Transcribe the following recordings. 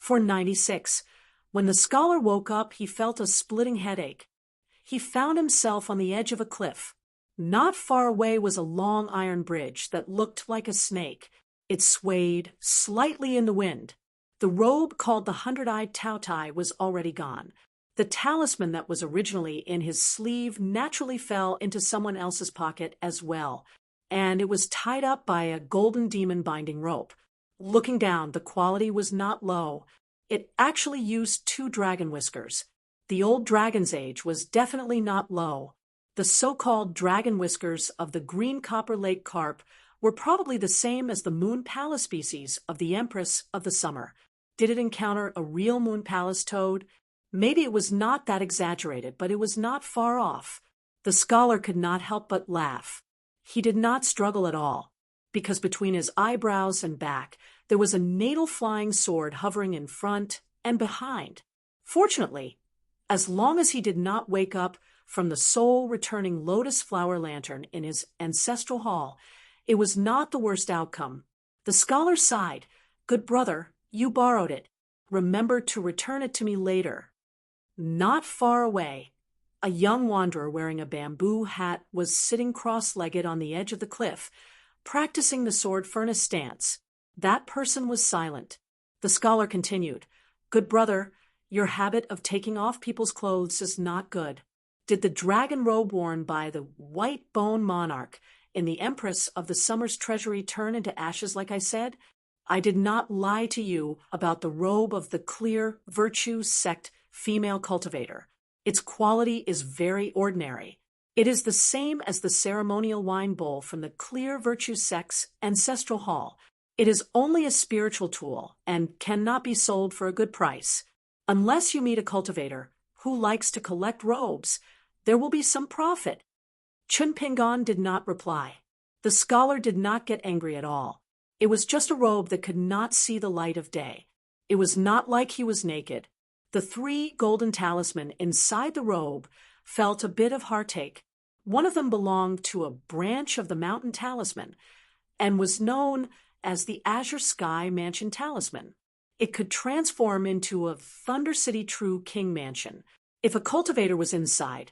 496. When the scholar woke up, he felt a splitting headache. He found himself on the edge of a cliff. Not far away was a long iron bridge that looked like a snake. It swayed slightly in the wind. The robe called the Hundred-Eyed Tautai was already gone. The talisman that was originally in his sleeve naturally fell into someone else's pocket as well, and it was tied up by a golden demon binding rope. Looking down, the quality was not low. It actually used 2 dragon whiskers. The old dragon's age was definitely not low. The so-called dragon whiskers of the green copper lake carp were probably the same as the moon palace species of the Empress of the Summer. Did it encounter a real moon palace toad? Maybe it was not that exaggerated, but it was not far off. The scholar could not help but laugh. He did not struggle at all, because between his eyebrows and back there was a natal flying sword hovering in front and behind. Fortunately, as long as he did not wake up from the soul-returning lotus flower lantern in his ancestral hall, it was not the worst outcome. The scholar sighed. "Good brother, you borrowed it. Remember to return it to me later." Not far away, a young wanderer wearing a bamboo hat was sitting cross-legged on the edge of the cliff, practicing the sword furnace stance. That person was silent. The scholar continued, "Good brother, your habit of taking off people's clothes is not good. Did the dragon robe worn by the white bone monarch in the Empress of the Summer's treasury turn into ashes like I said? I did not lie to you about the robe of the clear virtue sect female cultivator. Its quality is very ordinary. It is the same as the ceremonial wine bowl from the clear virtue sect's ancestral hall. It is only a spiritual tool and cannot be sold for a good price. Unless you meet a cultivator who likes to collect robes, there will be some profit." Chun Pingon did not reply. The scholar did not get angry at all. It was just a robe that could not see the light of day. It was not like he was naked. The 3 golden talisman inside the robe felt a bit of heartache. One of them belonged to a branch of the mountain talisman and was known as the Azure Sky Mansion Talisman. It could transform into a Thunder City True King Mansion. If a cultivator was inside,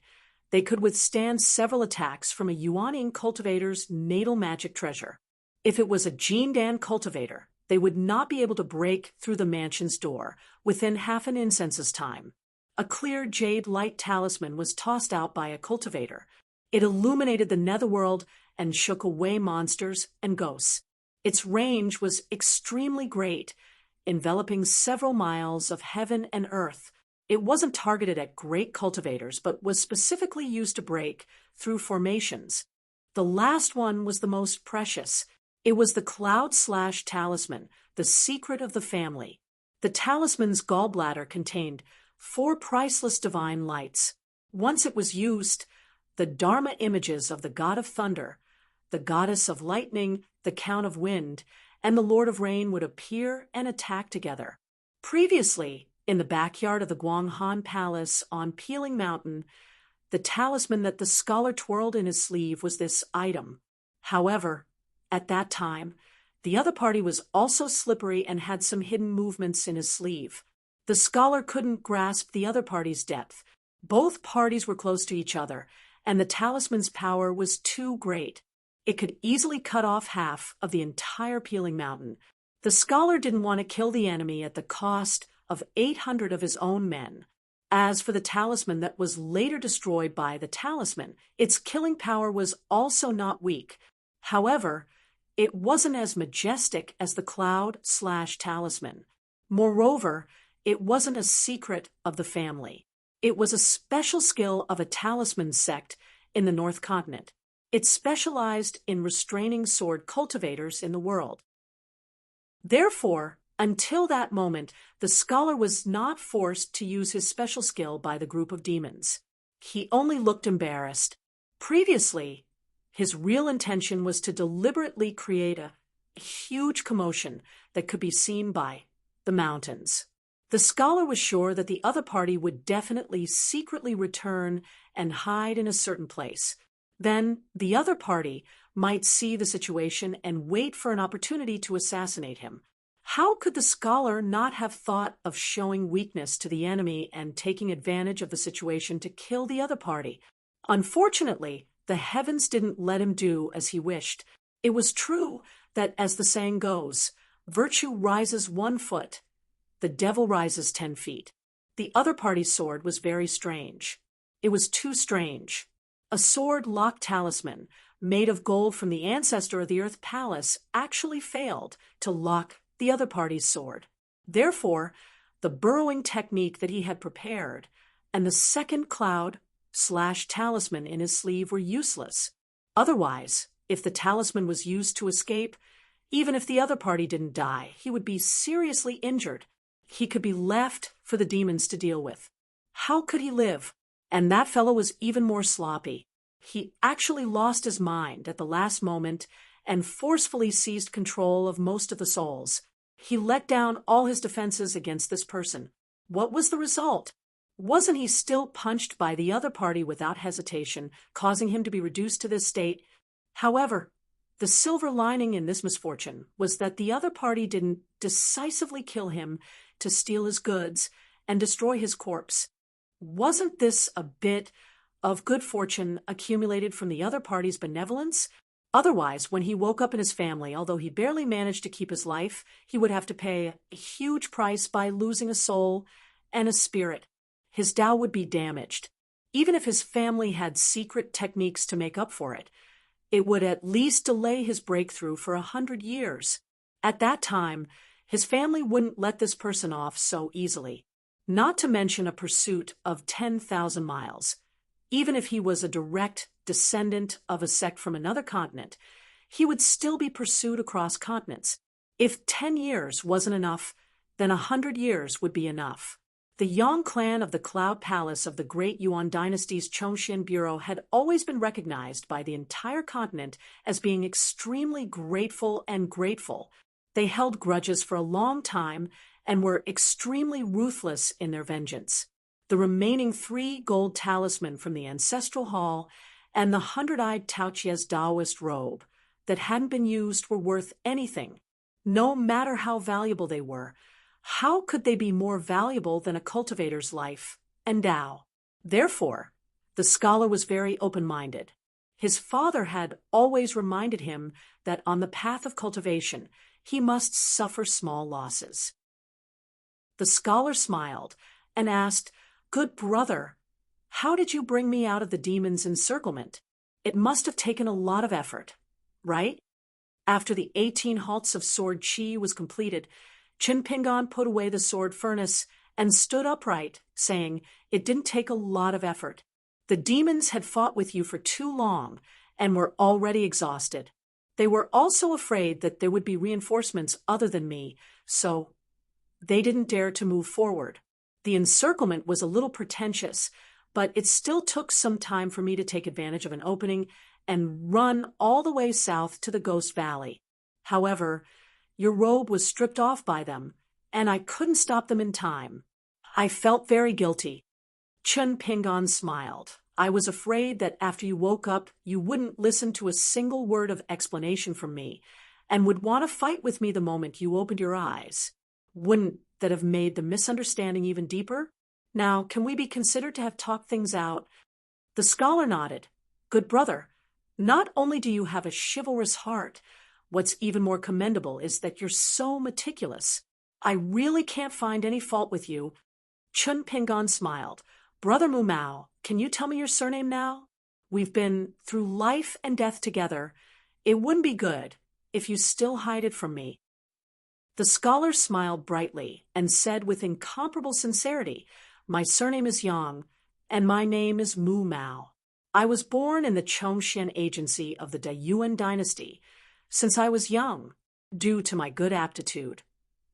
they could withstand several attacks from a Yuaning cultivator's natal magic treasure. If it was a Jindan cultivator, they would not be able to break through the mansion's door within half an incense's time. A clear jade light talisman was tossed out by a cultivator. It illuminated the netherworld and shook away monsters and ghosts. Its range was extremely great, enveloping several miles of heaven and earth. It wasn't targeted at great cultivators, but was specifically used to break through formations. The last one was the most precious. It was the Cloud/Slash Talisman, the secret of the family. The talisman's gallbladder contained 4 priceless divine lights. Once it was used, the Dharma images of the god of thunder, the goddess of lightning, the count of wind, and the lord of rain would appear and attack together. Previously, in the backyard of the Guanghan Palace on Peeling Mountain, the talisman that the scholar twirled in his sleeve was this item. However, at that time, the other party was also slippery and had some hidden movements in his sleeve. The scholar couldn't grasp the other party's depth. Both parties were close to each other, and the talisman's power was too great. It could easily cut off half of the entire Peeling Mountain. The scholar didn't want to kill the enemy at the cost of 800 of his own men. As for the talisman that was later destroyed by the talisman, its killing power was also not weak. However, it wasn't as majestic as the Cloud/Slash Talisman. Moreover, it wasn't a secret of the family. It was a special skill of a talisman sect in the North Continent. It specialized in restraining sword cultivators in the world. Therefore, until that moment, the scholar was not forced to use his special skill by the group of demons. He only looked embarrassed. Previously, his real intention was to deliberately create a huge commotion that could be seen by the mountains. The scholar was sure that the other party would definitely secretly return and hide in a certain place. Then the other party might see the situation and wait for an opportunity to assassinate him. How could the scholar not have thought of showing weakness to the enemy and taking advantage of the situation to kill the other party? Unfortunately, the heavens didn't let him do as he wished. It was true that, as the saying goes, virtue rises 1 foot, the devil rises 10 feet. The other party's sword was very strange. It was too strange. A sword-lock talisman, made of gold from the ancestor of the Earth Palace, actually failed to lock the other party's sword. Therefore, the burrowing technique that he had prepared and the second cloud/talisman in his sleeve were useless. Otherwise, if the talisman was used to escape, even if the other party didn't die, he would be seriously injured. He could be left for the demons to deal with. How could he live? And that fellow was even more sloppy. He actually lost his mind at the last moment and forcefully seized control of most of the souls. He let down all his defenses against this person. What was the result? Wasn't he still punched by the other party without hesitation, causing him to be reduced to this state? However, the silver lining in this misfortune was that the other party didn't decisively kill him to steal his goods and destroy his corpse. Wasn't this a bit of good fortune accumulated from the other party's benevolence? Otherwise, when he woke up in his family, although he barely managed to keep his life, he would have to pay a huge price by losing a soul and a spirit. His Tao would be damaged. Even if his family had secret techniques to make up for it, it would at least delay his breakthrough for 100 years. At that time, his family wouldn't let this person off so easily, not to mention a pursuit of 10,000 miles. Even if he was a direct descendant of a sect from another continent, he would still be pursued across continents. If 10 years wasn't enough, then 100 years would be enough. The Yang clan of the Cloud Palace of the Great Yuan Dynasty's Chongxian Bureau had always been recognized by the entire continent as being extremely grateful. They held grudges for a long time and were extremely ruthless in their vengeance. The remaining 3 gold talisman from the ancestral hall and the 100-eyed Taoqia's Taoist robe that hadn't been used were worth anything, no matter how valuable they were. How could they be more valuable than a cultivator's life and Tao? Therefore, the scholar was very open-minded. His father had always reminded him that on the path of cultivation, he must suffer small losses. The scholar smiled and asked, "Good brother, how did you bring me out of the demon's encirclement? It must have taken a lot of effort, right?" After the 18 halts of sword chi was completed, Qin Pingan put away the sword furnace and stood upright, saying, "It didn't take a lot of effort. The demons had fought with you for too long and were already exhausted. They were also afraid that there would be reinforcements other than me, so they didn't dare to move forward. The encirclement was a little pretentious, but it still took some time for me to take advantage of an opening and run all the way south to the Ghost Valley. However, your robe was stripped off by them, and I couldn't stop them in time. I felt very guilty." Chun Pingan smiled. "I was afraid that after you woke up, you wouldn't listen to a single word of explanation from me, and would want to fight with me the moment you opened your eyes. Wouldn't that have made the misunderstanding even deeper? Now, can we be considered to have talked things out?" The scholar nodded. "Good brother, not only do you have a chivalrous heart, what's even more commendable is that you're so meticulous. I really can't find any fault with you." Chun Pingan smiled. "Brother Mu Mao, can you tell me your surname now? We've been through life and death together. It wouldn't be good if you still hide it from me." The scholar smiled brightly and said with incomparable sincerity, "My surname is Yang, and my name is Mu Mao. I was born in the Chongxian agency of the Yuan dynasty. Since I was young, due to my good aptitude,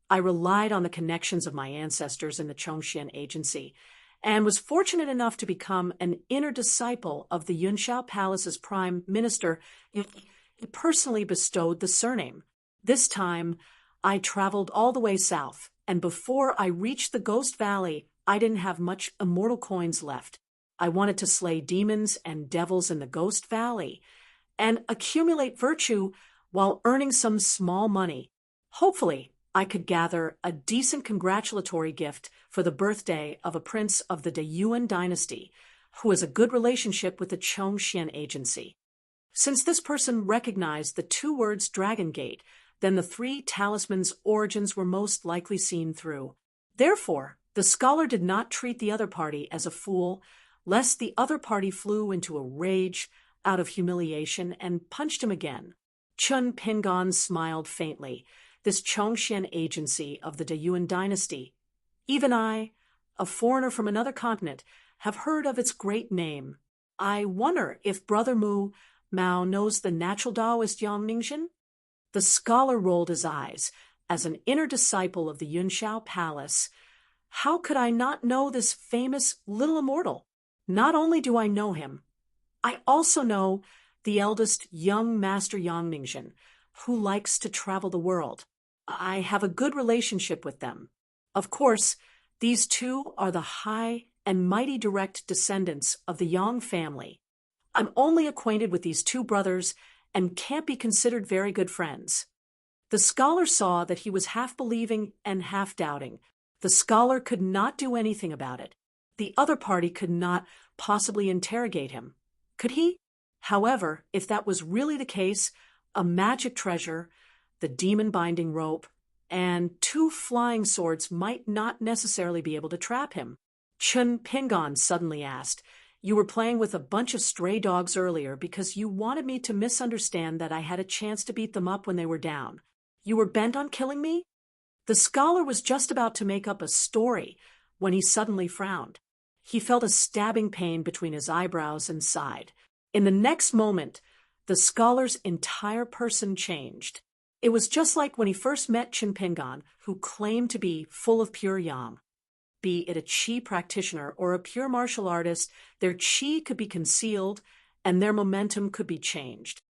I relied on the connections of my ancestors in the Chongxian agency and was fortunate enough to become an inner disciple of the Yunshao Palace's prime minister. He personally bestowed the surname. This time, I traveled all the way south, and before I reached the Ghost Valley, I didn't have much immortal coins left. I wanted to slay demons and devils in the Ghost Valley and accumulate virtue while earning some small money. Hopefully, I could gather a decent congratulatory gift for the birthday of a prince of the Yuan dynasty who has a good relationship with the Chongxian agency. Since this person recognized the two words Dragon Gate, then the three talismans' origins were most likely seen through. Therefore, the scholar did not treat the other party as a fool, lest the other party flew into a rage out of humiliation and punched him again. Chun Pingon smiled faintly. This Chongxian agency of the Yuan dynasty. Even I, a foreigner from another continent, have heard of its great name. I wonder if Brother Mao knows the natural Taoist Yang Ningxin? The scholar rolled his eyes. As an inner disciple of the Yunshao Palace, how could I not know this famous little immortal? Not only do I know him, I also know the eldest young master Yang Ningxin, who likes to travel the world. I have a good relationship with them. Of course, these two are the high and mighty direct descendants of the Yang family. I'm only acquainted with these two brothers and can't be considered very good friends. The scholar saw that he was half believing and half doubting. The scholar could not do anything about it. The other party could not possibly interrogate him. Could he? However, if that was really the case, a magic treasure, the demon binding rope, and two flying swords might not necessarily be able to trap him. Chun Pingon suddenly asked, "You were playing with a bunch of stray dogs earlier because you wanted me to misunderstand that I had a chance to beat them up when they were down. You were bent on killing me?" The scholar was just about to make up a story when he suddenly frowned. He felt a stabbing pain between his eyebrows and sighed. In the next moment, the scholar's entire person changed. It was just like when he first met Chun Pingon, who claimed to be full of pure yang. Be it a qi practitioner or a pure martial artist, their qi could be concealed and their momentum could be changed.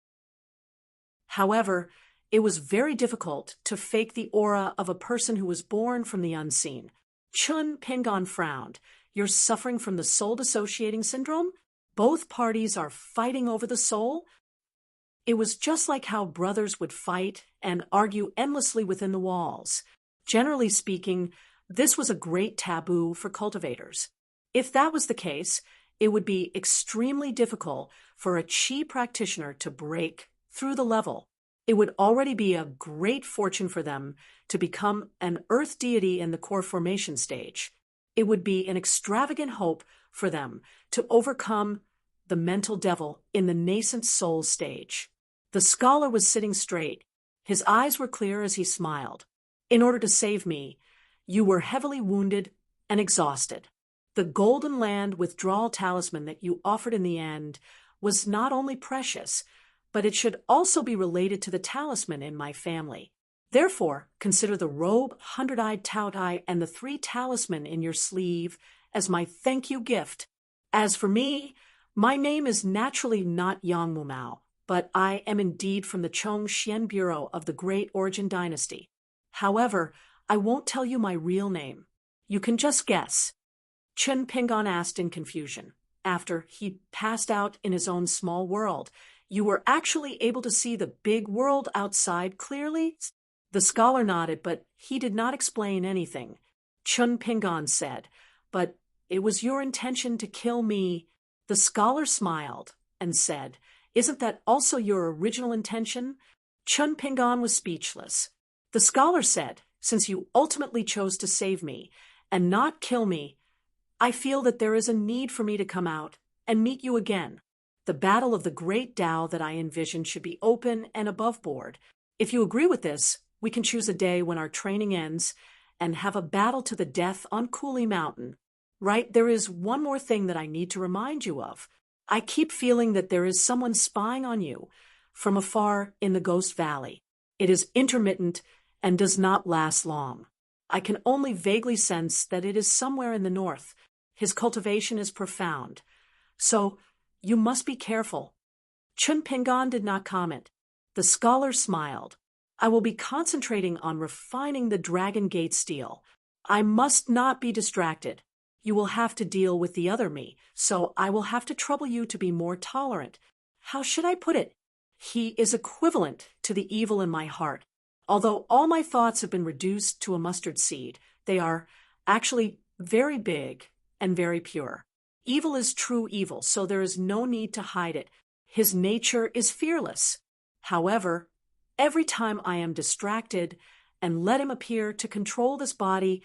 However, it was very difficult to fake the aura of a person who was born from the unseen. Chun Pingon frowned. "You're suffering from the soul dissociating syndrome? Both parties are fighting over the soul?" It was just like how brothers would fight and argue endlessly within the walls. Generally speaking, this was a great taboo for cultivators. If that was the case, it would be extremely difficult for a qi practitioner to break through the level. It would already be a great fortune for them to become an earth deity in the core formation stage. It would be an extravagant hope for them to overcome the mental devil in the nascent soul stage. The scholar was sitting straight. His eyes were clear as he smiled. "In order to save me, you were heavily wounded and exhausted. The Golden Land withdrawal talisman that you offered in the end was not only precious, but it should also be related to the talisman in my family. Therefore, consider the robe, 100-eyed Taotai, and the 3 talisman in your sleeve as my thank you gift. As for me, my name is naturally not Yang Mumao, but I am indeed from the Chongxian Bureau of the Great Origin Dynasty. However, I won't tell you my real name. You can just guess." Chun Pingon asked in confusion. After he passed out in his own small world, "You were actually able to see the big world outside clearly?" The scholar nodded, but he did not explain anything. Chun Pingon said, "But it was your intention to kill me." The scholar smiled and said, "Isn't that also your original intention?" Chun Pingon was speechless. The scholar said, "Since you ultimately chose to save me and not kill me, I feel that there is a need for me to come out and meet you again. The battle of the great Tao that I envision should be open and above board. If you agree with this, we can choose a day when our training ends and have a battle to the death on Cooley Mountain. Right, there is one more thing that I need to remind you of. I keep feeling that there is someone spying on you from afar in the Ghost Valley. It is intermittent and does not last long. I can only vaguely sense that it is somewhere in the north. His cultivation is profound. So, you must be careful." Chun Pingon did not comment. The scholar smiled. "I will be concentrating on refining the Dragon Gate steel. I must not be distracted. You will have to deal with the other me, so I will have to trouble you to be more tolerant. How should I put it? He is equivalent to the evil in my heart. Although all my thoughts have been reduced to a mustard seed, they are actually very big and very pure. Evil is true evil, so there is no need to hide it. His nature is fearless. However, every time I am distracted and let him appear to control this body,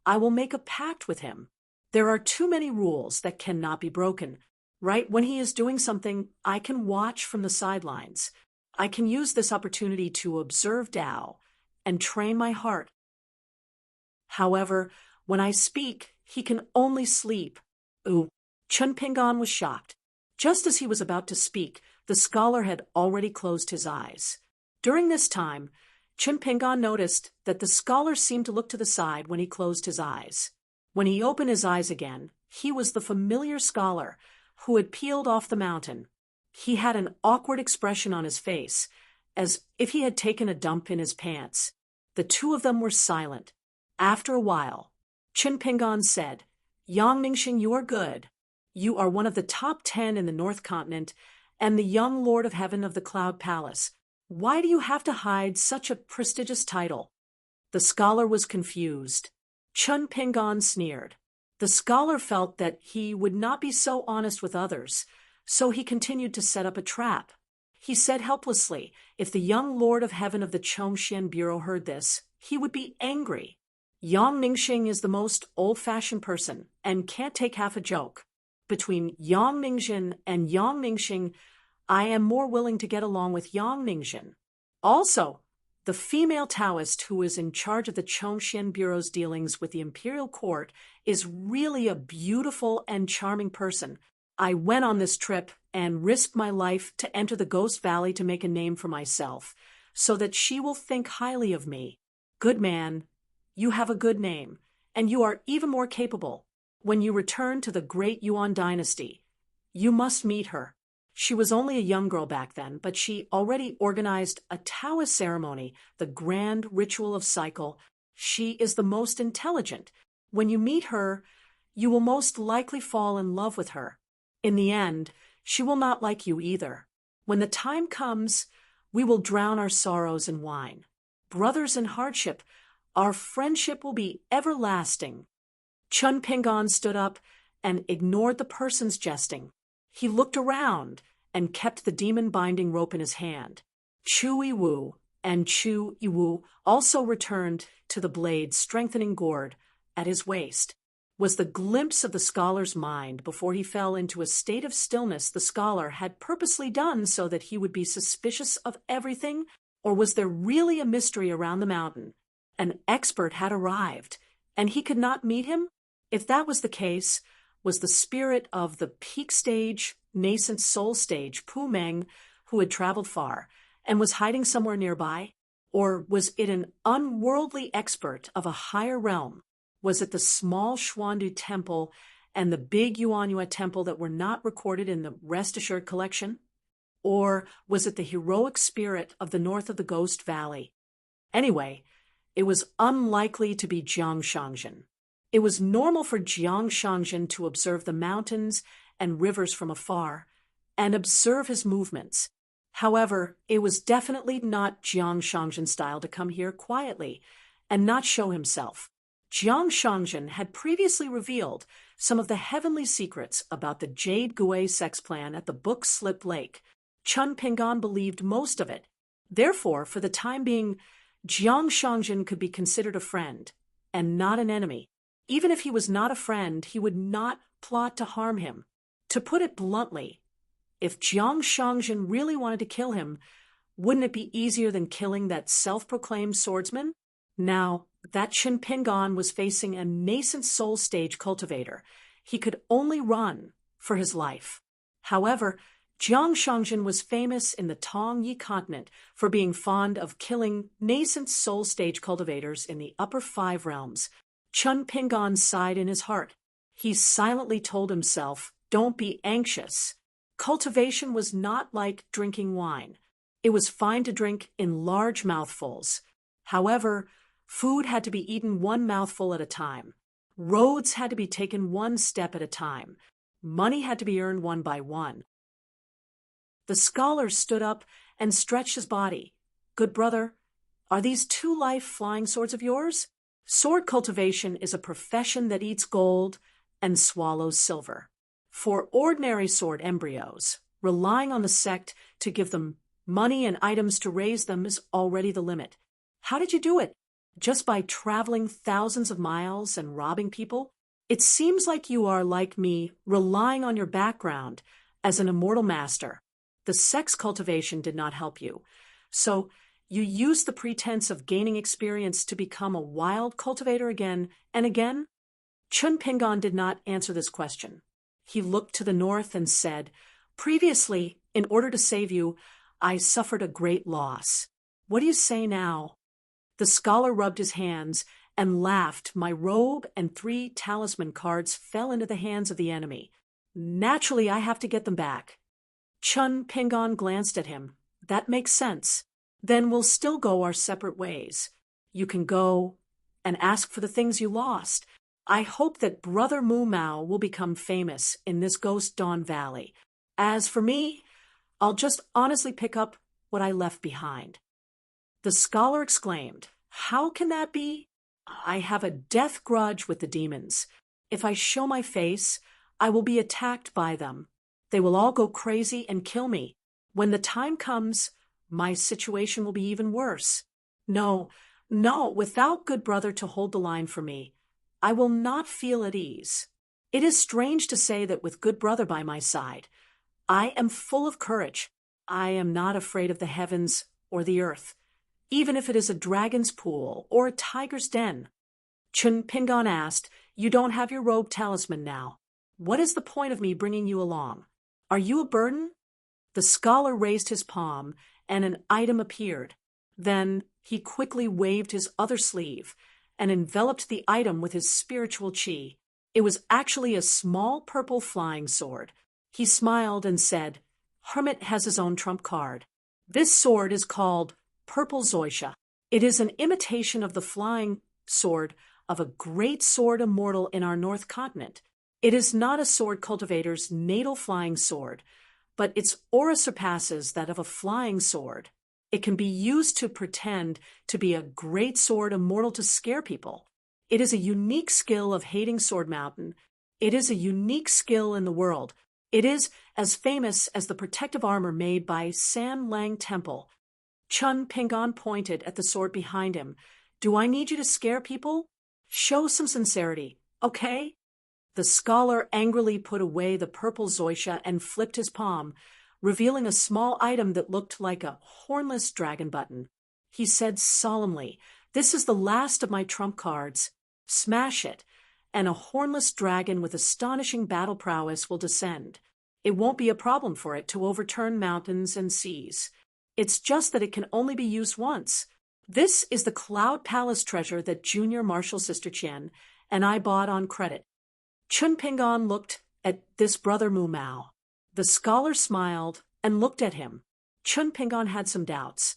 I will make a pact with him. There are too many rules that cannot be broken. Right when he is doing something, I can watch from the sidelines. I can use this opportunity to observe Tao and train my heart. However, when I speak, he can only sleep. Ooh, Chun Pingan was shocked. Just as he was about to speak, the scholar had already closed his eyes. During this time, Chun Pingan noticed that the scholar seemed to look to the side when he closed his eyes. When he opened his eyes again, he was the familiar scholar who had peeled off the mountain. He had an awkward expression on his face, as if he had taken a dump in his pants. The two of them were silent. After a while, Chun Pingan said, "Yang Mingxing, you are good. You are one of the top 10 in the North Continent and the young Lord of Heaven of the Cloud Palace. Why do you have to hide such a prestigious title?" The scholar was confused. Chun Pingan sneered. The scholar felt that he would not be so honest with others, so he continued to set up a trap. He said helplessly, if the young Lord of Heaven of the Chongxian Bureau heard this, he would be angry. Yang Mingxing is the most old-fashioned person and can't take half a joke. Between Yang Mingxin and Yang Mingxing, I am more willing to get along with Yang Mingxin. Also, the female Taoist who is in charge of the Chongxian Bureau's dealings with the imperial court is really a beautiful and charming person. I went on this trip and risked my life to enter the Ghost Valley to make a name for myself, so that she will think highly of me. Good man, you have a good name, and you are even more capable. When you return to the great Yuan dynasty, you must meet her. She was only a young girl back then, but she already organized a Taoist ceremony, the grand ritual of cycle. She is the most intelligent. When you meet her, you will most likely fall in love with her. In the end, she will not like you either. When the time comes, we will drown our sorrows in wine. Brothers in hardship, our friendship will be everlasting. Chun Pingan stood up and ignored the person's jesting. He looked around and kept the demon-binding rope in his hand. Chu Yiwu and Chu Yiwu also returned to the blade's strengthening gourd at his waist. Was the glimpse of the scholar's mind before he fell into a state of stillness the scholar had purposely done so that he would be suspicious of everything, or was there really a mystery around the mountain? An expert had arrived, and he could not meet him? If that was the case, was the spirit of the peak stage, nascent soul stage, Pu Meng, who had traveled far and was hiding somewhere nearby? Or was it an unworldly expert of a higher realm? Was it the small Xuandu temple and the big Yuanyue temple that were not recorded in the Rest Assured collection? Or was it the heroic spirit of the north of the Ghost Valley? Anyway, it was unlikely to be Jiang Shangjin. It was normal for Jiang Shangjin to observe the mountains and rivers from afar and observe his movements. However, it was definitely not Jiang Shangjin's style to come here quietly and not show himself. Jiang Shangjin had previously revealed some of the heavenly secrets about the Jade Gui sex plan at the Book Slip Lake. Chun Pingan believed most of it. Therefore, for the time being, Jiang Shangjin could be considered a friend and not an enemy. Even if he was not a friend, he would not plot to harm him. To put it bluntly, if Jiang Shangjin really wanted to kill him, wouldn't it be easier than killing that self-proclaimed swordsman? Now that Chun Pingan was facing a nascent soul stage cultivator, he could only run for his life. However, Jiang Shangjin was famous in the Tong Yi continent for being fond of killing nascent soul stage cultivators in the upper 5 realms. Chun Pingan sighed in his heart. He silently told himself, "Don't be anxious." Cultivation was not like drinking wine. It was fine to drink in large mouthfuls. However, food had to be eaten one mouthful at a time. Roads had to be taken one step at a time. Money had to be earned one by one. The scholar stood up and stretched his body. "Good brother, Are these two-life flying swords of yours? Sword cultivation is a profession that eats gold and swallows silver. For ordinary sword embryos, relying on the sect to give them money and items to raise them is already the limit. How did you do it? Just by traveling thousands of miles and robbing people? It seems like you are, like me, relying on your background as an immortal master. The sex cultivation did not help you. So you used the pretense of gaining experience to become a wild cultivator again and again? Chun Pingon did not answer this question. He looked to the north and said, "Previously, in order to save you, I suffered a great loss. What do you say now?" The scholar rubbed his hands and laughed. "My robe and 3 talisman cards fell into the hands of the enemy. Naturally, I have to get them back." Chun Pingon glanced at him. "That makes sense. Then we'll still go our separate ways. You can go and ask for the things you lost. I hope that Brother Mu Mao will become famous in this Ghost Dawn Valley. As for me, I'll just honestly pick up what I left behind." The scholar exclaimed, "How can that be? I have a death grudge with the demons. If I show my face, I will be attacked by them. They will all go crazy and kill me. When the time comes, my situation will be even worse. No, without good brother to hold the line for me, I will not feel at ease. It is strange to say that with good brother by my side, I am full of courage. I am not afraid of the heavens or the earth, even if it is a dragon's pool or a tiger's den." Chun Pingon asked, "You don't have your robe talisman now. What is the point of me bringing you along? Are you a burden?" The scholar raised his palm, and an item appeared. Then he quickly waved his other sleeve and enveloped the item with his spiritual chi. It was actually a small purple flying sword. He smiled and said, "Hermit has his own trump card. This sword is called Purple Zoisha. It is an imitation of the flying sword of a great sword immortal in our North Continent. It is not a sword cultivator's natal flying sword, but its aura surpasses that of a flying sword. It can be used to pretend to be a great sword immortal to scare people. It is a unique skill of hating Sword Mountain. It is a unique skill in the world. It is as famous as the protective armor made by San Lang Temple." Chun Pingon pointed at the sword behind him. "Do I need you to scare people? Show some sincerity, okay?" The scholar angrily put away the purple Zoisha and flipped his palm, revealing a small item that looked like a hornless dragon button. He said solemnly, "This is the last of my trump cards. Smash it, and a hornless dragon with astonishing battle prowess will descend. It won't be a problem for it to overturn mountains and seas. It's just that it can only be used once. This is the Cloud Palace treasure that Junior Marshal Sister Qian and I bought on credit." Chun Pingon looked at this Brother Mu Mao. The scholar smiled and looked at him. Chun Pingon had some doubts.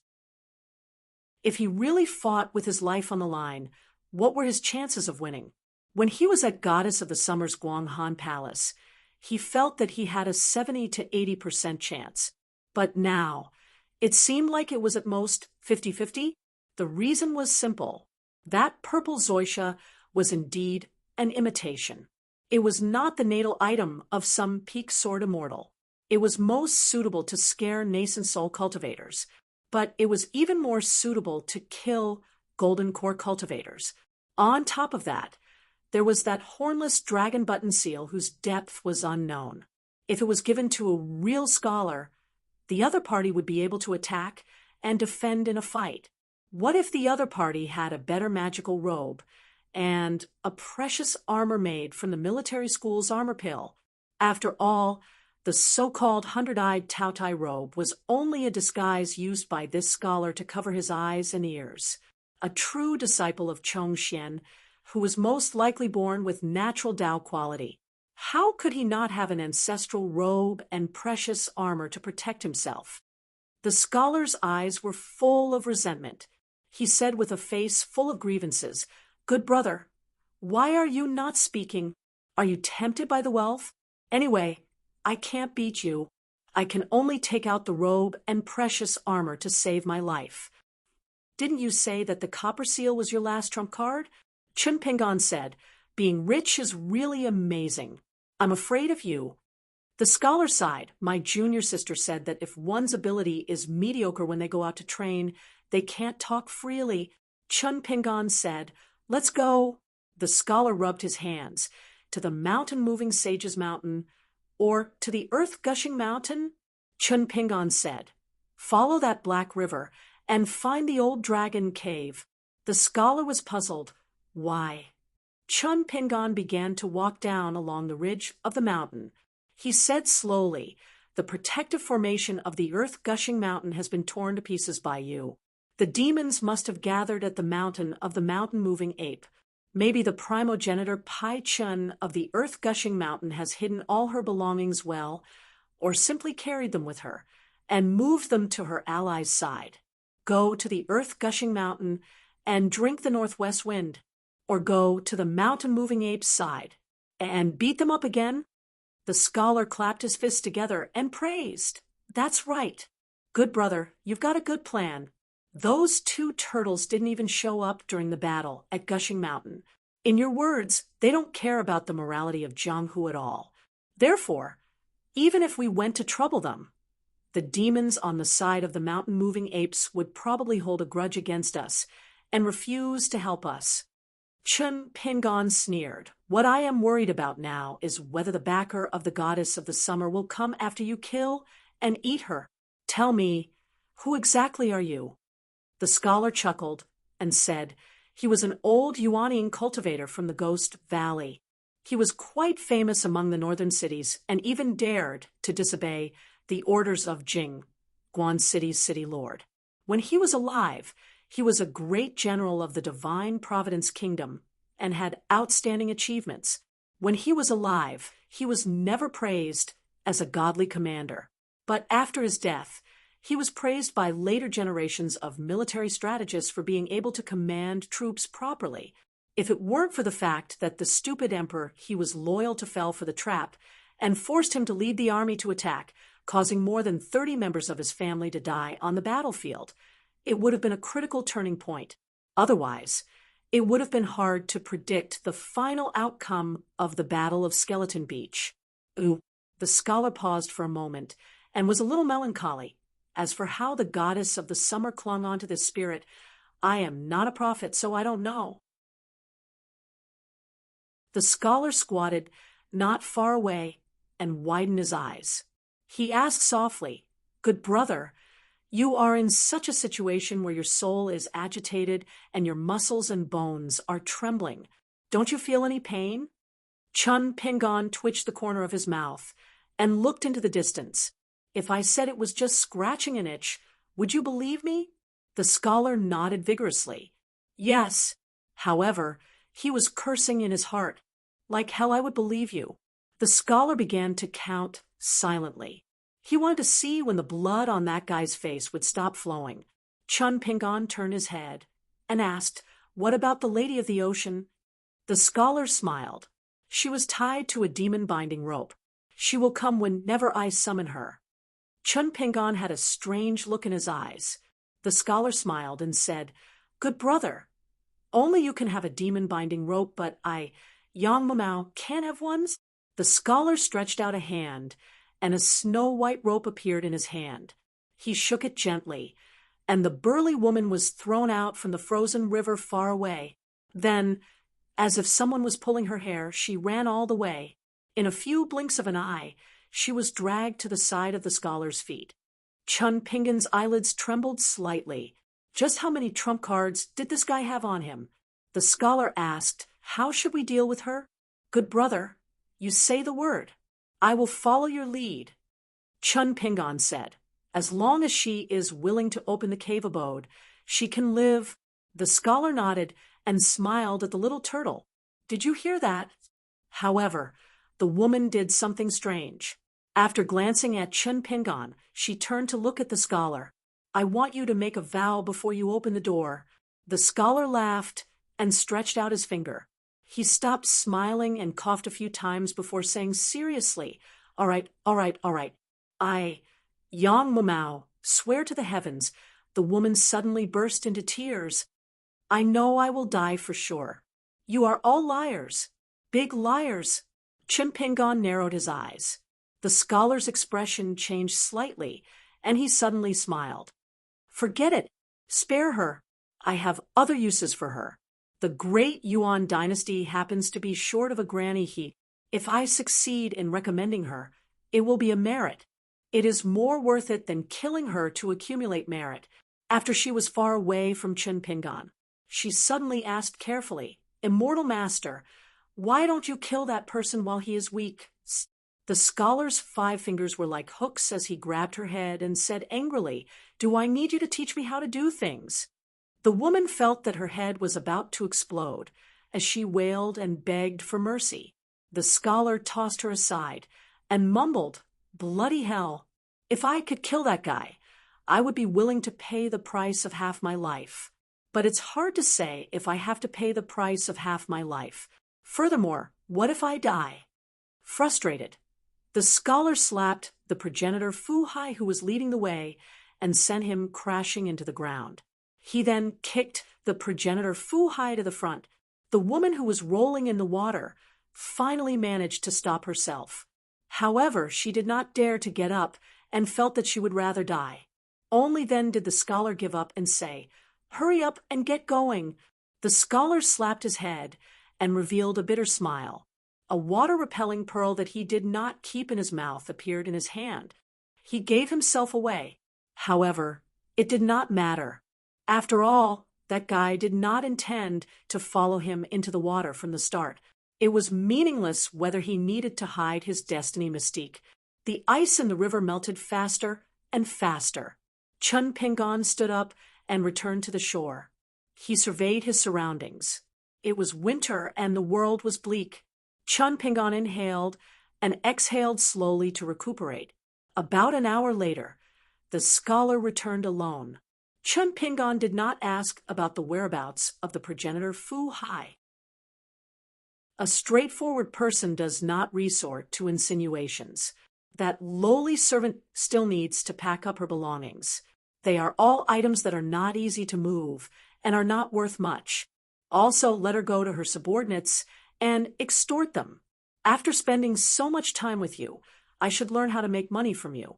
If he really fought with his life on the line, what were his chances of winning? When he was at Goddess of the Summer's Guanghan Palace, he felt that he had a 70 to 80% chance. But now, it seemed like it was at most 50-50. The reason was simple. That purple Zoisha was indeed an imitation. It was not the natal item of some peak sword immortal. It was most suitable to scare nascent soul cultivators, but it was even more suitable to kill golden core cultivators. On top of that, there was that hornless dragon button seal whose depth was unknown. If it was given to a real scholar, the other party would be able to attack and defend in a fight. What if the other party had a better magical robe and a precious armor made from the military school's armor pill? After all, the so-called 100-eyed Taotai robe was only a disguise used by this scholar to cover his eyes and ears. A true disciple of Chong Xian, who was most likely born with natural Tao quality. How could he not have an ancestral robe and precious armor to protect himself? The scholar's eyes were full of resentment. He said with a face full of grievances, "Good brother, why are you not speaking? Are you tempted by the wealth? Anyway, I can't beat you. I can only take out the robe and precious armor to save my life." Didn't you say that the copper seal was your last trump card? Chun Pingon said, being rich is really amazing. I'm afraid of you. The scholar sighed. My junior sister said that if one's ability is mediocre when they go out to train, they can't talk freely. Chun Pingon said, let's go. The scholar rubbed his hands. To the mountain-moving sage's mountain, or to the earth-gushing mountain? Chun Pingon said, follow that black river and find the old dragon cave. The scholar was puzzled. Why? Chun Pingon began to walk down along the ridge of the mountain. He said slowly, the protective formation of the earth-gushing mountain has been torn to pieces by you. The demons must have gathered at the mountain of the mountain-moving ape. Maybe the primogenitor Pai Chun of the earth-gushing mountain has hidden all her belongings well, or simply carried them with her, and moved them to her ally's side. Go to the earth-gushing mountain and drink the northwest wind, or go to the mountain-moving ape's side and beat them up again? The scholar clapped his fists together and praised. That's right. Good brother, you've got a good plan. Those two turtles didn't even show up during the battle at Gushing Mountain. In your words, they don't care about the morality of Jianghu at all. Therefore, even if we went to trouble them, the demons on the side of the mountain-moving apes would probably hold a grudge against us and refuse to help us. Chun Pingon sneered. What I am worried about now is whether the backer of the goddess of the summer will come after you kill and eat her. Tell me, who exactly are you? The scholar chuckled and said he was an old Yuanian cultivator from the Ghost Valley. He was quite famous among the northern cities and even dared to disobey the orders of Jing, Guan City's city lord. When he was alive, he was a great general of the Divine Providence Kingdom and had outstanding achievements. When he was alive, he was never praised as a godly commander. But after his death, he was praised by later generations of military strategists for being able to command troops properly. If it weren't for the fact that the stupid emperor he was loyal to fell for the trap and forced him to lead the army to attack, causing more than 30 members of his family to die on the battlefield, it would have been a critical turning point. Otherwise, it would have been hard to predict the final outcome of the Battle of Skeleton Beach. Ooh, the scholar paused for a moment and was a little melancholy. As for how the goddess of the summer clung onto this spirit, I am not a prophet, so I don't know. The scholar squatted not far away and widened his eyes. He asked softly, Good brother, you are in such a situation where your soul is agitated and your muscles and bones are trembling. Don't you feel any pain? Chun Pingon twitched the corner of his mouth and looked into the distance. If I said it was just scratching an itch, would you believe me? The scholar nodded vigorously. Yes. However, he was cursing in his heart. Like hell I would believe you. The scholar began to count silently. He wanted to see when the blood on that guy's face would stop flowing. Chun Pingon turned his head and asked, What about the Lady of the Ocean? The scholar smiled. She was tied to a demon-binding rope. She will come whenever I summon her. Chun Pingon had a strange look in his eyes. The scholar smiled and said, Good brother, only you can have a demon-binding rope, but Yang Mamao, can't have ones? The scholar stretched out a hand, and a snow-white rope appeared in his hand. He shook it gently, and the burly woman was thrown out from the frozen river far away. Then, as if someone was pulling her hair, she ran all the way. In a few blinks of an eye, she was dragged to the side of the scholar's feet. Chun Pingon's eyelids trembled slightly. Just how many trump cards did this guy have on him? The scholar asked, How should we deal with her? Good brother, you say the word. I will follow your lead. Chun Pingon said, As long as she is willing to open the cave abode, she can live. The scholar nodded and smiled at the little turtle. Did you hear that? However, the woman did something strange. After glancing at Chun Pingon, she turned to look at the scholar. I want you to make a vow before you open the door. The scholar laughed and stretched out his finger. He stopped smiling and coughed a few times before saying seriously, All right. I, Yang Mamao, swear to the heavens The woman suddenly burst into tears. I know I will die for sure. You are all liars. Big liars. Chimpingon narrowed his eyes. The scholar's expression changed slightly, and he suddenly smiled. Forget it. Spare her. I have other uses for her. The great Yuan dynasty happens to be short of a granny he. If I succeed in recommending her, it will be a merit. It is more worth it than killing her to accumulate merit. After she was far away from Chimpingon, she suddenly asked carefully, Immortal Master, why don't you kill that person while he is weak? The scholar's 5 fingers were like hooks as he grabbed her head and said angrily, Do I need you to teach me how to do things? The woman felt that her head was about to explode as she wailed and begged for mercy. The scholar tossed her aside and mumbled, Bloody hell. If I could kill that guy, I would be willing to pay the price of half my life. But it's hard to say if I have to pay the price of half my life. Furthermore, what if I die? Frustrated, the scholar slapped the progenitor Fu Hai who was leading the way and sent him crashing into the ground. He then kicked the progenitor Fu Hai to the front. The woman who was rolling in the water finally managed to stop herself. However, she did not dare to get up and felt that she would rather die. Only then did the scholar give up and say, Hurry up and get going. The scholar slapped his head and revealed a bitter smile. A water-repelling pearl that he did not keep in his mouth appeared in his hand. He gave himself away. However, it did not matter. After all, that guy did not intend to follow him into the water from the start. It was meaningless whether he needed to hide his destiny mystique. The ice in the river melted faster and faster. Chun Pingon stood up and returned to the shore. He surveyed his surroundings. It was winter and the world was bleak. Chun Pingon inhaled and exhaled slowly to recuperate. About an hour later, the scholar returned alone. Chun Pingon did not ask about the whereabouts of the progenitor Fu Hai. A straightforward person does not resort to insinuations. That lowly servant still needs to pack up her belongings. They are all items that are not easy to move and are not worth much. Also, let her go to her subordinates and extort them. After spending so much time with you, I should learn how to make money from you.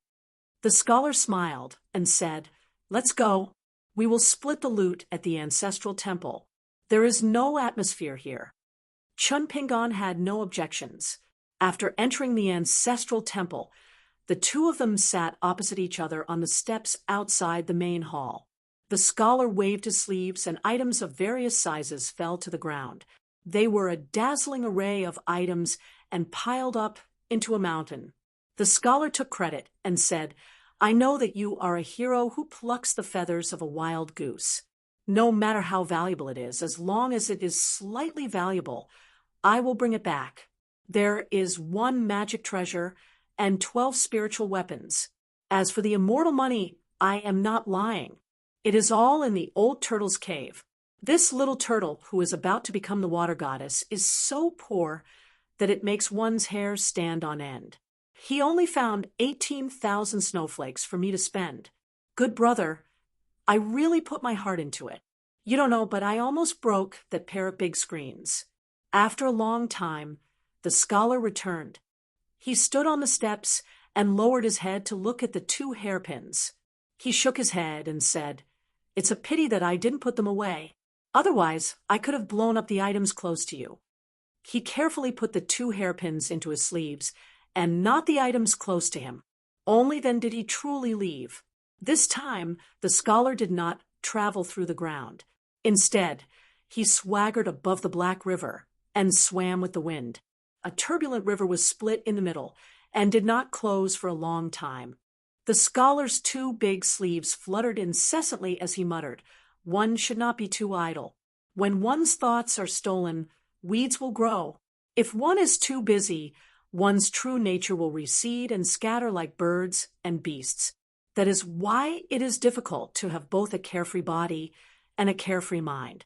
The scholar smiled and said, Let's go. We will split the loot at the ancestral temple. There is no atmosphere here. Chun Pingon had no objections. After entering the ancestral temple, the two of them sat opposite each other on the steps outside the main hall. The scholar waved his sleeves and items of various sizes fell to the ground. They were a dazzling array of items and piled up into a mountain. The scholar took credit and said, I know that you are a hero who plucks the feathers of a wild goose. No matter how valuable it is, as long as it is slightly valuable, I will bring it back. There is 1 magic treasure and 12 spiritual weapons. As for the immortal money, I am not lying. It is all in the old turtle's cave. This little turtle, who is about to become the water goddess, is so poor that it makes one's hair stand on end. He only found 18,000 snowflakes for me to spend. Good brother, I really put my heart into it. You don't know, but I almost broke that pair of big screens. After a long time, the scholar returned. He stood on the steps and lowered his head to look at the 2 hairpins. He shook his head and said, It's a pity that I didn't put them away. Otherwise, I could have blown up the items close to you. He carefully put the 2 hairpins into his sleeves and not the items close to him. Only then did he truly leave. This time, the scholar did not travel through the ground. Instead, he swaggered above the black river and swam with the wind. A turbulent river was split in the middle and did not close for a long time. The scholar's 2 big sleeves fluttered incessantly as he muttered, One should not be too idle. When one's thoughts are stolen, weeds will grow. If one is too busy, one's true nature will recede and scatter like birds and beasts. That is why it is difficult to have both a carefree body and a carefree mind.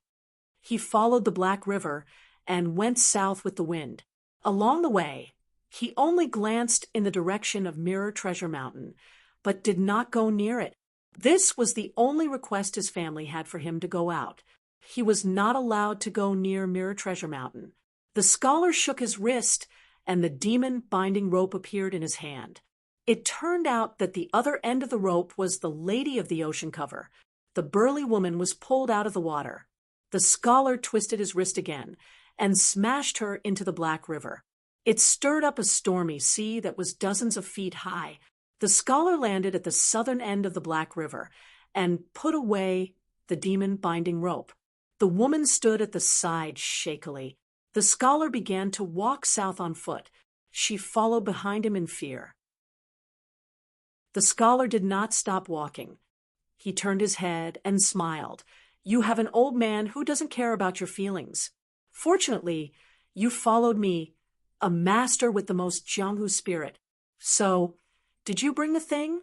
He followed the black river and went south with the wind. Along the way, he only glanced in the direction of Mirror Treasure Mountain, but did not go near it. This was the only request his family had for him to go out. He was not allowed to go near Mirror Treasure Mountain. The scholar shook his wrist, and the demon binding rope appeared in his hand. It turned out that the other end of the rope was the lady of the ocean cover. The burly woman was pulled out of the water. The scholar twisted his wrist again and smashed her into the Black River. It stirred up a stormy sea that was dozens of feet high. The scholar landed at the southern end of the Black River and put away the demon binding rope. The woman stood at the side shakily. The scholar began to walk south on foot. She followed behind him in fear. The scholar did not stop walking. He turned his head and smiled. You have an old man who doesn't care about your feelings. Fortunately, you followed me, a master with the most Jianghu spirit. So, did you bring the thing?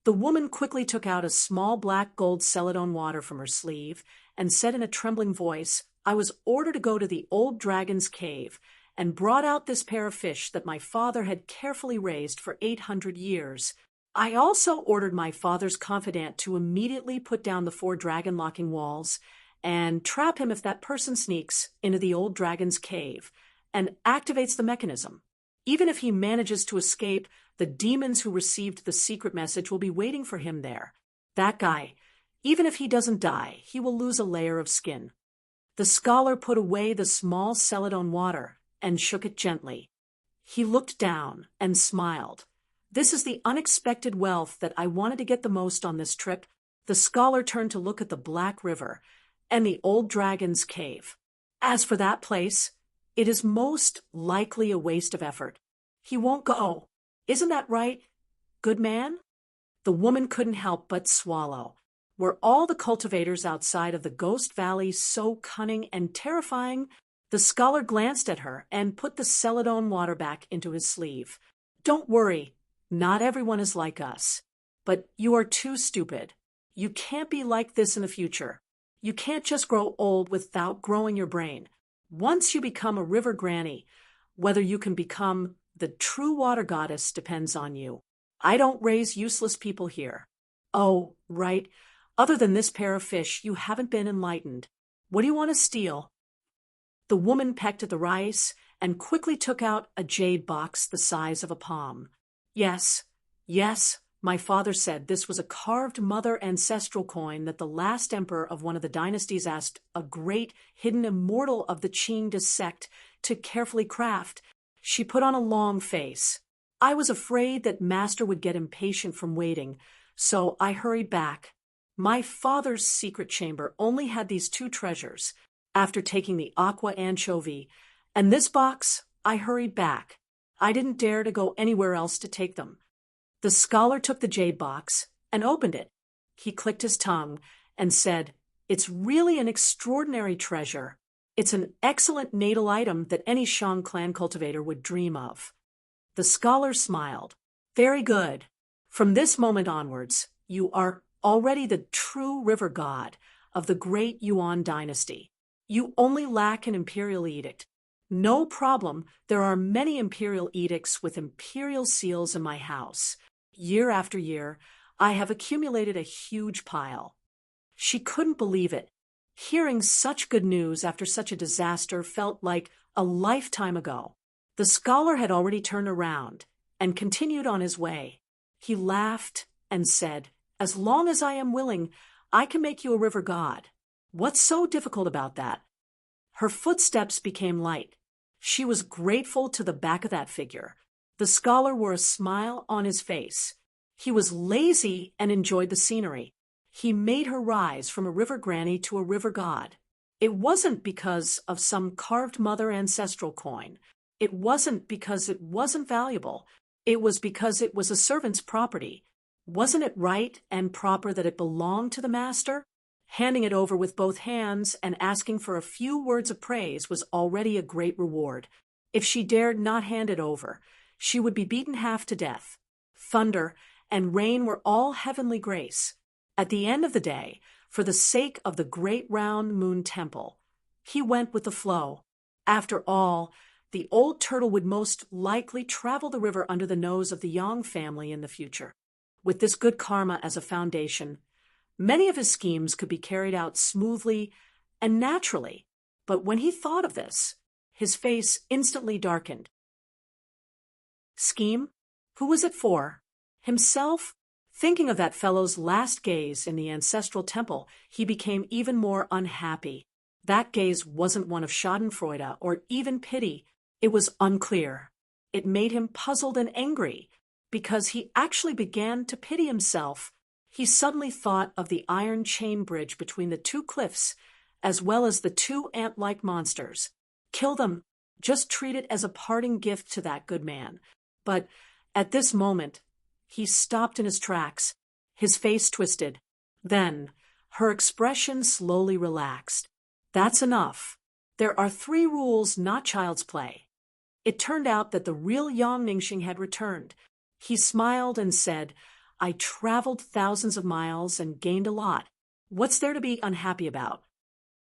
The woman quickly took out a small black gold celadon water from her sleeve and said in a trembling voice, I was ordered to go to the old dragon's cave and brought out this pair of fish that my father had carefully raised for 800 years. I also ordered my father's confidant to immediately put down the 4 dragon-locking walls and trap him if that person sneaks into the old dragon's cave and activates the mechanism. Even if he manages to escape, the demons who received the secret message will be waiting for him there. That guy, even if he doesn't die, he will lose a layer of skin. The scholar put away the small celadon water and shook it gently. He looked down and smiled. This is the unexpected wealth that I wanted to get the most on this trip. The scholar turned to look at the Black River and the old dragon's cave. As for that place, it is most likely a waste of effort. He won't go. Isn't that right, good man? The woman couldn't help but swallow. Were all the cultivators outside of the Ghost Valley so cunning and terrifying? The scholar glanced at her and put the celadon water back into his sleeve. Don't worry, not everyone is like us. But you are too stupid. You can't be like this in the future. You can't just grow old without growing your brain. Once you become a river granny, whether you can become the true water goddess depends on you. I don't raise useless people here. Oh, right. Other than this pair of fish, you haven't been enlightened. What do you want to steal? The woman pecked at the rice and quickly took out a jade box the size of a palm. Yes, my father said this was a carved mother ancestral coin that the last emperor of one of the dynasties asked a great hidden immortal of the Qing sect to carefully craft. She put on a long face. I was afraid that master would get impatient from waiting, so I hurried back. My father's secret chamber only had these 2 treasures. After taking the aqua anchovy and this box, I hurried back. I didn't dare to go anywhere else to take them. The scholar took the jade box and opened it. He clicked his tongue and said, It's really an extraordinary treasure. It's an excellent natal item that any Shang clan cultivator would dream of. The scholar smiled. Very good. From this moment onwards, you are already the true river god of the great Yuan dynasty. You only lack an imperial edict. No problem, there are many imperial edicts with imperial seals in my house. Year after year, I have accumulated a huge pile. She couldn't believe it. Hearing such good news after such a disaster felt like a lifetime ago. The scholar had already turned around and continued on his way. He laughed and said, As long as I am willing, I can make you a river god. What's so difficult about that? Her footsteps became light. She was grateful to the back of that figure. The scholar wore a smile on his face. He was lazy and enjoyed the scenery. He made her rise from a river granny to a river god. It wasn't because of some carved mother ancestral coin. It wasn't because it wasn't valuable. It was because it was a servant's property. Wasn't it right and proper that it belonged to the master? Handing it over with both hands and asking for a few words of praise was already a great reward. If she dared not hand it over, she would be beaten half to death. Thunder and rain were all heavenly grace. At the end of the day, for the sake of the great round moon temple, he went with the flow. After all, the old turtle would most likely travel the river under the nose of the Yang family in the future. With this good karma as a foundation, many of his schemes could be carried out smoothly and naturally, but when he thought of this, his face instantly darkened. Scheme? Who was it for? Himself? Thinking of that fellow's last gaze in the ancestral temple, he became even more unhappy. That gaze wasn't one of schadenfreude or even pity. It was unclear. It made him puzzled and angry, because he actually began to pity himself. He suddenly thought of the iron chain bridge between the two cliffs, as well as the two ant-like monsters. Kill them. Just treat it as a parting gift to that good man. But at this moment, he stopped in his tracks, his face twisted. Then, her expression slowly relaxed. That's enough. There are 3 rules, not child's play. It turned out that the real Yang Ningxing had returned. He smiled and said, I traveled thousands of miles and gained a lot. What's there to be unhappy about?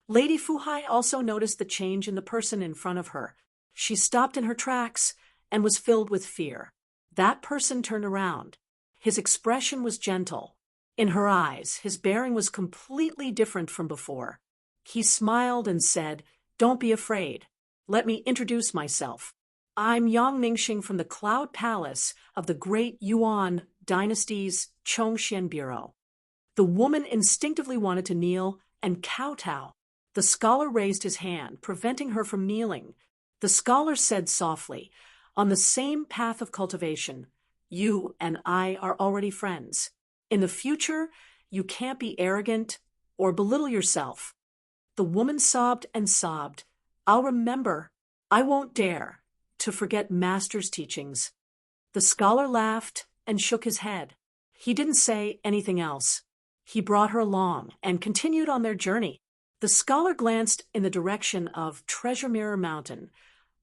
Lady Fuhai also noticed the change in the person in front of her. She stopped in her tracks and was filled with fear. That person turned around. His expression was gentle. In her eyes, his bearing was completely different from before. He smiled and said, Don't be afraid. Let me introduce myself. I'm Yang Ningxing from the Cloud Palace of the Great Yuan Dynasty's Chongxian Bureau. The woman instinctively wanted to kneel and kowtow. The scholar raised his hand, preventing her from kneeling. The scholar said softly, On the same path of cultivation, you and I are already friends. In the future, you can't be arrogant or belittle yourself. The woman sobbed and sobbed. I'll remember. I won't dare to forget Master's teachings. The scholar laughed and shook his head. He didn't say anything else. He brought her along and continued on their journey. The scholar glanced in the direction of Treasure Mirror Mountain,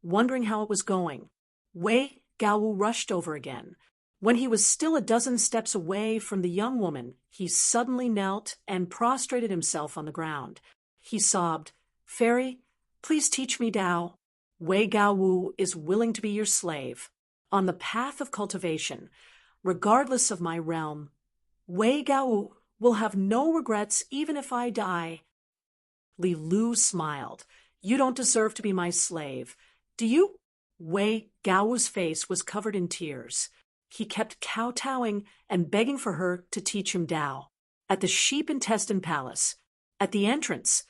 wondering how it was going. Wei Gaowu rushed over again. When he was still a dozen steps away from the young woman, he suddenly knelt and prostrated himself on the ground. He sobbed, Fairy, please teach me Tao. Wei Gaowu is willing to be your slave. On the path of cultivation, regardless of my realm, Wei Gaowu will have no regrets even if I die. Li Lu smiled. You don't deserve to be my slave. Do you? Wei Gao's face was covered in tears. He kept kowtowing and begging for her to teach him Tao. At the Sheep Intestine Palace, at the entrance,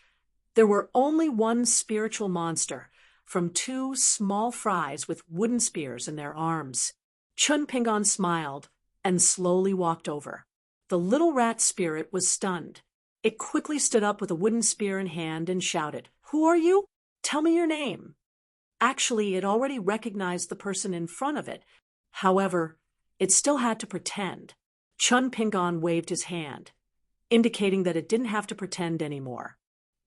there were only one spiritual monster, from 2 small fries with wooden spears in their arms. Chun Pingon smiled and slowly walked over. The little rat spirit was stunned. It quickly stood up with a wooden spear in hand and shouted, Who are you? Tell me your name. Actually, it already recognized the person in front of it. However, it still had to pretend. Chun Pingon waved his hand, indicating that it didn't have to pretend anymore.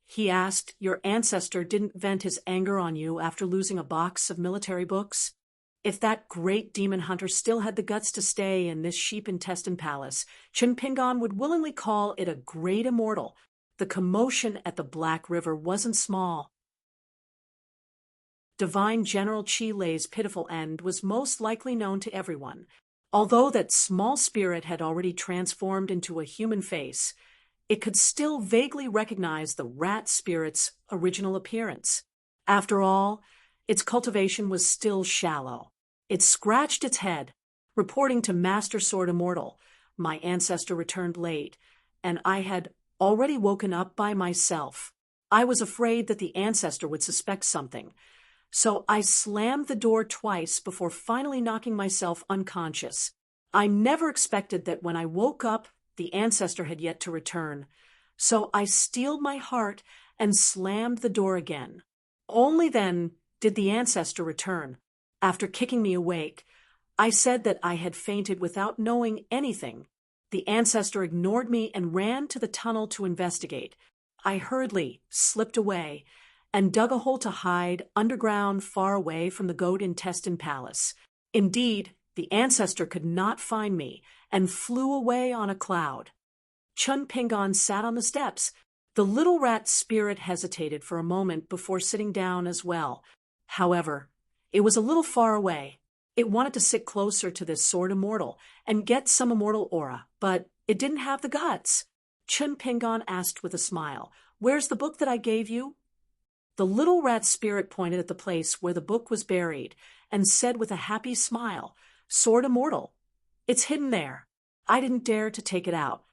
He asked, Your ancestor didn't vent his anger on you after losing a box of military books? If that great demon hunter still had the guts to stay in this Sheep Intestine Palace, Chun Pingon would willingly call it a great immortal. The commotion at the Black River wasn't small. Divine General Qi Lei's pitiful end was most likely known to everyone. Although that small spirit had already transformed into a human face, it could still vaguely recognize the rat spirit's original appearance. After all, its cultivation was still shallow. It scratched its head, reporting to Master Sword Immortal, My ancestor returned late, and I had already woken up by myself. I was afraid that the ancestor would suspect something, so I slammed the door twice before finally knocking myself unconscious. I never expected that when I woke up, the ancestor had yet to return, so I steeled my heart and slammed the door again. Only then did the ancestor return. After kicking me awake, I said that I had fainted without knowing anything. The ancestor ignored me and ran to the tunnel to investigate. I hurriedly slipped away and dug a hole to hide underground far away from the Goat Intestine Palace. Indeed, the ancestor could not find me and flew away on a cloud. Chun Pingon sat on the steps. The little rat spirit hesitated for a moment before sitting down as well. However, it was a little far away. It wanted to sit closer to this sword immortal and get some immortal aura, but it didn't have the guts. Chun Pingon asked with a smile, "Where's the book that I gave you?" The little rat spirit pointed at the place where the book was buried and said with a happy smile, "Sword immortal. It's hidden there. I didn't dare to take it out.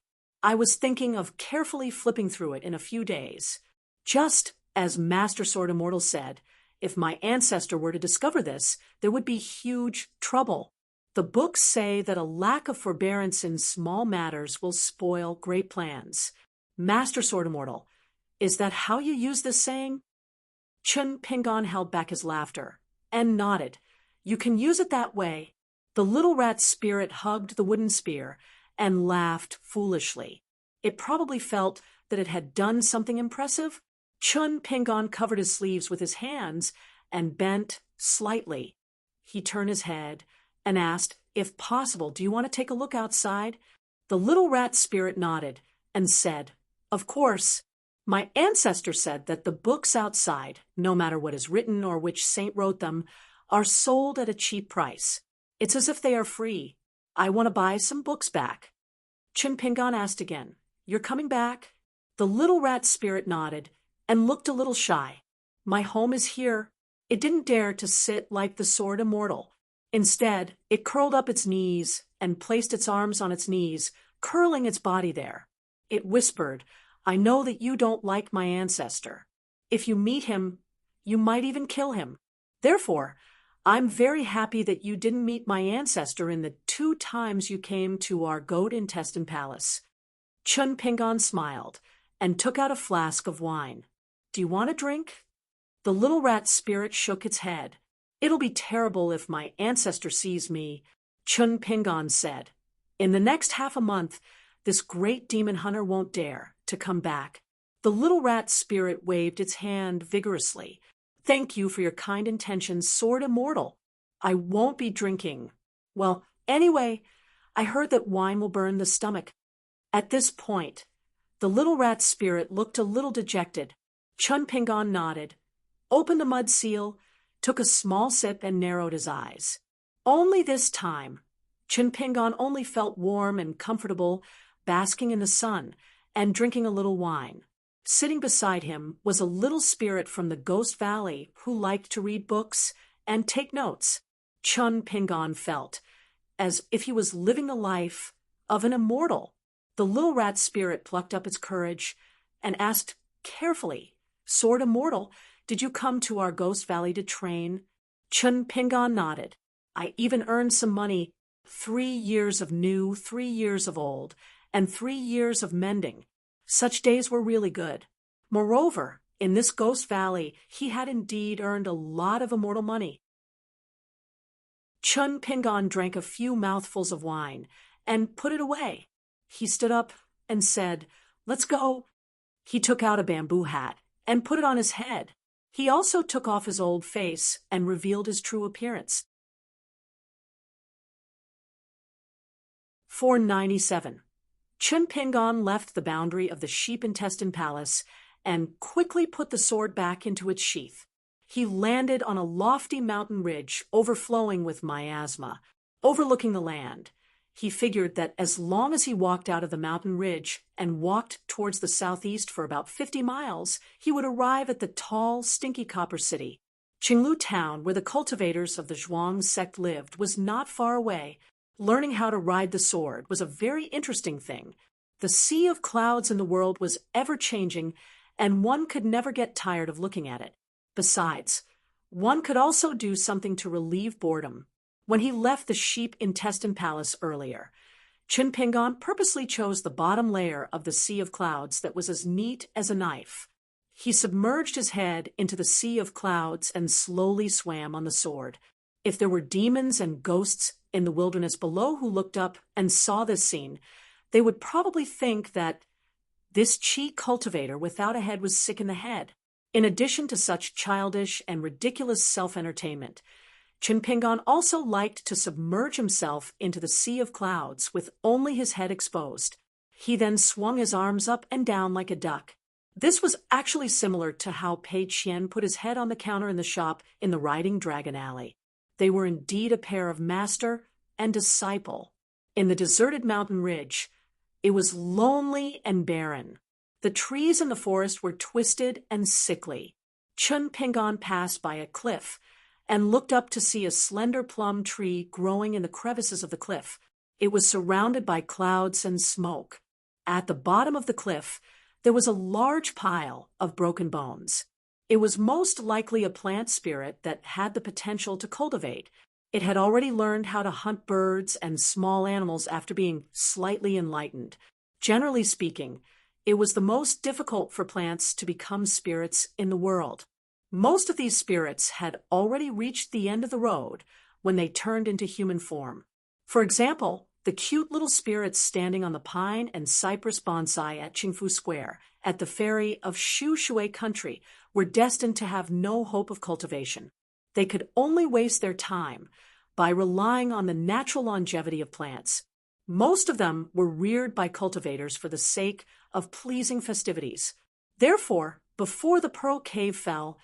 I was thinking of carefully flipping through it in a few days. Just as Master Sword Immortal said, if my ancestor were to discover this, there would be huge trouble. The books say that a lack of forbearance in small matters will spoil great plans. Master Sword Immortal, is that how you use this saying?" Chun Pingon held back his laughter and nodded. "You can use it that way." The little rat spirit hugged the wooden spear and laughed foolishly. It probably felt that it had done something impressive. Chun Pingon covered his sleeves with his hands and bent slightly. He turned his head and asked, "If possible, do you want to take a look outside?" The little rat spirit nodded and said, "Of course. My ancestor said that the books outside, no matter what is written or which saint wrote them, are sold at a cheap price. It's as if they are free. I want to buy some books back." Chun Pingon asked again, "You're coming back?" The little rat spirit nodded and looked a little shy. "My home is here." It didn't dare to sit like the sword immortal. Instead, it curled up its knees and placed its arms on its knees, curling its body there. It whispered, "I know that you don't like my ancestor. If you meet him, you might even kill him. Therefore, I'm very happy that you didn't meet my ancestor in the 2 times you came to our goat intestine palace." Chun Pingon smiled and took out a flask of wine. "Do you want a drink?" The little rat spirit shook its head. "It'll be terrible if my ancestor sees me," Chun Pingon said. "In the next half a month, this great demon hunter won't dare to come back." The little rat spirit waved its hand vigorously. "Thank you for your kind intentions, Sword Immortal. I won't be drinking. Well, anyway, I heard that wine will burn the stomach." At this point, the little rat spirit looked a little dejected. Chun Pingon nodded, opened a mud seal, took a small sip and narrowed his eyes. Only this time, Chun Pingon only felt warm and comfortable, basking in the sun and drinking a little wine. Sitting beside him was a little spirit from the Ghost Valley who liked to read books and take notes. Chun Pingon felt as if he was living the life of an immortal. The little rat spirit plucked up its courage and asked carefully, "Sword Immortal, did you come to our Ghost Valley to train?" Chun Pingon nodded. "I even earned some money, 3 years of new, 3 years of old, and 3 years of mending. Such days were really good. Moreover, in this Ghost Valley, he had indeed earned a lot of immortal money." Chun Pingon drank a few mouthfuls of wine and put it away. He stood up and said, "Let's go." He took out a bamboo hat and put it on his head. He also took off his old face and revealed his true appearance. 497. Chun Pingon left the boundary of the Sheep Intestine Palace and quickly put the sword back into its sheath. He landed on a lofty mountain ridge overflowing with miasma, overlooking the land. He figured that as long as he walked out of the mountain ridge and walked towards the southeast for about 50 miles, he would arrive at the tall, stinky copper city. Qinglu town, where the cultivators of the Zhuang sect lived, was not far away. Learning how to ride the sword was a very interesting thing. The sea of clouds in the world was ever-changing, and one could never get tired of looking at it. Besides, one could also do something to relieve boredom. When he left the Sheep Intestine Palace earlier, Chun Pingon purposely chose the bottom layer of the sea of clouds that was as neat as a knife. He submerged his head into the sea of clouds and slowly swam on the sword. If there were demons and ghosts in the wilderness below who looked up and saw this scene, they would probably think that this chi cultivator without a head was sick in the head. In addition to such childish and ridiculous self-entertainment, Chun Pingon also liked to submerge himself into the sea of clouds with only his head exposed. He then swung his arms up and down like a duck. This was actually similar to how Pei Qian put his head on the counter in the shop in the Riding Dragon Alley. They were indeed a pair of master and disciple. In the deserted mountain ridge, it was lonely and barren. The trees in the forest were twisted and sickly. Chun Pingon passed by a cliff and looked up to see a slender plum tree growing in the crevices of the cliff. It was surrounded by clouds and smoke. At the bottom of the cliff, there was a large pile of broken bones. It was most likely a plant spirit that had the potential to cultivate. It had already learned how to hunt birds and small animals after being slightly enlightened. Generally speaking, it was the most difficult for plants to become spirits in the world. Most of these spirits had already reached the end of the road when they turned into human form. For example, the cute little spirits standing on the pine and cypress bonsai at Qingfu Square at the ferry of Shui country were destined to have no hope of cultivation. They could only waste their time by relying on the natural longevity of plants. Most of them were reared by cultivators for the sake of pleasing festivities. Therefore, before the Pearl Cave fell,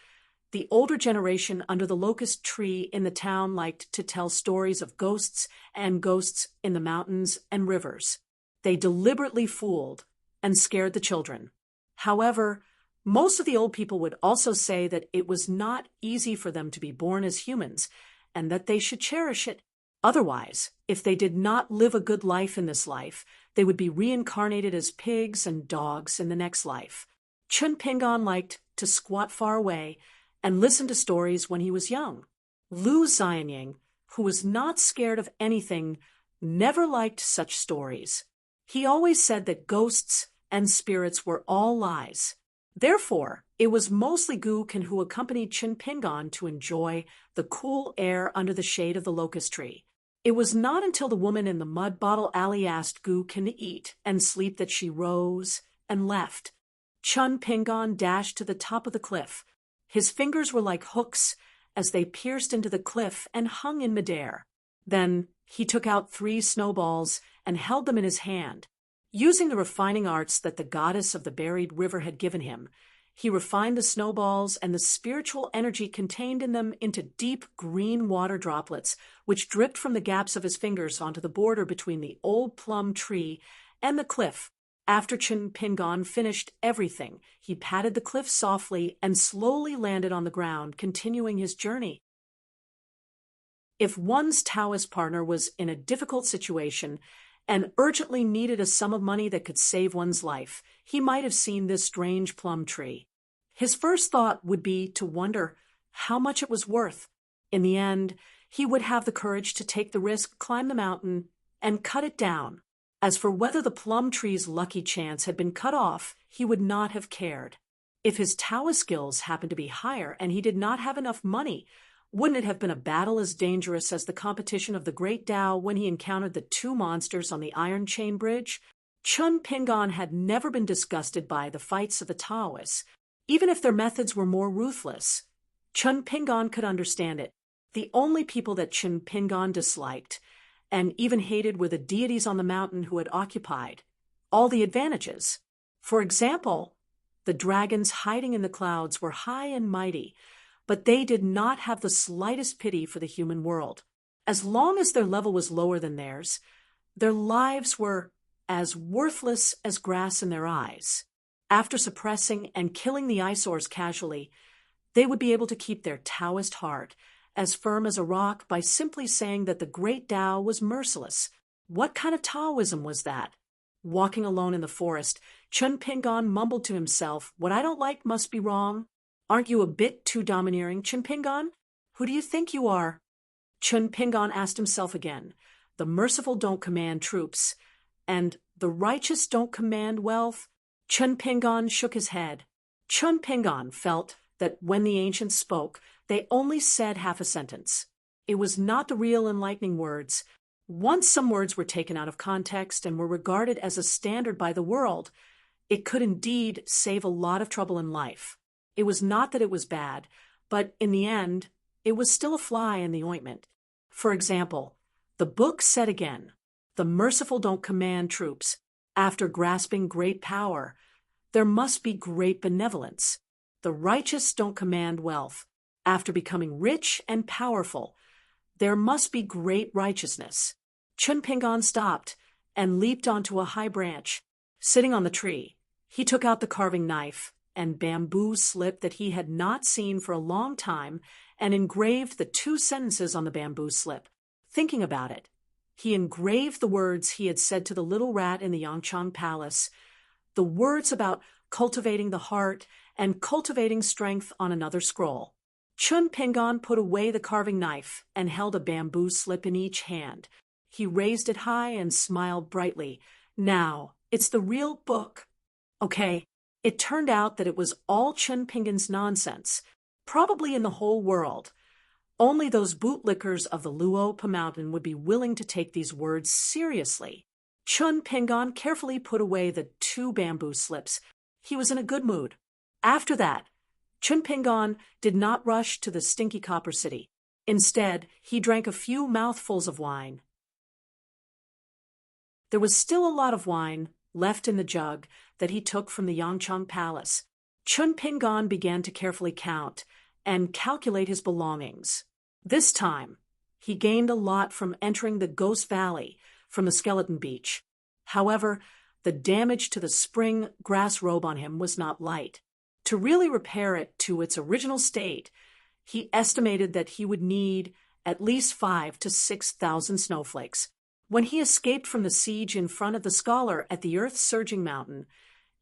the older generation under the locust tree in the town liked to tell stories of ghosts and ghosts in the mountains and rivers. They deliberately fooled and scared the children. However, most of the old people would also say that it was not easy for them to be born as humans and that they should cherish it. Otherwise, if they did not live a good life in this life, they would be reincarnated as pigs and dogs in the next life. Chun Pingon liked to squat far away and listen to stories when he was young. Lu Xianying, who was not scared of anything, never liked such stories. He always said that ghosts and spirits were all lies. Therefore, it was mostly Gu Kan who accompanied Chun Pingon to enjoy the cool air under the shade of the locust tree. It was not until the woman in the mud bottle alley asked Gu Kan to eat and sleep that she rose and left. Chun Pingon dashed to the top of the cliff. His fingers were like hooks as they pierced into the cliff and hung in midair. Then he took out 3 snowballs and held them in his hand. Using the refining arts that the goddess of the buried river had given him, he refined the snowballs and the spiritual energy contained in them into deep green water droplets, which dripped from the gaps of his fingers onto the border between the old plum tree and the cliff. After Chun Pingon finished everything, he patted the cliff softly and slowly landed on the ground, continuing his journey. If one's Taoist partner was in a difficult situation and urgently needed a sum of money that could save one's life, he might have seen this strange plum tree. His first thought would be to wonder how much it was worth. In the end, he would have the courage to take the risk, climb the mountain, and cut it down. As for whether the plum tree's lucky chance had been cut off, he would not have cared. If his Taoist skills happened to be higher and he did not have enough money, wouldn't it have been a battle as dangerous as the competition of the Great Tao when he encountered the 2 monsters on the Iron Chain Bridge? Chun Pingon had never been disgusted by the fights of the Taoists, even if their methods were more ruthless. Chun Pingon could understand it. The only people that Chun Pingon disliked and even hated were the deities on the mountain who had occupied all the advantages. For example, the dragons hiding in the clouds were high and mighty, but they did not have the slightest pity for the human world. As long as their level was lower than theirs, their lives were as worthless as grass in their eyes. After suppressing and killing the eyesores casually, they would be able to keep their Taoist heart as firm as a rock by simply saying that the great Tao was merciless. What kind of Taoism was that? Walking alone in the forest, Chun Pingon mumbled to himself, "What I don't like must be wrong. Aren't you a bit too domineering, Chun Pingon? Who do you think you are?" Chun Pingon asked himself again. The merciful don't command troops, and the righteous don't command wealth. Chun Pingon shook his head. Chun Pingon felt that when the ancients spoke, they only said half a sentence. It was not the real enlightening words. Once some words were taken out of context and were regarded as a standard by the world, it could indeed save a lot of trouble in life. It was not that it was bad, but in the end, it was still a fly in the ointment. For example, the book said again, "The merciful don't command troops. After grasping great power, there must be great benevolence. The righteous don't command wealth. After becoming rich and powerful, There must be great righteousness. Chun Pingan stopped and leaped onto a high branch. Sitting on the tree, he took out the carving knife and bamboo slip that he had not seen for a long time and engraved the 2 sentences on the bamboo slip. Thinking about it, he engraved the words he had said to the little rat in the Yangchang Palace, the words about cultivating the heart and cultivating strength on another scroll. Chun Pingan put away the carving knife and held a bamboo slip in each hand. He raised it high and smiled brightly. Now, it's the real book. Okay, it turned out that it was all Chun Pingan's nonsense, probably in the whole world. Only those bootlickers of the Luo Mountain would be willing to take these words seriously. Chun Pingan carefully put away the 2 bamboo slips. He was in a good mood. After that, Chun Pingan did not rush to the stinky copper city. Instead, he drank a few mouthfuls of wine. There was still a lot of wine left in the jug that he took from the Yangchang Palace. Chun Pingan began to carefully count and calculate his belongings. This time, he gained a lot from entering the Ghost Valley from the Skeleton Beach. However, the damage to the spring grass robe on him was not light. To really repair it to its original state, he estimated that he would need at least 5,000 to 6,000 snowflakes. When he escaped from the siege in front of the scholar at the earth-surging mountain,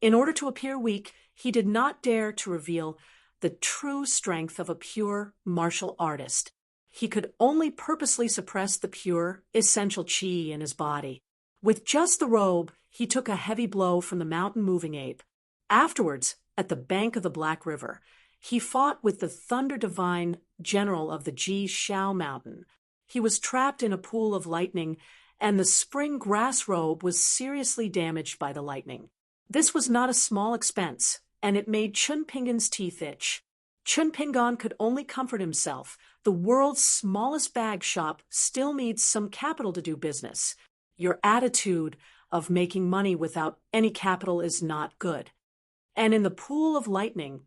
in order to appear weak, he did not dare to reveal the true strength of a pure martial artist. He could only purposely suppress the pure, essential chi in his body. With just the robe, he took a heavy blow from the mountain-moving ape. Afterwards, at the bank of the Black River, he fought with the Thunder Divine general of the Ji Shao Mountain. He was trapped in a pool of lightning, and the spring grass robe was seriously damaged by the lightning. This was not a small expense, and it made Chun Pingan's teeth itch. Chun Pingan could only comfort himself. The world's smallest bag shop still needs some capital to do business. Your attitude of making money without any capital is not good. And in the pool of lightning,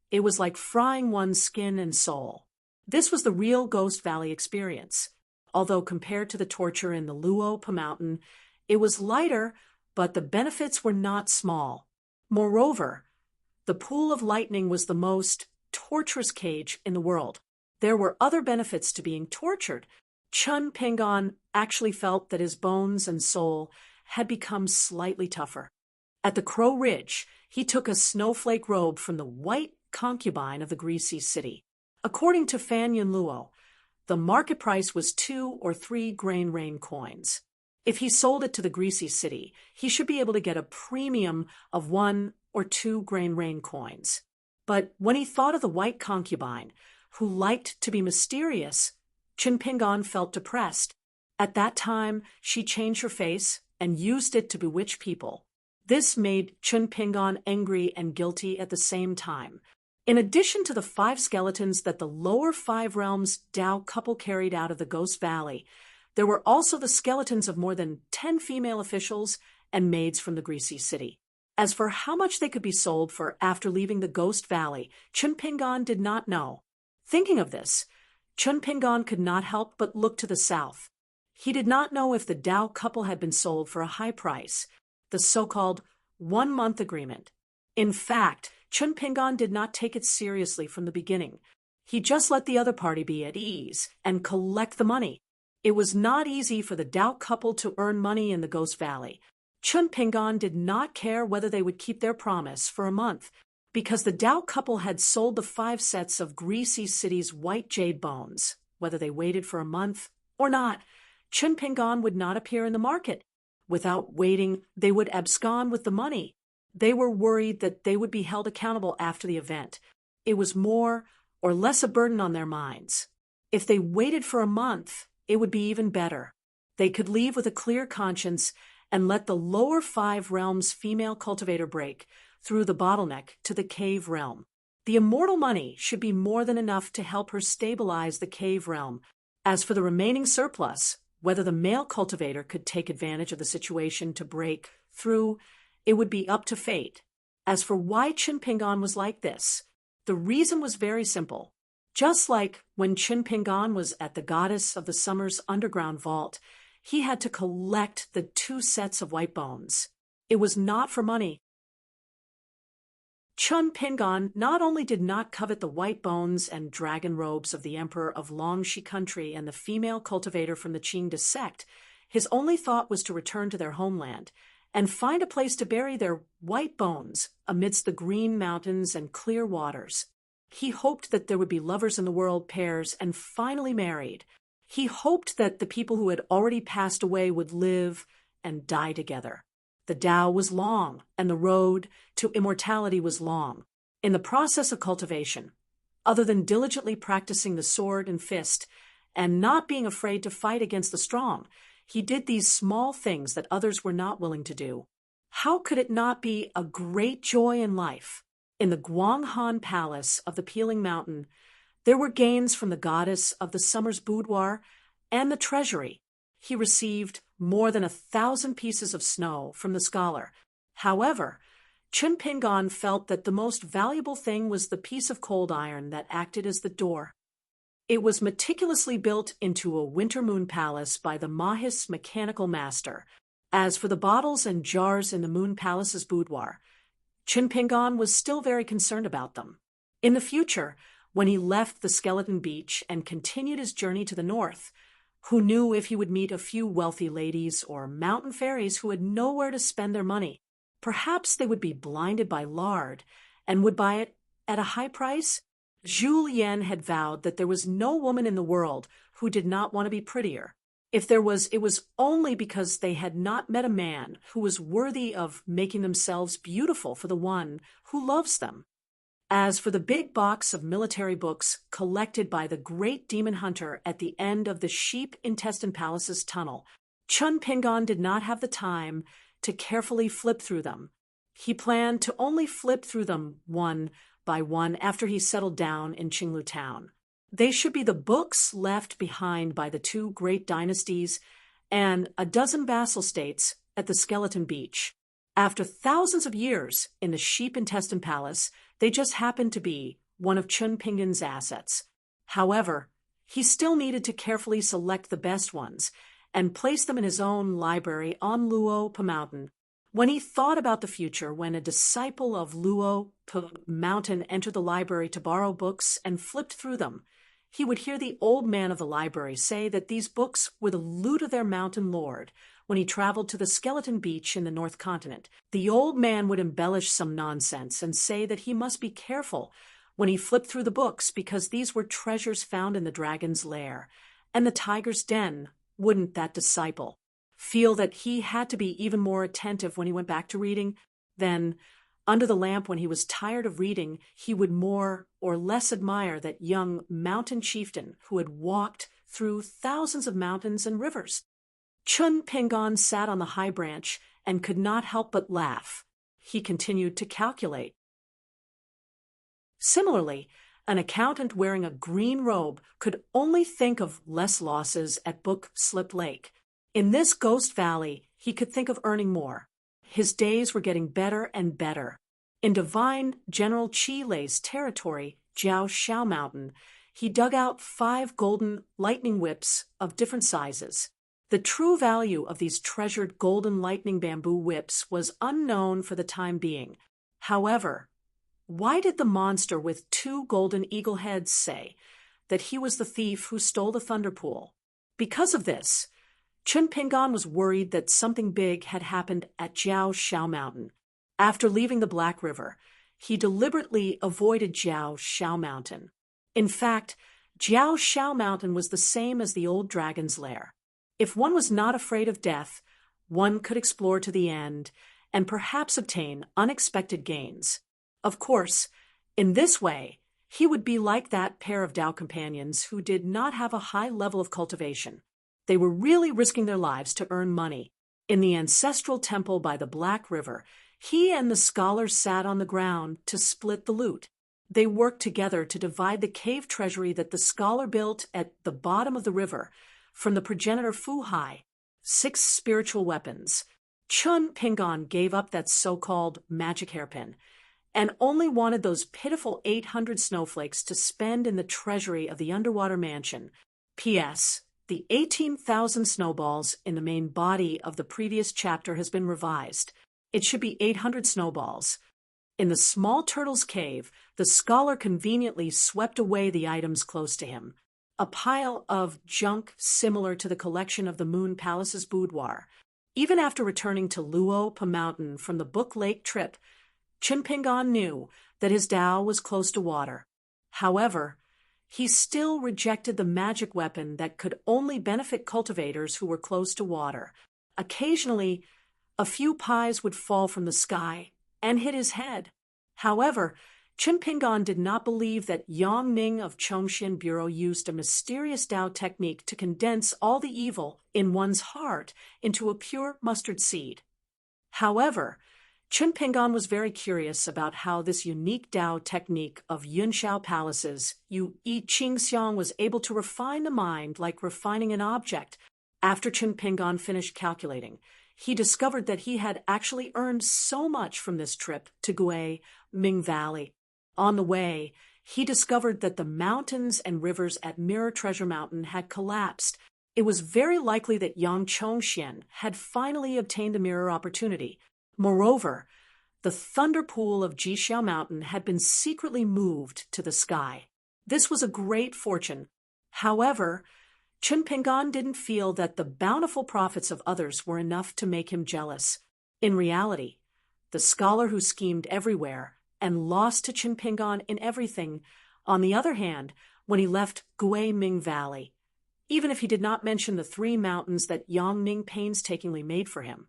it was like frying one's skin and soul. This was the real Ghost Valley experience. Although compared to the torture in the Luo Mountain, it was lighter, but the benefits were not small. Moreover, the pool of lightning was the most torturous cage in the world. There were other benefits to being tortured. Chun Pingan actually felt that his bones and soul had become slightly tougher. At the Crow Ridge, he took a snowflake robe from the white concubine of the greasy city. According to Fan Yun Luo, the market price was 2 or 3 grain rain coins. If he sold it to the greasy city, he should be able to get a premium of 1 or 2 grain rain coins. But when he thought of the white concubine, who liked to be mysterious, Chun Pingan felt depressed. At that time, she changed her face and used it to bewitch people. This made Chun Pingan angry and guilty at the same time. In addition to the 5 skeletons that the lower 5 realms Dao couple carried out of the Ghost Valley, there were also the skeletons of more than 10 female officials and maids from the greasy city. As for how much they could be sold for after leaving the Ghost Valley, Chun Pingan did not know. Thinking of this, Chun Pingan could not help but look to the south. He did not know if the Dao couple had been sold for a high price, the so-called 1-month agreement. In fact, Chun Pingan did not take it seriously from the beginning. He just let the other party be at ease and collect the money. It was not easy for the Dao couple to earn money in the Ghost Valley. Chun Pingan did not care whether they would keep their promise for a month, because the Dao couple had sold the 5 sets of Greasy City's white jade bones. Whether they waited for a month or not, Chun Pingan would not appear in the market. Without waiting, they would abscond with the money. They were worried that they would be held accountable after the event. It was more or less a burden on their minds. If they waited for a month, it would be even better. They could leave with a clear conscience and let the lower 5 realms female cultivator break through the bottleneck to the cave realm. The immortal money should be more than enough to help her stabilize the cave realm. As for the remaining surplus, whether the male cultivator could take advantage of the situation to break through, it would be up to fate. As for why Chun Pingan was like this, the reason was very simple. Just like when Chun Pingan was at the goddess of the summer's underground vault, he had to collect the 2 sets of white bones. It was not for money. Chun Pingan not only did not covet the white bones and dragon robes of the emperor of Longxi country and the female cultivator from the Qing sect, his only thought was to return to their homeland and find a place to bury their white bones amidst the green mountains and clear waters. He hoped that there would be lovers in the world, pairs, and finally married. He hoped that the people who had already passed away would live and die together. The Tao was long, and the road to immortality was long. In the process of cultivation, other than diligently practicing the sword and fist, and not being afraid to fight against the strong, he did these small things that others were not willing to do. How could it not be a great joy in life? In the Guanghan Palace of the Peeling Mountain, there were gains from the goddess of the summer's boudoir and the treasury. He received more than 1,000 pieces of snow from the scholar. However, Chun Pingan felt that the most valuable thing was the piece of cold iron that acted as the door. It was meticulously built into a winter moon palace by the Mahis mechanical master. As for the bottles and jars in the moon palace's boudoir, Chun Pingan was still very concerned about them. In the future, when he left the Skeleton Beach and continued his journey to the north, who knew if he would meet a few wealthy ladies or mountain fairies who had nowhere to spend their money? Perhaps they would be blinded by lard and would buy it at a high price? Julien had vowed that there was no woman in the world who did not want to be prettier. If there was, it was only because they had not met a man who was worthy of making themselves beautiful for the one who loves them. As for the big box of military books collected by the great demon hunter at the end of the Sheep Intestine Palace's tunnel, Chun Pingan did not have the time to carefully flip through them. He planned to only flip through them one by one after he settled down in Qinglu town. They should be the books left behind by the 2 great dynasties and a dozen vassal states at the Skeleton Beach. After thousands of years in the Sheep Intestine Palace, they just happened to be one of Chun Pingan's assets. However, he still needed to carefully select the best ones and place them in his own library on Luo Pu Mountain. When he thought about the future, when a disciple of Luo Pu Mountain entered the library to borrow books and flipped through them, he would hear the old man of the library say that these books were the loot of their mountain lord. When he traveled to the Skeleton Beach in the North Continent, the old man would embellish some nonsense and say that he must be careful when he flipped through the books because these were treasures found in the dragon's lair and the tiger's den. Wouldn't that disciple feel that he had to be even more attentive when he went back to reading? Then, under the lamp when he was tired of reading, he would more or less admire that young mountain chieftain who had walked through thousands of mountains and rivers. Chun Pingan sat on the high branch and could not help but laugh. He continued to calculate. Similarly, an accountant wearing a green robe could only think of less losses at Book Slip Lake. In this ghost valley, he could think of earning more. His days were getting better and better. In divine General Qi Lei's territory, Jiao Shao Mountain, he dug out 5 golden lightning whips of different sizes. The true value of these treasured golden lightning bamboo whips was unknown for the time being. However, why did the monster with 2 golden eagle heads say that he was the thief who stole the thunder pool? Because of this, Chun Pingan was worried that something big had happened at Jiao Shao Mountain. After leaving the Black River, he deliberately avoided Jiao Shao Mountain. In fact, Jiao Shao Mountain was the same as the old dragon's lair. If one was not afraid of death, one could explore to the end and perhaps obtain unexpected gains. Of course, in this way, he would be like that pair of Tao companions who did not have a high level of cultivation. They were really risking their lives to earn money. In the ancestral temple by the Black River, he and the scholar sat on the ground to split the loot. They worked together to divide the cave treasury that the scholar built at the bottom of the river from the progenitor Fu Hai. 6 spiritual weapons. Chun Pingan gave up that so-called magic hairpin and only wanted those pitiful 800 snowflakes to spend in the treasury of the underwater mansion. P.S. The 18,000 snowballs in the main body of the previous chapter has been revised. It should be 800 snowballs. In the small turtle's cave, the scholar conveniently swept away the items close to him. A pile of junk similar to the collection of the Moon Palace's boudoir. Even after returning to Luopa Mountain from the Book Lake trip, Chunpingan knew that his dhow was close to water. However, he still rejected the magic weapon that could only benefit cultivators who were close to water. Occasionally, a few pies would fall from the sky and hit his head. However, Chunpingan did not believe that Yang Ning of Chongshin Bureau used a mysterious Tao technique to condense all the evil in one's heart into a pure mustard seed. However, Chunpingan was very curious about how this unique Tao technique of Yunshao Palace's Yu Yi Qingxiang was able to refine the mind like refining an object. After Chunpingan finished calculating, he discovered that he had actually earned so much from this trip to Gui Ming Valley. On the way, he discovered that the mountains and rivers at Mirror Treasure Mountain had collapsed. It was very likely that Yang Chongxian had finally obtained a mirror opportunity. Moreover, the thunder pool of Jixiao Mountain had been secretly moved to the sky. This was a great fortune. However, Chunpingan didn't feel that the bountiful profits of others were enough to make him jealous. In reality, the scholar who schemed everywhere and lost to Chunpingan in everything, on the other hand, when he left Gui Ming Valley, even if he did not mention the 3 mountains that Yang Ning painstakingly made for him,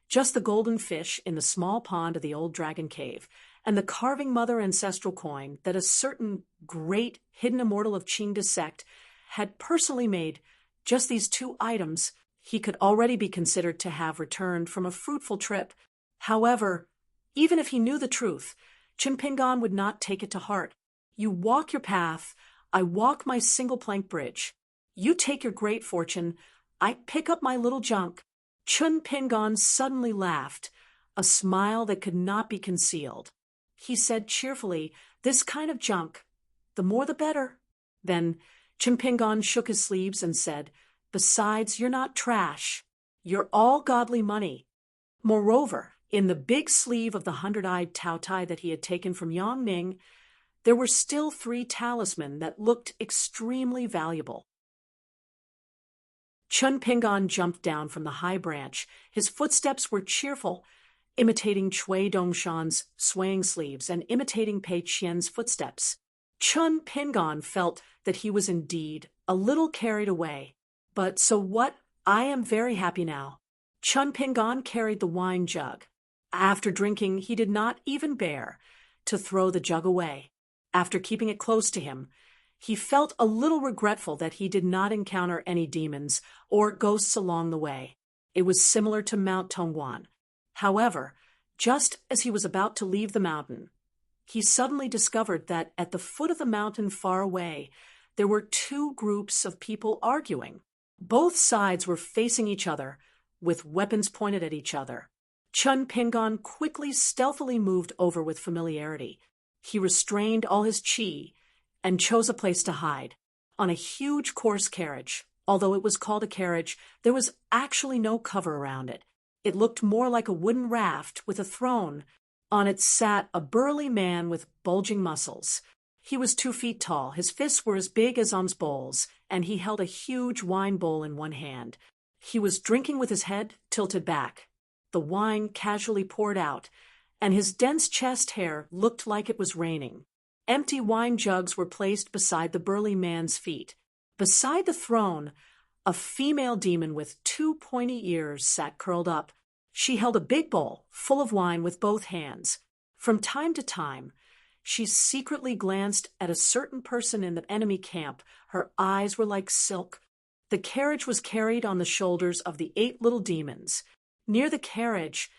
just the golden fish in the small pond of the old dragon cave, and the carving mother ancestral coin that a certain great hidden immortal of Qing sect had personally made, just these 2 items, he could already be considered to have returned from a fruitful trip. However, even if he knew the truth, Chunpingan would not take it to heart. You walk your path, I walk my single plank bridge. You take your great fortune, I pick up my little junk. Chunpingan suddenly laughed, a smile that could not be concealed. He said cheerfully, "This kind of junk, the more the better." Then Chunpingan shook his sleeves and said, "Besides, you're not trash. You're all godly money." Moreover, in the big sleeve of the 100-eyed Tao Tai that he had taken from Yang Ning, there were still 3 talismans that looked extremely valuable. Chunpingan jumped down from the high branch. His footsteps were cheerful, imitating Chui Dongshan's swaying sleeves and imitating Pei Qian's footsteps. Chunpingan felt that he was indeed a little carried away. But so what? I am very happy now. Chunpingan carried the wine jug. After drinking, he did not even bear to throw the jug away. After keeping it close to him, he felt a little regretful that he did not encounter any demons or ghosts along the way. It was similar to Mount Tongguan. However, just as he was about to leave the mountain, he suddenly discovered that at the foot of the mountain far away, there were 2 groups of people arguing. Both sides were facing each other, with weapons pointed at each other. Chunpingan quickly, stealthily moved over with familiarity. He restrained all his qi and chose a place to hide. On a huge coarse carriage, although it was called a carriage, there was actually no cover around it. It looked more like a wooden raft with a throne. On it sat a burly man with bulging muscles. He was 2 feet tall, his fists were as big as alms bowls, and he held a huge wine bowl in one hand. He was drinking with his head tilted back. The wine casually poured out, and his dense chest hair looked like it was raining. Empty wine jugs were placed beside the burly man's feet. Beside the throne, a female demon with 2 pointy ears sat curled up. She held a big bowl full of wine with both hands. From time to time, she secretly glanced at a certain person in the enemy camp. Her eyes were like silk. The carriage was carried on the shoulders of the 8 little demons. Near the carriage,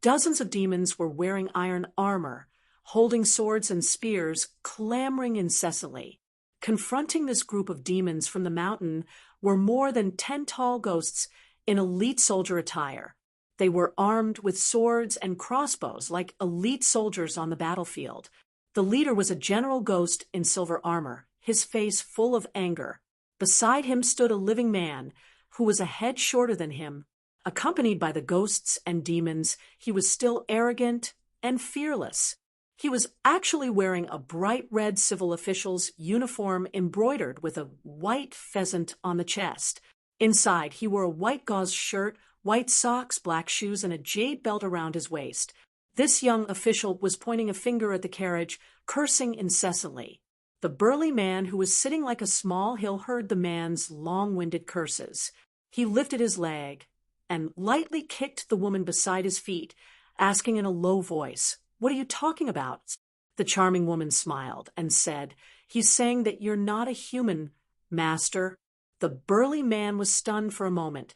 dozens of demons were wearing iron armor, holding swords and spears, clamoring incessantly. Confronting this group of demons from the mountain were more than 10 tall ghosts in elite soldier attire. They were armed with swords and crossbows like elite soldiers on the battlefield. The leader was a general ghost in silver armor, his face full of anger. Beside him stood a living man, who was a head shorter than him. Accompanied by the ghosts and demons, he was still arrogant and fearless. He was actually wearing a bright red civil official's uniform embroidered with a white pheasant on the chest. Inside, he wore a white gauze shirt, white socks, black shoes, and a jade belt around his waist. This young official was pointing a finger at the carriage, cursing incessantly. The burly man who was sitting like a small hill heard the man's long-winded curses. He lifted his leg and lightly kicked the woman beside his feet, asking in a low voice, "What are you talking about?" The charming woman smiled and said, "He's saying that you're not a human, master." The burly man was stunned for a moment.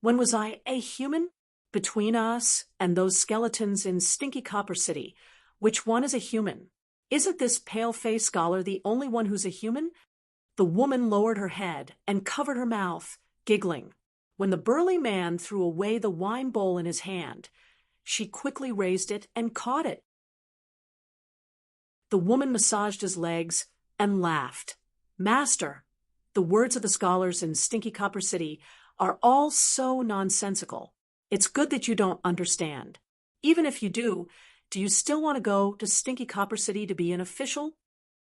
When was I a human? Between us and those skeletons in Stinky Copper City, which one is a human? Isn't this pale-faced scholar the only one who's a human? The woman lowered her head and covered her mouth, giggling. When the burly man threw away the wine bowl in his hand, she quickly raised it and caught it. The woman massaged his legs and laughed. "Master, the words of the scholars in Stinky Copper City are all so nonsensical. It's good that you don't understand. Even if you do you still want to go to Stinky Copper City to be an official?"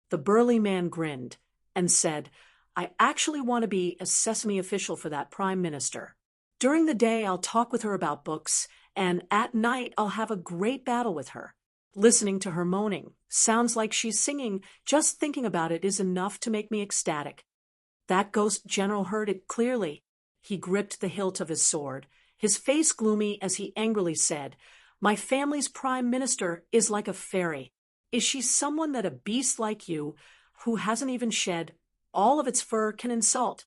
The burly man grinned and said, "I actually want to be a Sesame official for that prime minister. During the day, I'll talk with her about books, and at night, I'll have a great battle with her. Listening to her moaning sounds like she's singing. Just thinking about it is enough to make me ecstatic." That ghost general heard it clearly. He gripped the hilt of his sword, his face gloomy as he angrily said, "My family's prime minister is like a fairy. Is she someone that a beast like you, who hasn't even shed all of its fur, can insult?"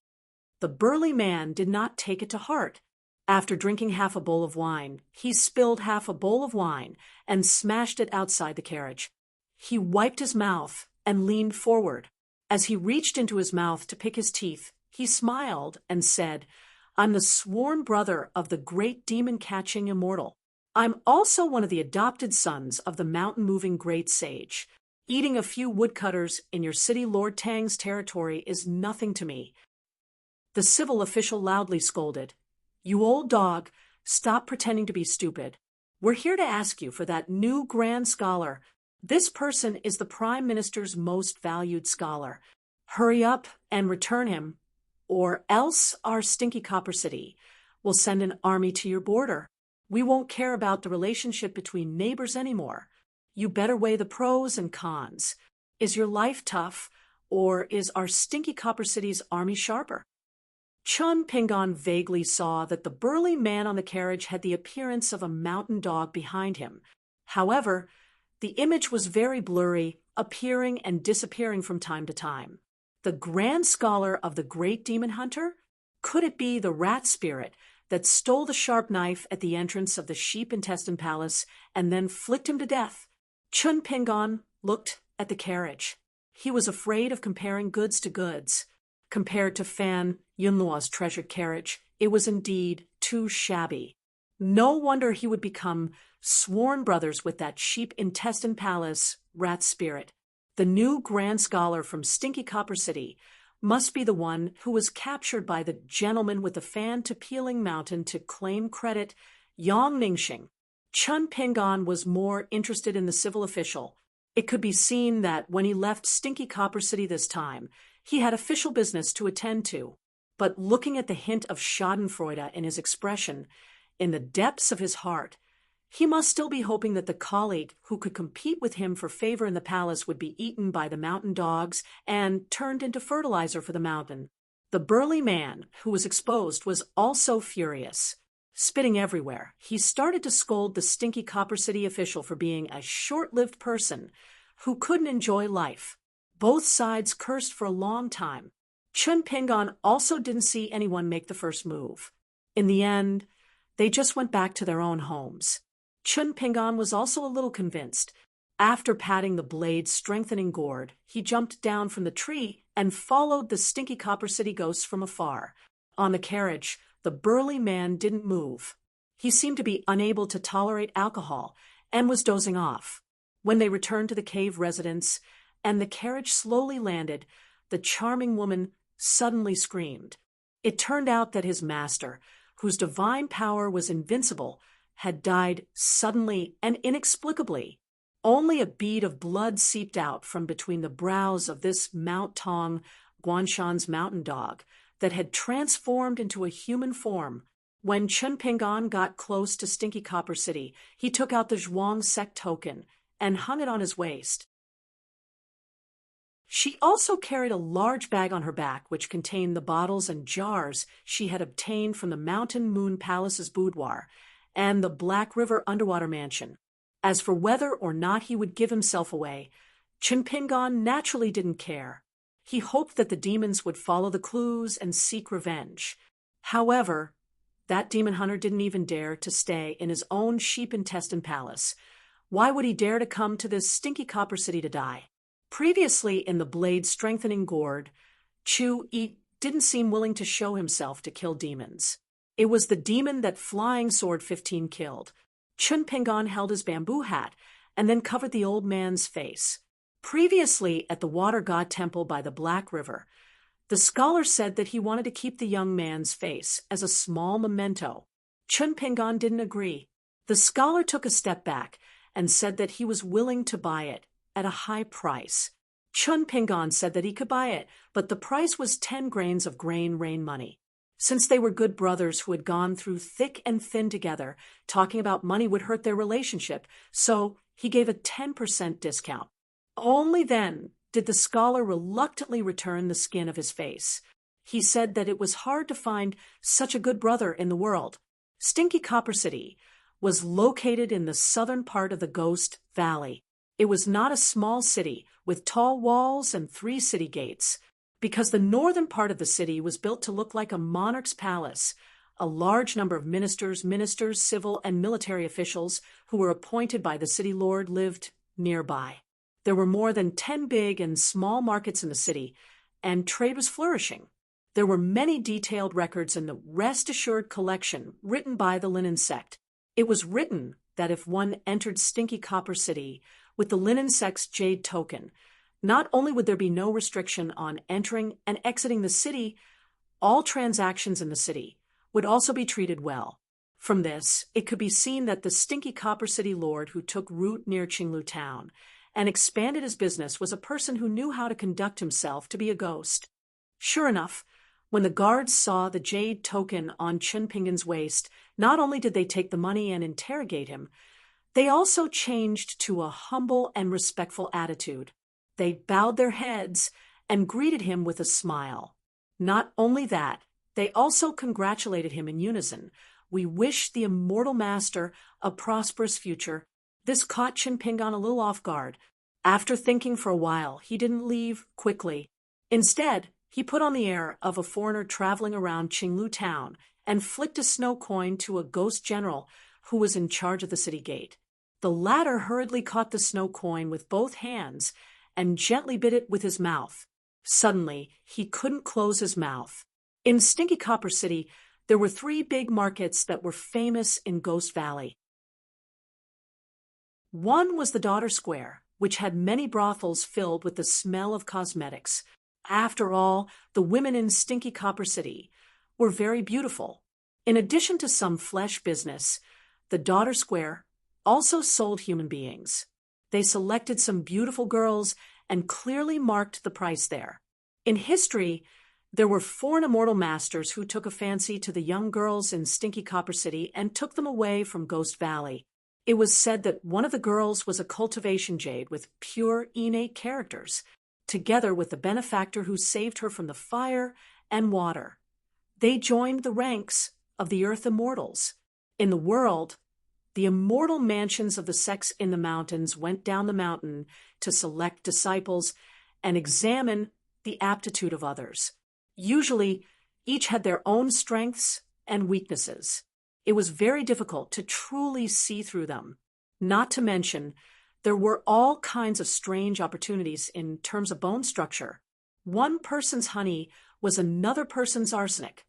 The burly man did not take it to heart. After drinking half a bowl of wine, he spilled half a bowl of wine and smashed it outside the carriage. He wiped his mouth and leaned forward. As he reached into his mouth to pick his teeth, he smiled and said, "I'm the sworn brother of the great demon-catching immortal. I'm also one of the adopted sons of the mountain-moving great sage. Eating a few woodcutters in your city Lord Tang's territory is nothing to me." The civil official loudly scolded, "You old dog, stop pretending to be stupid. We're here to ask you for that new grand scholar. This person is the prime minister's most valued scholar. Hurry up and return him, or else our Stinky Copper City will send an army to your border. We won't care about the relationship between neighbors anymore. You better weigh the pros and cons. Is your life tough, or is our Stinky Copper City's army sharper?" Chun Pingon vaguely saw that the burly man on the carriage had the appearance of a mountain dog behind him. However, the image was very blurry, appearing and disappearing from time to time. The grand scholar of the great demon hunter? Could it be the rat spirit that stole the sharp knife at the entrance of the sheep intestine palace and then flicked him to death? Chun Pingon looked at the carriage. He was afraid of comparing goods to goods. Compared to Fan Yunluo's treasured carriage, it was indeed too shabby. No wonder he would become sworn brothers with that sheep intestine palace rat spirit. The new grand scholar from Stinky Copper City must be the one who was captured by the gentleman with the fan to Peeling Mountain to claim credit, Yang Ningxing. Chun Pingon was more interested in the civil official. It could be seen that when he left Stinky Copper City this time, he had official business to attend to. But looking at the hint of schadenfreude in his expression, in the depths of his heart, he must still be hoping that the colleague who could compete with him for favor in the palace would be eaten by the mountain dogs and turned into fertilizer for the mountain. The burly man who was exposed was also furious. Spitting everywhere, he started to scold the Stinky Copper City official for being a short-lived person who couldn't enjoy life. Both sides cursed for a long time. Chun Pingon also didn't see anyone make the first move. In the end, they just went back to their own homes. Chun Pingon was also a little convinced. After patting the blade's strengthening gourd, he jumped down from the tree and followed the Stinky Copper City ghosts from afar. On the carriage, the burly man didn't move. He seemed to be unable to tolerate alcohol and was dozing off. When they returned to the cave residence and the carriage slowly landed, the charming woman suddenly screamed. It turned out that his master, whose divine power was invincible, had died suddenly and inexplicably. Only a bead of blood seeped out from between the brows of this Mount Tong, Guanshan's mountain dog, that had transformed into a human form. When Chun Pingan got close to Stinky Copper City, he took out the Zhuang sect token and hung it on his waist. She also carried a large bag on her back which contained the bottles and jars she had obtained from the Mountain Moon Palace's boudoir and the Black River underwater mansion. As for whether or not he would give himself away, Chun Pingan naturally didn't care. He hoped that the demons would follow the clues and seek revenge. However, that demon hunter didn't even dare to stay in his own sheep intestine palace. Why would he dare to come to this Stinky Copper City to die? Previously in the blade-strengthening gourd, Chu Yi didn't seem willing to show himself to kill demons. It was the demon that Flying Sword 15 killed. Chun Pingan held his bamboo hat and then covered the old man's face. Previously at the Water God Temple by the Black River, the scholar said that he wanted to keep the young man's face as a small memento. Chun Pingan didn't agree. The scholar took a step back and said that he was willing to buy it at a high price. Chun Pingan said that he could buy it, but the price was 10 grains of grain rain money. Since they were good brothers who had gone through thick and thin together, talking about money would hurt their relationship, so he gave a 10% discount. Only then did the scholar reluctantly return the skin of his face. He said that it was hard to find such a good brother in the world. Stinky Copper City was located in the southern part of the Ghost Valley. It was not a small city with tall walls and 3 city gates, because the northern part of the city was built to look like a monarch's palace. A large number of ministers, civil and military officials who were appointed by the city lord lived nearby. There were more than 10 big and small markets in the city, and trade was flourishing. There were many detailed records in the Rest Assured collection written by the Linen Sect. It was written that if one entered Stinky Copper City with the Linen Sect's Jade token, not only would there be no restriction on entering and exiting the city, all transactions in the city would also be treated well. From this, it could be seen that the Stinky Copper City lord who took root near Qinglu town and expanded his business was a person who knew how to conduct himself to be a ghost. Sure enough, when the guards saw the jade token on Chun Pingan's waist, not only did they take the money and interrogate him, they also changed to a humble and respectful attitude. They bowed their heads and greeted him with a smile. Not only that, they also congratulated him in unison. We wish the immortal master a prosperous future. This caught Chun Pingan a little off guard. After thinking for a while, he didn't leave quickly. Instead, he put on the air of a foreigner traveling around Qinglu town and flicked a snow coin to a ghost general who was in charge of the city gate. The latter hurriedly caught the snow coin with both hands and gently bit it with his mouth. Suddenly, he couldn't close his mouth. In Stinky Copper City, there were 3 big markets that were famous in Ghost Valley. One was the Daughter Square, which had many brothels filled with the smell of cosmetics. After all, the women in Stinky Copper City were very beautiful. In addition to some flesh business, the Daughter Square also sold human beings. They selected some beautiful girls and clearly marked the price there. In history, there were 4 immortal masters who took a fancy to the young girls in Stinky Copper City and took them away from Ghost Valley. It was said that one of the girls was a cultivation jade with pure, innate characters, together with the benefactor who saved her from the fire and water. They joined the ranks of the Earth Immortals. In the world, the immortal mansions of the sects in the mountains went down the mountain to select disciples and examine the aptitude of others. Usually, each had their own strengths and weaknesses. It was very difficult to truly see through them. Not to mention, there were all kinds of strange opportunities in terms of bone structure. One person's honey was another person's arsenic.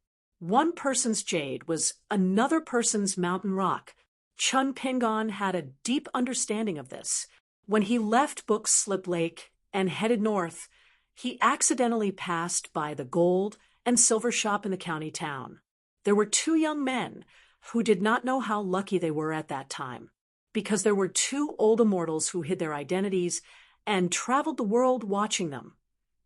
One person's jade was another person's mountain rock. Chun Pingon had a deep understanding of this. When he left Book Slip Lake and headed north, he accidentally passed by the gold and silver shop in the county town. There were two young men who did not know how lucky they were at that time, because there were two old immortals who hid their identities and traveled the world watching them.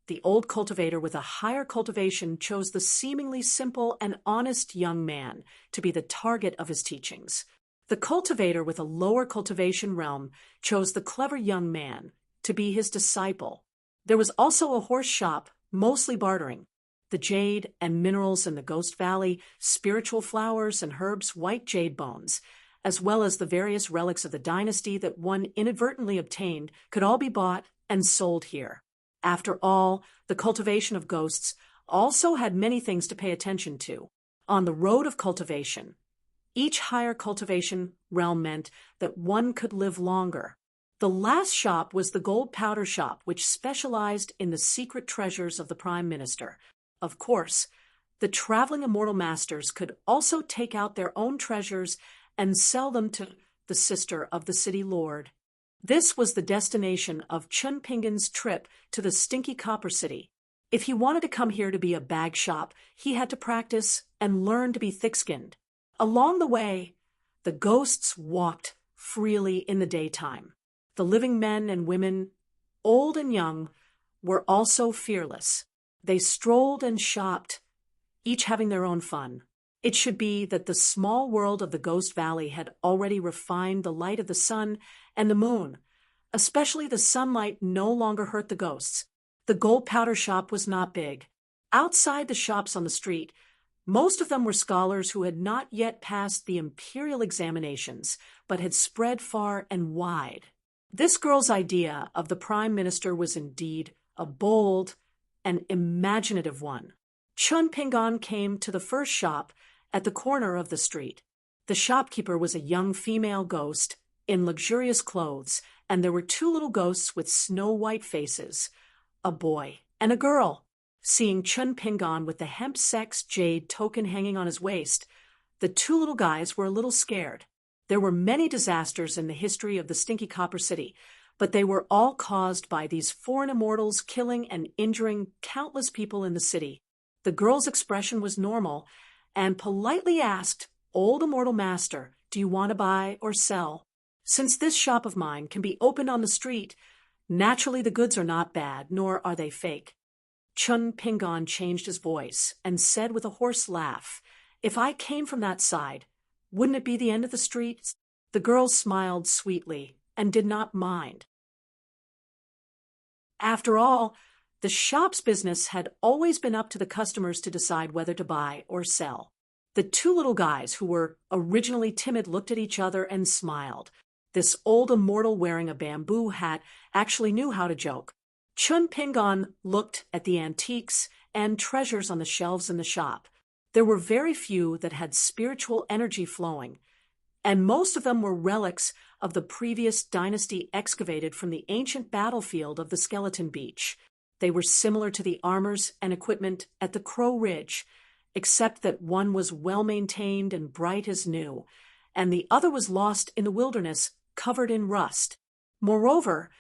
The old cultivator with a higher cultivation chose the seemingly simple and honest young man to be the target of his teachings. The cultivator with a lower cultivation realm chose the clever young man to be his disciple. There was also a horse shop, mostly bartering. The jade and minerals in the Ghost Valley, spiritual flowers and herbs, white jade bones, as well as the various relics of the dynasty that one inadvertently obtained, could all be bought and sold here. After all, the cultivation of ghosts also had many things to pay attention to. On the road of cultivation, each higher cultivation realm meant that one could live longer. The last shop was the gold powder shop, which specialized in the secret treasures of the Prime Minister. Of course, the traveling immortal masters could also take out their own treasures and sell them to the sister of the city lord. This was the destination of Chun Pingon's trip to the stinky copper city. If he wanted to come here to be a bag shop, he had to practice and learn to be thick-skinned. Along the way, the ghosts walked freely in the daytime. The living men and women, old and young, were also fearless. They strolled and shopped, each having their own fun. It should be that the small world of the Ghost Valley had already refined the light of the sun and the moon. Especially the sunlight no longer hurt the ghosts. The gold powder shop was not big. Outside the shops on the street, most of them were scholars who had not yet passed the imperial examinations, but had spread far and wide. This girl's idea of the Prime Minister was indeed a bold and imaginative one. Chun Pingon came to the first shop at the corner of the street. The shopkeeper was a young female ghost in luxurious clothes, and there were two little ghosts with snow-white faces, a boy and a girl. Seeing Chun Pingon with the hemp sex jade token hanging on his waist, the two little guys were a little scared. There were many disasters in the history of the stinky copper city, but they were all caused by these foreign immortals killing and injuring countless people in the city. The girl's expression was normal and politely asked, "Old immortal master, do you want to buy or sell? Since this shop of mine can be opened on the street, naturally the goods are not bad, nor are they fake." Chun Pingon changed his voice and said with a hoarse laugh, "If I came from that side, wouldn't it be the end of the street?" The girl smiled sweetly and did not mind. After all, the shop's business had always been up to the customers to decide whether to buy or sell. The two little guys who were originally timid looked at each other and smiled. This old immortal wearing a bamboo hat actually knew how to joke. Chun Pingon looked at the antiques and treasures on the shelves in the shop. There were very few that had spiritual energy flowing, and most of them were relics of the previous dynasty excavated from the ancient battlefield of the Skeleton Beach. They were similar to the armors and equipment at the Crow Ridge, except that one was well-maintained and bright as new, and the other was lost in the wilderness, covered in rust. Moreover,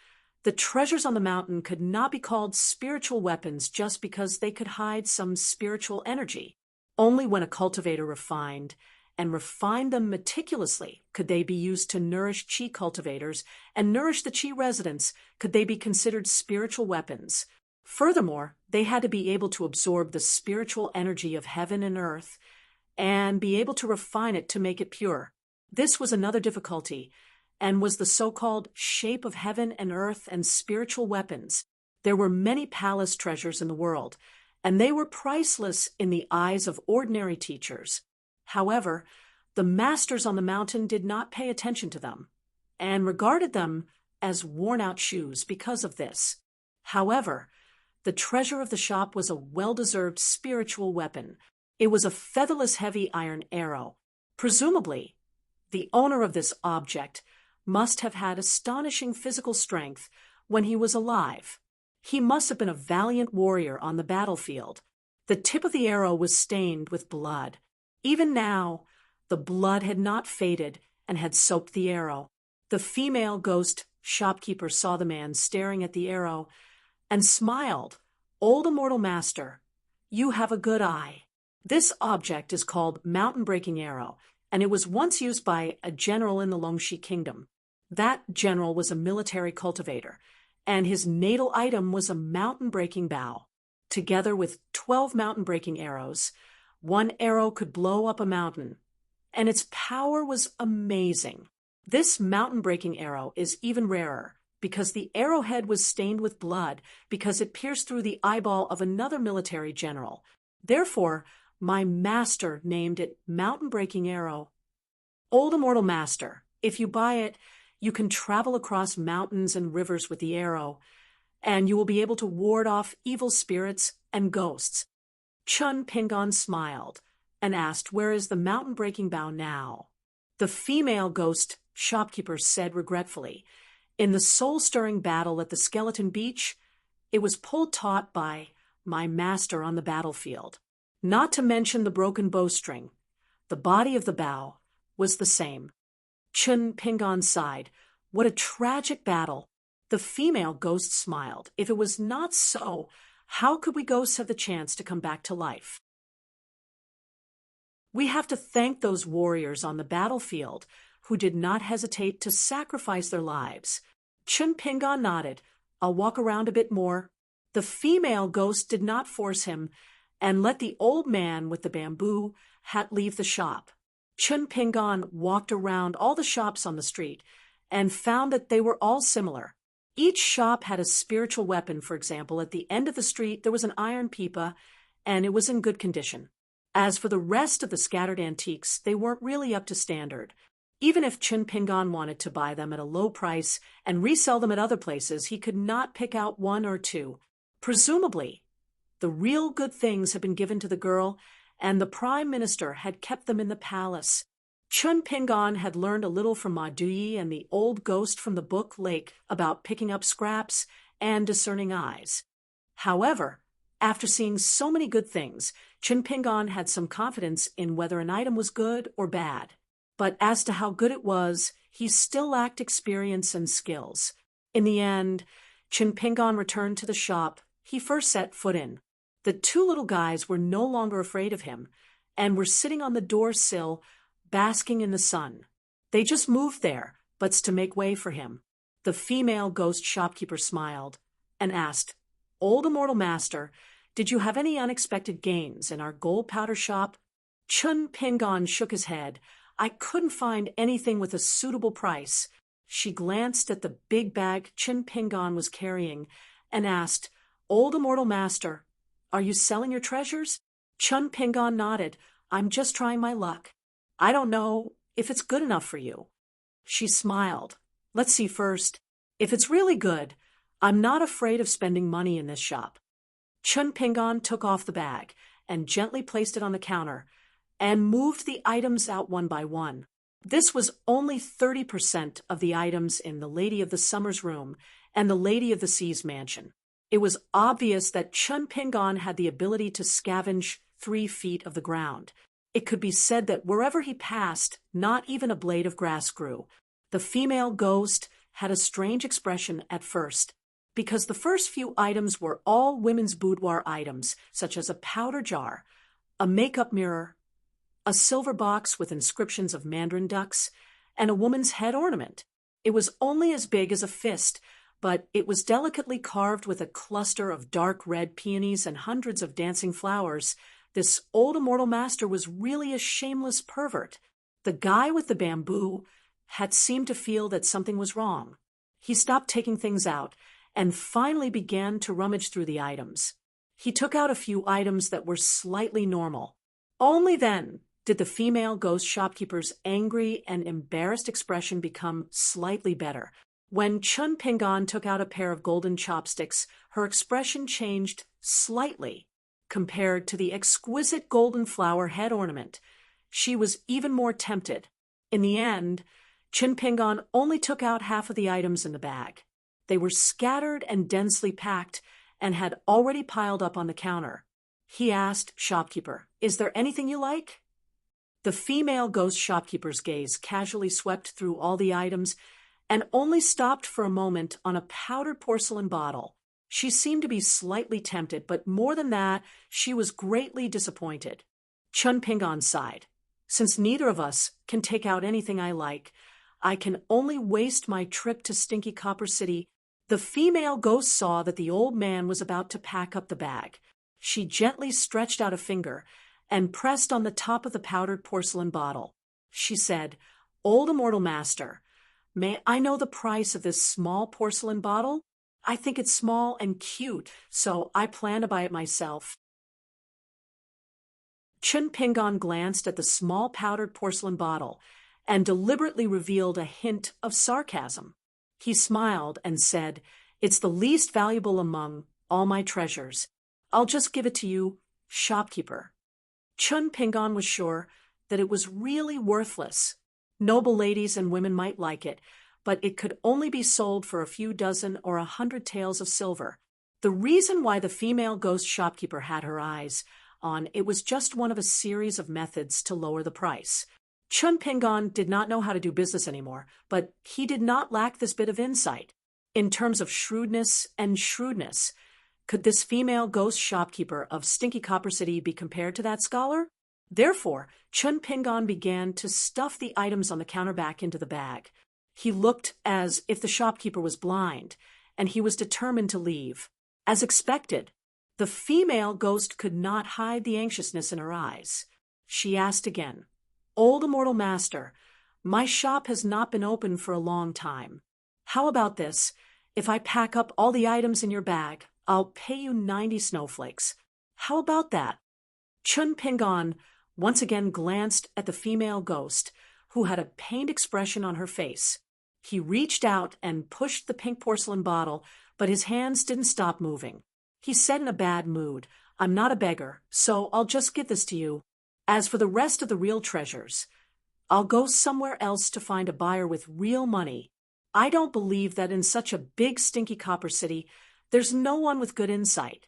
the treasures on the mountain could not be called spiritual weapons just because they could hide some spiritual energy. Only when a cultivator refined them meticulously could they be used to nourish chi cultivators and nourish the chi residents could they be considered spiritual weapons. Furthermore, they had to be able to absorb the spiritual energy of heaven and earth and be able to refine it to make it pure. This was another difficulty, and was the so-called shape of heaven and earth and spiritual weapons. There were many palace treasures in the world, and they were priceless in the eyes of ordinary teachers. However, the masters on the mountain did not pay attention to them, and regarded them as worn-out shoes because of this. However, the treasure of the shop was a well-deserved spiritual weapon. It was a featherless heavy iron arrow. Presumably, the owner of this object must have had astonishing physical strength when he was alive. He must have been a valiant warrior on the battlefield. The tip of the arrow was stained with blood. Even now, the blood had not faded and had soaked the arrow. The female ghost shopkeeper saw the man staring at the arrow and smiled. "Old immortal master, you have a good eye." This object is called mountain-breaking arrow, and it was once used by a general in the Longxi kingdom. That general was a military cultivator, and his natal item was a mountain-breaking bow. Together with 12 mountain-breaking arrows, one arrow could blow up a mountain, and its power was amazing. This mountain-breaking arrow is even rarer because the arrowhead was stained with blood because it pierced through the eyeball of another military general. Therefore, my master named it mountain-breaking arrow. Old immortal master, if you buy it, you can travel across mountains and rivers with the arrow, and you will be able to ward off evil spirits and ghosts. Chun Pingon smiled and asked, "Where is the mountain-breaking bow now?" The female ghost shopkeeper said regretfully, "In the soul-stirring battle at the Skeleton Beach, it was pulled taut by my master on the battlefield. Not to mention the broken bowstring. The body of the bow was the same." Chun Pingon sighed. "What a tragic battle." The female ghost smiled. "If it was not so, how could we ghosts have the chance to come back to life? We have to thank those warriors on the battlefield who did not hesitate to sacrifice their lives." Chun Pingon nodded. "I'll walk around a bit more." The female ghost did not force him and let the old man with the bamboo hat leave the shop. Chun Pingon walked around all the shops on the street and found that they were all similar. Each shop had a spiritual weapon. For example, at the end of the street there was an iron pipa, and it was in good condition. As for the rest of the scattered antiques, they weren't really up to standard. Even if Chun Pingon wanted to buy them at a low price and resell them at other places, he could not pick out one or two. Presumably, the real good things had been given to the girl, and the prime minister had kept them in the palace. Chun Pingon had learned a little from Ma Duyi and the old ghost from the book Lake about picking up scraps and discerning eyes. However, after seeing so many good things, Chun Pingon had some confidence in whether an item was good or bad. But as to how good it was, he still lacked experience and skills. In the end, Chun Pingon returned to the shop he first set foot in. The two little guys were no longer afraid of him and were sitting on the door sill, basking in the sun. They just moved there, but to make way for him. The female ghost shopkeeper smiled and asked, "Old immortal master, did you have any unexpected gains in our gold powder shop?" Chun Pingon shook his head. "I couldn't find anything with a suitable price." She glanced at the big bag Chun Pingon was carrying and asked, "Old immortal master, are you selling your treasures?" Chun Pingon nodded. "I'm just trying my luck. I don't know if it's good enough for you." She smiled. "Let's see first. If it's really good, I'm not afraid of spending money in this shop." Chun Pingon took off the bag and gently placed it on the counter and moved the items out one by one. This was only 30% of the items in the Lady of the Summer's room and the Lady of the Sea's mansion. It was obvious that Chun Pingon had the ability to scavenge 3 feet of the ground. It could be said that wherever he passed, not even a blade of grass grew. The female ghost had a strange expression at first, because the first few items were all women's boudoir items, such as a powder jar, a makeup mirror, a silver box with inscriptions of mandarin ducks, and a woman's head ornament. It was only as big as a fist, but it was delicately carved with a cluster of dark red peonies and hundreds of dancing flowers. This old immortal master was really a shameless pervert. The guy with the bamboo had seemed to feel that something was wrong. He stopped taking things out and finally began to rummage through the items. He took out a few items that were slightly normal. Only then did the female ghost shopkeeper's angry and embarrassed expression become slightly better. When Chun Pingon took out a pair of golden chopsticks, her expression changed slightly. Compared to the exquisite golden flower head ornament, she was even more tempted. In the end, Chun Pingon only took out half of the items in the bag. They were scattered and densely packed and had already piled up on the counter. He asked shopkeeper, "Is there anything you like?" The female ghost shopkeeper's gaze casually swept through all the items and only stopped for a moment on a powdered porcelain bottle. She seemed to be slightly tempted, but more than that, she was greatly disappointed. Chun Pingon sighed. "Since neither of us can take out anything I like, I can only waste my trip to Stinky Copper City." The female ghost saw that the old man was about to pack up the bag. She gently stretched out a finger and pressed on the top of the powdered porcelain bottle. She said, "Old immortal master, may I know the price of this small porcelain bottle? I think it's small and cute, so I plan to buy it myself." Chun Pingon glanced at the small powdered porcelain bottle and deliberately revealed a hint of sarcasm. He smiled and said, "It's the least valuable among all my treasures. I'll just give it to you, shopkeeper." Chun Pingon was sure that it was really worthless. Noble ladies and women might like it, but it could only be sold for a few dozen or 100 taels of silver. The reason why the female ghost shopkeeper had her eyes on it was just one of a series of methods to lower the price. Chun Pingon did not know how to do business anymore, but he did not lack this bit of insight. In terms of shrewdness and shrewdness, could this female ghost shopkeeper of Stinky Copper City be compared to that scholar? Therefore, Chun Pingon began to stuff the items on the counter back into the bag. He looked as if the shopkeeper was blind, and he was determined to leave. As expected, the female ghost could not hide the anxiousness in her eyes. She asked again, "Old immortal master, my shop has not been open for a long time. How about this? If I pack up all the items in your bag, I'll pay you 90 snowflakes. How about that?" Chun Pingon once again glanced at the female ghost, who had a pained expression on her face. He reached out and pushed the pink porcelain bottle, but his hands didn't stop moving. He said in a bad mood, "I'm not a beggar, so I'll just give this to you. As for the rest of the real treasures, I'll go somewhere else to find a buyer with real money. I don't believe that in such a big Stinky Copper City, there's no one with good insight."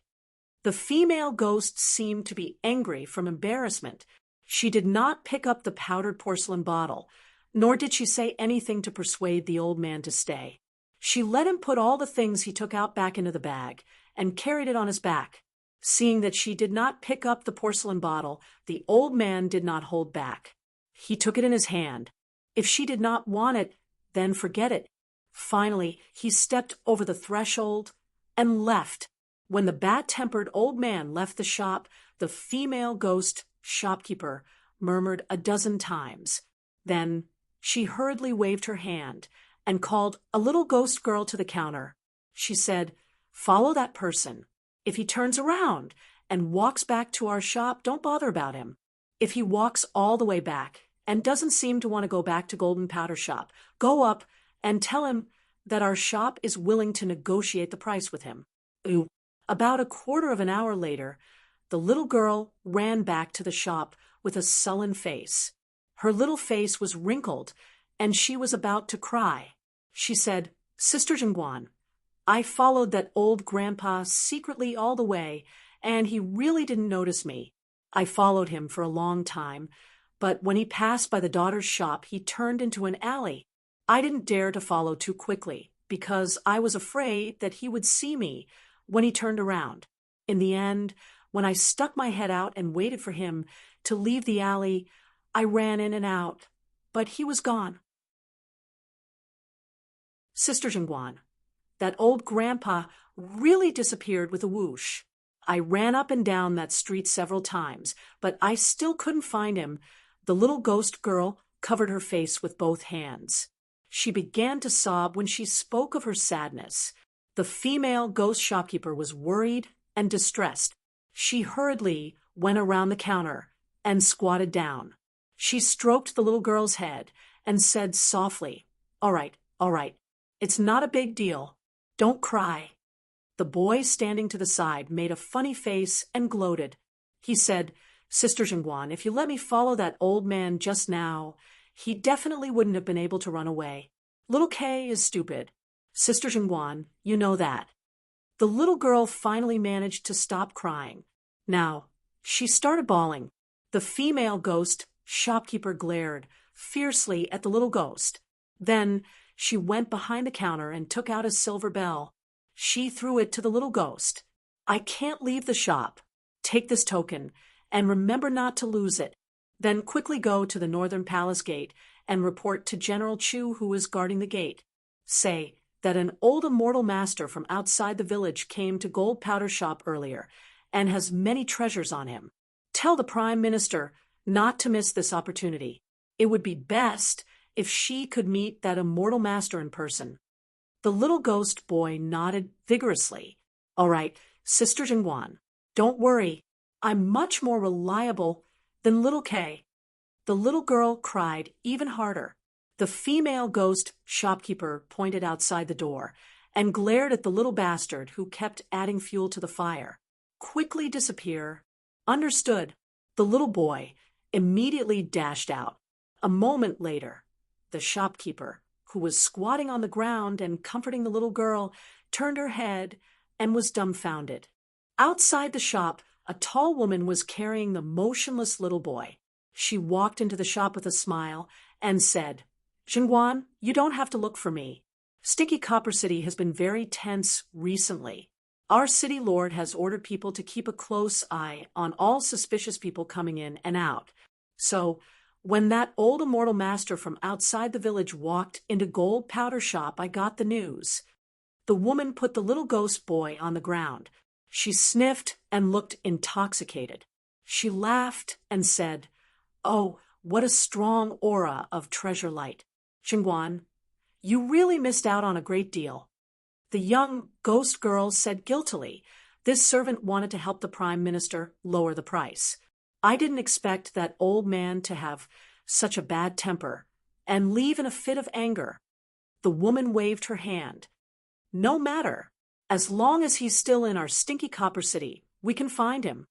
The female ghost seemed to be angry from embarrassment. She did not pick up the powdered porcelain bottle, nor did she say anything to persuade the old man to stay. She let him put all the things he took out back into the bag and carried it on his back. Seeing that she did not pick up the porcelain bottle, the old man did not hold back. He took it in his hand. If she did not want it, then forget it. Finally, he stepped over the threshold and left. When the bad-tempered old man left the shop, the female ghost shopkeeper murmured a dozen times. Then she hurriedly waved her hand and called a little ghost girl to the counter. She said, "Follow that person. If he turns around and walks back to our shop, don't bother about him. If he walks all the way back and doesn't seem to want to go back to Golden Powder Shop, go up and tell him that our shop is willing to negotiate the price with him." Ooh. About a quarter of an hour later, the little girl ran back to the shop with a sullen face. Her little face was wrinkled, and she was about to cry. She said, "Sister Jingguan, I followed that old grandpa secretly all the way, and he really didn't notice me. I followed him for a long time, but when he passed by the daughter's shop, he turned into an alley. I didn't dare to follow too quickly, because I was afraid that he would see me when he turned around. In the end, when I stuck my head out and waited for him to leave the alley, I ran in and out, but he was gone." Sister Jingguan, that old grandpa really disappeared with a whoosh. I ran up and down that street several times, but I still couldn't find him. The little ghost girl covered her face with both hands. She began to sob when she spoke of her sadness. The female ghost shopkeeper was worried and distressed. She hurriedly went around the counter and squatted down. She stroked the little girl's head and said softly, all right, it's not a big deal. Don't cry." The boy standing to the side made a funny face and gloated. He said, "Sister Jingguan, if you let me follow that old man just now, he definitely wouldn't have been able to run away. Little Kay is stupid. Sister Jingguan, you know that." The little girl finally managed to stop crying. "Now, She started bawling. The female ghost shopkeeper glared fiercely at the little ghost. Then she went behind the counter and took out a silver bell. She threw it to the little ghost. "I can't leave the shop. Take this token, and remember not to lose it. Then quickly go to the northern palace gate and report to General Chu, who is guarding the gate. Say that an old immortal master from outside the village came to Gold Powder Shop earlier and has many treasures on him. Tell the Prime Minister not to miss this opportunity. It would be best if she could meet that immortal master in person." The little ghost boy nodded vigorously. "All right, Sister Jingguan, don't worry. I'm much more reliable than little Kay." The little girl cried even harder. The female ghost shopkeeper pointed outside the door and glared at the little bastard who kept adding fuel to the fire. "Quickly disappear." "Understood." The little boy immediately dashed out. A moment later, the shopkeeper, who was squatting on the ground and comforting the little girl, turned her head and was dumbfounded. Outside the shop, a tall woman was carrying the motionless little boy. She walked into the shop with a smile and said, "Jingguan, you don't have to look for me. Stinky Copper City has been very tense recently. Our city lord has ordered people to keep a close eye on all suspicious people coming in and out. So, when that old immortal master from outside the village walked into Gold Powder Shop, I got the news." The woman put the little ghost boy on the ground. She sniffed and looked intoxicated. She laughed and said, "Oh, what a strong aura of treasure light. Jingguan, you really missed out on a great deal." The young ghost girl said guiltily, "This servant wanted to help the Prime Minister lower the price. I didn't expect that old man to have such a bad temper and leave in a fit of anger." The woman waved her hand. "No matter. As long as he's still in our Stinky Copper City, we can find him.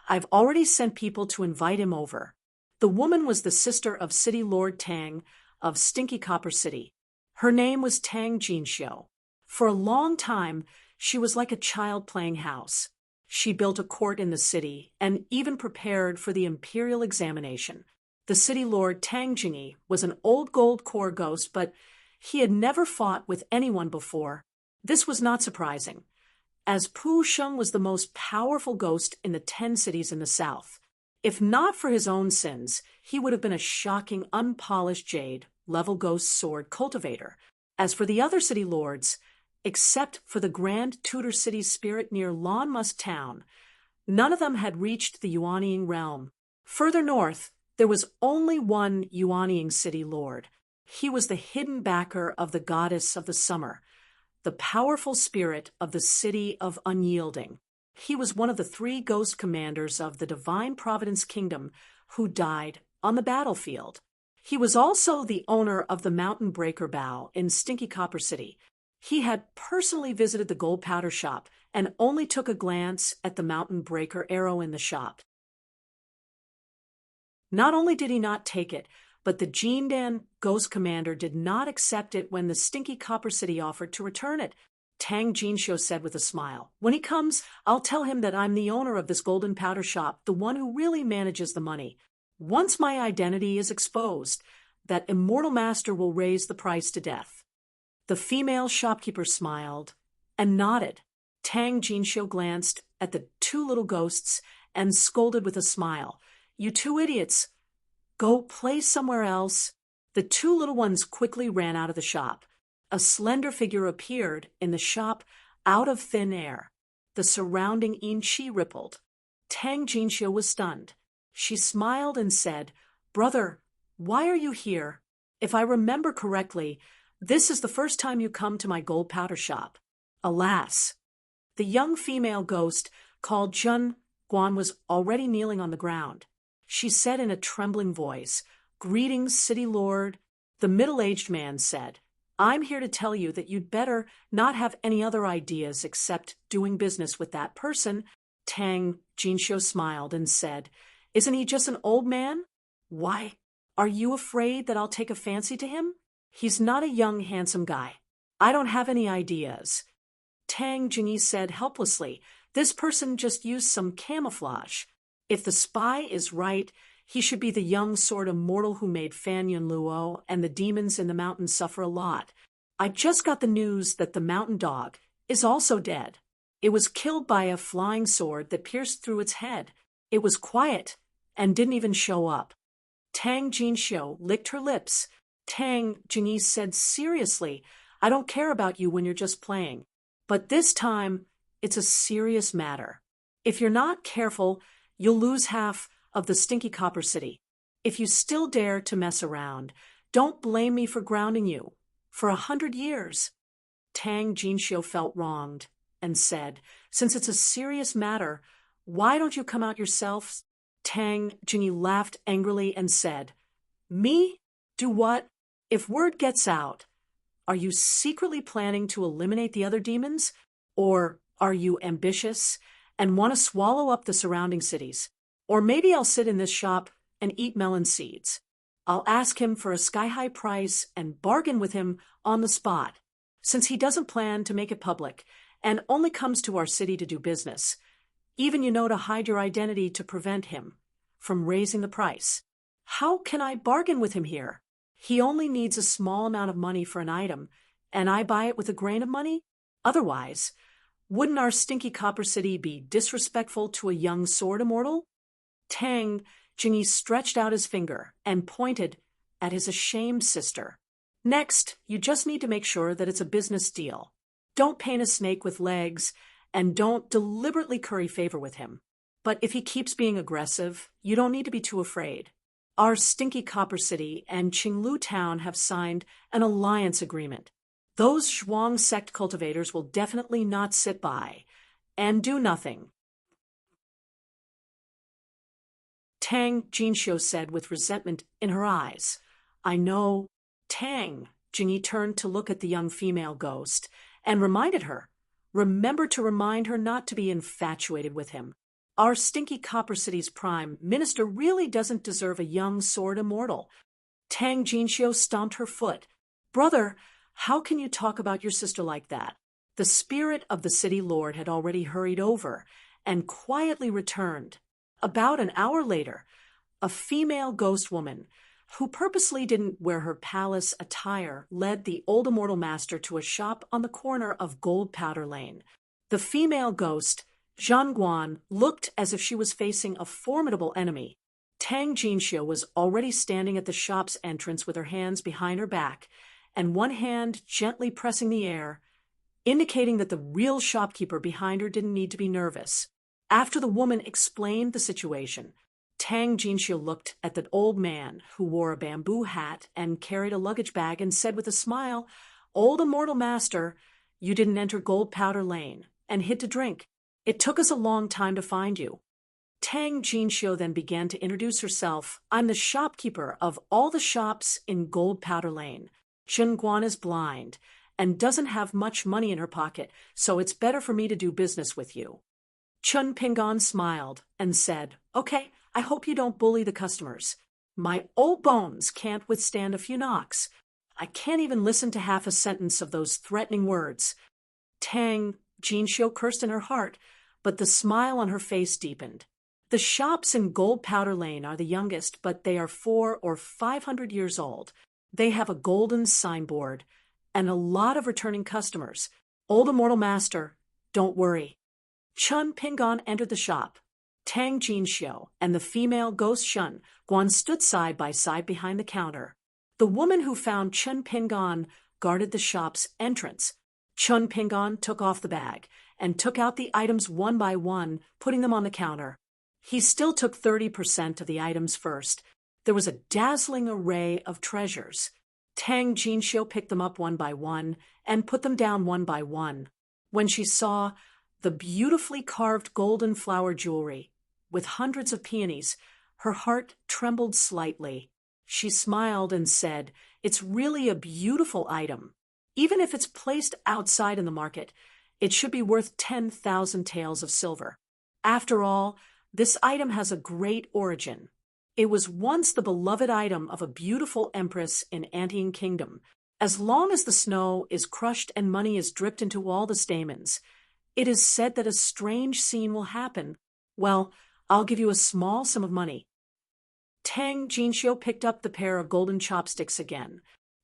I've already sent people to invite him over." The woman was the sister of City Lord Tang of Stinky Copper City. Her name was Tang Jinxiu. For a long time, she was like a child playing house. She built a court in the city and even prepared for the imperial examination. The city lord Tang Jingyi was an old gold core ghost, but he had never fought with anyone before. This was not surprising, as Pu Sheng was the most powerful ghost in the 10 cities in the south. If not for his own sins, he would have been a shocking, unpolished jade, level ghost sword cultivator. As for the other city lords, except for the Grand Tudor City spirit near Lawn Musk Town, none of them had reached the Yuanying realm. Further north, there was only one Yuanying city lord. He was the hidden backer of the goddess of the summer, the powerful spirit of the city of Unyielding. He was one of the 3 ghost commanders of the Divine Providence Kingdom who died on the battlefield. He was also the owner of the Mountain Breaker Bow in Stinky Copper City. He had personally visited the Gold Powder Shop and only took a glance at the Mountain Breaker arrow in the shop. Not only did he not take it, but the Jindan Ghost Commander did not accept it when the Stinky Copper City offered to return it. Tang Jinxiu said with a smile, "When he comes, I'll tell him that I'm the owner of this Golden Powder Shop, the one who really manages the money. Once my identity is exposed, that immortal master will raise the price to death." The female shopkeeper smiled and nodded. Tang Jinxiu glanced at the 2 little ghosts and scolded with a smile, "You 2 idiots! Go play somewhere else." The 2 little ones quickly ran out of the shop. A slender figure appeared in the shop out of thin air. The surrounding yin qi rippled. Tang Jinxiu was stunned. She smiled and said, "Brother, why are you here? If I remember correctly, this is the first time you come to my Gold Powder Shop." Alas! The young female ghost called Jun Guan was already kneeling on the ground. She said in a trembling voice, "Greetings, City Lord." The middle-aged man said, "I'm here to tell you that you'd better not have any other ideas except doing business with that person." Tang Jinxiu smiled and said, "Isn't he just an old man? Why, are you afraid that I'll take a fancy to him? He's not a young, handsome guy. I don't have any ideas." Tang Jingyi said helplessly, "This person just used some camouflage. If the spy is right, he should be the young sword immortal who made Fan Yun Luo and the demons in the mountain suffer a lot. I just got the news that the mountain dog is also dead. It was killed by a flying sword that pierced through its head. It was quiet and didn't even show up. Tang Jinxiu licked her lips. Tang Jingyi said seriously, I don't care about you when you're just playing. But this time, it's a serious matter. If you're not careful, you'll lose half of the stinky copper city. If you still dare to mess around, don't blame me for grounding you. For 100 years. Tang Jinxiu felt wronged and said, since it's a serious matter, why don't you come out yourself? Tang Jingyi laughed angrily and said, me? Do what? If word gets out, are you secretly planning to eliminate the other demons? Or are you ambitious and want to swallow up the surrounding cities? Or maybe I'll sit in this shop and eat melon seeds. I'll ask him for a sky-high price and bargain with him on the spot. Since he doesn't plan to make it public and only comes to our city to do business, even to hide your identity to prevent him from raising the price. How can I bargain with him here? He only needs a small amount of money for an item, and I buy it with a grain of money? Otherwise, wouldn't our stinky copper city be disrespectful to a young sword immortal? Tang Jingyi stretched out his finger and pointed at his ashamed sister. Next, you just need to make sure that it's a business deal. Don't paint a snake with legs, and don't deliberately curry favor with him. But if he keeps being aggressive, you don't need to be too afraid. Our stinky copper city and Qinglu town have signed an alliance agreement. Those Zhuang sect cultivators will definitely not sit by and do nothing. Tang Jinxiu said with resentment in her eyes. I know. Tang. Jingyi turned to look at the young female ghost and reminded her. Remember to remind her not to be infatuated with him. Our stinky copper city's prime minister really doesn't deserve a young sword immortal. Tang Jinxiu stomped her foot. Brother, how can you talk about your sister like that? The spirit of the city lord had already hurried over and quietly returned. About an hour later, a female ghost woman, who purposely didn't wear her palace attire, led the old immortal master to a shop on the corner of Gold Powder Lane. The female ghost, Zhang Guan, looked as if she was facing a formidable enemy. Tang Jinxiu was already standing at the shop's entrance with her hands behind her back and one hand gently pressing the air, indicating that the real shopkeeper behind her didn't need to be nervous. After the woman explained the situation, Tang Jinxiu looked at the old man who wore a bamboo hat and carried a luggage bag and said with a smile, Old immortal master, you didn't enter Gold Powder Lane and hid to drink. It took us a long time to find you. Tang Jinxiu then began to introduce herself. I'm the shopkeeper of all the shops in Gold Powder Lane. Zheng Guan is blind and doesn't have much money in her pocket, so it's better for me to do business with you. Chun Pingon smiled and said, Okay, I hope you don't bully the customers. My old bones can't withstand a few knocks. I can't even listen to half a sentence of those threatening words. Tang Jinxiu cursed in her heart, but the smile on her face deepened. The shops in Gold Powder Lane are the youngest, but they are 400 or 500 years old. They have a golden signboard and a lot of returning customers. Old immortal master, don't worry. Chun Pingon entered the shop. Tang Jinxiu and the female ghost Zheng Guan stood side by side behind the counter. The woman who found Chun Pingon guarded the shop's entrance. Chun Pingon took off the bag and took out the items one by one, putting them on the counter. He still took 30% of the items first. There was a dazzling array of treasures. Tang Jinxiu picked them up one by one and put them down one by one. When she saw the beautifully carved golden flower jewelry with hundreds of peonies, her heart trembled slightly. She smiled and said, It's really a beautiful item. Even if it's placed outside in the market, it should be worth 10,000 taels of silver. After all, this item has a great origin. It was once the beloved item of a beautiful empress in Antine Kingdom. As long as the snow is crushed and money is dripped into all the stamens, it is said that a strange scene will happen. Well, I'll give you a small sum of money. Tang Jinxiu picked up the pair of golden chopsticks again.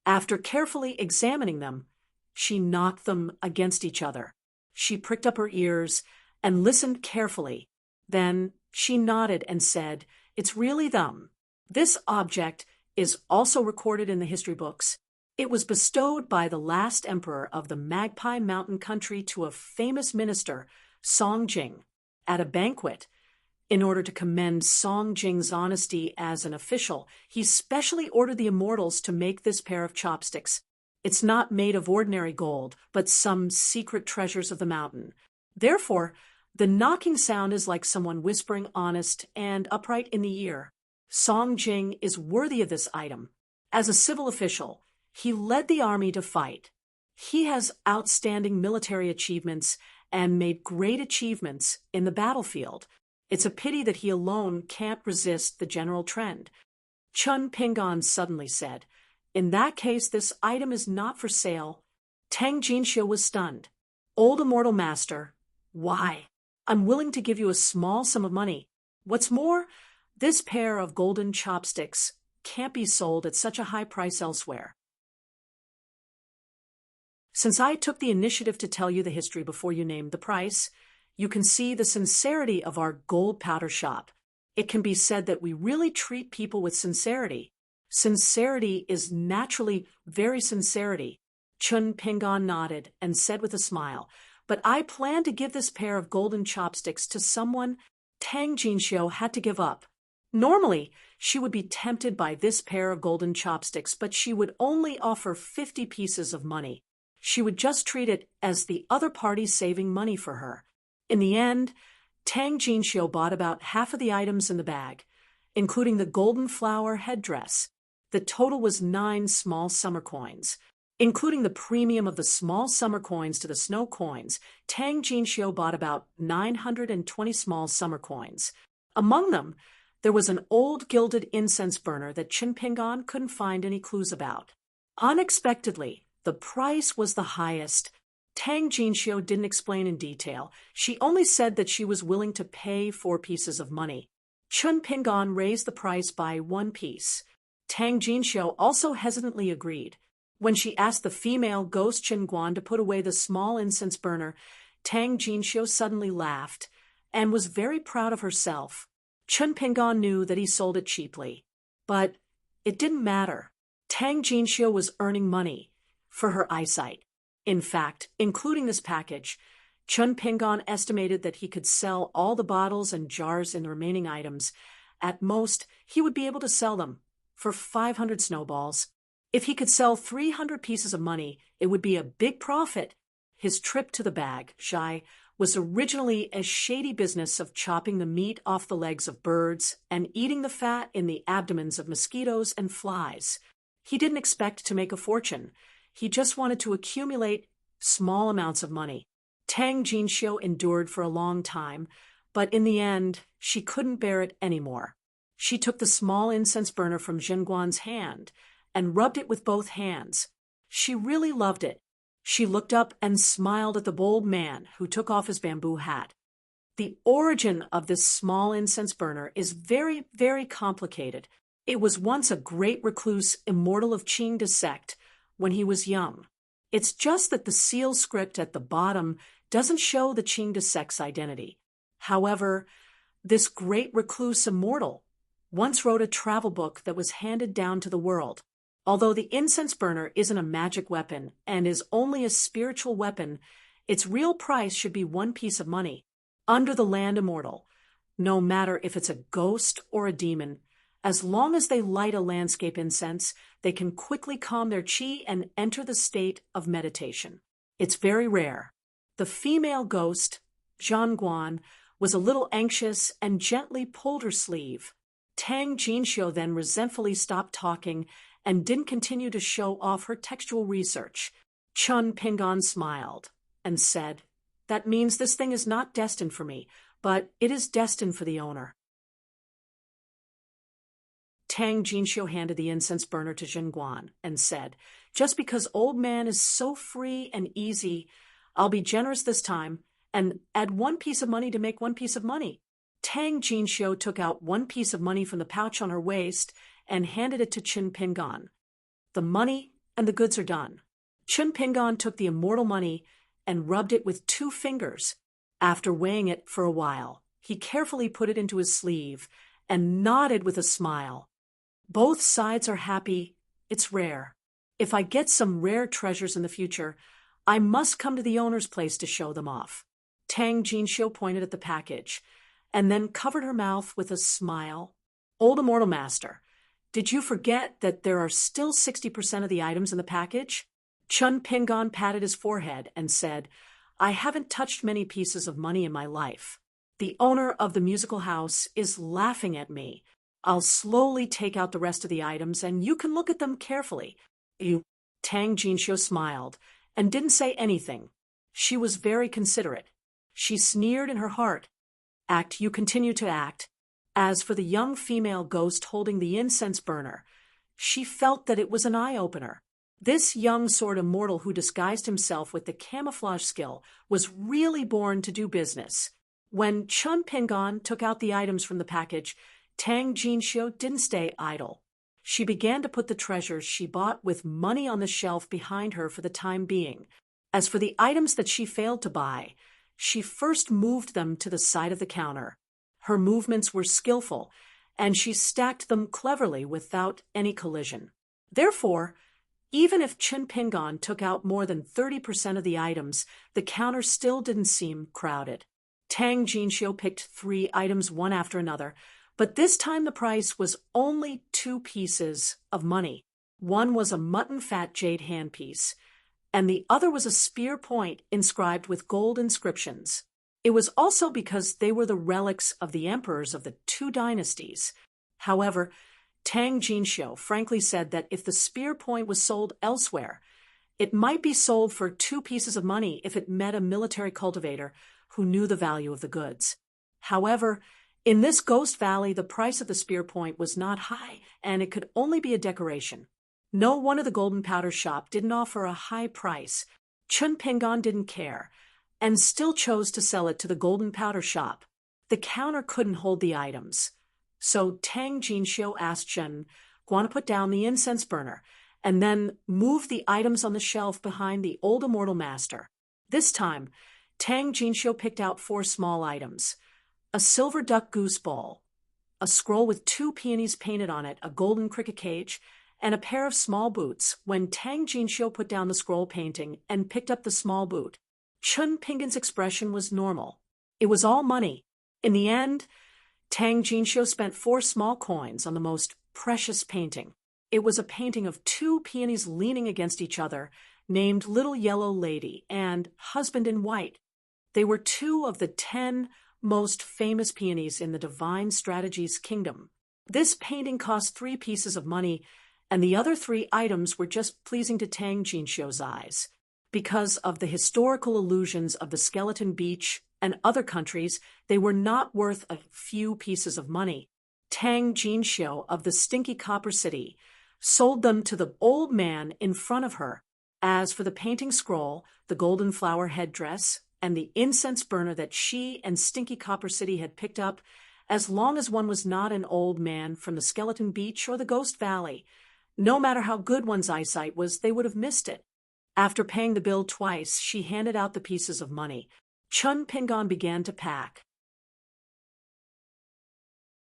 After carefully examining them, she knocked them against each other. She pricked up her ears and listened carefully. Then she nodded and said, "It's really them." This object is also recorded in the history books. It was bestowed by the last emperor of the Magpie Mountain country to a famous minister, Song Jing, at a banquet. In order to commend Song Jing's honesty as an official, he specially ordered the immortals to make this pair of chopsticks. It's not made of ordinary gold, but some secret treasures of the mountain. Therefore, the knocking sound is like someone whispering honest and upright in the ear. Song Jing is worthy of this item. As a civil official, he led the army to fight. He has outstanding military achievements and made great achievements in the battlefield. It's a pity that he alone can't resist the general trend. Chun Pingon suddenly said, "In that case, this item is not for sale." Tang Jinxiu was stunned. "Old immortal master, why? I'm willing to give you a small sum of money. What's more, this pair of golden chopsticks can't be sold at such a high price elsewhere." Since I took the initiative to tell you the history before you named the price, you can see the sincerity of our gold powder shop. It can be said that we really treat people with sincerity. Sincerity is naturally very sincerity. Chun Pingon nodded and said with a smile, "But I plan to give this pair of golden chopsticks to someone Tang Jinxiu had to give up. Normally, she would be tempted by this pair of golden chopsticks, but she would only offer 50 pieces of money. She would just treat it as the other party saving money for her." In the end, Tang Jinxiu bought about half of the items in the bag, including the golden flower headdress. The total was 9 small summer coins. Including the premium of the small summer coins to the snow coins, Tang Jinxiu bought about 920 small summer coins. Among them, there was an old gilded incense burner that Chun Pingon couldn't find any clues about. Unexpectedly, the price was the highest. Tang Jinxiu didn't explain in detail. She only said that she was willing to pay 4 pieces of money. Chun Pingon raised the price by 1 piece. Tang Jinxiu also hesitantly agreed. When she asked the female ghost Chen Guan to put away the small incense burner, Tang Jinxiu suddenly laughed and was very proud of herself. Chun Pingon knew that he sold it cheaply. But it didn't matter. Tang Jinxiu was earning money for her eyesight. In fact, including this package, Chun Pingon estimated that he could sell all the bottles and jars in the remaining items. At most, he would be able to sell them for 500 snowballs. If he could sell 300 pieces of money, it would be a big profit. His trip to the bag, Shai, was originally a shady business of chopping the meat off the legs of birds and eating the fat in the abdomens of mosquitoes and flies. He didn't expect to make a fortune. He just wanted to accumulate small amounts of money. Tang Jinxiu endured for a long time, but in the end, she couldn't bear it anymore. She took the small incense burner from Zhenguan's hand and rubbed it with both hands. She really loved it. She looked up and smiled at the bold man who took off his bamboo hat. The origin of this small incense burner is very, very complicated. It was once a great recluse, immortal of Qing sect, when he was young. It's just that the seal script at the bottom doesn't show the Qing sect's identity. However, this great recluse immortal once wrote a travel book that was handed down to the world. Although the incense burner isn't a magic weapon and is only a spiritual weapon, its real price should be 1 piece of money. Under the land immortal, no matter if it's a ghost or a demon, as long as they light a landscape incense, they can quickly calm their qi and enter the state of meditation. It's very rare. The female ghost, Zhangguan, was a little anxious and gently pulled her sleeve. Tang Jinxiu then resentfully stopped talking and didn't continue to show off her textual research. Chun Pingon smiled and said, "That means this thing is not destined for me, but it is destined for the owner." Tang Jinxiu handed the incense burner to Zhenguan and said, "Just because old man is so free and easy, I'll be generous this time and add 1 piece of money to make 1 piece of money." Tang Jinxiu took out one piece of money from the pouch on her waist and handed it to Chun Pingan. The money and the goods are done. Chun Pingan took the immortal money and rubbed it with 2 fingers. After weighing it for a while, he carefully put it into his sleeve and nodded with a smile. Both sides are happy. It's rare. If I get some rare treasures in the future, I must come to the owner's place to show them off. Tang Jinxiu pointed at the package and then covered her mouth with a smile. Old Immortal Master, did you forget that there are still 60% of the items in the package? Chun Pingan patted his forehead and said, I haven't touched many pieces of money in my life. The owner of the musical house is laughing at me. I'll slowly take out the rest of the items and you can look at them carefully. Tang Jinxiu smiled and didn't say anything. She was very considerate. She sneered in her heart. You continue to act. As for the young female ghost holding the incense burner, she felt that it was an eye-opener. This young sword immortal who disguised himself with the camouflage skill was really born to do business. When Chun Pingan took out the items from the package, Tang Jinxiu didn't stay idle. She began to put the treasures she bought with money on the shelf behind her for the time being. As for the items that she failed to buy, she first moved them to the side of the counter. Her movements were skillful, and she stacked them cleverly without any collision. Therefore, even if Chun Pingan took out more than 30% of the items, the counter still didn't seem crowded. Tang Jinxiu picked 3 items one after another, but this time the price was only 2 pieces of money. One was a mutton fat jade handpiece, and the other was a spear point inscribed with gold inscriptions. It was also because they were the relics of the emperors of the 2 dynasties. However, Tang Jinxiu frankly said that if the spear point was sold elsewhere, it might be sold for 2 pieces of money if it met a military cultivator who knew the value of the goods. However, in this ghost valley, the price of the spear point was not high, and it could only be a decoration. No one of the golden powder shop didn't offer a high price. Chun Pingan didn't care, and still chose to sell it to the golden powder shop. The counter couldn't hold the items. So Tang Jinxiu asked Chun Guan to put down the incense burner, and then move the items on the shelf behind the old immortal master. This time, Tang Jinxiu picked out 4 small items: a silver duck goose ball, a scroll with 2 peonies painted on it, a golden cricket cage, and a pair of small boots. When Tang Jinxiu put down the scroll painting and picked up the small boot, Chun Pingan's expression was normal. It was all money. In the end, Tang Jinxiu spent 4 small coins on the most precious painting. It was a painting of 2 peonies leaning against each other, named Little Yellow Lady and Husband in White. They were 2 of the 10 most famous peonies in the Divine Strategies Kingdom. This painting cost 3 pieces of money, and the other 3 items were just pleasing to Tang Jinxiu's eyes. Because of the historical illusions of the Skeleton Beach and other countries, they were not worth a few pieces of money. Tang Jinxiu of the Stinky Copper City sold them to the old man in front of her. As for the painting scroll, the golden flower headdress, and the incense burner that she and Stinky Copper City had picked up, as long as one was not an old man from the Skeleton Beach or the Ghost Valley, no matter how good one's eyesight was, they would have missed it. After paying the bill twice, she handed out the pieces of money. Chun Pingan began to pack.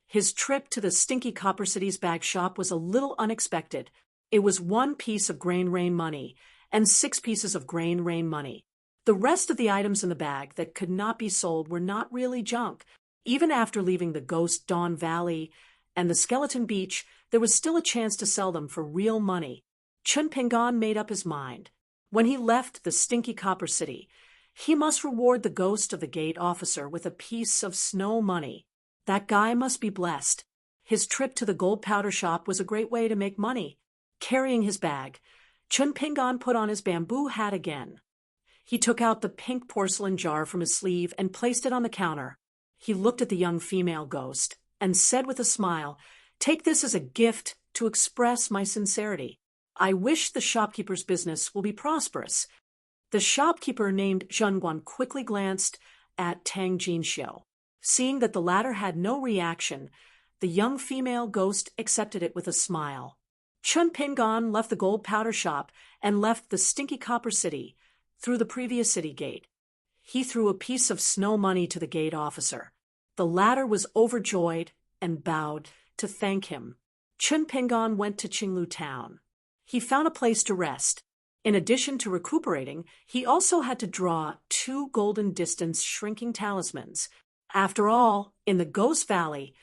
His trip to the Stinky Copper City's bag shop was a little unexpected. It was 1 piece of grain rain money and 6 pieces of grain rain money. The rest of the items in the bag that could not be sold were not really junk. Even after leaving the Ghost Dawn Valley and the Skeleton Beach, there was still a chance to sell them for real money. Chun Pingan made up his mind. When he left the Stinky Copper City, he must reward the ghost of the gate officer with a piece of snow money. That guy must be blessed. His trip to the gold powder shop was a great way to make money. Carrying his bag, Chun Pingan put on his bamboo hat again. He took out the pink porcelain jar from his sleeve and placed it on the counter. He looked at the young female ghost and said with a smile, "Take this as a gift to express my sincerity. I wish the shopkeeper's business will be prosperous." The shopkeeper named Zhengguan quickly glanced at Tang Jinxiu. Seeing that the latter had no reaction, the young female ghost accepted it with a smile. Chun Pingon left the gold powder shop and left the stinky copper city through the previous city gate. He threw a piece of snow money to the gate officer. The latter was overjoyed and bowed to thank him. Chun Pingon went to Qinglu town. He found a place to rest. In addition to recuperating, he also had to draw 2 golden distance shrinking talismans. After all, in the Ghost Valley,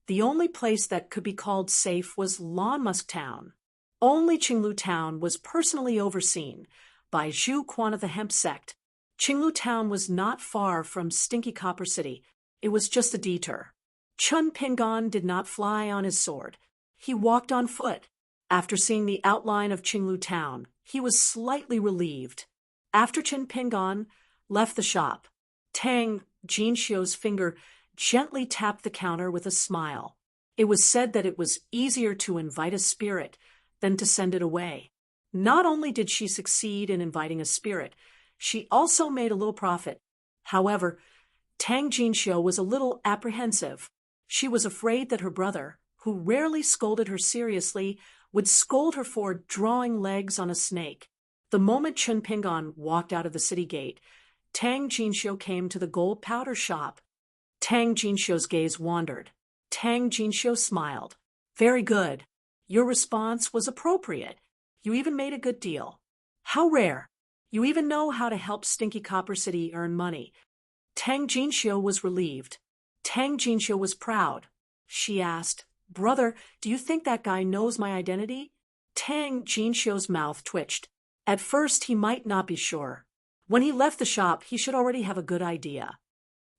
the only place that could be called safe was Musk Town. Only Qinglu Town was personally overseen by Zhu Quan of the Hemp Sect. Qinglu Town was not far from Stinky Copper City. It was just a detour. Chun Pingon did not fly on his sword. He walked on foot. After seeing the outline of Qinglu Town, he was slightly relieved. After Chun Pingon left the shop, Tang Jinxiu's finger gently tapped the counter with a smile. It was said that it was easier to invite a spirit than to send it away. Not only did she succeed in inviting a spirit, she also made a little profit. However, Tang Jinxiu was a little apprehensive. She was afraid that her brother, who rarely scolded her seriously, would scold her for drawing legs on a snake. The moment Chun Pingon walked out of the city gate, Tang Jinxiu came to the gold powder shop. Tang Jinxiu's gaze wandered. Tang Jinxiu smiled. Very good. Your response was appropriate. You even made a good deal. How rare. You even know how to help Stinky Copper City earn money. Tang Jinxiu was relieved. Tang Jinxiu was proud. She asked, Brother, do you think that guy knows my identity? Tang Jinxiu's mouth twitched. At first, he might not be sure. When he left the shop, he should already have a good idea.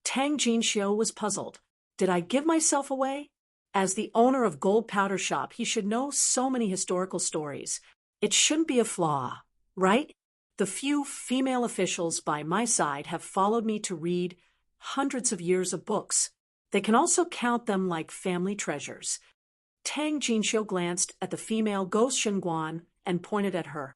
Tang Jinxiu was puzzled. Did I give myself away? As the owner of Gold Powder Shop, he should know so many historical stories. It shouldn't be a flaw, right? The few female officials by my side have followed me to read hundreds of years of books. They can also count them like family treasures. Tang Jinxiu glanced at the female ghost Shenguan and pointed at her.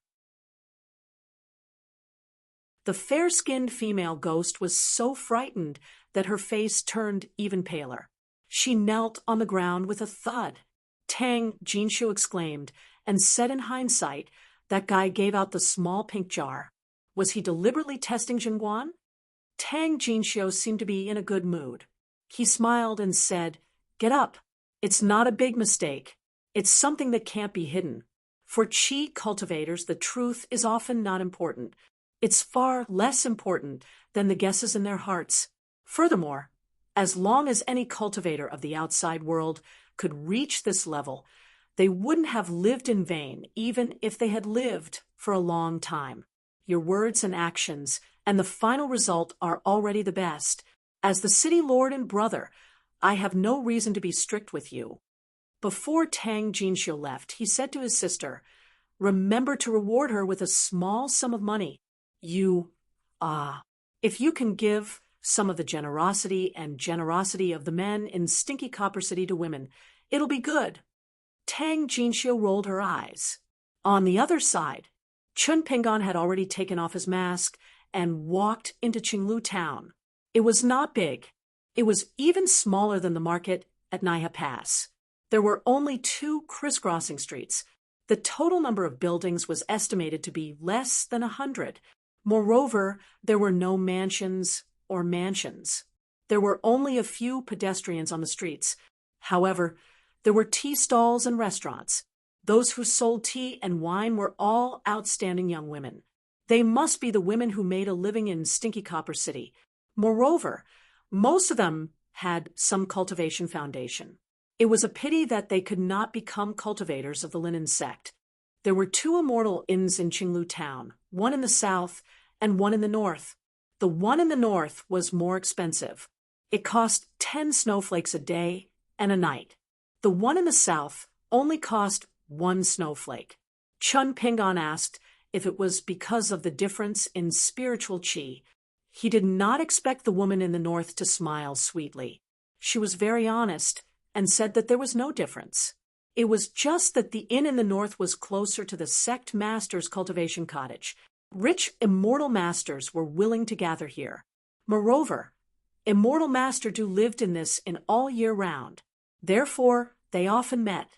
The fair-skinned female ghost was so frightened that her face turned even paler. She knelt on the ground with a thud. Tang Jinxiu exclaimed and said in hindsight, that guy gave out the small pink jar. Was he deliberately testing Shenguan? Tang Jinxiu seemed to be in a good mood. He smiled and said, Get up. It's not a big mistake. It's something that can't be hidden. For qi cultivators, the truth is often not important. It's far less important than the guesses in their hearts. Furthermore, as long as any cultivator of the outside world could reach this level, they wouldn't have lived in vain, even if they had lived for a long time. Your words and actions and the final result are already the best. As the city lord and brother, I have no reason to be strict with you. Before Tang Jinxiu left, he said to his sister, Remember to reward her with a small sum of money. If you can give some of the generosity of the men in Stinky Copper City to women, it'll be good. Tang Jinxiu rolled her eyes. On the other side, Chun Pingon had already taken off his mask and walked into Qinglu town. It was not big. It was even smaller than the market at Naiha Pass. There were only 2 crisscrossing streets. The total number of buildings was estimated to be less than 100. Moreover, there were no mansions or mansions. There were only a few pedestrians on the streets. However, there were tea stalls and restaurants. Those who sold tea and wine were all outstanding young women. They must be the women who made a living in Stinky Copper City. Moreover, most of them had some cultivation foundation. It was a pity that they could not become cultivators of the linen sect. There were 2 immortal inns in Qinglu town, one in the south and one in the north. The one in the north was more expensive. It cost 10 snowflakes a day and a night. The one in the south only cost 1 snowflake. Chun Pingon asked if it was because of the difference in spiritual qi. He did not expect the woman in the north to smile sweetly. She was very honest and said that there was no difference. It was just that the inn in the north was closer to the sect master's cultivation cottage. Rich immortal masters were willing to gather here. Moreover, Immortal Master Du lived in this in all year round. Therefore, they often met.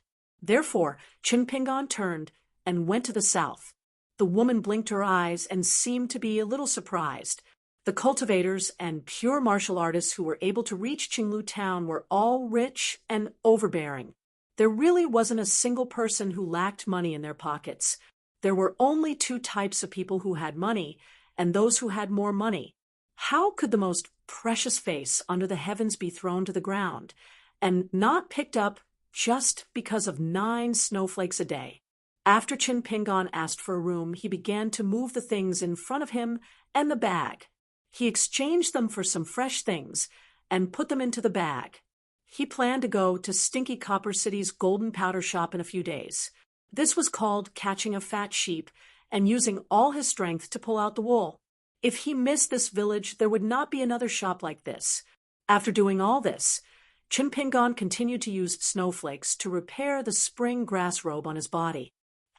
Therefore, Chin Pingon turned and went to the south. The woman blinked her eyes and seemed to be a little surprised. The cultivators and pure martial artists who were able to reach Qinglu town were all rich and overbearing. There really wasn't a single person who lacked money in their pockets. There were only two types of people who had money, and those who had more money. How could the most precious face under the heavens be thrown to the ground, and not picked up just because of 9 snowflakes a day? After Chin Pingon asked for a room, he began to move the things in front of him and the bag. He exchanged them for some fresh things and put them into the bag. He planned to go to Stinky Copper City's golden powder shop in a few days. This was called catching a fat sheep and using all his strength to pull out the wool. If he missed this village, there would not be another shop like this. After doing all this, Chin Pingon continued to use snowflakes to repair the spring grass robe on his body.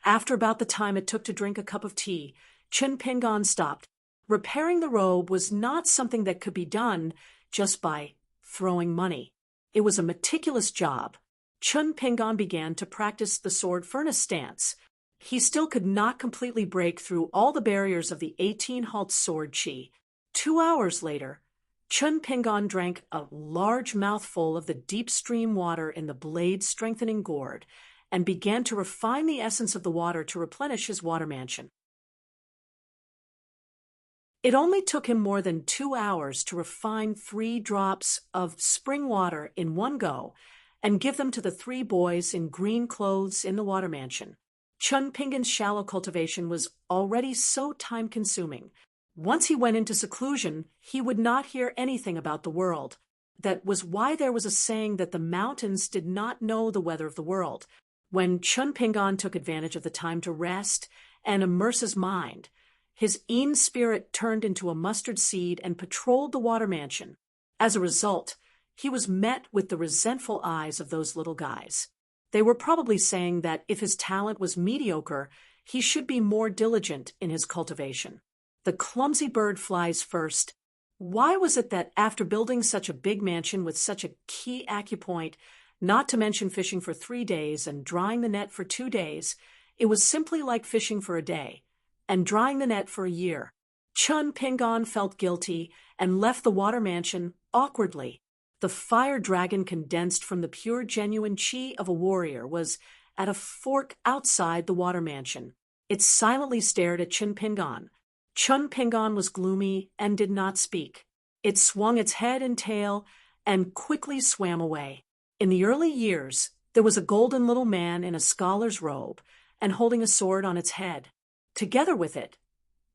After about the time it took to drink a cup of tea, Chin Pingon stopped. Repairing the robe was not something that could be done just by throwing money. It was a meticulous job. Chin Pingon began to practice the sword furnace stance. He still could not completely break through all the barriers of the 18-halt sword chi. 2 hours later, Chin Pingon drank a large mouthful of the deep stream water in the blade-strengthening gourd and began to refine the essence of the water to replenish his water mansion. It only took him more than 2 hours to refine 3 drops of spring water in one go and give them to the 3 boys in green clothes in the water mansion. Chin Pingon's shallow cultivation was already so time-consuming. Once he went into seclusion, he would not hear anything about the world. That was why there was a saying that the mountains did not know the weather of the world. When Chin Pingon took advantage of the time to rest and immerse his mind, his Een spirit turned into a mustard seed and patrolled the water mansion. As a result, he was met with the resentful eyes of those little guys. They were probably saying that if his talent was mediocre, he should be more diligent in his cultivation. The clumsy bird flies first. Why was it that after building such a big mansion with such a key acupoint, not to mention fishing for 3 days and drying the net for 2 days, it was simply like fishing for a day and drying the net for a year? Chin Pingon felt guilty and left the water mansion awkwardly. The fire dragon condensed from the pure genuine chi of a warrior was at a fork outside the water mansion. It silently stared at Chin Pingon. Chin Pingon was gloomy and did not speak. It swung its head and tail and quickly swam away. In the early years, there was a golden little man in a scholar's robe and holding a sword on its head. Together with it,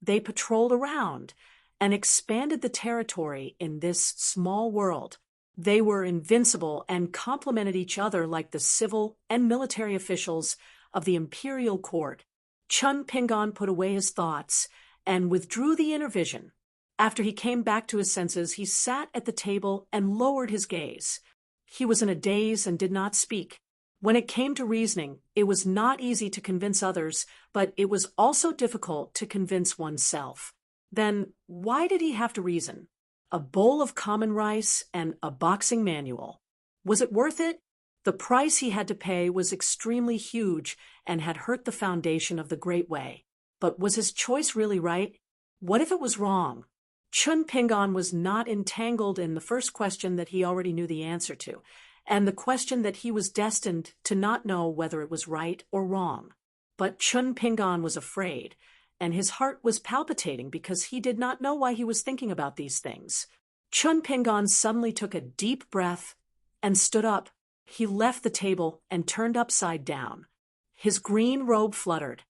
they patrolled around and expanded the territory in this small world. They were invincible and complemented each other like the civil and military officials of the imperial court. Chin Pingon put away his thoughts and withdrew the inner vision. After he came back to his senses, he sat at the table and lowered his gaze. He was in a daze and did not speak. When it came to reasoning, it was not easy to convince others, but it was also difficult to convince oneself. Then why did he have to reason? A bowl of common rice and a boxing manual. Was it worth it? The price he had to pay was extremely huge and had hurt the foundation of the Great Way. But was his choice really right? What if it was wrong? Chin Pingon was not entangled in the first question that he already knew the answer to, and the question that he was destined to not know whether it was right or wrong. But Chin Pingon was afraid, and his heart was palpitating because he did not know why he was thinking about these things. Chin Pingon suddenly took a deep breath and stood up. He left the table and turned upside down. His green robe fluttered.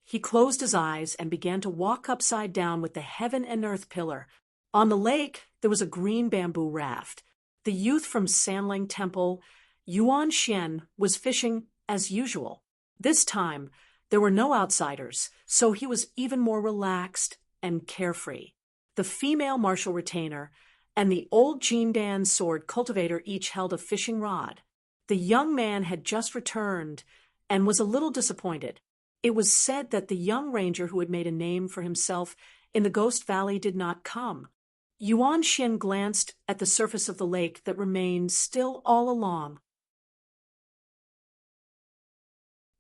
He closed his eyes and began to walk upside down with the heaven and earth pillar. On the lake, there was a green bamboo raft. The youth from Sanling Temple, Yuan Xian, was fishing as usual. This time, there were no outsiders, so he was even more relaxed and carefree. The female martial retainer and the old Jindan sword cultivator each held a fishing rod. The young man had just returned and was a little disappointed. It was said that the young ranger who had made a name for himself in the Ghost Valley did not come. Yuan Shen glanced at the surface of the lake that remained still all along.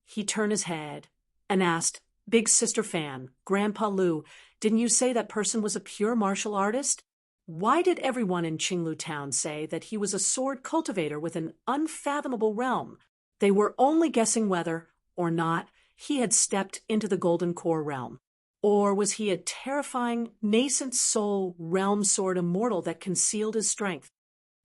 He turned his head and asked, "Big Sister Fan, Grandpa Lu, didn't you say that person was a pure martial artist? Why did everyone in Qinglu Town say that he was a sword cultivator with an unfathomable realm? They were only guessing whether, or not, he had stepped into the Golden Core realm. Or was he a terrifying, nascent soul realm sword immortal that concealed his strength?"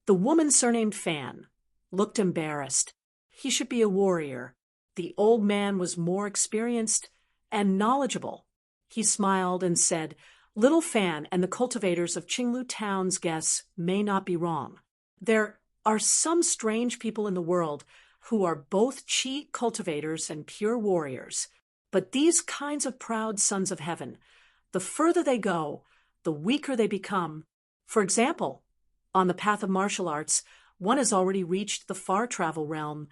The woman surnamed Fan looked embarrassed. He should be a warrior. The old man was more experienced and knowledgeable. He smiled and said, "Little Fan and the cultivators of Qinglu Town's guess may not be wrong. There are some strange people in the world who are both chi cultivators and pure warriors. But these kinds of proud sons of heaven, the further they go, the weaker they become. For example, on the path of martial arts, one has already reached the far travel realm,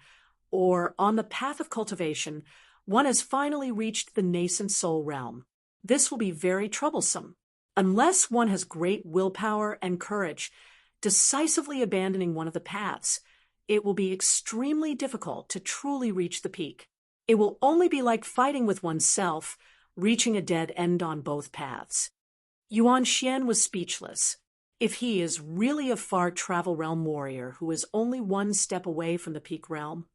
or on the path of cultivation, one has finally reached the nascent soul realm. This will be very troublesome. Unless one has great willpower and courage, decisively abandoning one of the paths, it will be extremely difficult to truly reach the peak. It will only be like fighting with oneself, reaching a dead end on both paths." Yuan Xian was speechless. If he is really a far travel realm warrior who is only one step away from the peak realm,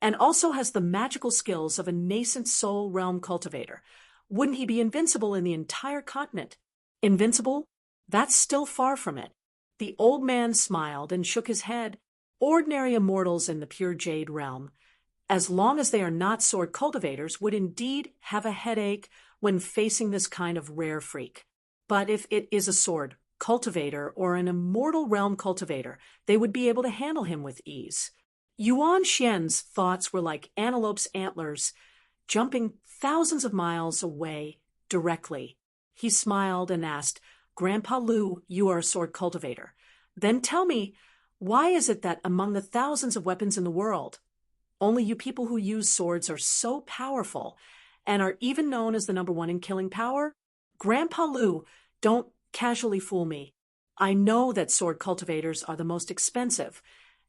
and also has the magical skills of a nascent soul realm cultivator, wouldn't he be invincible in the entire continent? Invincible? That's still far from it. The old man smiled and shook his head. Ordinary immortals in the pure jade realm, as long as they are not sword cultivators, would indeed have a headache when facing this kind of rare freak. But if it is a sword cultivator or an immortal realm cultivator, they would be able to handle him with ease. Yuan Xian's thoughts were like antelope's antlers, jumping thousands of miles away directly. He smiled and asked, "Grandpa Lu, you are a sword cultivator. Then tell me, why is it that among the thousands of weapons in the world, only you people who use swords are so powerful and are even known as the number one in killing power? Grandpa Lu, don't casually fool me. I know that sword cultivators are the most expensive,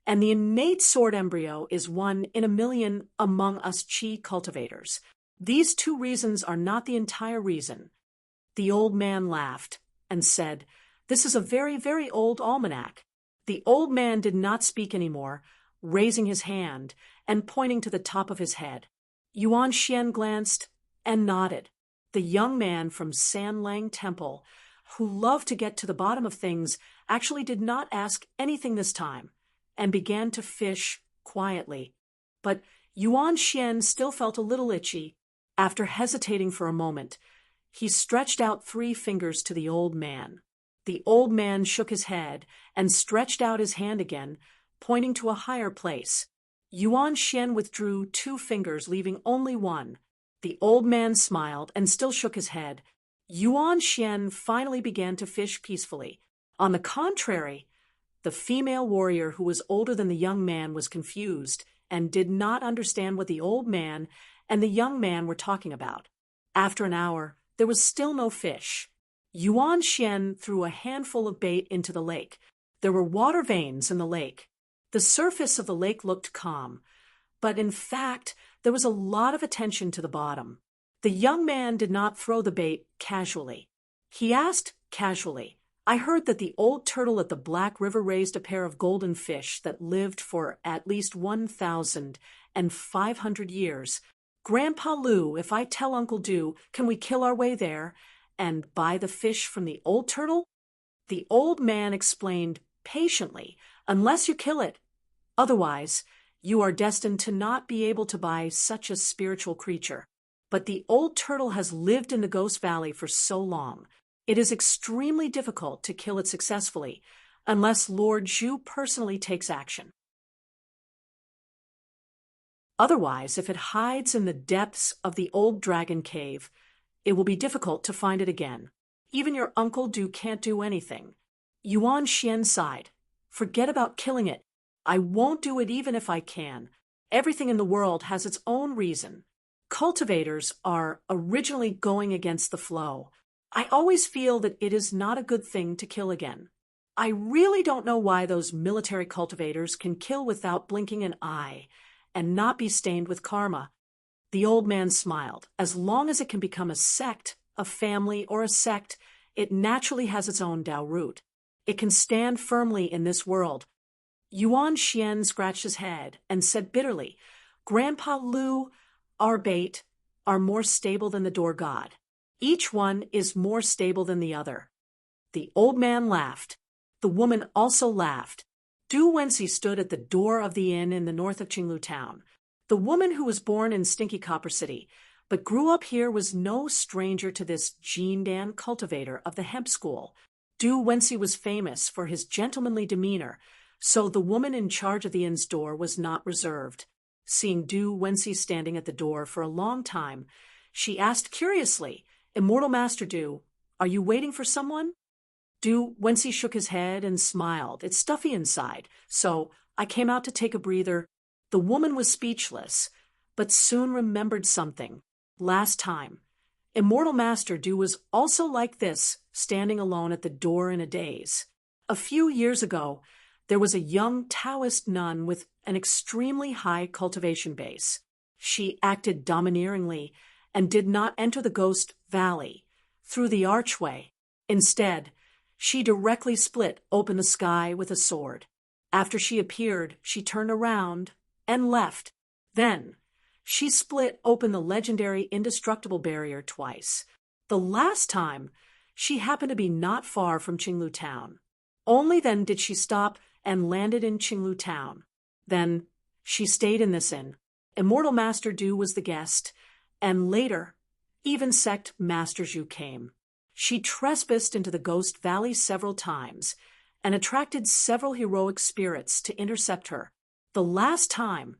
and the innate sword embryo is one in a million among us chi cultivators. These two reasons are not the entire reason." The old man laughed and said, "This is a very, very old almanac." The old man did not speak anymore, raising his hand and pointing to the top of his head. Yuan Xian glanced and nodded. The young man from Sanlang Temple, who loved to get to the bottom of things, actually did not ask anything this time, and began to fish quietly. But Yuan Xian still felt a little itchy. After hesitating for a moment, he stretched out 3 fingers to the old man. The old man shook his head and stretched out his hand again, pointing to a higher place. Yuan Xian withdrew 2 fingers, leaving only one. The old man smiled and still shook his head. Yuan Xian finally began to fish peacefully. On the contrary, the female warrior who was older than the young man was confused and did not understand what the old man and the young man were talking about. After an hour, there was still no fish. Yuan Xian threw a handful of bait into the lake. There were water veins in the lake. The surface of the lake looked calm, but in fact, there was a lot of attention to the bottom. The young man did not throw the bait casually. He asked casually, "I heard that the old turtle at the Black River raised a pair of golden fish that lived for at least 1,500 years. Grandpa Lu, if I tell Uncle Du, can we kill our way there and buy the fish from the old turtle?" The old man explained patiently, "Unless you kill it. Otherwise, you are destined to not be able to buy such a spiritual creature. But the old turtle has lived in the Ghost Valley for so long. It is extremely difficult to kill it successfully, unless Lord Zhu personally takes action. Otherwise, if it hides in the depths of the old dragon cave, it will be difficult to find it again. Even your Uncle Du can't do anything." Yuan Xian sighed. "Forget about killing it. I won't do it even if I can. Everything in the world has its own reason. Cultivators are originally going against the flow. I always feel that it is not a good thing to kill again. I really don't know why those military cultivators can kill without blinking an eye and not be stained with karma. The old man smiled. As long as it can become a sect, a family, or a sect, it naturally has its own Tao root. It can stand firmly in this world. Yuan Xian scratched his head and said bitterly, Grandpa Lu, our bait, are more stable than the door god. Each one is more stable than the other. The old man laughed. The woman also laughed. Du Wenxi stood at the door of the inn in the north of Qinglu town. The woman who was born in Stinky Copper City, but grew up here, was no stranger to this Jindan cultivator of the hemp school. Du Wenxi was famous for his gentlemanly demeanor, so the woman in charge of the inn's door was not reserved. Seeing Du Wenxi standing at the door for a long time, she asked curiously, Immortal Master Du, are you waiting for someone? Du Wenxi shook his head and smiled. It's stuffy inside, so I came out to take a breather. The woman was speechless, but soon remembered something. Last time, Immortal Master Du was also like this, standing alone at the door in a daze. A few years ago, there was a young Taoist nun with an extremely high cultivation base. She acted domineeringly and did not enter the Ghost Valley through the archway. Instead, she directly split open the sky with a sword. After she appeared, she turned around and left. Then, she split open the legendary indestructible barrier twice. The last time, she happened to be not far from Qinglu town. Only then did she stop and landed in Qinglu town. Then, she stayed in this inn. Immortal Master Du was the guest, and later, even Sect Master Zhu came. She trespassed into the Ghost Valley several times and attracted several heroic spirits to intercept her. The last time,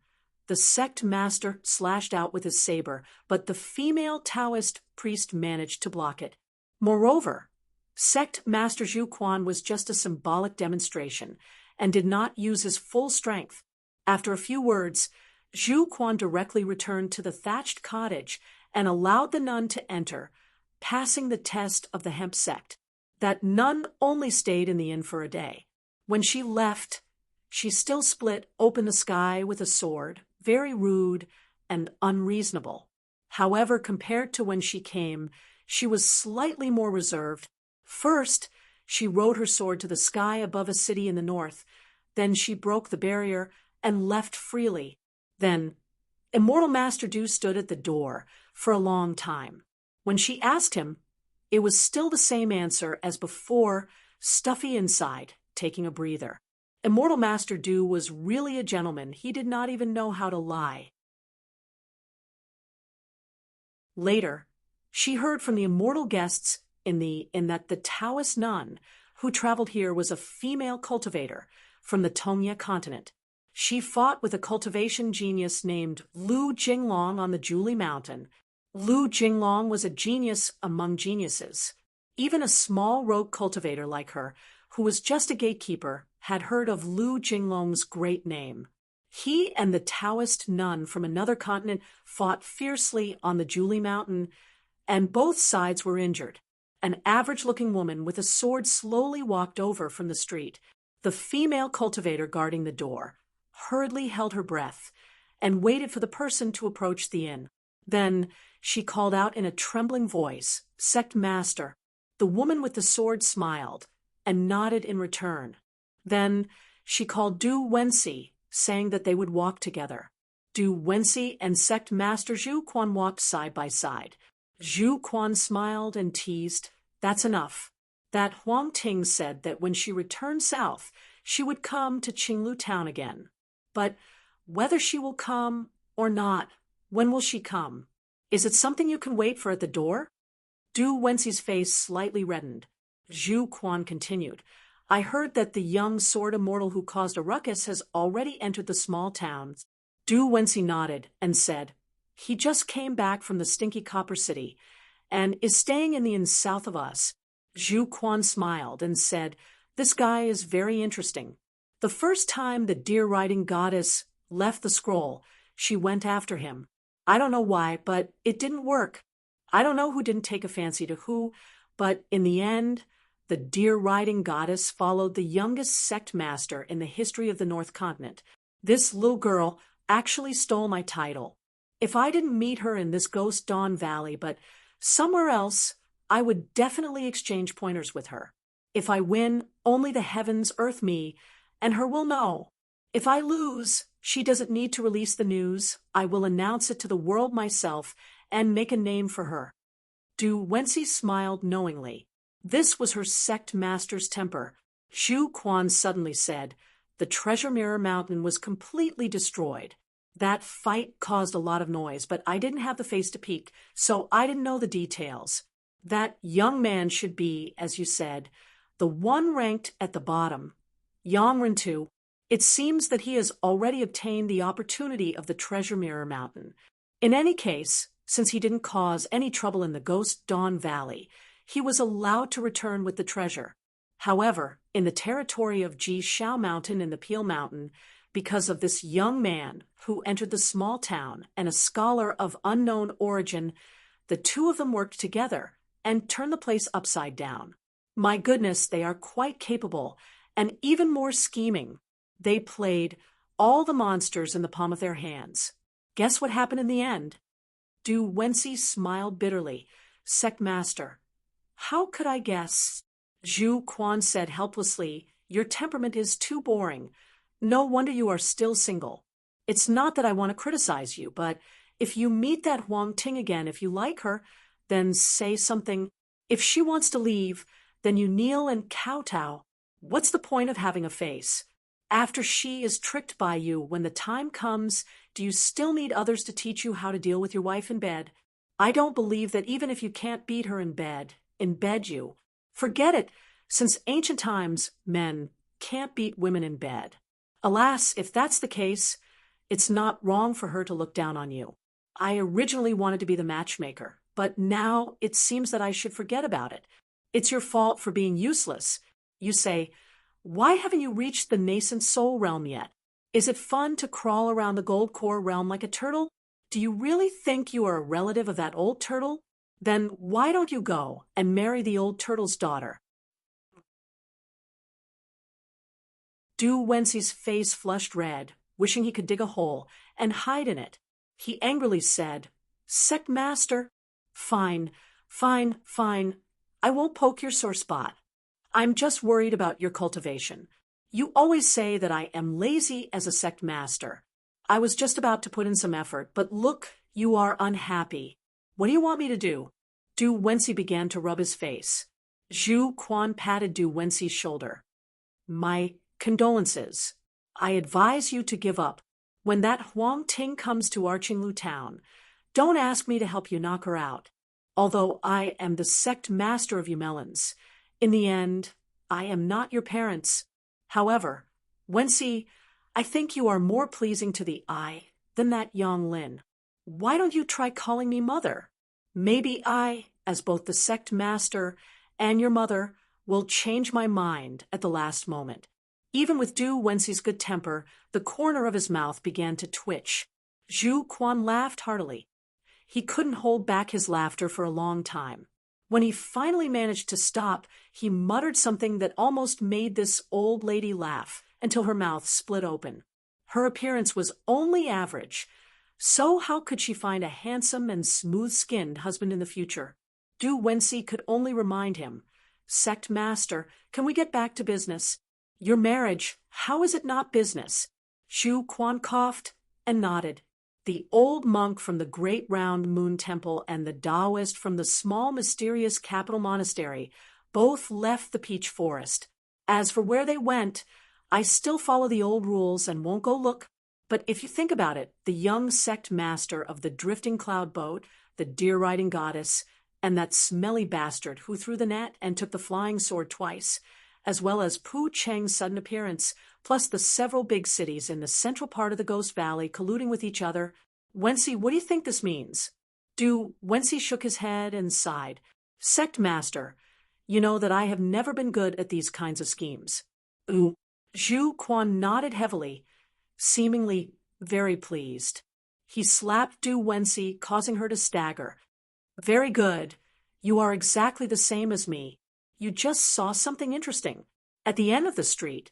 the sect master slashed out with his saber, but the female Taoist priest managed to block it. Moreover, Sect Master Zhu Quan was just a symbolic demonstration and did not use his full strength. After a few words, Zhu Quan directly returned to the thatched cottage and allowed the nun to enter, passing the test of the hemp sect. That nun only stayed in the inn for a day. When she left, she still split open the sky with a sword, very rude and unreasonable. However, compared to when she came, she was slightly more reserved. First, she rode her sword to the sky above a city in the north. Then she broke the barrier and left freely. Then, Immortal Master Du stood at the door for a long time. When she asked him, it was still the same answer as before, stuffy inside, taking a breather. Immortal Master Du was really a gentleman. He did not even know how to lie. Later, she heard from the immortal guests in that the Taoist nun who traveled here was a female cultivator from the Tongya continent. She fought with a cultivation genius named Lu Jinglong on the Julie Mountain. Lu Jinglong was a genius among geniuses. Even a small rogue cultivator like her, who was just a gatekeeper, had heard of Lu Jinglong's great name. He and the Taoist nun from another continent fought fiercely on the Julie Mountain, and both sides were injured. An average-looking woman with a sword slowly walked over from the street. The female cultivator guarding the door hurriedly held her breath and waited for the person to approach the inn. Then she called out in a trembling voice, "Sect Master." The woman with the sword smiled and nodded in return. Then she called Du Wenxi, saying that they would walk together. Du Wenxi and Sect Master Zhu Quan walked side by side. Zhu Quan smiled and teased, "That's enough." That Huang Ting said that when she returned south, she would come to Qinglu town again. But whether she will come or not, when will she come? Is it something you can wait for at the door? Du Wenxi's face slightly reddened. Zhu Quan continued, "I heard that the young sword immortal who caused a ruckus has already entered the small town." Du Wenxi nodded and said, "He just came back from the Stinky Copper City and is staying in the inn south of us." Zhu Quan smiled and said, "This guy is very interesting. The first time the deer-riding goddess left the scroll, she went after him. I don't know why, but it didn't work. I don't know who didn't take a fancy to who, But in the end, the deer-riding goddess followed the youngest sect master in the history of the North Continent. This little girl actually stole my title. If I didn't meet her in this Ghost Dawn Valley, but somewhere else, I would definitely exchange pointers with her. If I win, only the heavens earth me, and her will know. If I lose, she doesn't need to release the news. I will announce it to the world myself and make a name for her. Du Wency smiled knowingly. This was her sect master's temper. Zhu Quan suddenly said, "The Treasure Mirror Mountain was completely destroyed. That fight caused a lot of noise, but I didn't have the face to peek, so I didn't know the details. That young man should be, as you said, the one ranked at the bottom. Yang Rintu. It seems that he has already obtained the opportunity of the Treasure Mirror Mountain. In any case, since he didn't cause any trouble in the Ghost Dawn Valley, he was allowed to return with the treasure. However, in the territory of Ji Shao Mountain and the Peel Mountain, because of this young man who entered the small town and a scholar of unknown origin, the two of them worked together and turned the place upside down. My goodness, they are quite capable and even more scheming. They played all the monsters in the palm of their hands. Guess what happened in the end?" Du Wency smiled bitterly. "Sect Master, how could I guess?" Zhu Quan said helplessly, "Your temperament is too boring. No wonder you are still single. It's not that I want to criticize you, but if you meet that Huang Ting again, if you like her, then say something. If she wants to leave, then you kneel and kowtow. What's the point of having a face? After she is tricked by you, when the time comes, do you still need others to teach you how to deal with your wife in bed? I don't believe that even if you can't beat her in bed you. Forget it. Since ancient times, men can't beat women in bed. Alas, if that's the case, it's not wrong for her to look down on you. I originally wanted to be the matchmaker, but now it seems that I should forget about it. It's your fault for being useless. You say, why haven't you reached the nascent soul realm yet? Is it fun to crawl around the gold core realm like a turtle? Do you really think you are a relative of that old turtle? Then why don't you go and marry the old turtle's daughter?" Du Wency's face flushed red, wishing he could dig a hole and hide in it. He angrily said, "Sect Master, fine, fine, fine. I won't poke your sore spot. I'm just worried about your cultivation. You always say that I am lazy as a sect master. I was just about to put in some effort, but look, you are unhappy. What do you want me to do?" Du Wency began to rub his face. Zhu Quan patted Du Wency's shoulder. "My condolences. I advise you to give up. When that Huang Ting comes to Archinglu town, don't ask me to help you knock her out. Although I am the sect master of you melons, in the end, I am not your parents. However, Wency, I think you are more pleasing to the eye than that Yang Lin. Why don't you try calling me mother? Maybe I, as both the sect master and your mother, will change my mind at the last moment." Even with Du Wency's good temper, the corner of his mouth began to twitch. Zhu Quan laughed heartily. He couldn't hold back his laughter for a long time. When he finally managed to stop, he muttered something that almost made this old lady laugh until her mouth split open. Her appearance was only average, so how could she find a handsome and smooth-skinned husband in the future? Du Wency could only remind him, "Sect Master, can we get back to business? Your marriage, how is it not business?" Zhu Quan coughed and nodded. The old monk from the Great Round Moon Temple and the Taoist from the small mysterious capital monastery both left the peach forest. As for where they went, I still follow the old rules and won't go look. But if you think about it, the young sect master of the drifting cloud boat, the deer-riding goddess, and that smelly bastard who threw the net and took the flying sword twice, as well as Pu Cheng's sudden appearance, plus the several big cities in the central part of the Ghost Valley colluding with each other. Wency, what do you think this means? Du Wency shook his head and sighed. "Sect Master, you know that I have never been good at these kinds of schemes." Zhu Quan nodded heavily, seemingly very pleased. He slapped Du Wency, causing her to stagger. "Very good. You are exactly the same as me. You just saw something interesting. At the end of the street,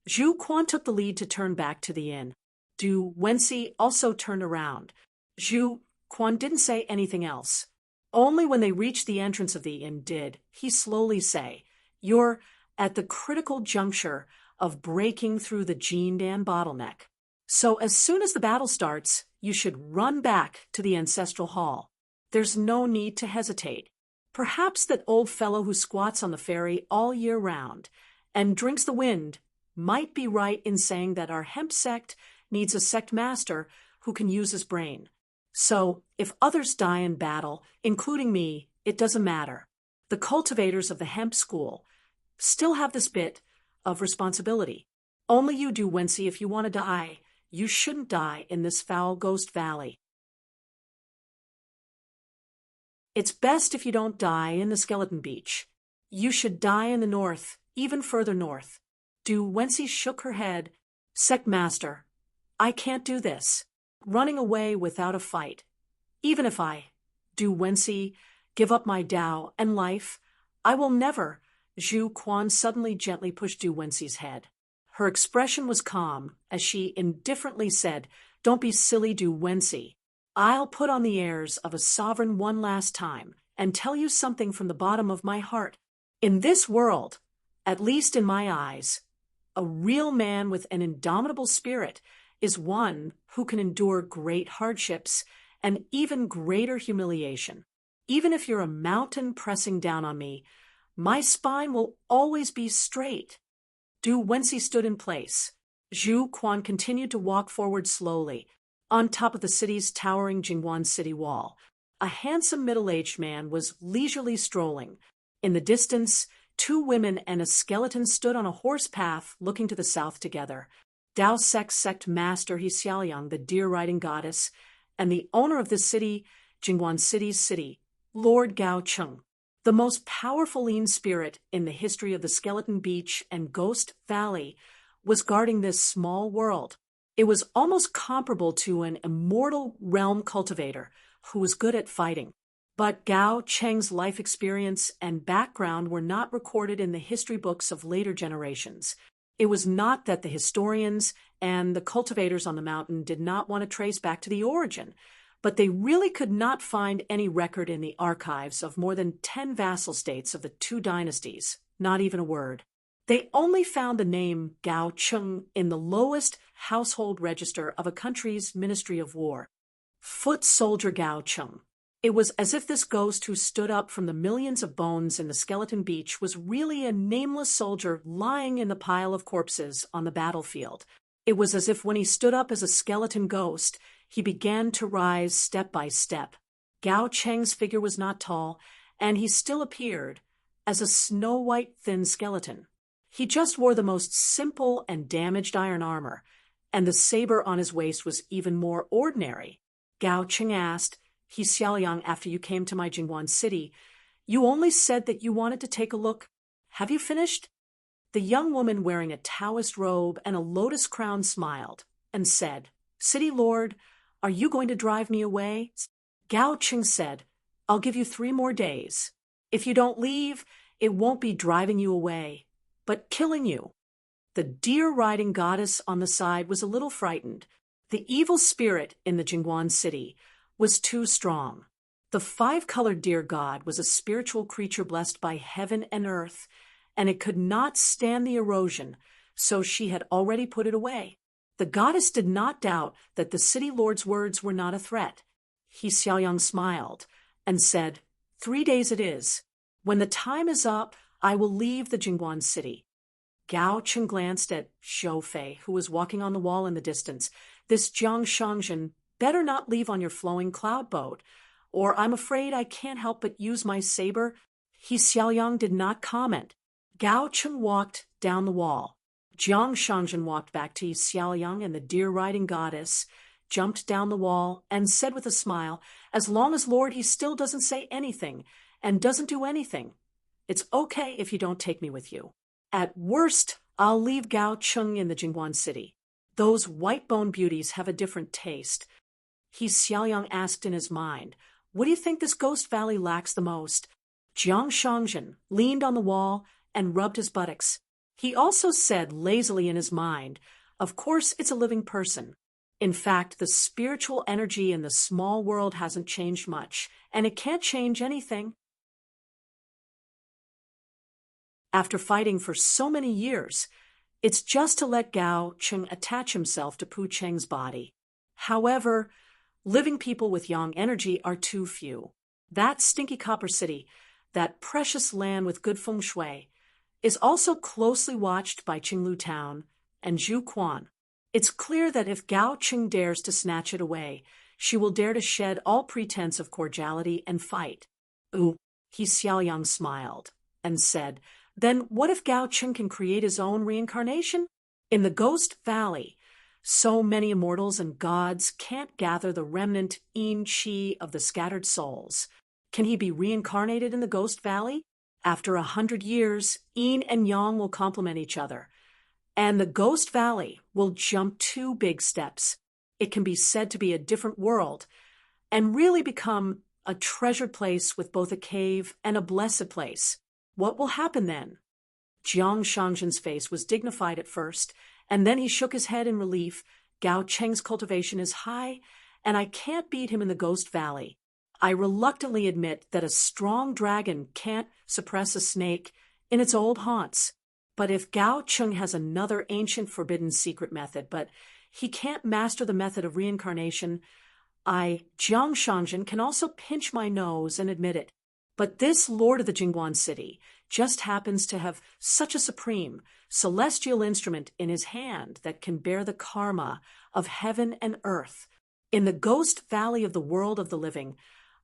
Zhu Quan took the lead to turn back to the inn. Du Wenxi also turned around. Zhu Quan didn't say anything else. Only when they reached the entrance of the inn did he slowly say, "You're at the critical juncture of breaking through the Jindan bottleneck. So as soon as the battle starts, you should run back to the ancestral hall. There's no need to hesitate. Perhaps that old fellow who squats on the ferry all year round and drinks the wind might be right in saying that our hemp sect needs a sect master who can use his brain. So, if others die in battle, including me, it doesn't matter. The cultivators of the hemp school still have this bit of responsibility. Only you do, Wenxi, if you want to die. You shouldn't die in this foul ghost valley. It's best if you don't die in the skeleton beach. You should die in the north, even further north." Du Wenxi shook her head. "Sect master, I can't do this. Running away without a fight. Even if I, Du Wenxi, give up my Tao and life, I will never." Zhu Quan suddenly gently pushed Du Wenxi's head. Her expression was calm as she indifferently said, "Don't be silly, Du Wenxi. I'll put on the airs of a sovereign one last time and tell you something from the bottom of my heart. In this world, at least in my eyes, a real man with an indomitable spirit is one who can endure great hardships and even greater humiliation. Even if you're a mountain pressing down on me, my spine will always be straight." Du Wenxi stood in place. Zhu Quan continued to walk forward slowly. On top of the city's towering Jingwan city wall, a handsome middle-aged man was leisurely strolling. In the distance, two women and a skeleton stood on a horse path looking to the south together. Dao sect master He Xiaoyang, the deer-riding goddess, and the owner of the city, Jingwan City's city, Lord Gao Cheng, the most powerful lean spirit in the history of the Skeleton Beach and Ghost Valley, was guarding this small world. It was almost comparable to an immortal realm cultivator who was good at fighting. But Gao Cheng's life experience and background were not recorded in the history books of later generations. It was not that the historians and the cultivators on the mountain did not want to trace back to the origin, but they really could not find any record in the archives of more than 10 vassal states of the two dynasties, not even a word. They only found the name Gao Cheng in the lowest household register of a country's Ministry of War. Foot soldier Gao Cheng. It was as if this ghost who stood up from the millions of bones in the Skeleton Beach was really a nameless soldier lying in the pile of corpses on the battlefield. It was as if when he stood up as a skeleton ghost, he began to rise step by step. Gao Cheng's figure was not tall, and he still appeared as a snow-white thin skeleton. He just wore the most simple and damaged iron armor, and the saber on his waist was even more ordinary. Gao Cheng asked, "He Xiaoyang, after you came to my Jingwan city, you only said that you wanted to take a look. Have you finished?" The young woman wearing a Taoist robe and a lotus crown smiled and said, "City Lord, are you going to drive me away?" Gao Cheng said, "I'll give you 3 more days. If you don't leave, it won't be driving you away, but killing you." The deer-riding goddess on the side was a little frightened. The evil spirit in the Jingwan city was too strong. The 5-colored deer god was a spiritual creature blessed by heaven and earth, and it could not stand the erosion, so she had already put it away. The goddess did not doubt that the city lord's words were not a threat. He Xiaoyang smiled and said, 3 days it is. When the time is up, I will leave the Jingwan city. Gao Cheng glanced at Zhou Fei, who was walking on the wall in the distance. "This Jiang Shangzhen better not leave on your flowing cloud boat, or I'm afraid I can't help but use my saber." He Xiaoyang did not comment. Gao Cheng walked down the wall. Jiang Shangzhen walked back to Xiaoyang, and the deer-riding goddess jumped down the wall and said with a smile, "As long as Lord he still doesn't say anything and doesn't do anything, it's okay if you don't take me with you. At worst, I'll leave Gao Cheng in the Jingwan city. Those white-bone beauties have a different taste." He Xiaoyang asked in his mind, "What do you think this ghost valley lacks the most?" Jiang Shangzhen leaned on the wall and rubbed his buttocks. He also said lazily in his mind, "Of course it's a living person. In fact, the spiritual energy in the small world hasn't changed much, and it can't change anything." After fighting for so many years, it's just to let Gao Cheng attach himself to Pu Cheng's body. However, living people with yang energy are too few. That stinky copper city, that precious land with good feng shui, is also closely watched by Qinglu Town and Zhu Quan. It's clear that if Gao Cheng dares to snatch it away, she will dare to shed all pretense of cordiality and fight. Ooh, Xiaoyang smiled and said, "Then what if Gao Cheng can create his own reincarnation? In the Ghost Valley, so many immortals and gods can't gather the remnant yin qi of the scattered souls. Can he be reincarnated in the Ghost Valley? After 100 years, yin and yang will complement each other, and the Ghost Valley will jump 2 big steps. It can be said to be a different world and really become a treasured place with both a cave and a blessed place. What will happen then?" Jiang Shangzhen's face was dignified at first, and then he shook his head in relief. "Gao Cheng's cultivation is high, and I can't beat him in the Ghost Valley. I reluctantly admit that a strong dragon can't suppress a snake in its old haunts. But if Gao Cheng has another ancient forbidden secret method, but he can't master the method of reincarnation, Jiang Shangzhen, can also pinch my nose and admit it. But this lord of the Jingguan city just happens to have such a supreme, celestial instrument in his hand that can bear the karma of heaven and earth. In the Ghost Valley of the world of the living,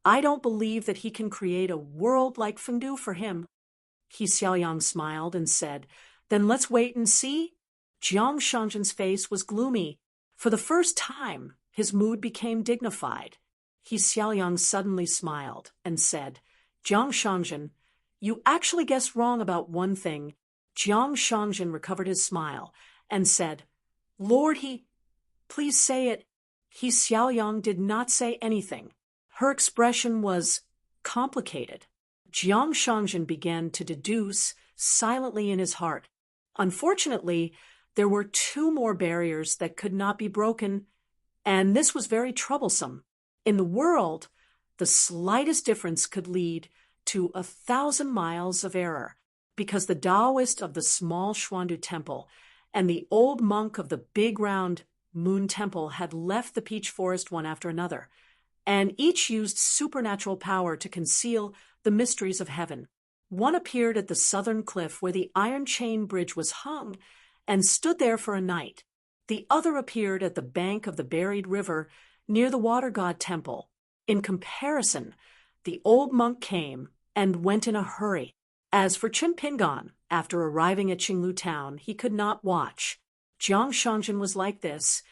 I don't believe that he can create a world like Fengdu for him." Xiaoyang smiled and said, "Then let's wait and see." Jiang Shangzhen's face was gloomy. For the first time, his mood became dignified. Xiaoyang suddenly smiled and said, "Jiang Shangzhen, you actually guessed wrong about one thing." Jiang Shangzhen recovered his smile and said, "Lord, please say it." Xiaoyang did not say anything. Her expression was complicated. Jiang Shangzhen began to deduce silently in his heart. Unfortunately, there were 2 more barriers that could not be broken, and this was very troublesome. In the world, the slightest difference could lead to 1,000 miles of error, because the Taoist of the small Xuandu temple and the old monk of the big round moon temple had left the peach forest one after another, and each used supernatural power to conceal the mysteries of heaven. One appeared at the southern cliff where the iron chain bridge was hung and stood there for a night. The other appeared at the bank of the buried river near the water god temple. In comparison, the old monk came and went in a hurry. As for Chen Pingan, after arriving at Qinglu Town, he could not watch. Jiang Shangzhen was like this,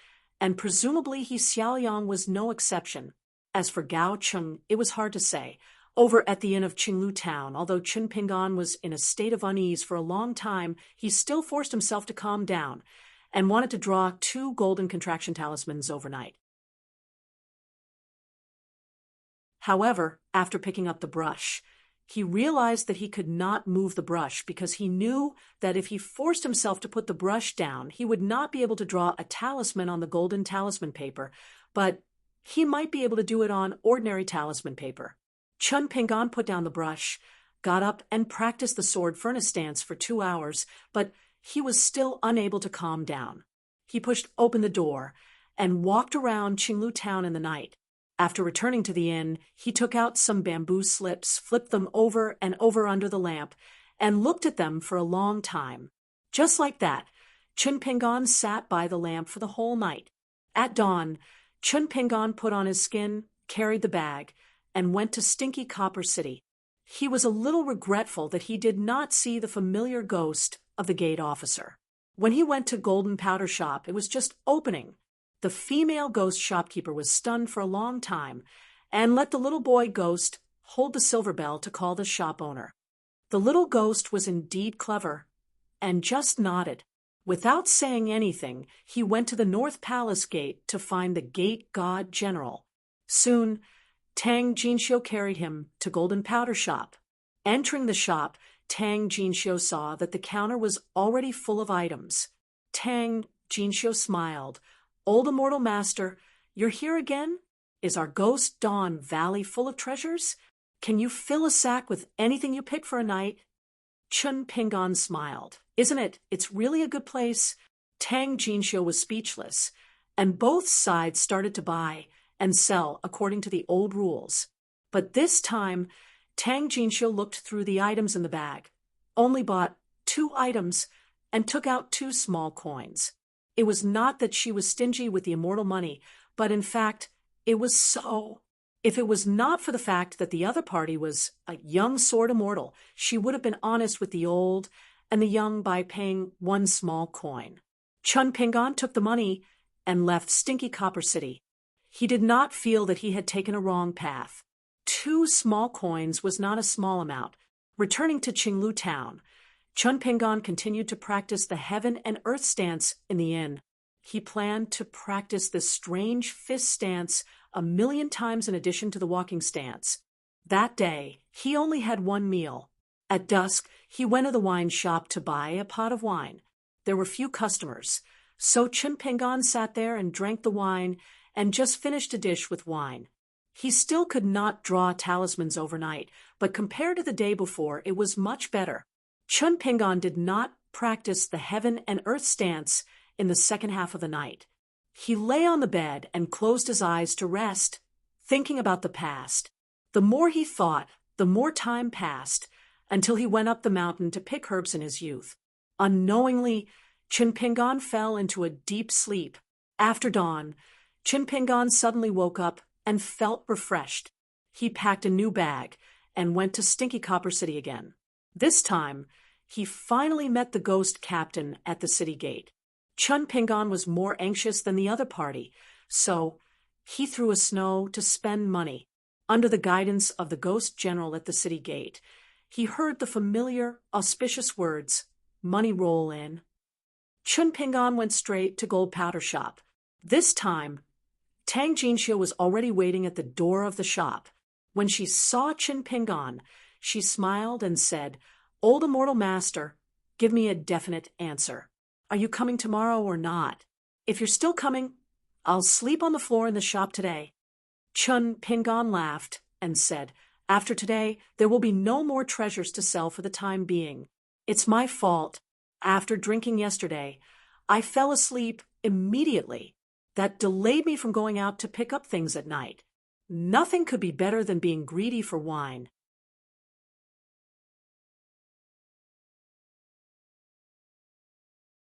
and presumably Xiaoyang was no exception. As for Gao Cheng, it was hard to say. Over at the inn of Qinglu Town, although Chen Pingan was in a state of unease for a long time, he still forced himself to calm down and wanted to draw 2 golden contraction talismans overnight. However, after picking up the brush, he realized that he could not move the brush because he knew that if he forced himself to put the brush down, he would not be able to draw a talisman on the golden talisman paper, but he might be able to do it on ordinary talisman paper. Chen Pingan put down the brush, got up and practiced the sword furnace dance for 2 hours, but he was still unable to calm down. He pushed open the door and walked around Qinglu Town in the night. After returning to the inn, he took out some bamboo slips, flipped them over and over under the lamp, and looked at them for a long time. Just like that, Chen Pingan sat by the lamp for the whole night. At dawn, Chen Pingan put on his skin, carried the bag, and went to stinky Copper City. He was a little regretful that he did not see the familiar ghost of the gate officer. When he went to Golden Powder Shop, it was just opening. The female ghost shopkeeper was stunned for a long time and let the little boy ghost hold the silver bell to call the shop owner. The little ghost was indeed clever and just nodded. Without saying anything, he went to the North Palace gate to find the gate god general. Soon, Tang Jinxiu carried him to Golden Powder Shop, Entering the shop, Tang Jinxiu saw that the counter was already full of items. Tang Jinxiu smiled. Old immortal master, you're here again? Is our ghost Dawn Valley full of treasures? Can you fill a sack with anything you pick for a night? Chun Pingon smiled. Isn't it? It's really a good place. Tang Jinxiu was speechless, and both sides started to buy and sell according to the old rules. But this time, Tang Jinxiu looked through the items in the bag, only bought 2 items, and took out 2 small coins. It was not that she was stingy with the immortal money, but in fact, it was so. If it was not for the fact that the other party was a young sword immortal, she would have been honest with the old and the young by paying 1 small coin. Chun Pingon took the money and left Stinky Copper City. He did not feel that he had taken a wrong path. 2 small coins was not a small amount. Returning to Qinglu town, Chun Pingon continued to practice the heaven and earth stance in the inn. He planned to practice this strange fist stance 1,000,000 times in addition to the walking stance. That day, he only had 1 meal. At dusk, he went to the wine shop to buy a pot of wine. There were few customers, so Chun Pingon sat there and drank the wine and just finished a dish with wine. He still could not draw talismans overnight, but compared to the day before, it was much better. Chun Pingon did not practice the heaven and earth stance in the second half of the night. He lay on the bed and closed his eyes to rest, thinking about the past. The more he thought, the more time passed, until he went up the mountain to pick herbs in his youth. Unknowingly, Chun Pingon fell into a deep sleep. After dawn, Chun Pingon suddenly woke up and felt refreshed. He packed a new bag and went to Stinky Copper City again. This time, he finally met the ghost captain at the city gate. Chun Pingon was more anxious than the other party, so he threw a snow to spend money. Under the guidance of the ghost general at the city gate, he heard the familiar, auspicious words, "Money roll in." Chun Pingon went straight to Gold Powder Shop. This time, Tang Jinxiu was already waiting at the door of the shop. When she saw Chun Pingon, she smiled and said, "Old immortal master, give me a definite answer. Are you coming tomorrow or not? If you're still coming, I'll sleep on the floor in the shop today." Chun Pingon laughed and said, "After today, there will be no more treasures to sell for the time being. It's my fault. After drinking yesterday, I fell asleep immediately. That delayed me from going out to pick up things at night. Nothing could be better than being greedy for wine."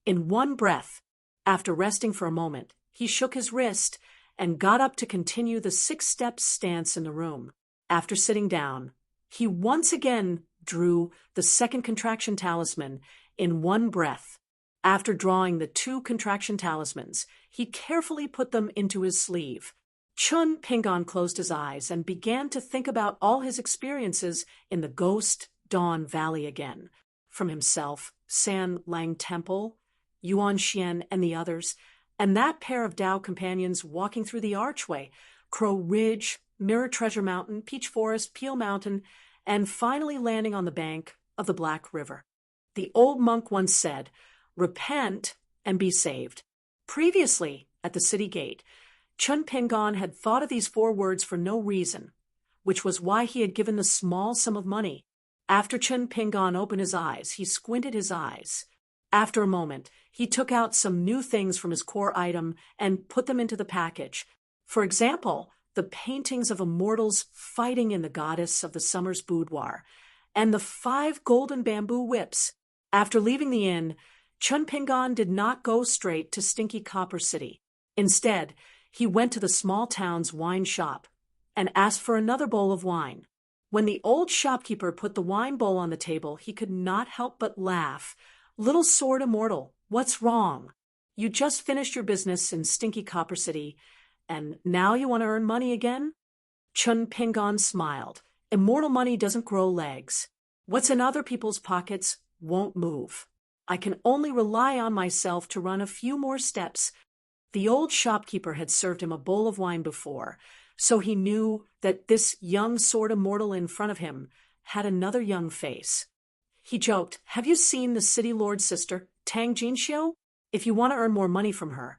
In one breath, after resting for a moment, he shook his wrist and got up to continue the 6-step stance in the room. After sitting down, he once again drew the second contraction talisman in one breath. After drawing the 2 contraction talismans, he carefully put them into his sleeve. Chun Pingon closed his eyes and began to think about all his experiences in the Ghost Dawn Valley again. From himself, San Lang Temple, Yuan Xian and the others, and that pair of Dao companions walking through the archway, Crow Ridge, Mirror Treasure Mountain, Peach Forest, Peel Mountain, and finally landing on the bank of the Black River. The old monk once said, "Repent and be saved." Previously, at the city gate, Chun Pingon had thought of these 4 words for no reason, which was why he had given the small sum of money. After Chun Pingon opened his eyes, he squinted his eyes. After a moment, he took out some new things from his core item and put them into the package. For example, the paintings of immortals fighting in the goddess of the summer's boudoir, and the 5 golden bamboo whips. After leaving the inn, Chun Pingon did not go straight to Stinky Copper City. Instead, he went to the small town's wine shop and asked for another bowl of wine. When the old shopkeeper put the wine bowl on the table, he could not help but laugh. "Little sword immortal, what's wrong? You just finished your business in Stinky Copper City, and now you want to earn money again?" Chun Pingon smiled. "Immortal money doesn't grow legs. What's in other people's pockets won't move. I can only rely on myself to run a few more steps." The old shopkeeper had served him a bowl of wine before, so he knew that this young sword immortal in front of him had another young face. He joked, "Have you seen the city lord's sister, Tang Jinxiu? If you want to earn more money from her,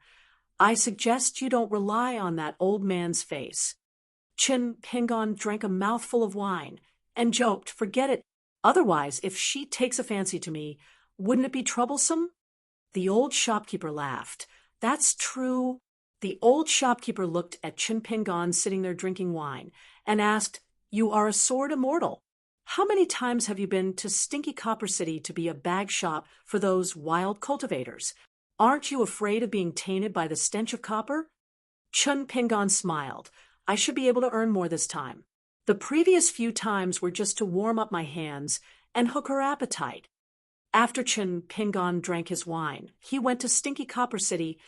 I suggest you don't rely on that old man's face." Chen Pingon drank a mouthful of wine and joked, "Forget it. Otherwise, if she takes a fancy to me, wouldn't it be troublesome?" The old shopkeeper laughed. "That's true." The old shopkeeper looked at Chen Pingon sitting there drinking wine and asked, "You are a sword immortal. How many times have you been to Stinky Copper City to be a bag shop for those wild cultivators? Aren't you afraid of being tainted by the stench of copper?" Chen Pingon smiled. "I should be able to earn more this time. The previous few times were just to warm up my hands and hook her appetite." After Chen Pingon drank his wine, he went to Stinky Copper City,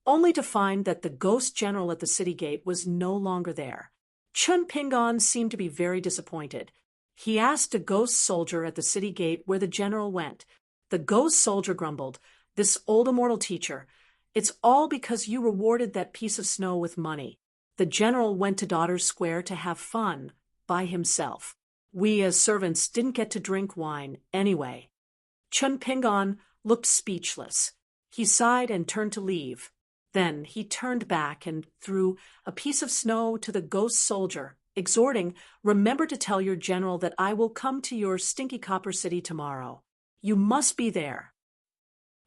only to find that the ghost general at the city gate was no longer there. Chen Pingon seemed to be very disappointed. He asked a ghost soldier at the city gate where the general went. The ghost soldier grumbled, "This old immortal teacher, it's all because you rewarded that piece of snow with money. The general went to Daughter's Square to have fun by himself. We as servants didn't get to drink wine anyway." Chen Pingon looked speechless. He sighed and turned to leave. Then he turned back and threw a piece of snow to the ghost soldier, exhorting, "Remember to tell your general that I will come to your Stinky Copper City tomorrow. You must be there."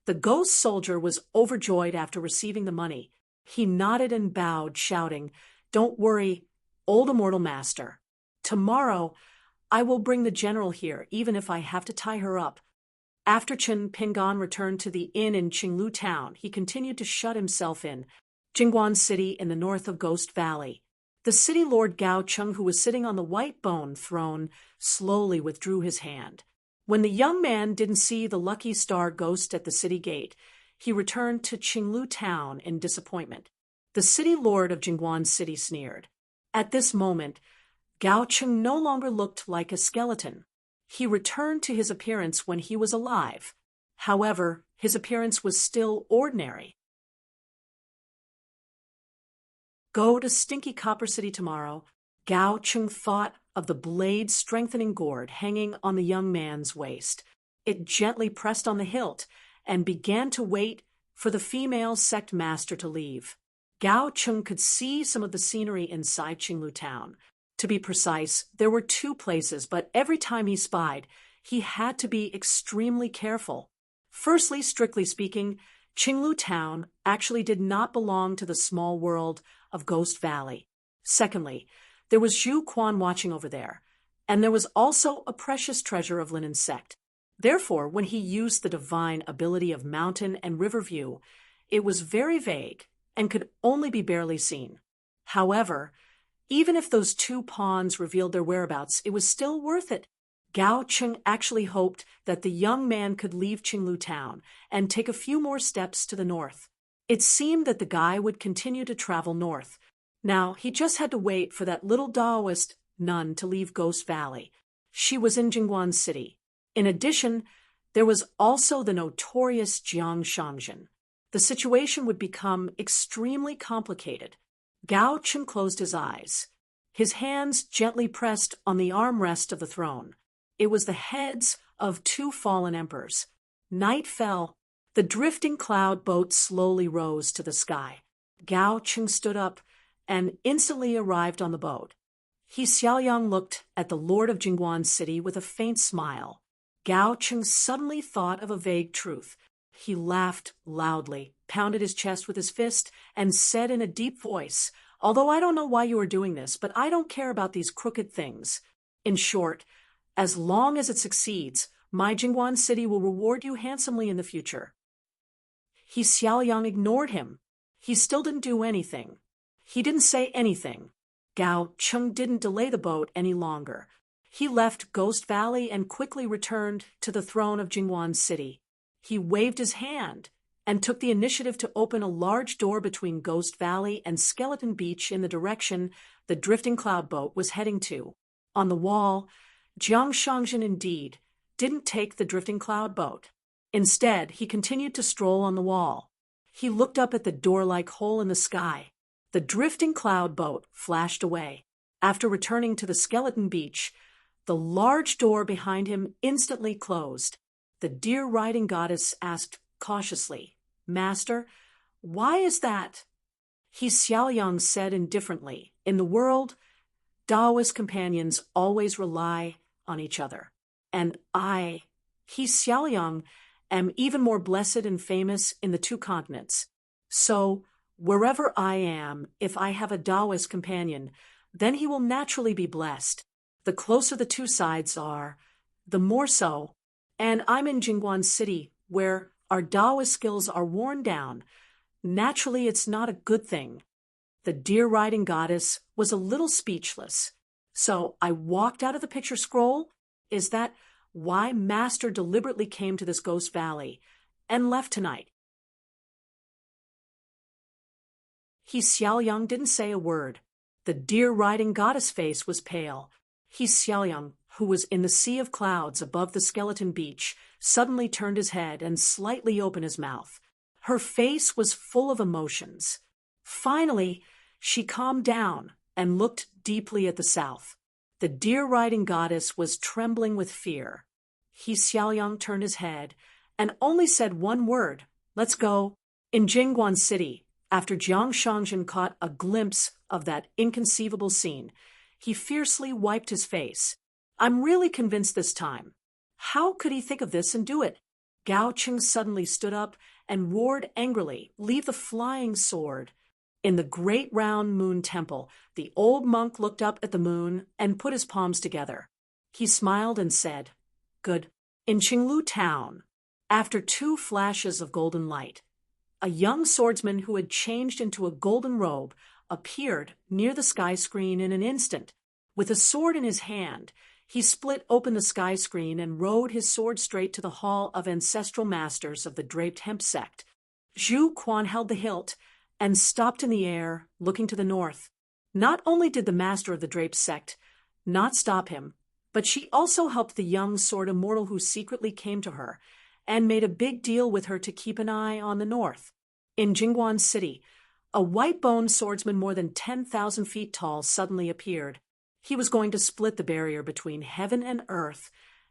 The ghost soldier was overjoyed after receiving the money. He nodded and bowed, shouting, "Don't worry, old immortal master. Tomorrow I will bring the general here, even if I have to tie her up." After Chen Pingon returned to the inn in Qinglu Town, he continued to shut himself in Jingguan City in the north of Ghost Valley. The city lord Gao Cheng, who was sitting on the white bone throne, slowly withdrew his hand. When the young man didn't see the lucky star ghost at the city gate, he returned to Qinglu Town in disappointment. The city lord of Jingguan City sneered. At this moment, Gao Cheng no longer looked like a skeleton. He returned to his appearance when he was alive. However, his appearance was still ordinary. Go to Stinky Copper City tomorrow. Gao Cheng thought of the blade-strengthening gourd hanging on the young man's waist. It gently pressed on the hilt and began to wait for the female sect master to leave. Gao Cheng could see some of the scenery inside Qinglu Town. To be precise, there were 2 places, but every time he spied, he had to be extremely careful. Firstly, strictly speaking, Qinglu Town actually did not belong to the small world of Ghost Valley. Secondly, there was Zhu Quan watching over there, and there was also a precious treasure of Linen Sect. Therefore, when he used the divine ability of mountain and river view, it was very vague and could only be barely seen. However, even if those 2 pawns revealed their whereabouts, it was still worth it. Gao Cheng actually hoped that the young man could leave Qinglu Town and take a few more steps to the north. It seemed that the guy would continue to travel north. Now, he just had to wait for that little Taoist nun to leave Ghost Valley. She was in Jingguan City. In addition, there was also the notorious Jiang Shangzhen. The situation would become extremely complicated. Gao Cheng closed his eyes. His hands gently pressed on the armrest of the throne. It was the heads of 2 fallen emperors. Night fell. The drifting cloud boat slowly rose to the sky. Gao Cheng stood up and instantly arrived on the boat. He Xiaoyang looked at the lord of Jingguan City with a faint smile. Gao Cheng suddenly thought of a vague truth. He laughed loudly, pounded his chest with his fist, and said in a deep voice, "Although I don't know why you are doing this, but I don't care about these crooked things. In short, as long as it succeeds, my Jingguan City will reward you handsomely in the future." He Xiaoyang ignored him. He still didn't do anything. He didn't say anything. Gao Cheng didn't delay the boat any longer. He left Ghost Valley and quickly returned to the throne of Jingguan City. He waved his hand and took the initiative to open a large door between Ghost Valley and Skeleton Beach in the direction the drifting cloud boat was heading to. On the wall, Jiang Shangzhen indeed didn't take the drifting cloud boat. Instead, he continued to stroll on the wall. He looked up at the door-like hole in the sky. The drifting cloud boat flashed away. After returning to the Skeleton Beach, The large door behind him instantly closed. The deer riding goddess asked cautiously, "Master, why is that?" He Xiaoyang said indifferently, "In the world, Taoist companions always rely on each other. And he Xiaoyang, am even more blessed and famous in the two continents. So, wherever I am, if I have a Taoist companion, then he will naturally be blessed. The closer the two sides are, the more so. And I'm in Jingguan City, where our Taoist skills are worn down. Naturally, it's not a good thing." The deer-riding goddess was a little speechless. "So I walked out of the picture scroll? Is that why Master deliberately came to this ghost valley and left tonight?" He Xiaoyang didn't say a word. The deer-riding goddess face was pale. He Xiaoyang, who was in the sea of clouds above the skeleton beach, suddenly turned his head and slightly opened his mouth. Her face was full of emotions. Finally, she calmed down and looked deeply at the south. The deer-riding goddess was trembling with fear. He Xiaoyang turned his head and only said one word, "Let's go." In Jingguan City, after Jiang Shangzhen caught a glimpse of that inconceivable scene, he fiercely wiped his face. "I'm really convinced this time. How could he think of this and do it?" Gao Qing suddenly stood up and roared angrily, "Leave the flying sword." In the great round moon temple, the old monk looked up at the moon and put his palms together. He smiled and said, "Good." In Qinglu town, after 2 flashes of golden light, a young swordsman who had changed into a golden robe appeared near the sky screen in an instant. With a sword in his hand, he split open the sky screen and rode his sword straight to the hall of ancestral masters of the draped hemp sect. Zhu Quan held the hilt and stopped in the air, looking to the north. Not only did the master of the draped sect not stop him, but she also helped the young sword immortal who secretly came to her and made a big deal with her to keep an eye on the north. In Jingguan City, a white-boned swordsman more than 10,000 feet tall suddenly appeared. He was going to split the barrier between heaven and earth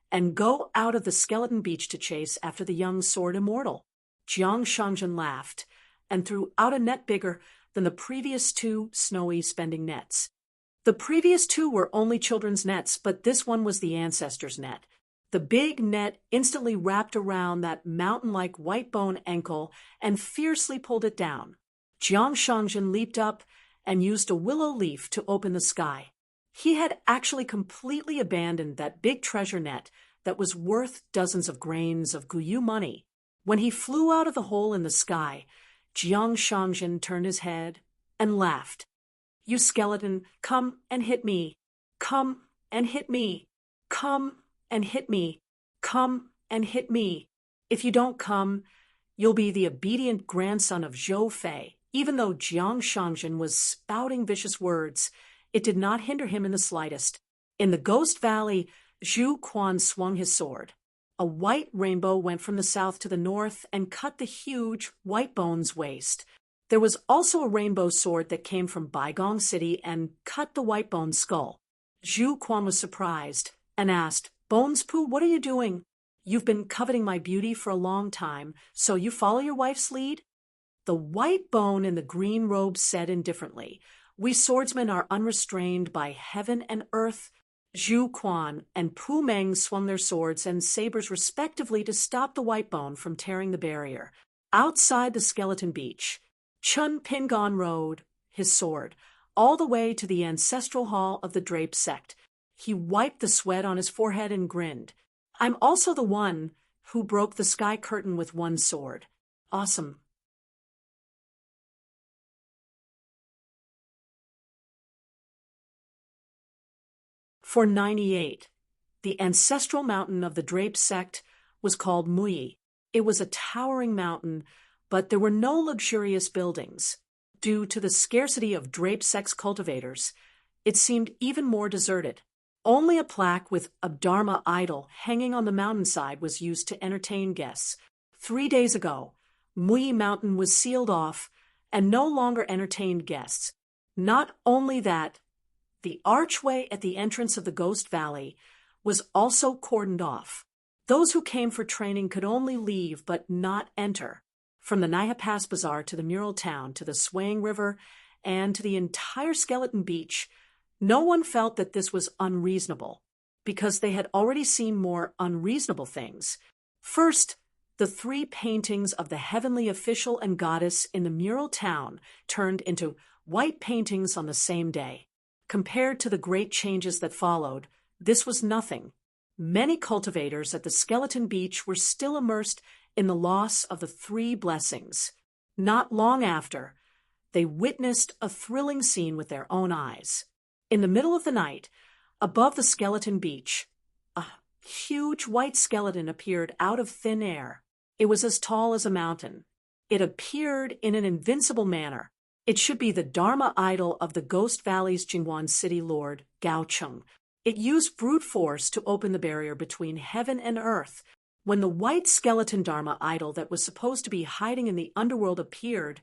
and go out of the skeleton beach to chase after the young sword immortal. Jiang Shangzhen laughed and threw out a net bigger than the previous 2 snowy spending nets. The previous 2 were only children's nets, but this one was the ancestors' net. The big net instantly wrapped around that mountain-like white-bone ankle and fiercely pulled it down. Jiang Shangzhen leaped up and used a willow leaf to open the sky. He had actually completely abandoned that big treasure net that was worth dozens of grains of Guyu money. When he flew out of the hole in the sky, Jiang Shangzhen turned his head and laughed. "You skeleton, come and hit me. Come and hit me. Come and hit me. Come and hit me. If you don't come, you'll be the obedient grandson of Zhou Fei." Even though Jiang Shangzhen was spouting vicious words, it did not hinder him in the slightest. In the Ghost Valley, Zhu Quan swung his sword. A white rainbow went from the south to the north and cut the huge White Bone's waist. There was also a rainbow sword that came from Baigong City and cut the White Bone's skull. Zhu Quan was surprised and asked, "Bones Poo, what are you doing? You've been coveting my beauty for a long time, so you follow your wife's lead?" The white bone in the green robe said indifferently, "We swordsmen are unrestrained by heaven and earth." Zhu Quan and Pu Meng swung their swords and sabers respectively to stop the white bone from tearing the barrier. Outside the skeleton beach, Chun Pingon rode his sword all the way to the ancestral hall of the draped sect. He wiped the sweat on his forehead and grinned. "I'm also the one who broke the sky curtain with one sword." Awesome. For 98, the ancestral mountain of the draped sect was called Muyi. It was a towering mountain, but there were no luxurious buildings. Due to the scarcity of draped sect cultivators, it seemed even more deserted. Only a plaque with Abdharma idol hanging on the mountainside was used to entertain guests. 3 days ago, Muyi Mountain was sealed off and no longer entertained guests. Not only that, the archway at the entrance of the Ghost Valley was also cordoned off. Those who came for training could only leave but not enter. From the Naya Pass Bazaar to the Mural Town to the Swaying River and to the entire Skeleton Beach, no one felt that this was unreasonable, because they had already seen more unreasonable things. First, the 3 paintings of the heavenly official and goddess in the Mural Town turned into white paintings on the same day. Compared to the great changes that followed, this was nothing. Many cultivators at the Skeleton Beach were still immersed in the loss of the 3 blessings. Not long after, they witnessed a thrilling scene with their own eyes. In the middle of the night, above the Skeleton Beach, a huge white skeleton appeared out of thin air. It was as tall as a mountain. It appeared in an invincible manner. It should be the Dharma idol of the Ghost Valley's Jingwan city lord, Gao Cheng. It used brute force to open the barrier between heaven and earth. When the white skeleton Dharma idol that was supposed to be hiding in the underworld appeared,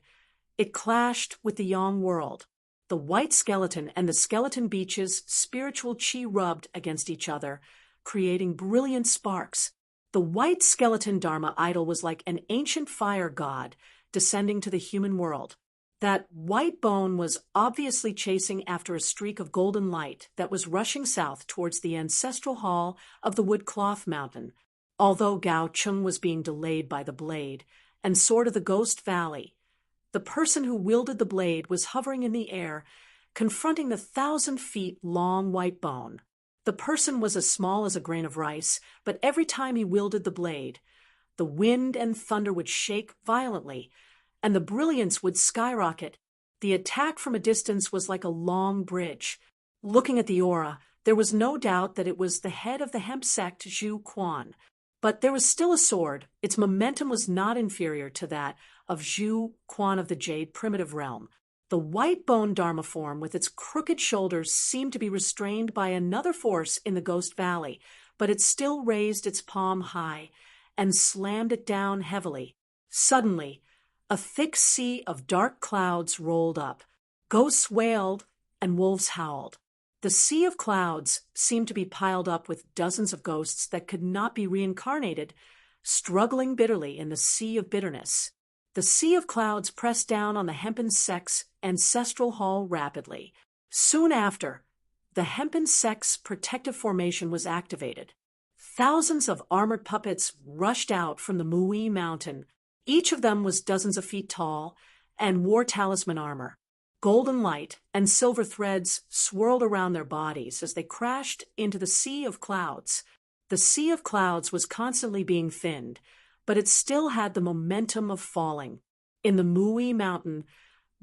it clashed with the Yang world. The white skeleton and the Skeleton Beach's spiritual chi rubbed against each other, creating brilliant sparks. The white skeleton Dharma idol was like an ancient fire god descending to the human world. That white bone was obviously chasing after a streak of golden light that was rushing south towards the ancestral hall of the Woodcloth Mountain, although Gao Cheng was being delayed by the blade and sword of the Ghost Valley. The person who wielded the blade was hovering in the air, confronting the 1,000 feet long white bone. The person was as small as a grain of rice, but every time he wielded the blade, the wind and thunder would shake violently, and the brilliance would skyrocket. The attack from a distance was like a long bridge. Looking at the aura, there was no doubt that it was the head of the hemp sect Zhu Quan. But there was still a sword. Its momentum was not inferior to that of Zhu Quan of the Jade Primitive Realm. The white bone Dharma form with its crooked shoulders seemed to be restrained by another force in the Ghost Valley, but it still raised its palm high and slammed it down heavily. Suddenly, a thick sea of dark clouds rolled up. Ghosts wailed and wolves howled. The sea of clouds seemed to be piled up with dozens of ghosts that could not be reincarnated, struggling bitterly in the sea of bitterness. The sea of clouds pressed down on the Hempen Sect's ancestral hall rapidly. Soon after, the Hempen Sect's protective formation was activated. Thousands of armored puppets rushed out from the Mui Mountain. Each of them was dozens of feet tall and wore talisman armor. Golden light and silver threads swirled around their bodies as they crashed into the sea of clouds. The sea of clouds was constantly being thinned, but it still had the momentum of falling. In the Mui Mountain,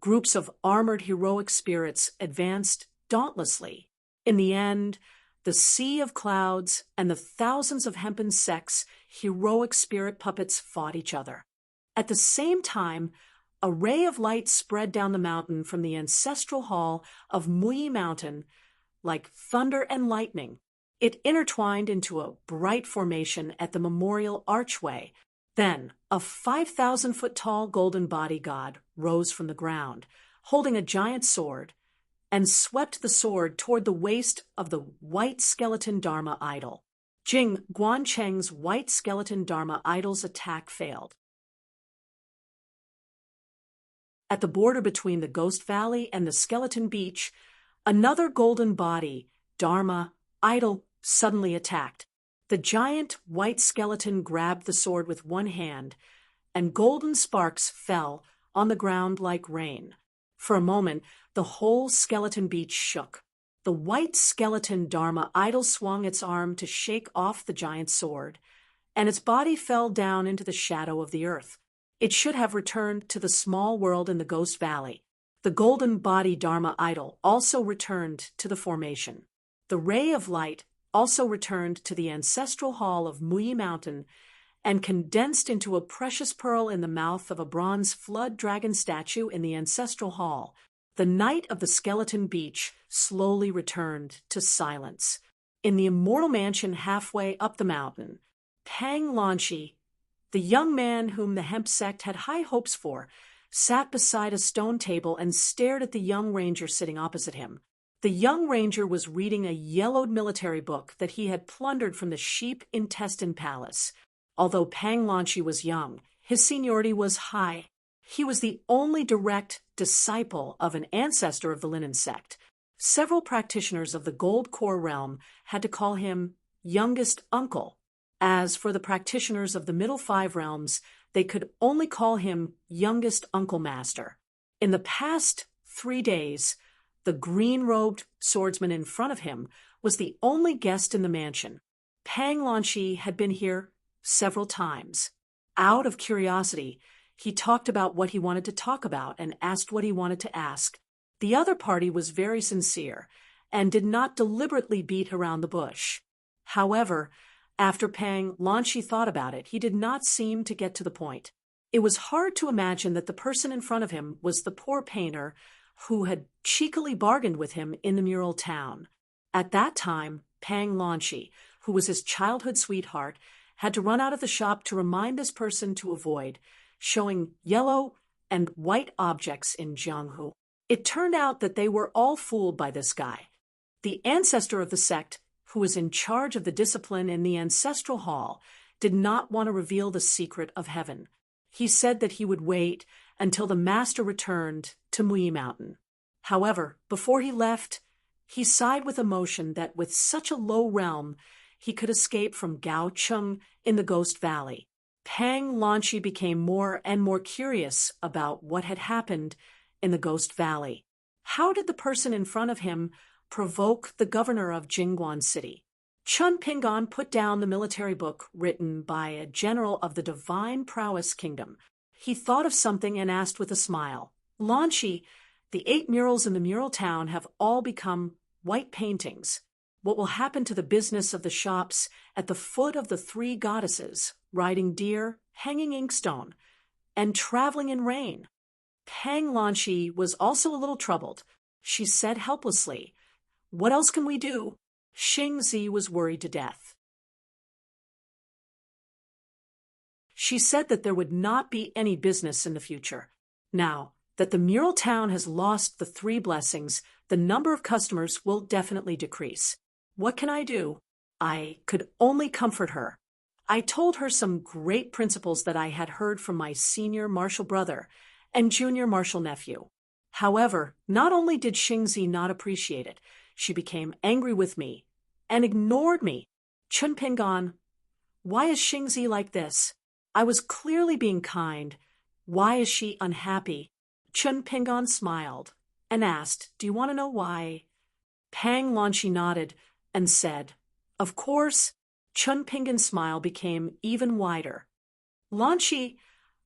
groups of armored heroic spirits advanced dauntlessly. In the end, the sea of clouds and the thousands of Hempen Sect's heroic spirit puppets fought each other. At the same time, a ray of light spread down the mountain from the ancestral hall of Mui Mountain like thunder and lightning. It intertwined into a bright formation at the memorial archway. Then, a 5,000-foot-tall golden body god rose from the ground, holding a giant sword, and swept the sword toward the waist of the white skeleton Dharma idol. Jing Guancheng's white skeleton Dharma idol's attack failed. At the border between the Ghost Valley and the Skeleton Beach, another golden body, Dharma idol, suddenly attacked. The giant white skeleton grabbed the sword with one hand, and golden sparks fell on the ground like rain. For a moment, the whole Skeleton Beach shook. The white skeleton Dharma idol swung its arm to shake off the giant sword, and its body fell down into the shadow of the earth. It should have returned to the small world in the Ghost Valley. The golden body Dharma idol also returned to the formation. The ray of light also returned to the ancestral hall of Mui Mountain and condensed into a precious pearl in the mouth of a bronze flood dragon statue in the ancestral hall. The night of the Skeleton Beach slowly returned to silence. In the immortal mansion halfway up the mountain, Pang Lanshi, the young man whom the hemp sect had high hopes for, sat beside a stone table and stared at the young ranger sitting opposite him. The young ranger was reading a yellowed military book that he had plundered from the sheep intestine palace. Although Pang Lanchi was young, his seniority was high. He was the only direct disciple of an ancestor of the Linen sect. Several practitioners of the Gold Core realm had to call him youngest uncle. As for the practitioners of the Middle Five realms, they could only call him youngest uncle master. In the past 3 days, the green-robed swordsman in front of him was the only guest in the mansion. Pang Lanchi had been here several times. Out of curiosity, he talked about what he wanted to talk about and asked what he wanted to ask. The other party was very sincere and did not deliberately beat around the bush. However, after Pang Lanchi thought about it, he did not seem to get to the point. It was hard to imagine that the person in front of him was the poor painter who had cheekily bargained with him in the mural town. At that time, Pang Lanchi, who was his childhood sweetheart, had to run out of the shop to remind this person to avoid showing yellow and white objects in Jianghu. It turned out that they were all fooled by this guy. The ancestor of the sect, who was in charge of the discipline in the ancestral hall, did not want to reveal the secret of heaven. He said that he would wait until the master returned to Mui Mountain. However, before he left, he sighed with emotion that with such a low realm, he could escape from Gao Chung in the Ghost Valley. Pang Lanchi became more and more curious about what had happened in the Ghost Valley. How did the person in front of him provoke the governor of Jingguan City? Chun Pingan put down the military book written by a general of the Divine Prowess Kingdom. He thought of something and asked with a smile, "Lanchi, the 8 murals in the mural town have all become white paintings. What will happen to the business of the shops at the foot of the 3 goddesses, riding deer, hanging inkstone, and traveling in rain?" Pang Lanchi was also a little troubled. She said helplessly, "What else can we do?" Xing Zi was worried to death. She said that there would not be any business in the future. Now that the mural town has lost the 3 blessings, the number of customers will definitely decrease. What can I do? I could only comfort her. I told her some great principles that I had heard from my senior martial brother and junior martial nephew. However, not only did Xingzi not appreciate it, she became angry with me and ignored me. Chun Pingan, why is Xingzi like this? I was clearly being kind. Why is she unhappy? Chun Pingan smiled and asked, "Do you want to know why?" Pang Lanchi nodded and said, "Of course." Chun Pingan's smile became even wider. "Lanchi,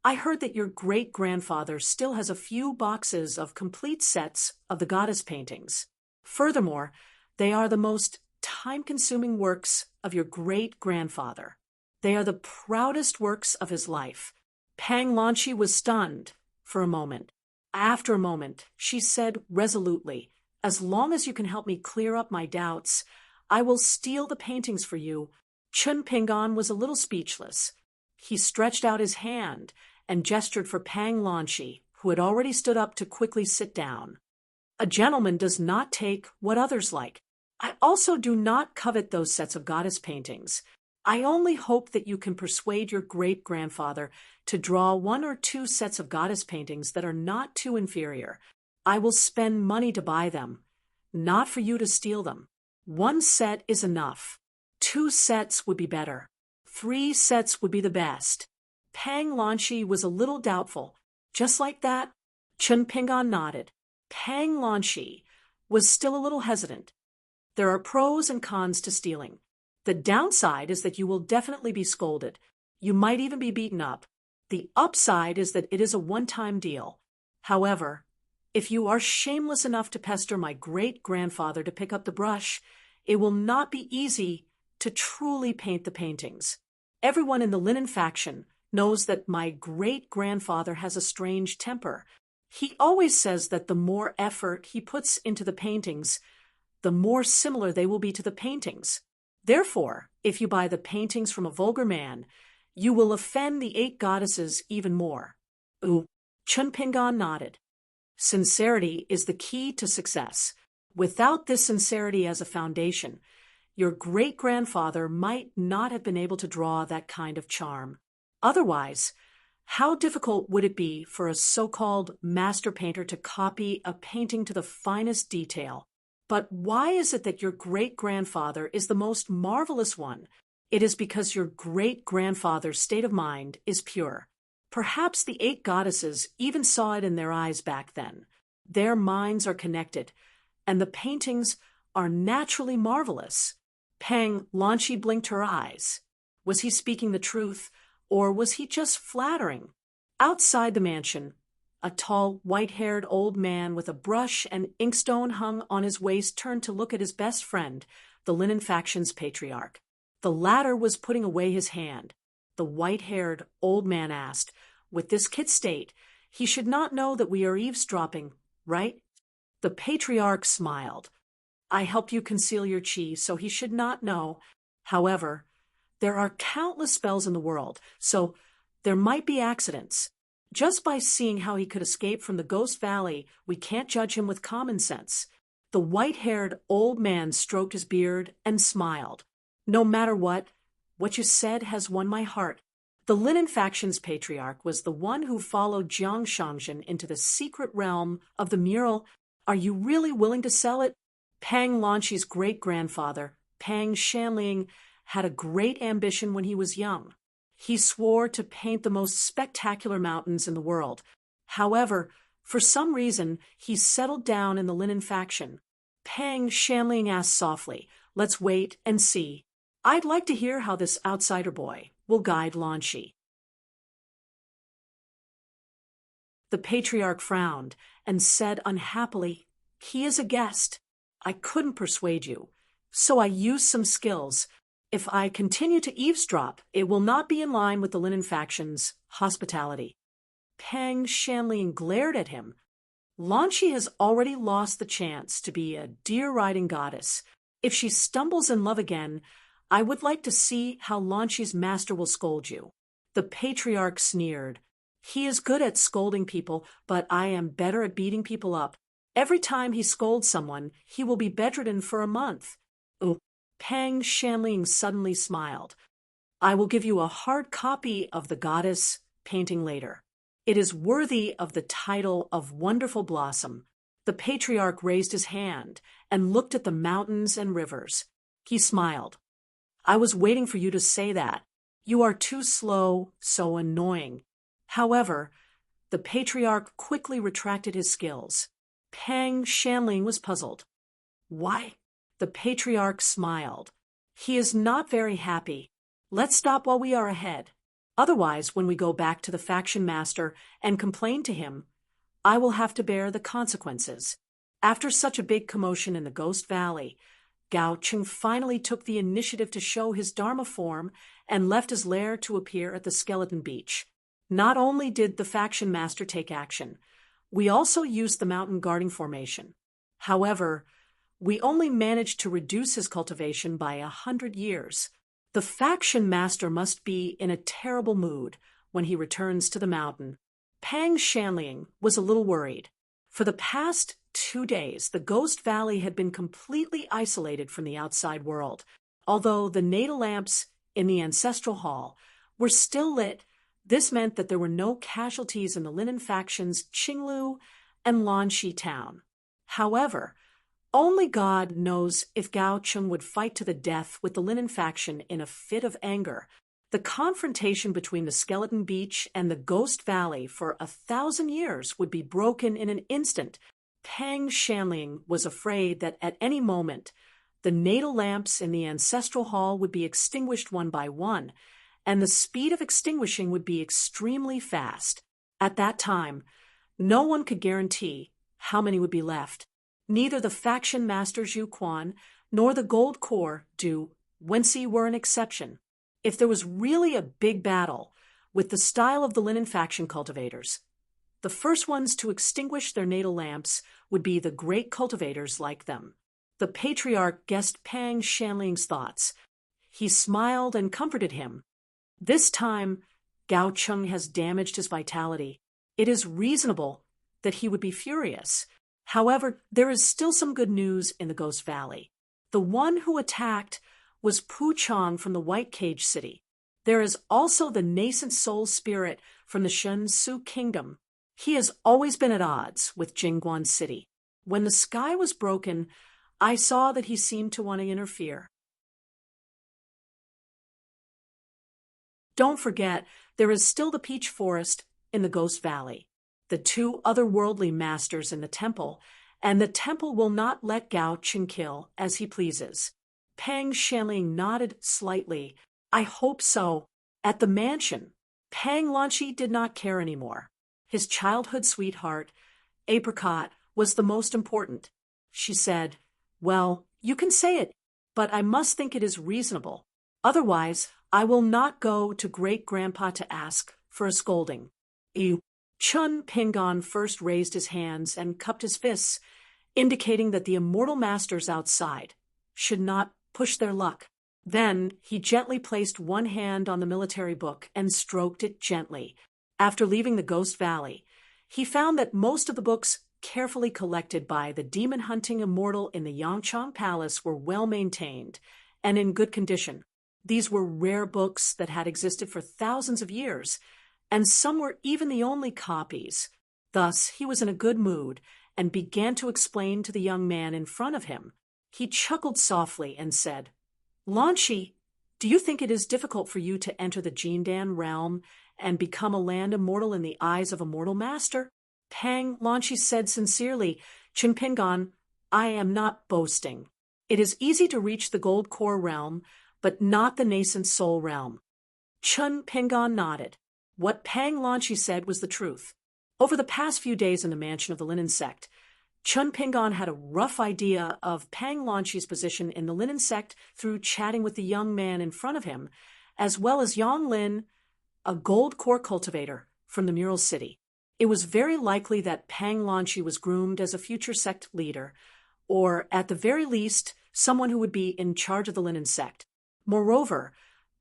I heard that your great-grandfather still has a few boxes of complete sets of the goddess paintings. Furthermore, they are the most time-consuming works of your great-grandfather. They are the proudest works of his life." Pang Lanchi was stunned for a moment. After a moment, she said resolutely, "As long as you can help me clear up my doubts, I will steal the paintings for you." Chun Pingan was a little speechless. He stretched out his hand and gestured for Pang Lanchi, who had already stood up to quickly sit down. "A gentleman does not take what others like. I also do not covet those sets of goddess paintings. I only hope that you can persuade your great-grandfather to draw 1 or 2 sets of goddess paintings that are not too inferior. I will spend money to buy them, not for you to steal them. 1 set is enough. 2 sets would be better. 3 sets would be the best." Pang Lanchi was a little doubtful. "Just like that?" Chun Pingan nodded. Pang Lanchi was still a little hesitant. There are pros and cons to stealing. The downside is that you will definitely be scolded. You might even be beaten up. The upside is that it is a one-time deal. However, if you are shameless enough to pester my great-grandfather to pick up the brush, it will not be easy to truly paint the paintings. Everyone in the linen faction knows that my great-grandfather has a strange temper. He always says that the more effort he puts into the paintings, the more similar they will be to the paintings. Therefore, if you buy the paintings from a vulgar man, you will offend the 8 goddesses even more." Chun Pingan nodded. "Sincerity is the key to success. Without this sincerity as a foundation, your great-grandfather might not have been able to draw that kind of charm. Otherwise, how difficult would it be for a so-called master painter to copy a painting to the finest detail? But why is it that your great-grandfather is the most marvelous one? It is because your great-grandfather's state of mind is pure. Perhaps the 8 goddesses even saw it in their eyes back then. Their minds are connected, and the paintings are naturally marvelous. Pang Lanchi blinked her eyes. Was he speaking the truth, or was he just flattering? Outside the mansion, a tall, white-haired old man with a brush and inkstone hung on his waist turned to look at his best friend, the Linen Faction's patriarch. The latter was putting away his hand. The white-haired old man asked, "With this kid state, he should not know that we are eavesdropping, right?" The patriarch smiled. "I helped you conceal your chi, so he should not know. However, there are countless spells in the world, so there might be accidents. Just by seeing how he could escape from the Ghost Valley, we can't judge him with common sense." The white-haired old man stroked his beard and smiled. "No matter what you said has won my heart." The Linen Faction's patriarch was the one who followed Jiang Shangzhen into the secret realm of the mural. "Are you really willing to sell it?" Pang Lanchi's great-grandfather, Pang Shanling, had a great ambition when he was young. He swore to paint the most spectacular mountains in the world. However, for some reason, he settled down in the Linen Faction. Pang Shanling asked softly, "Let's wait and see. I'd like to hear how this outsider boy will guide Lanchi." The patriarch frowned and said unhappily, "He is a guest. I couldn't persuade you, so I used some skills. If I continue to eavesdrop, it will not be in line with the Linen Faction's hospitality." Pang Shanling glared at him. "Lanchi has already lost the chance to be a deer-riding goddess. If she stumbles in love again, I would like to see how Lanchi's master will scold you." The patriarch sneered. "He is good at scolding people, but I am better at beating people up. Every time he scolds someone, he will be bedridden for a month." "Oh." Pang Shanling suddenly smiled. "I will give you a hard copy of the goddess painting later. It is worthy of the title of Wonderful Blossom." The patriarch raised his hand and looked at the mountains and rivers. He smiled. "I was waiting for you to say that. You are too slow, so annoying." However, the patriarch quickly retracted his skills. Pang Shanling was puzzled. "Why?" The patriarch smiled. "He is not very happy. Let's stop while we are ahead. Otherwise, when we go back to the faction master and complain to him, I will have to bear the consequences." After such a big commotion in the Ghost Valley, Gao Cheng finally took the initiative to show his Dharma form and left his lair to appear at the Skeleton Beach. Not only did the faction master take action, we also used the mountain guarding formation. However, we only managed to reduce his cultivation by 100 years. The faction master must be in a terrible mood when he returns to the mountain. Pang Shanling was a little worried. For the past 2 days, the Ghost Valley had been completely isolated from the outside world. Although the natal lamps in the ancestral hall were still lit, this meant that there were no casualties in the Linen Faction's Qinglu and Lanchi town. However, only God knows if Gao Cheng would fight to the death with the Linen Faction in a fit of anger. The confrontation between the Skeleton Beach and the Ghost Valley for 1,000 years would be broken in an instant. Pang Shanling was afraid that at any moment, the natal lamps in the ancestral hall would be extinguished one by one, and the speed of extinguishing would be extremely fast. At that time, no one could guarantee how many would be left. Neither the faction master Zhu Quan nor the Gold Corps Du Wensi were an exception. If there was really a big battle with the style of the Linen Faction cultivators, the first ones to extinguish their natal lamps would be the great cultivators like them. The patriarch guessed Pang Shanling's thoughts. He smiled and comforted him. "This time, Gao Cheng has damaged his vitality. It is reasonable that he would be furious. However, there is still some good news in the Ghost Valley. The one who attacked was Pu Chong from the White Cage City. There is also the nascent soul spirit from the Shun Su Kingdom. He has always been at odds with Jingguan City. When the sky was broken, I saw that he seemed to want to interfere. Don't forget, there is still the Peach Forest in the Ghost Valley, the two otherworldly masters in the temple, and the temple will not let Gao Qin kill as he pleases. Pang Shanling nodded slightly. I hope so. At the mansion, Pang Lanqi did not care anymore. His childhood sweetheart, Apricot, was the most important. She said, "Well, you can say it, but I must think it is reasonable. Otherwise, I will not go to great-grandpa to ask for a scolding." Chun Pingon first raised his hands and cupped his fists, indicating that the immortal masters outside should not push their luck. Then he gently placed one hand on the military book and stroked it gently. After leaving the Ghost Valley, he found that most of the books carefully collected by the demon-hunting immortal in the Yangchang Palace were well maintained and in good condition. These were rare books that had existed for thousands of years, and some were even the only copies. Thus, he was in a good mood and began to explain to the young man in front of him. He chuckled softly and said, "Lanqi, do you think it is difficult for you to enter the Jindan realm and become a land immortal in the eyes of a mortal master?" Pang Lanqi said sincerely, "Chun Pingon, I am not boasting. It is easy to reach the Gold Core realm, but not the nascent soul realm." Chun Pingon nodded. What Pang Lanqi said was the truth. Over the past few days in the mansion of the Linen Sect, Chun Pingon had a rough idea of Pang Lanqi's position in the Linen Sect through chatting with the young man in front of him, as well as Yang Lin, a gold core cultivator from the Mural City. It was very likely that Pang Lanqi was groomed as a future sect leader, or at the very least, someone who would be in charge of the Linen Sect. Moreover,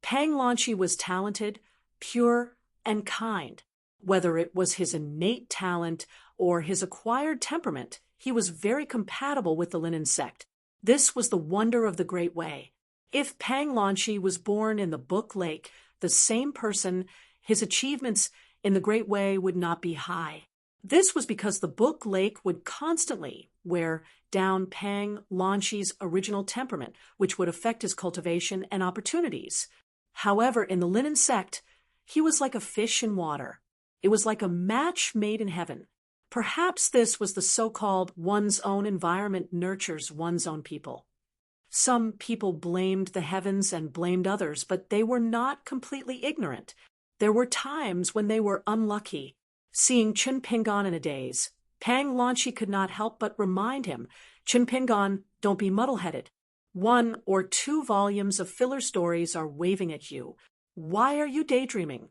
Pang Lanqi was talented, pure, and kind. Whether it was his innate talent or his acquired temperament, he was very compatible with the Linen Sect. This was the wonder of the Great Way. If Pang Lanqi was born in the Book Lake, the same person, his achievements in the Great Way would not be high. This was because the Book Lake would constantly wear down Pang Lanqi's original temperament, which would affect his cultivation and opportunities. However, in the Linen Sect, he was like a fish in water. It was like a match made in heaven. Perhaps this was the so-called one's own environment nurtures one's own people. Some people blamed the heavens and blamed others, but they were not completely ignorant. There were times when they were unlucky. Seeing Chun Pingon in a daze, Pang Lanqi could not help but remind him, "Chun Pingon, don't be muddle-headed. 1 or 2 volumes of filler stories are waving at you. Why are you daydreaming?"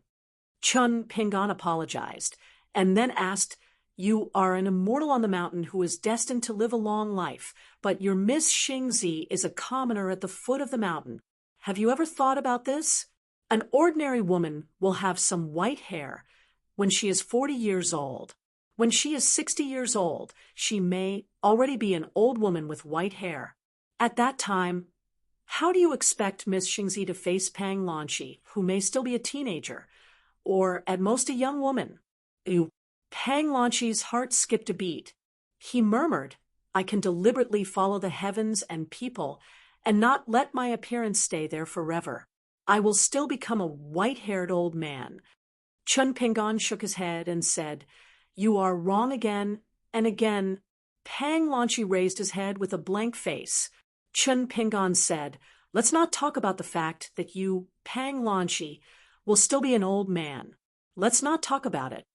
Chun Pingon apologized, and then asked, "You are an immortal on the mountain who is destined to live a long life, but your Miss Xingzi is a commoner at the foot of the mountain. Have you ever thought about this? An ordinary woman will have some white hair when she is 40 years old. When she is 60 years old, she may already be an old woman with white hair. At that time, how do you expect Miss Xingzi to face Pang Lanqi, who may still be a teenager, or at most a young woman?" Pang Lanqi's heart skipped a beat. He murmured, "I can deliberately follow the heavens and people and not let my appearance stay there forever. I will still become a white-haired old man." Chun Pingon shook his head and said, "You are wrong again and again." Pang Lanqi raised his head with a blank face. Chun Pingon said, "Let's not talk about the fact that you, Pang Lanqi, will still be an old man. Let's not talk about it."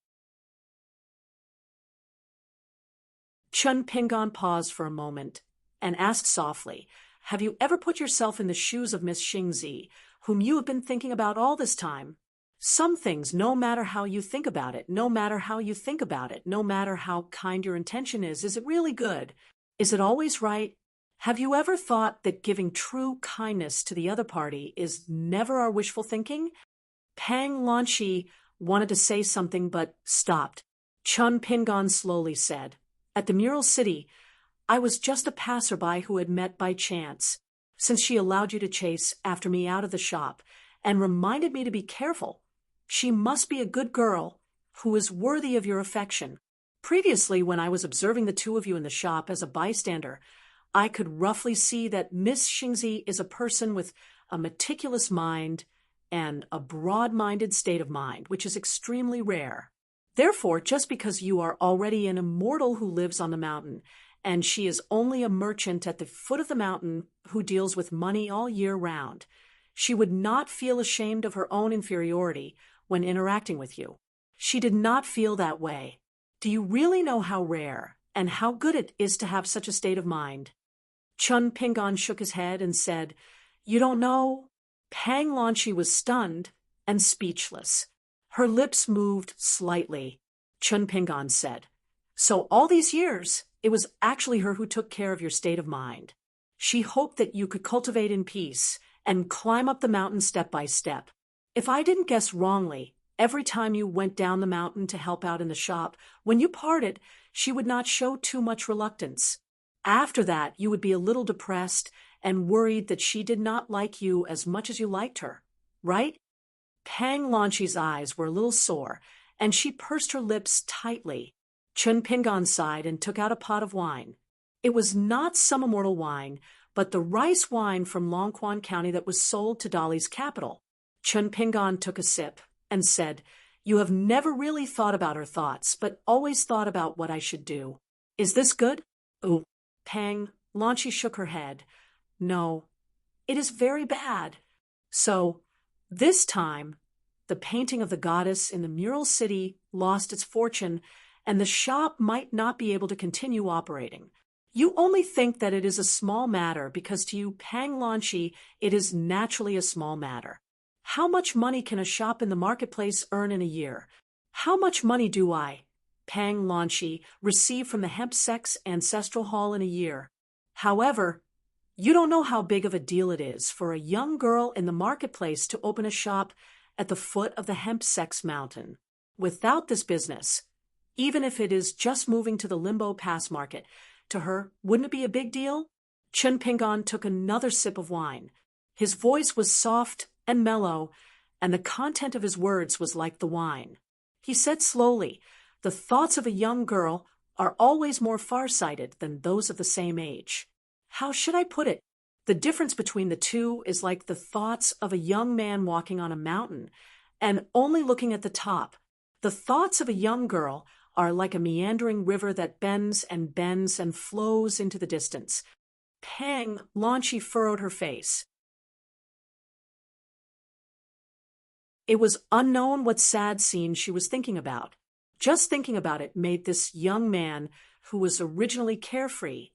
Chun Pingon paused for a moment and asked softly, "Have you ever put yourself in the shoes of Miss Xingzi, whom you have been thinking about all this time? Some things, no matter how you think about it, no matter how you think about it, no matter how kind your intention is it really good? Is it always right? Have you ever thought that giving true kindness to the other party is never our wishful thinking?" Pang Lanqi wanted to say something but stopped. Chun Pingon slowly said, At the Mural City, I was just a passerby who had met by chance, since she allowed you to chase after me out of the shop and reminded me to be careful. She must be a good girl who is worthy of your affection. Previously, when I was observing the two of you in the shop as a bystander, I could roughly see that Miss Xingzi is a person with a meticulous mind and a broad-minded state of mind, which is extremely rare. Therefore, just because you are already an immortal who lives on the mountain, and she is only a merchant at the foot of the mountain who deals with money all year round, she would not feel ashamed of her own inferiority when interacting with you. She did not feel that way. Do you really know how rare and how good it is to have such a state of mind? Chun Pingon shook his head and said, "You don't know?" Pang Lanchi was stunned and speechless. Her lips moved slightly. Chun Pingon said, "So all these years, it was actually her who took care of your state of mind. She hoped that you could cultivate in peace and climb up the mountain step by step. If I didn't guess wrongly, every time you went down the mountain to help out in the shop, when you parted, she would not show too much reluctance. After that, you would be a little depressed and worried that she did not like you as much as you liked her, right?" Pang Lanchi's eyes were a little sore, and she pursed her lips tightly. Chun Pingon sighed and took out a pot of wine. It was not some immortal wine, but the rice wine from Longquan County that was sold to Dali's capital. Chun Pingon took a sip and said, "You have never really thought about her thoughts, but always thought about what I should do. Is this good?" "Ooh." Pang Lanchi shook her head. "No, it is very bad." So, this time, the painting of the goddess in the Mural City lost its fortune, and the shop might not be able to continue operating. You only think that it is a small matter because to you, Pang Lanchi, it is naturally a small matter. How much money can a shop in the marketplace earn in a year? How much money do I, Pang Lanchi, receive from the Hemp Sex Ancestral Hall in a year? However, you don't know how big of a deal it is for a young girl in the marketplace to open a shop at the foot of the Hemp Sex Mountain. Without this business, even if it is just moving to the Limbo Pass market, to her, wouldn't it be a big deal? Chun Pingon took another sip of wine. His voice was soft and mellow, and the content of his words was like the wine. He said slowly, "The thoughts of a young girl are always more far-sighted than those of the same age. How should I put it? The difference between the two is like the thoughts of a young man walking on a mountain and only looking at the top. The thoughts of a young girl are like a meandering river that bends and flows into the distance." Pang Lanchi furrowed her face. It was unknown what sad scene she was thinking about. Just thinking about it made this young man, who was originally carefree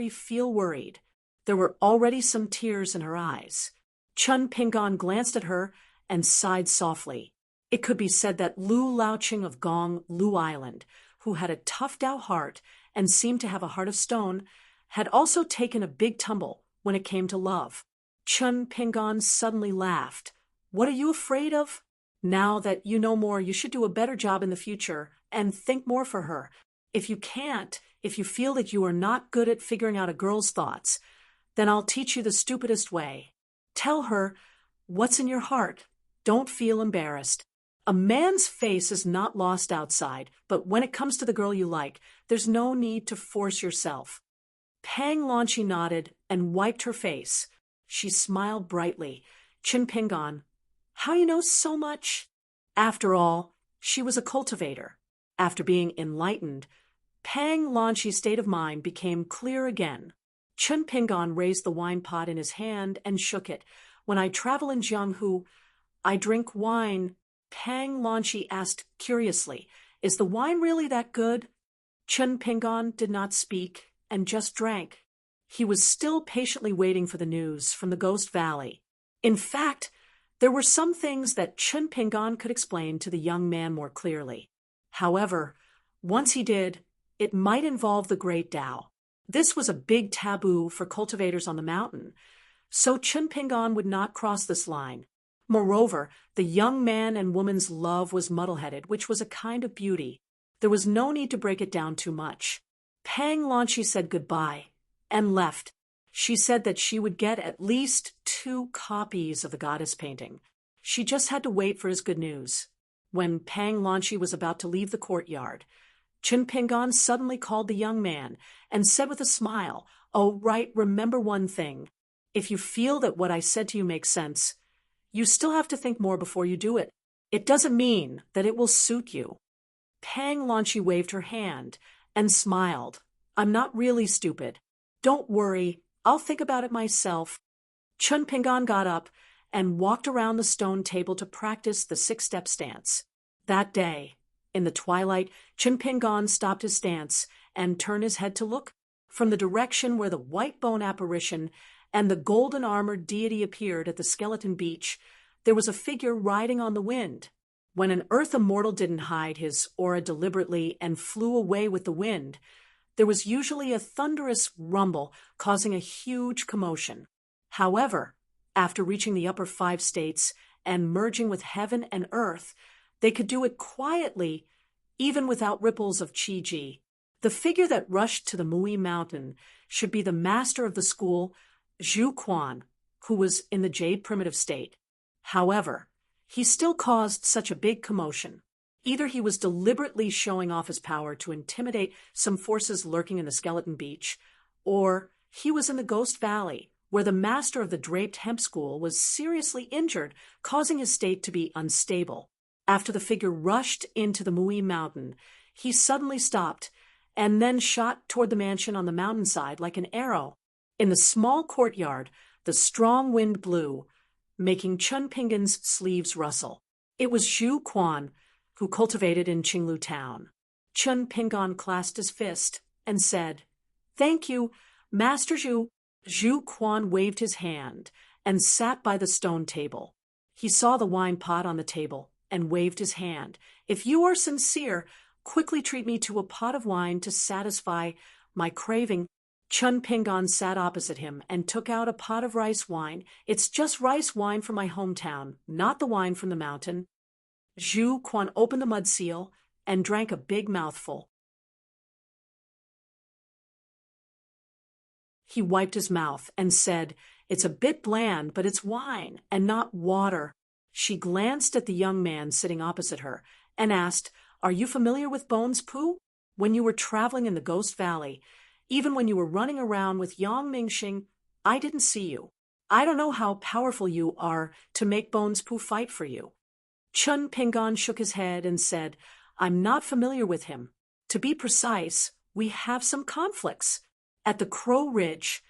feel worried. There were already some tears in her eyes. Chun Pingon glanced at her and sighed softly. It could be said that Lu Laoqing of Gong Lu Island, who had a tough Dao heart and seemed to have a heart of stone, had also taken a big tumble when it came to love. Chun Pingon suddenly laughed. "What are you afraid of? Now that you know more, you should do a better job in the future and think more for her. If you can't, if you feel that you are not good at figuring out a girl's thoughts, then I'll teach you the stupidest way. Tell her what's in your heart. Don't feel embarrassed. A man's face is not lost outside, but when it comes to the girl you like, there's no need to force yourself." Pang Lanchi nodded and wiped her face. She smiled brightly. Chun Pingon, "How you know so much?" After all, she was a cultivator. After being enlightened, Pang Lanchi's state of mind became clear again. Chun Pingon raised the wine pot in his hand and shook it. "When I travel in Jianghu, I drink wine." Pang Lanchi asked curiously, "Is the wine really that good?" Chun Pingon did not speak and just drank. He was still patiently waiting for the news from the Ghost Valley. In fact, there were some things that Chun Pingon could explain to the young man more clearly. However, once he did, it might involve the Great Tao. This was a big taboo for cultivators on the mountain, so Chun Pingon would not cross this line. Moreover, the young man and woman's love was muddle-headed, which was a kind of beauty. There was no need to break it down too much. Pang Lanchi said goodbye and left. She said that she would get at least 2 copies of the goddess painting. She just had to wait for his good news. When Pang Lanchi was about to leave the courtyard, Chun Pingan suddenly called the young man and said with a smile, "Oh, right, remember one thing. If you feel that what I said to you makes sense, you still have to think more before you do it. It doesn't mean that it will suit you." Pang Lanchi waved her hand and smiled. "I'm not really stupid. Don't worry, I'll think about it myself." Chun Pingan got up and walked around the stone table to practice the 6-step stance. That day, in the twilight, Chun Pingan stopped his stance and turned his head to look. From the direction where the white bone apparition and the golden-armored deity appeared at the skeleton beach, there was a figure riding on the wind. When an earth immortal didn't hide his aura deliberately and flew away with the wind, there was usually a thunderous rumble causing a huge commotion. However, after reaching the upper 5 states and merging with heaven and earth, they could do it quietly, even without ripples of chi-ji. The figure that rushed to the Mui Mountain should be the master of the school, Zhu Quan, who was in the Jade Primitive State. However, he still caused such a big commotion. Either he was deliberately showing off his power to intimidate some forces lurking in the Skeleton Beach, or he was in the Ghost Valley, where the master of the Draped Hemp School was seriously injured, causing his state to be unstable. After the figure rushed into the Mui Mountain, he suddenly stopped and then shot toward the mansion on the mountainside like an arrow. In the small courtyard, the strong wind blew, making Chun Pingan's sleeves rustle. It was Zhu Quan, who cultivated in Qinglu town. Chun Pingan clasped his fist and said, "Thank you, Master Zhu." Zhu Quan waved his hand and sat by the stone table. He saw the wine pot on the table and waved his hand. "If you are sincere, quickly treat me to a pot of wine to satisfy my craving." Chun Pingan sat opposite him and took out a pot of rice wine. "It's just rice wine from my hometown, not the wine from the mountain." Zhu Quan opened the mud seal and drank a big mouthful. He wiped his mouth and said, "It's a bit bland, but it's wine and not water." She glanced at the young man sitting opposite her and asked, "Are you familiar with Bones Poo? When you were traveling in the Ghost Valley, even when you were running around with Yang Mingxing, I didn't see you. I don't know how powerful you are to make Bones Poo fight for you." Chun Pingan shook his head and said, "I'm not familiar with him. To be precise, we have some conflicts. At the Crow Ridge,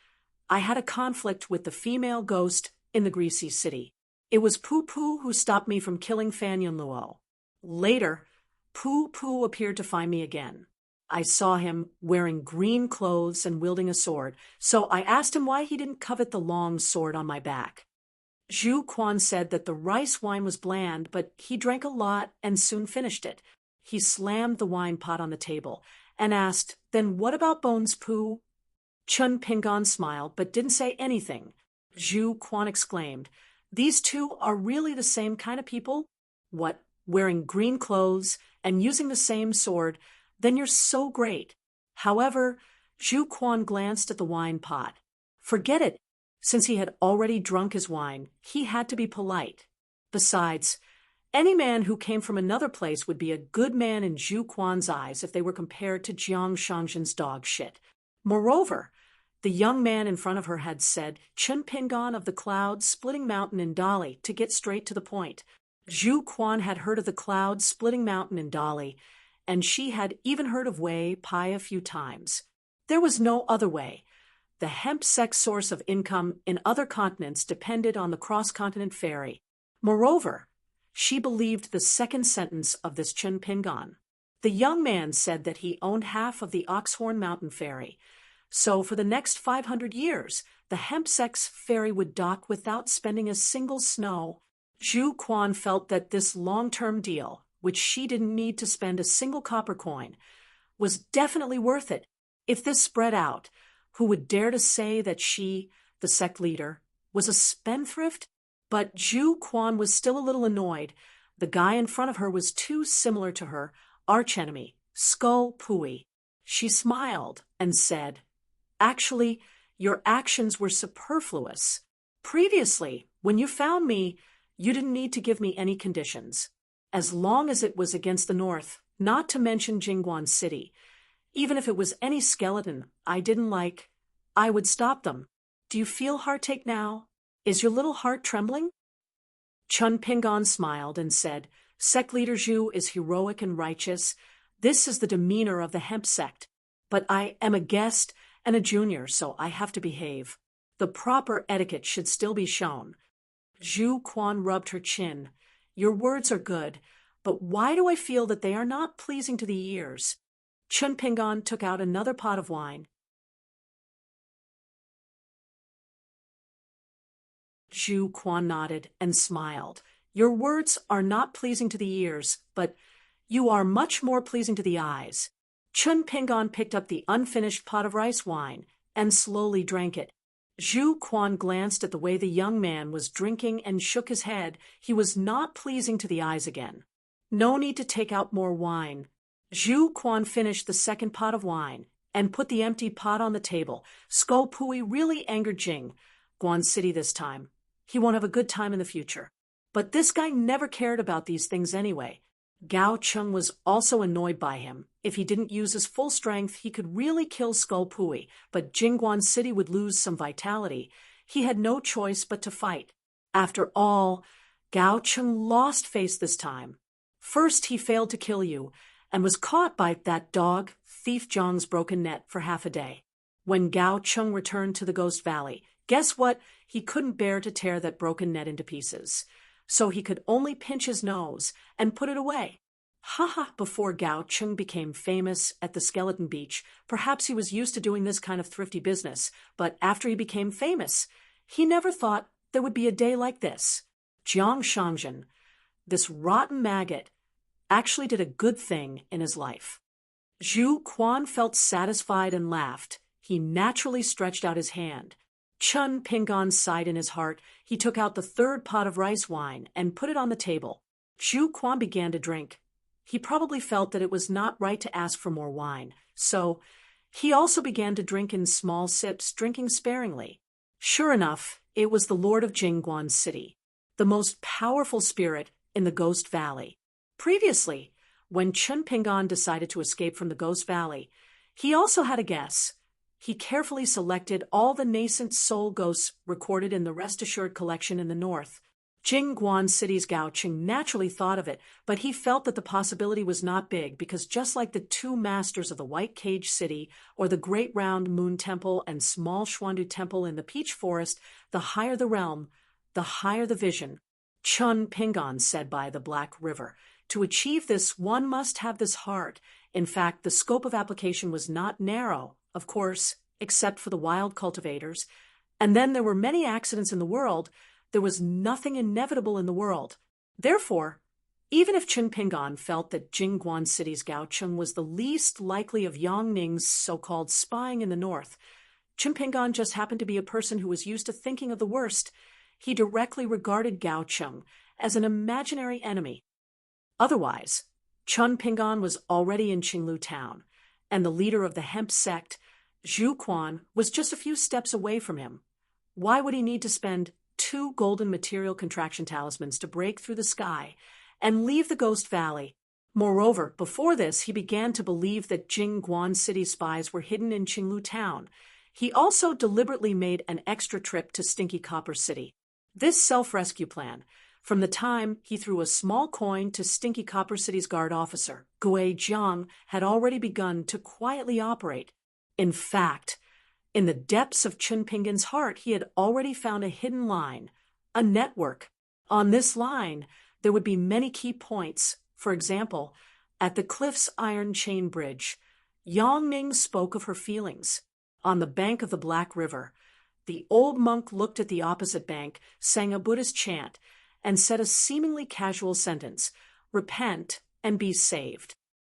I had a conflict with the female ghost in the Greasy City. It was Poo Poo who stopped me from killing Fan Yun Luo. Later, Poo Poo appeared to find me again. I saw him wearing green clothes and wielding a sword, so I asked him why he didn't covet the long sword on my back." Zhu Quan said that the rice wine was bland, but he drank a lot and soon finished it. He slammed the wine pot on the table and asked, "Then what about Bones Poo?" Chun Pingan smiled but didn't say anything. Zhu Quan exclaimed, "These two are really the same kind of people? What, wearing green clothes and using the same sword? Then you're so great." However, Zhu Quan glanced at the wine pot. Forget it. Since he had already drunk his wine, he had to be polite. Besides, any man who came from another place would be a good man in Zhu Quan's eyes if they were compared to Jiang Shangzhen's dog shit. Moreover, the young man in front of her had said Chun Pingan of the Cloud Splitting Mountain in Dali to get straight to the point. Zhu Quan had heard of the Cloud Splitting Mountain in Dali, and she had even heard of Wei Pai a few times. There was no other way. The hemp sex source of income in other continents depended on the cross-continent ferry. Moreover, she believed the second sentence of this Chun Pingan. The young man said that he owned half of the Oxhorn Mountain ferry, so for the next 500 years, the hemp sex ferry would dock without spending a single snow. Zhu Quan felt that this long-term deal, which she didn't need to spend a single copper coin, was definitely worth it. If this spread out, who would dare to say that she, the sect leader, was a spendthrift? But Zhu Quan was still a little annoyed. The guy in front of her was too similar to her archenemy, Skull Pui. She smiled and said, "Actually, your actions were superfluous. Previously, when you found me, you didn't need to give me any conditions. As long as it was against the North, not to mention Jingguan City. Even if it was any skeleton I didn't like, I would stop them. Do you feel heartache now? Is your little heart trembling?" Chun Pingon smiled and said, "Sect leader Zhu is heroic and righteous. This is the demeanor of the hemp sect. But I am a guest and a junior, so I have to behave. The proper etiquette should still be shown." Zhu Quan rubbed her chin. "Your words are good, but why do I feel that they are not pleasing to the ears?" Chun Pingon took out another pot of wine. Zhu Quan nodded and smiled. "Your words are not pleasing to the ears, but you are much more pleasing to the eyes." Chun Pingon picked up the unfinished pot of rice wine and slowly drank it. Zhu Quan glanced at the way the young man was drinking and shook his head. He was not pleasing to the eyes again. "No need to take out more wine." Zhu Quan finished the second pot of wine and put the empty pot on the table. Skull Pui really angered Jing. Guan City this time. He won't have a good time in the future. But this guy never cared about these things anyway. Gao Cheng was also annoyed by him. If he didn't use his full strength, he could really kill Skull Pui, but Jingguan City would lose some vitality. He had no choice but to fight. After all, Gao Cheng lost face this time. First, he failed to kill you, and was caught by that dog, Thief Zhang's broken net for half a day. When Gao Cheng returned to the Ghost Valley, guess what? He couldn't bear to tear that broken net into pieces. So he could only pinch his nose and put it away. Before Gao Cheng became famous at the Skeleton Beach, perhaps he was used to doing this kind of thrifty business, but after he became famous, he never thought there would be a day like this. Jiang Shangzhen, this rotten maggot, actually did a good thing in his life. Zhu Quan felt satisfied and laughed. He naturally stretched out his hand. Chun Pingon sighed in his heart. He took out the third pot of rice wine and put it on the table. Zhu Quan began to drink. He probably felt that it was not right to ask for more wine, so he also began to drink in small sips, drinking sparingly. Sure enough, it was the Lord of Jingguan City, the most powerful spirit in the Ghost Valley. Previously, when Chun Pingon decided to escape from the Ghost Valley, he also had a guess. He carefully selected all the nascent soul ghosts recorded in the Rest Assured collection in the north. Jingguan City's Gao Cheng naturally thought of it, but he felt that the possibility was not big because just like the two masters of the White Cage City or the Great Round Moon Temple and Small Xuandu Temple in the Peach Forest, the higher the realm, the higher the vision. Chun Pingon said by the Black River. To achieve this, one must have this heart. In fact, the scope of application was not narrow, of course, except for the wild cultivators. And then there were many accidents in the world. There was nothing inevitable in the world. Therefore, even if Chun Pingon felt that Jingguan City's Gao Cheng was the least likely of Yang Ning's so-called spying in the north, Chun Pingon just happened to be a person who was used to thinking of the worst. He directly regarded Gao Cheng as an imaginary enemy. Otherwise, Chun Pingon was already in Qinglu town, and the leader of the hemp sect, Zhu Quan, was just a few steps away from him. Why would he need to spend 2 golden material contraction talismans to break through the sky and leave the Ghost Valley? Moreover, before this, he began to believe that Jingguan City spies were hidden in Qinglu town. He also deliberately made an extra trip to Stinky Copper City. This self-rescue plan, from the time he threw a small coin to Stinky Copper City's guard officer, Gui Jiang, had already begun to quietly operate. In fact, in the depths of Chun Pingon's heart, he had already found a hidden line, a network. On this line, there would be many key points. For example, at the Cliff's Iron Chain Bridge, Yang Ning spoke of her feelings. On the bank of the Black River, the old monk looked at the opposite bank, sang a Buddhist chant, and said a seemingly casual sentence, "Repent and be saved."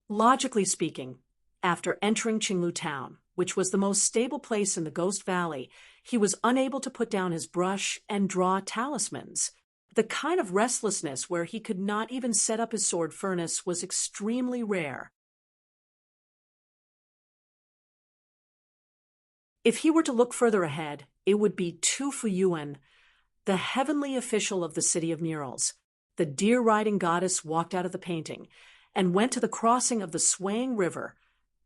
Logically speaking, after entering Qinglu town, which was the most stable place in the Ghost Valley, he was unable to put down his brush and draw talismans. The kind of restlessness where he could not even set up his sword furnace was extremely rare. If he were to look further ahead, it would be Tu Fuyuan, the heavenly official of the city of murals. The deer-riding goddess walked out of the painting and went to the crossing of the swaying river,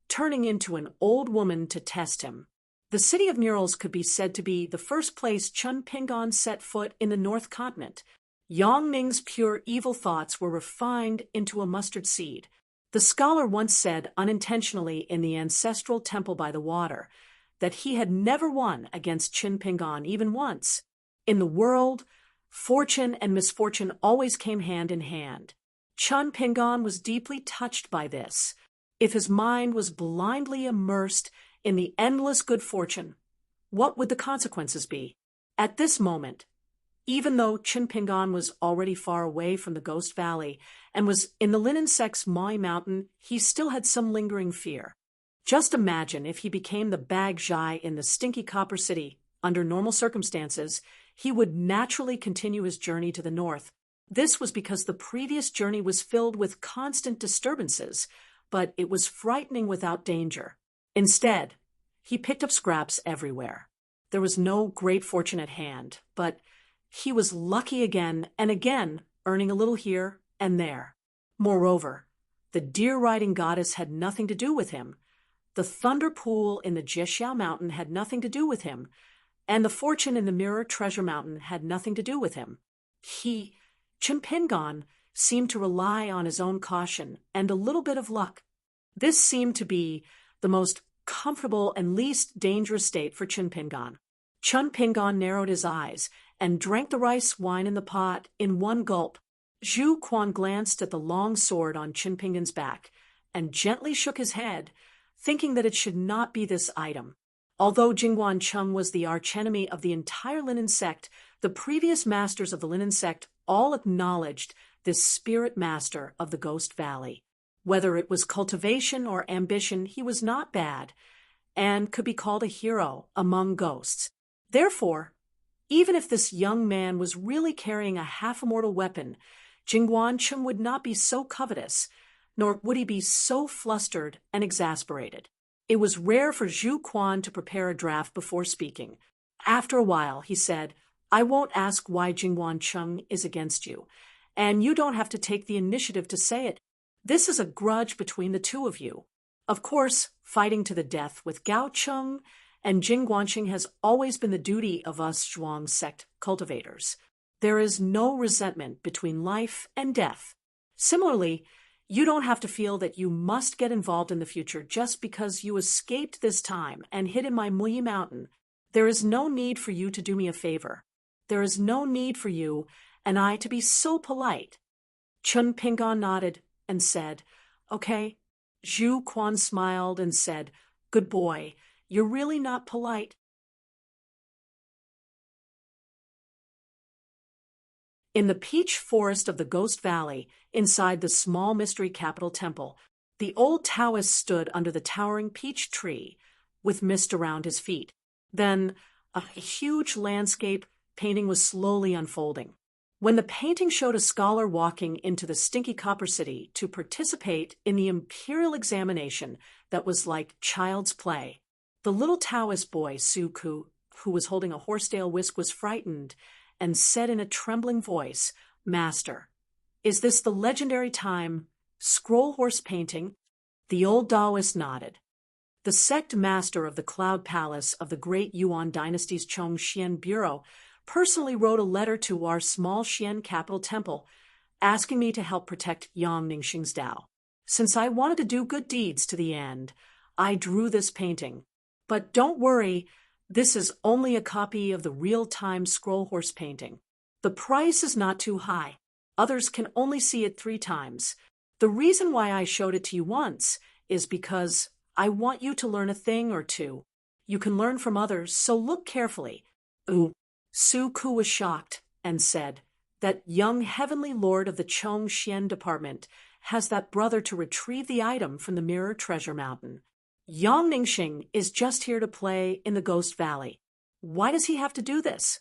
turning into an old woman to test him. The city of murals could be said to be the first place Chun Pingon set foot in the North Continent. Yang Ning's pure evil thoughts were refined into a mustard seed. The scholar once said unintentionally in the ancestral temple by the water that he had never won against Chun Pingon even once. In the world, fortune and misfortune always came hand in hand. Chun Pingon was deeply touched by this. If his mind was blindly immersed in the endless good fortune, what would the consequences be? At this moment, even though Chun Pingon was already far away from the Ghost Valley and was in the Linen Sect's Maui Mountain, he still had some lingering fear. Just imagine if he became the Bag Jai in the stinky Copper City. Under normal circumstances, he would naturally continue his journey to the north. This was because the previous journey was filled with constant disturbances, but it was frightening without danger. Instead, he picked up scraps everywhere. There was no great fortune at hand, but he was lucky again and again, earning a little here and there. Moreover, the deer-riding goddess had nothing to do with him. The thunder pool in the Jiexiao Mountain had nothing to do with him, and the fortune in the Mirror Treasure Mountain had nothing to do with him. Chun Pingon, seemed to rely on his own caution and a little bit of luck. This seemed to be the most comfortable and least dangerous state for Chun Pingon. Chun Pingon narrowed his eyes and drank the rice wine in the pot in one gulp. Zhu Quan glanced at the long sword on Chun Pingon's back and gently shook his head, thinking that it should not be this item. Although Jingguan Cheng was the archenemy of the entire Linen Sect, the previous masters of the Linen Sect all acknowledged this spirit master of the Ghost Valley. Whether it was cultivation or ambition, he was not bad, and could be called a hero among ghosts. Therefore, even if this young man was really carrying a half-immortal weapon, Jingguan Cheng would not be so covetous, nor would he be so flustered and exasperated. It was rare for Zhu Quan to prepare a draft before speaking. After a while, he said, "I won't ask why Jingguan Cheng is against you, and you don't have to take the initiative to say it. This is a grudge between the two of you. Of course, fighting to the death with Gao Cheng and Jingguanqing has always been the duty of us Zhuang sect cultivators. There is no resentment between life and death. Similarly, you don't have to feel that you must get involved in the future just because you escaped this time and hid in my Muyi Mountain. There is no need for you to do me a favor. There is no need for you and I to be so polite." Chun Pingon nodded and said, "Okay." Zhu Quan smiled and said, "Good boy, you're really not polite." In the peach forest of the Ghost Valley, inside the small mystery capital temple, the old Taoist stood under the towering peach tree, with mist around his feet. Then, a huge landscape painting was slowly unfolding. When the painting showed a scholar walking into the stinky Copper City to participate in the imperial examination that was like child's play, the little Taoist boy, Su Ku, who was holding a horsetail whisk, was frightened and said in a trembling voice, "Master, is this the legendary time scroll horse painting?" The old Taoist nodded. The sect master of the Cloud Palace of the great Yuan dynasty's Chong Xian Bureau personally wrote a letter to our small Xian capital temple asking me to help protect Yang Ningxing's Dao. Since I wanted to do good deeds to the end, I drew this painting. But don't worry, this is only a copy of the real-time scroll horse painting. The price is not too high. Others can only see it 3 times. The reason why I showed it to you once is because I want you to learn a thing or two. You can learn from others, so look carefully. Ooh. Su Ku was shocked and said, "That young heavenly lord of the Chong Xian department has that brother to retrieve the item from the Mirror Treasure Mountain. Yang Ningxing is just here to play in the Ghost Valley. Why does he have to do this?"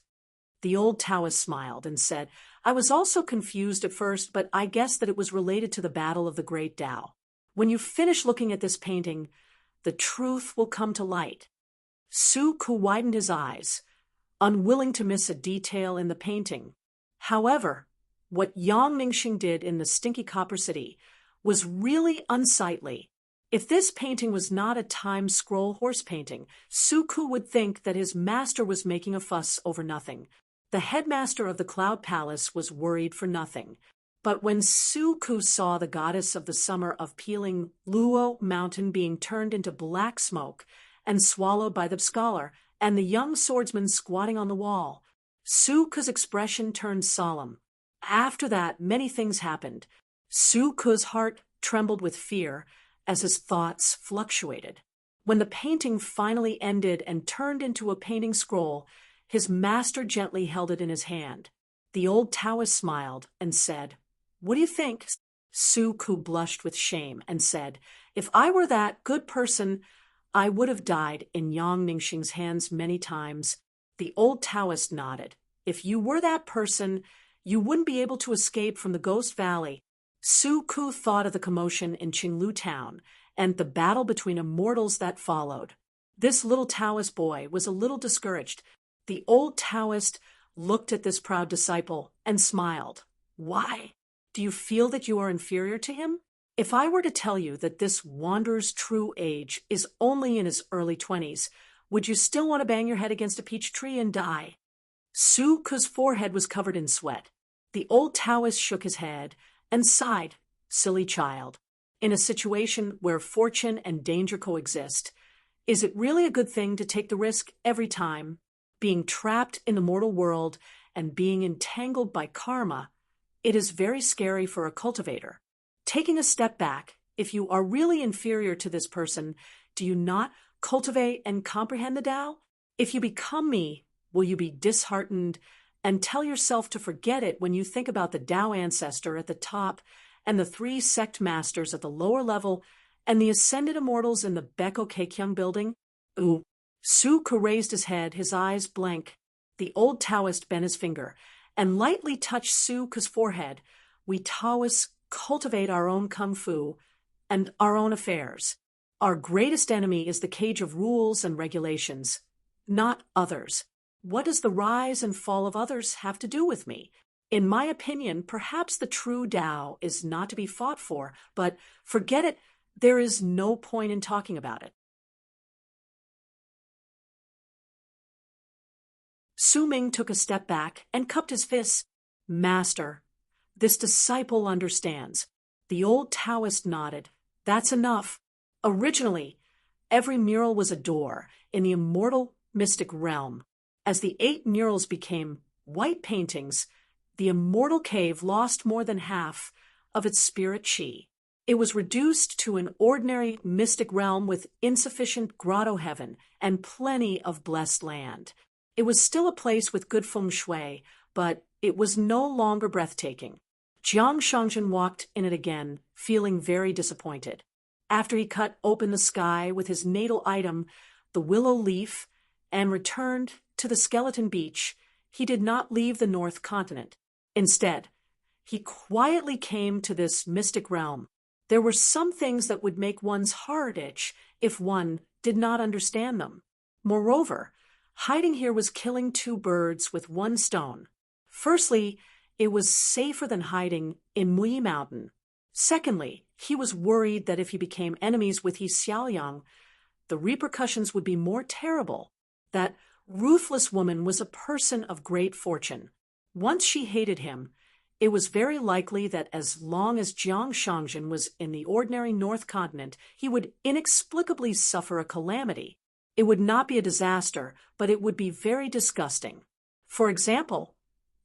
The old Taoist smiled and said, "I was also confused at first, but I guessed that it was related to the Battle of the Great Tao. When you finish looking at this painting, the truth will come to light." Su-ku widened his eyes, unwilling to miss a detail in the painting. However, what Yang Ningxing did in the stinky copper city was really unsightly. If this painting was not a time scroll horse painting, Su-ku would think that his master was making a fuss over nothing. The headmaster of the Cloud Palace was worried for nothing. But when Su-ku saw the goddess of the summer of peeling Luo Mountain being turned into black smoke and swallowed by the scholar, and the young swordsman squatting on the wall, Su-ku's expression turned solemn. After that, many things happened. Su-ku's heart trembled with fear as his thoughts fluctuated. When the painting finally ended and turned into a painting scroll, his master gently held it in his hand. The old Taoist smiled and said, "What do you think?" Su-ku blushed with shame and said, "If I were that good person, I would have died in Yang Ningxing's hands many times." The old Taoist nodded. "If you were that person, you wouldn't be able to escape from the Ghost Valley." Su-ku thought of the commotion in Qinglu town and the battle between immortals that followed. This little Taoist boy was a little discouraged. The old Taoist looked at this proud disciple and smiled. "Why? Do you feel that you are inferior to him? If I were to tell you that this wanderer's true age is only in his early 20s, would you still want to bang your head against a peach tree and die?" Su-ku's forehead was covered in sweat. The old Taoist shook his head and sighed. "Silly child. In a situation where fortune and danger coexist, is it really a good thing to take the risk every time? Being trapped in the mortal world and being entangled by karma, it is very scary for a cultivator. Taking a step back, if you are really inferior to this person, do you not cultivate and comprehend the Tao? If you become me, will you be disheartened and tell yourself to forget it when you think about the Tao ancestor at the top and the 3 sect masters at the lower level and the ascended immortals in the Beko Keikyung building?" "Ooh." Su-ku raised his head, his eyes blank. The old Taoist bent his finger and lightly touched Su-ku's forehead. "We Taoists cultivate our own kung fu and our own affairs. Our greatest enemy is the cage of rules and regulations, not others. What does the rise and fall of others have to do with me? In my opinion, perhaps the true Tao is not to be fought for, but forget it, there is no point in talking about it." Su Ming took a step back and cupped his fists. "Master, this disciple understands." The old Taoist nodded. "That's enough. Originally, every mural was a door in the immortal mystic realm. As the 8 murals became white paintings, the immortal cave lost more than half of its spirit chi. It was reduced to an ordinary mystic realm with insufficient grotto heaven and plenty of blessed land. It was still a place with good feng shui, but it was no longer breathtaking. Jiang Shangzhen walked in it again, feeling very disappointed. After he cut open the sky with his natal item, the willow leaf, and returned to the skeleton beach, he did not leave the North Continent. Instead, he quietly came to this mystic realm. There were some things that would make one's heart itch if one did not understand them. Moreover, hiding here was killing 2 birds with 1 stone. Firstly, it was safer than hiding in Mui Mountain. Secondly, he was worried that if he became enemies with He Xiaoyang, the repercussions would be more terrible. That ruthless woman was a person of great fortune. Once she hated him, it was very likely that as long as Jiang Shangzhen was in the ordinary North Continent, he would inexplicably suffer a calamity. It would not be a disaster, but it would be very disgusting. For example,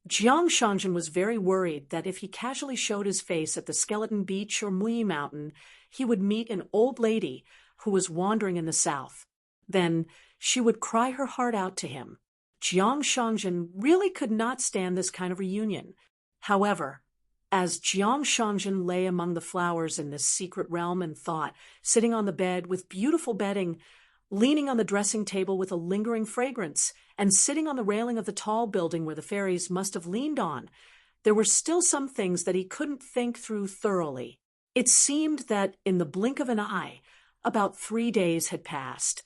Jiang Shangzhen was very worried that if he casually showed his face at the Skeleton Beach or Mui Mountain, he would meet an old lady who was wandering in the south. Then she would cry her heart out to him. Jiang Shangzhen really could not stand this kind of reunion. However, as Jiang Shangzhen lay among the flowers in this secret realm and thought, sitting on the bed with beautiful bedding, leaning on the dressing table with a lingering fragrance, and sitting on the railing of the tall building where the fairies must have leaned on, there were still some things that he couldn't think through thoroughly. It seemed that in the blink of an eye, about 3 days had passed.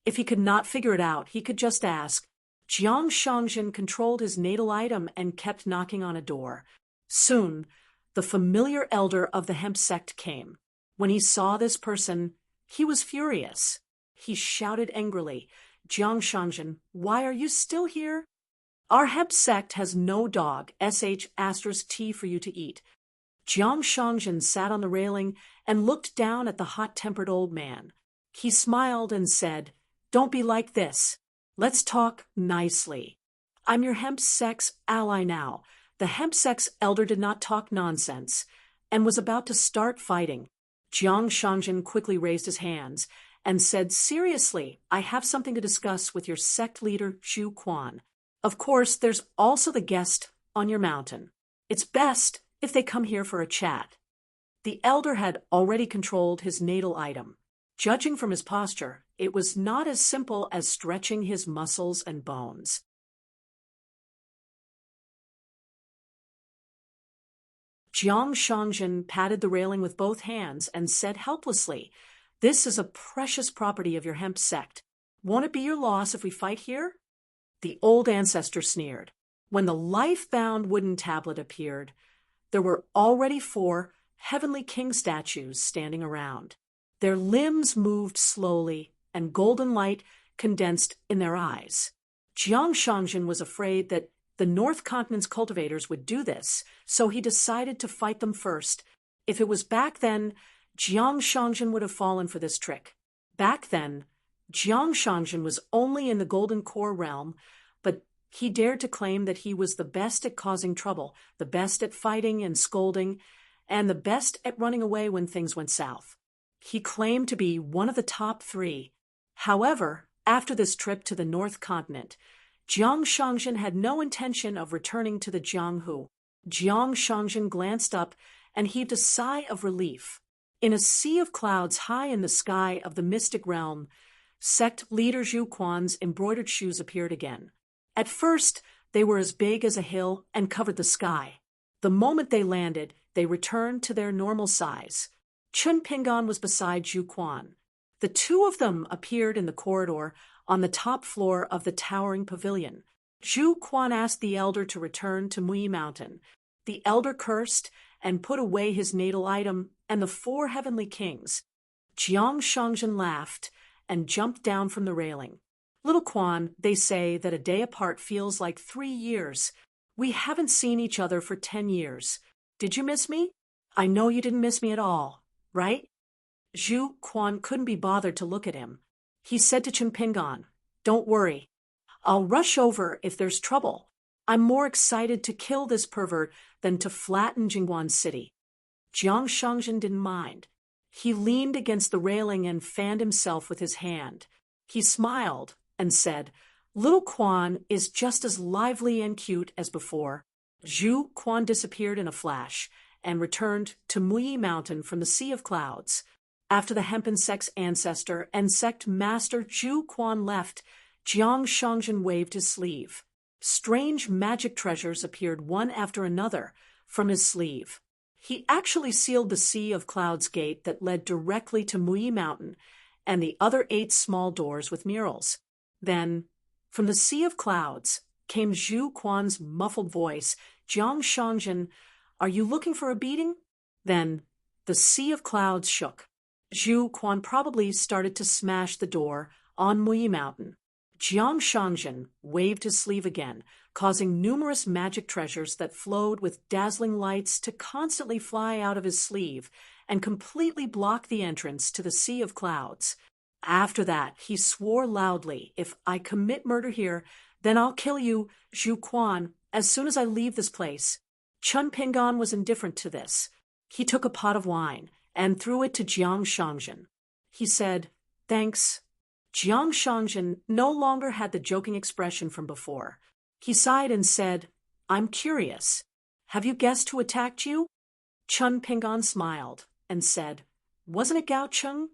If he could not figure it out, he could just ask. Jiang Shangjin controlled his natal item and kept knocking on a door. Soon, the familiar elder of the hemp sect came. When he saw this person, he was furious. He shouted angrily, Jiang Shangjin, why are you still here? Our hemp sect has no dog, sh*t for you to eat. Jiang Shangjin sat on the railing and looked down at the hot-tempered old man. He smiled and said, Don't be like this. Let's talk nicely. I'm your hemp sect's ally now. The hemp sect's elder did not talk nonsense and was about to start fighting. Jiang Shangjin quickly raised his hands and said, Seriously, I have something to discuss with your sect leader, Zhu Quan. Of course, there's also the guest on your mountain. It's best if they come here for a chat. The elder had already controlled his natal item. Judging from his posture, it was not as simple as stretching his muscles and bones. Jiang Shangjin patted the railing with both hands and said helplessly, This is a precious property of your hemp sect. Won't it be your loss if we fight here? The old ancestor sneered. When the life-bound wooden tablet appeared, there were already 4 heavenly king statues standing around. Their limbs moved slowly, and golden light condensed in their eyes. Jiang Shangjin was afraid that the North Continent's cultivators would do this, so he decided to fight them first. If it was back then, Jiang Shangjin would have fallen for this trick. Back then, Jiang Shangjin was only in the Golden Core realm, but he dared to claim that he was the best at causing trouble, the best at fighting and scolding, and the best at running away when things went south. He claimed to be one of the top 3. However, after this trip to the North Continent, Jiang Shangjin had no intention of returning to the Jianghu. Jiang Shangjin glanced up and heaved a sigh of relief. In a sea of clouds high in the sky of the mystic realm, sect leader Zhu Quan's embroidered shoes appeared again. At first, they were as big as a hill and covered the sky. The moment they landed, they returned to their normal size. Chun Pingan was beside Zhu Quan. The 2 of them appeared in the corridor on the top floor of the towering pavilion. Zhu Quan asked the elder to return to Mui Mountain. The elder cursed and put away his natal item and the 4 heavenly kings. Jiang Shangjin laughed and jumped down from the railing. Little Quan, they say that a day apart feels like 3 years. We haven't seen each other for 10 years. Did you miss me? I know you didn't miss me at all, right? Zhu Quan couldn't be bothered to look at him. He said to Chun Pingan, Don't worry. I'll rush over if there's trouble. I'm more excited to kill this pervert than to flatten Jingguan City. Jiang Shangjin didn't mind. He leaned against the railing and fanned himself with his hand. He smiled and said, Little Quan is just as lively and cute as before. Zhu Quan disappeared in a flash and returned to Muyi Mountain from the Sea of Clouds. After the hempen sect's ancestor and sect master Zhu Quan left, Jiang Shangjin waved his sleeve. Strange magic treasures appeared one after another from his sleeve. He actually sealed the Sea of Clouds gate that led directly to Muyi Mountain and the other 8 small doors with murals. Then, from the Sea of Clouds, came Zhu Quan's muffled voice, Jiang Shangjin, are you looking for a beating? Then, the Sea of Clouds shook. Zhu Quan probably started to smash the door on Muyi Mountain. Jiang Shangjin waved his sleeve again, causing numerous magic treasures that flowed with dazzling lights to constantly fly out of his sleeve and completely block the entrance to the Sea of Clouds. After that, he swore loudly, If I commit murder here, then I'll kill you, Zhu Quan, as soon as I leave this place. Chun Pingan was indifferent to this. He took a pot of wine and threw it to Jiang Shangjin. He said, Thanks. Jiang Shangjin no longer had the joking expression from before. He sighed and said, I'm curious. Have you guessed who attacked you? Chun Pingan smiled and said, Wasn't it Gao Cheng?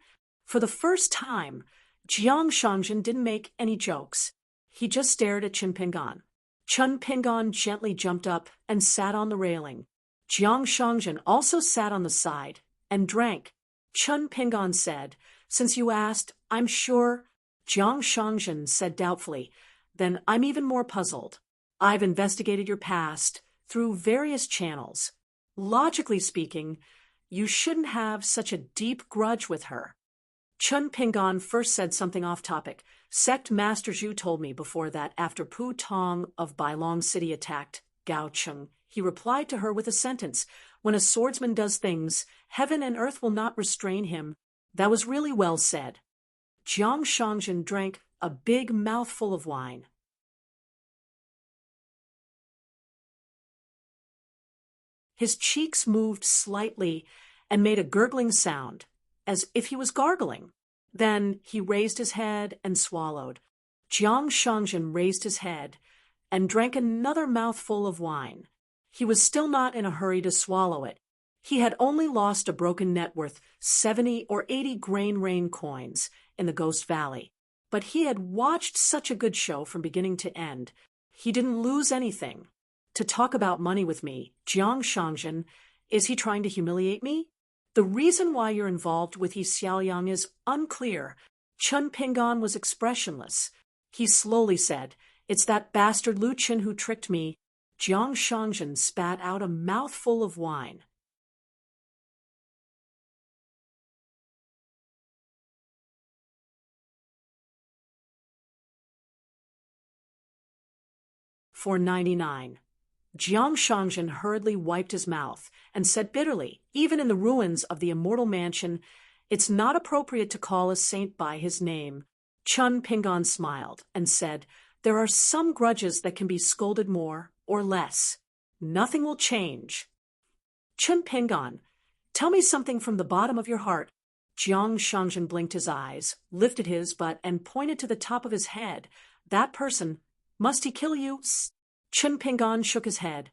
For the first time, Jiang Shangjin didn't make any jokes. He just stared at Chun Pingan. Chun Pingan gently jumped up and sat on the railing. Jiang Shangjin also sat on the side and drank. Chun Pingan said, Since you asked, I'm sure. Jiang Shangzhen said doubtfully. Then I'm even more puzzled. I've investigated your past through various channels. Logically speaking, you shouldn't have such a deep grudge with her. Chun Pingon first said something off topic. Sect Master Zhu told me before that after Pu Tong of Bailong City attacked Gao Cheng, he replied to her with a sentence. When a swordsman does things, heaven and earth will not restrain him. That was really well said. Jiang Shangzhen drank a big mouthful of wine. His cheeks moved slightly and made a gurgling sound, as if he was gargling. Then he raised his head and swallowed. Jiang Shangzhen raised his head and drank another mouthful of wine. He was still not in a hurry to swallow it. He had only lost a broken net worth 70 or 80 grain rain coins in the Ghost Valley. But he had watched such a good show from beginning to end. He didn't lose anything. To talk about money with me, Jiang Shangzhen, is he trying to humiliate me? The reason why you're involved with He Xiaoyang is unclear. Chun Pingon was expressionless. He slowly said, "It's that bastard Lu Qin who tricked me." Jiang Shangzhen spat out a mouthful of wine. $4.99. Jiang Shangzhen hurriedly wiped his mouth and said bitterly, even in the ruins of the immortal mansion, it's not appropriate to call a saint by his name. Chun Pingon smiled and said, there are some grudges that can be scolded more or less. Nothing will change. Chun Pingon, tell me something from the bottom of your heart. Jiang Shangzhen blinked his eyes, lifted his butt, and pointed to the top of his head. That person, must he kill you? Chun Pingon shook his head.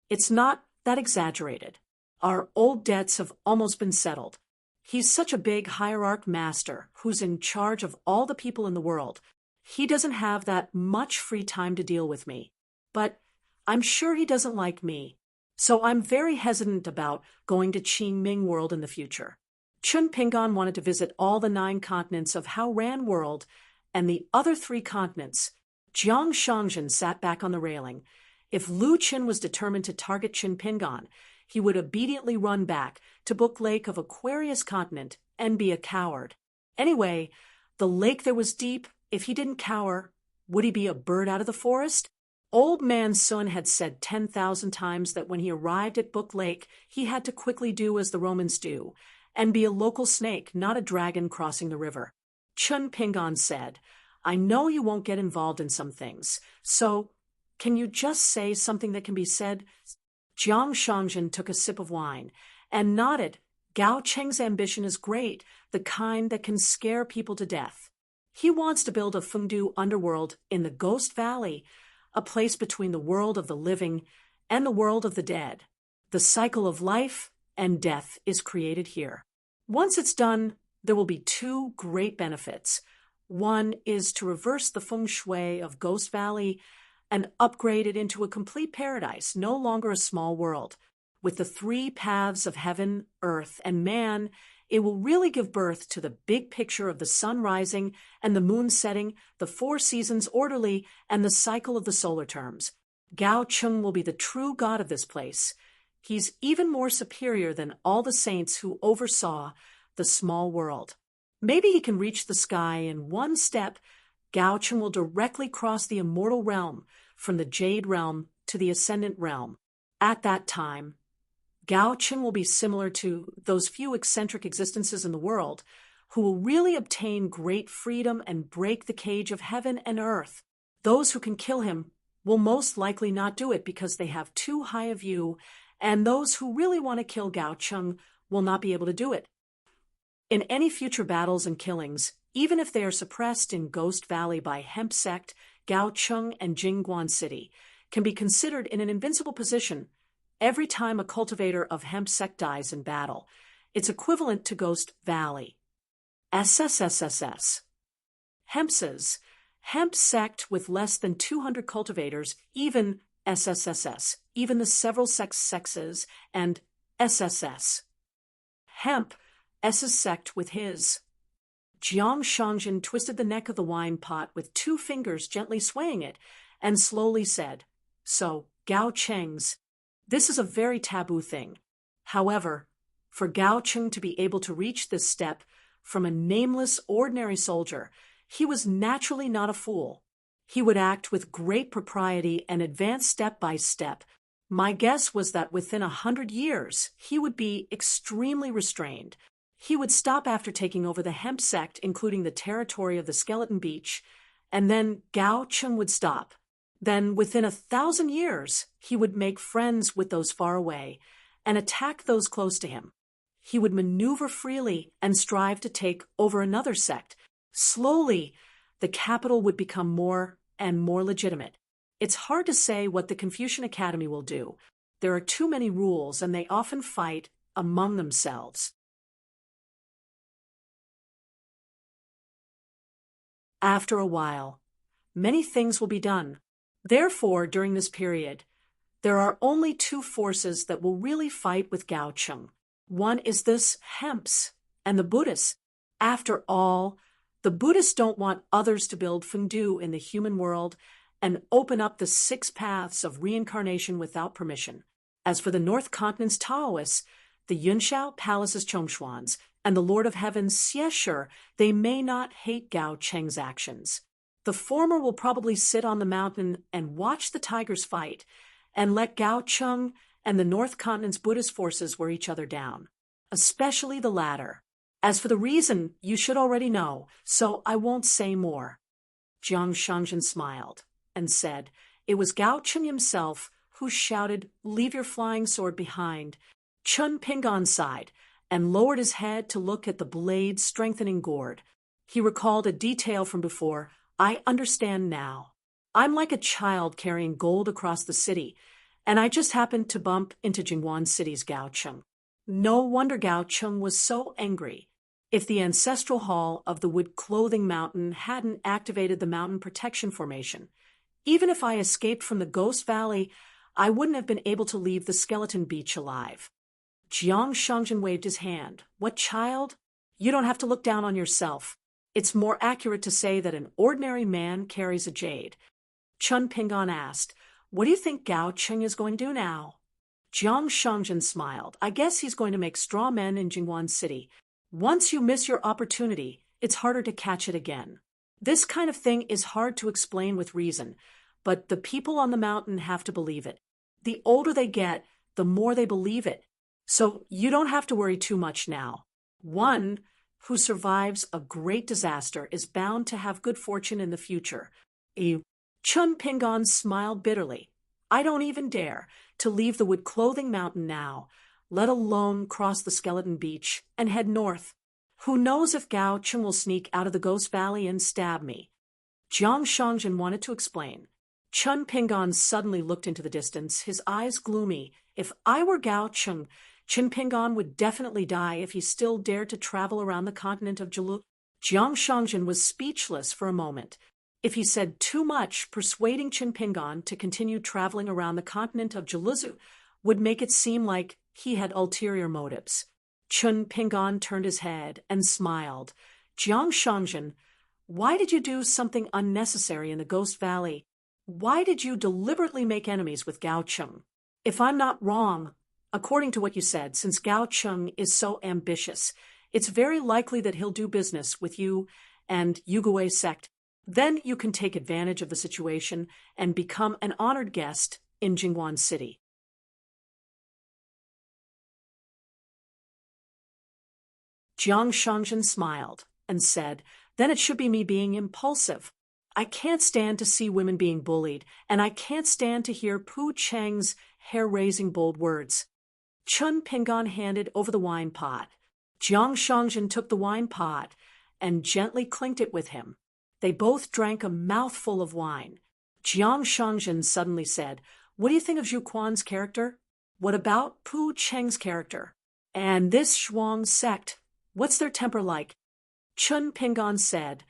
It's not that exaggerated. Our old debts have almost been settled. He's such a big hierarch master who's in charge of all the people in the world. He doesn't have that much free time to deal with me. But I'm sure he doesn't like me. So I'm very hesitant about going to Qing Ming World in the future. Chun Pingon wanted to visit all the 9 continents of Hao Ran World and the other 3 continents. Jiang Shangzhen sat back on the railing. If Lu Qin was determined to target Chun Pingon, he would obediently run back to Book Lake of Aquarius Continent and be a coward. Anyway, the lake there was deep. If he didn't cower, would he be a bird out of the forest? Old Man Sun had said 10,000 times that when he arrived at Book Lake, he had to quickly do as the Romans do, and be a local snake, not a dragon crossing the river. Chun Pingon said, I know you won't get involved in some things, so can you just say something that can be said? Jiang Shangzhen took a sip of wine and nodded. Gao Cheng's ambition is great, the kind that can scare people to death. He wants to build a Fengdu underworld in the Ghost Valley, a place between the world of the living and the world of the dead. The cycle of life and death is created here. Once it's done, there will be 2 great benefits. One is to reverse the feng shui of Ghost Valley and upgrade it into a complete paradise, no longer a small world. With the 3 paths of heaven, earth, and man, it will really give birth to the big picture of the sun rising and the moon setting, the 4 seasons orderly, and the cycle of the solar terms. Gao Cheng will be the true god of this place. He's even more superior than all the saints who oversaw the small world. Maybe he can reach the sky in 1 step. Gao Cheng will directly cross the immortal realm, from the Jade Realm to the Ascendant Realm. At that time, Gao Cheng will be similar to those few eccentric existences in the world who will really obtain great freedom and break the cage of heaven and earth. Those who can kill him will most likely not do it because they have too high a view, and those who really want to kill Gao Cheng will not be able to do it. In any future battles and killings, even if they are suppressed in Ghost Valley by Hemp Sect, Gao Cheng, and Jingguan City, can be considered in an invincible position every time a cultivator of Hemp Sect dies in battle. It's equivalent to Ghost Valley. SSSSS. Hempses. Hemp Sect with less than 200 cultivators, even SSSS, even the several sexes, and SSS. Hemp, S's sect with his. Jiang Shangjin twisted the neck of the wine pot with 2 fingers, gently swaying it, and slowly said, "So, Gao Cheng's. This is a very taboo thing. However, for Gao Cheng to be able to reach this step from a nameless, ordinary soldier, he was naturally not a fool. He would act with great propriety and advance step by step. My guess was that within 100 years, he would be extremely restrained. He would stop after taking over the hemp sect, including the territory of the Skeleton Beach, and then Gao Cheng would stop. Then, within 1,000 years, he would make friends with those far away and attack those close to him. He would maneuver freely and strive to take over another sect. Slowly, the capital would become more and more legitimate. It's hard to say what the Confucian Academy will do. There are too many rules, and they often fight among themselves." After a while, many things will be done. Therefore, during this period, there are only 2 forces that will really fight with Gao Cheng. One is this hemps and the Buddhists. After all, the Buddhists don't want others to build fengdu in the human world and open up the 6 paths of reincarnation without permission. As for the North Continent's Taoists, the Yunshao Palace's Chongxuans, and the Lord of Heaven's Xiesher, they may not hate Gao Cheng's actions. The former will probably sit on the mountain and watch the tigers fight, and let Gao Cheng and the North Continent's Buddhist forces wear each other down, especially the latter. As for the reason, you should already know, so I won't say more." Jiang Shangjin smiled and said, "It was Gao Cheng himself who shouted, 'Leave your flying sword behind.'" Chun Pingon sighed and lowered his head to look at the blade's strengthening gourd. He recalled a detail from before. "I understand now. I'm like a child carrying gold across the city, and I just happened to bump into Jingwan City's Gao Cheng. No wonder Gao Cheng was so angry. If the ancestral hall of the Wood Clothing Mountain hadn't activated the mountain protection formation, even if I escaped from the Ghost Valley, I wouldn't have been able to leave the Skeleton Beach alive." Jiang Shangjin waved his hand. "What child? You don't have to look down on yourself. It's more accurate to say that an ordinary man carries a jade." Chun Pingon asked, "What do you think Gao Cheng is going to do now?" Jiang Shangjin smiled. "I guess he's going to make straw men in Jingwan City. Once you miss your opportunity, it's harder to catch it again. This kind of thing is hard to explain with reason, but the people on the mountain have to believe it. The older they get, the more they believe it. So you don't have to worry too much now. One who survives a great disaster is bound to have good fortune in the future." Chun Pingon smiled bitterly. "I don't even dare to leave the Wood Clothing Mountain now, let alone cross the Skeleton Beach and head north. Who knows if Gao Cheng will sneak out of the Ghost Valley and stab me?" Jiang Shangjin wanted to explain. Chun Pingon suddenly looked into the distance, his eyes gloomy. "If I were Gao Cheng, Chin Pingon would definitely die if he still dared to travel around the continent of Jalu." Jiang Shangjin was speechless for a moment. If he said too much, persuading Chin Pingon to continue traveling around the continent of Jaluzu would make it seem like he had ulterior motives. Chun Pingon turned his head and smiled. "Jiang Shangjin, why did you do something unnecessary in the Ghost Valley? Why did you deliberately make enemies with Gao Cheng? If I'm not wrong, according to what you said, since Gao Cheng is so ambitious, it's very likely that he'll do business with you and Yugue sect. Then you can take advantage of the situation and become an honored guest in Jingwan City." Jiang Shangjin smiled and said, "Then it should be me being impulsive. I can't stand to see women being bullied, and I can't stand to hear Pu Cheng's hair-raising bold words." Chun Pingon handed over the wine pot. Jiang Shangjin took the wine pot and gently clinked it with him. They both drank a mouthful of wine. Jiang Shangjin suddenly said, "What do you think of Zhu Quan's character? What about Pu Cheng's character? And this Shuang sect, what's their temper like?" Chun Pingon said,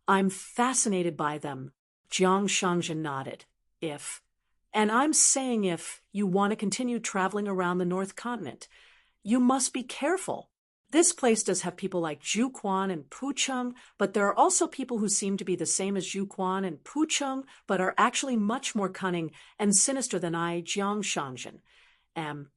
"I'm fascinated by them." Jiang Shangjin nodded. And I'm saying if you want to continue traveling around the North Continent, you must be careful. This place does have people like Zhu Quan and Pu Cheng, but there are also people who seem to be the same as Zhu Quan and Pu Cheng, but are actually much more cunning and sinister than I, Jiang Shangjin am.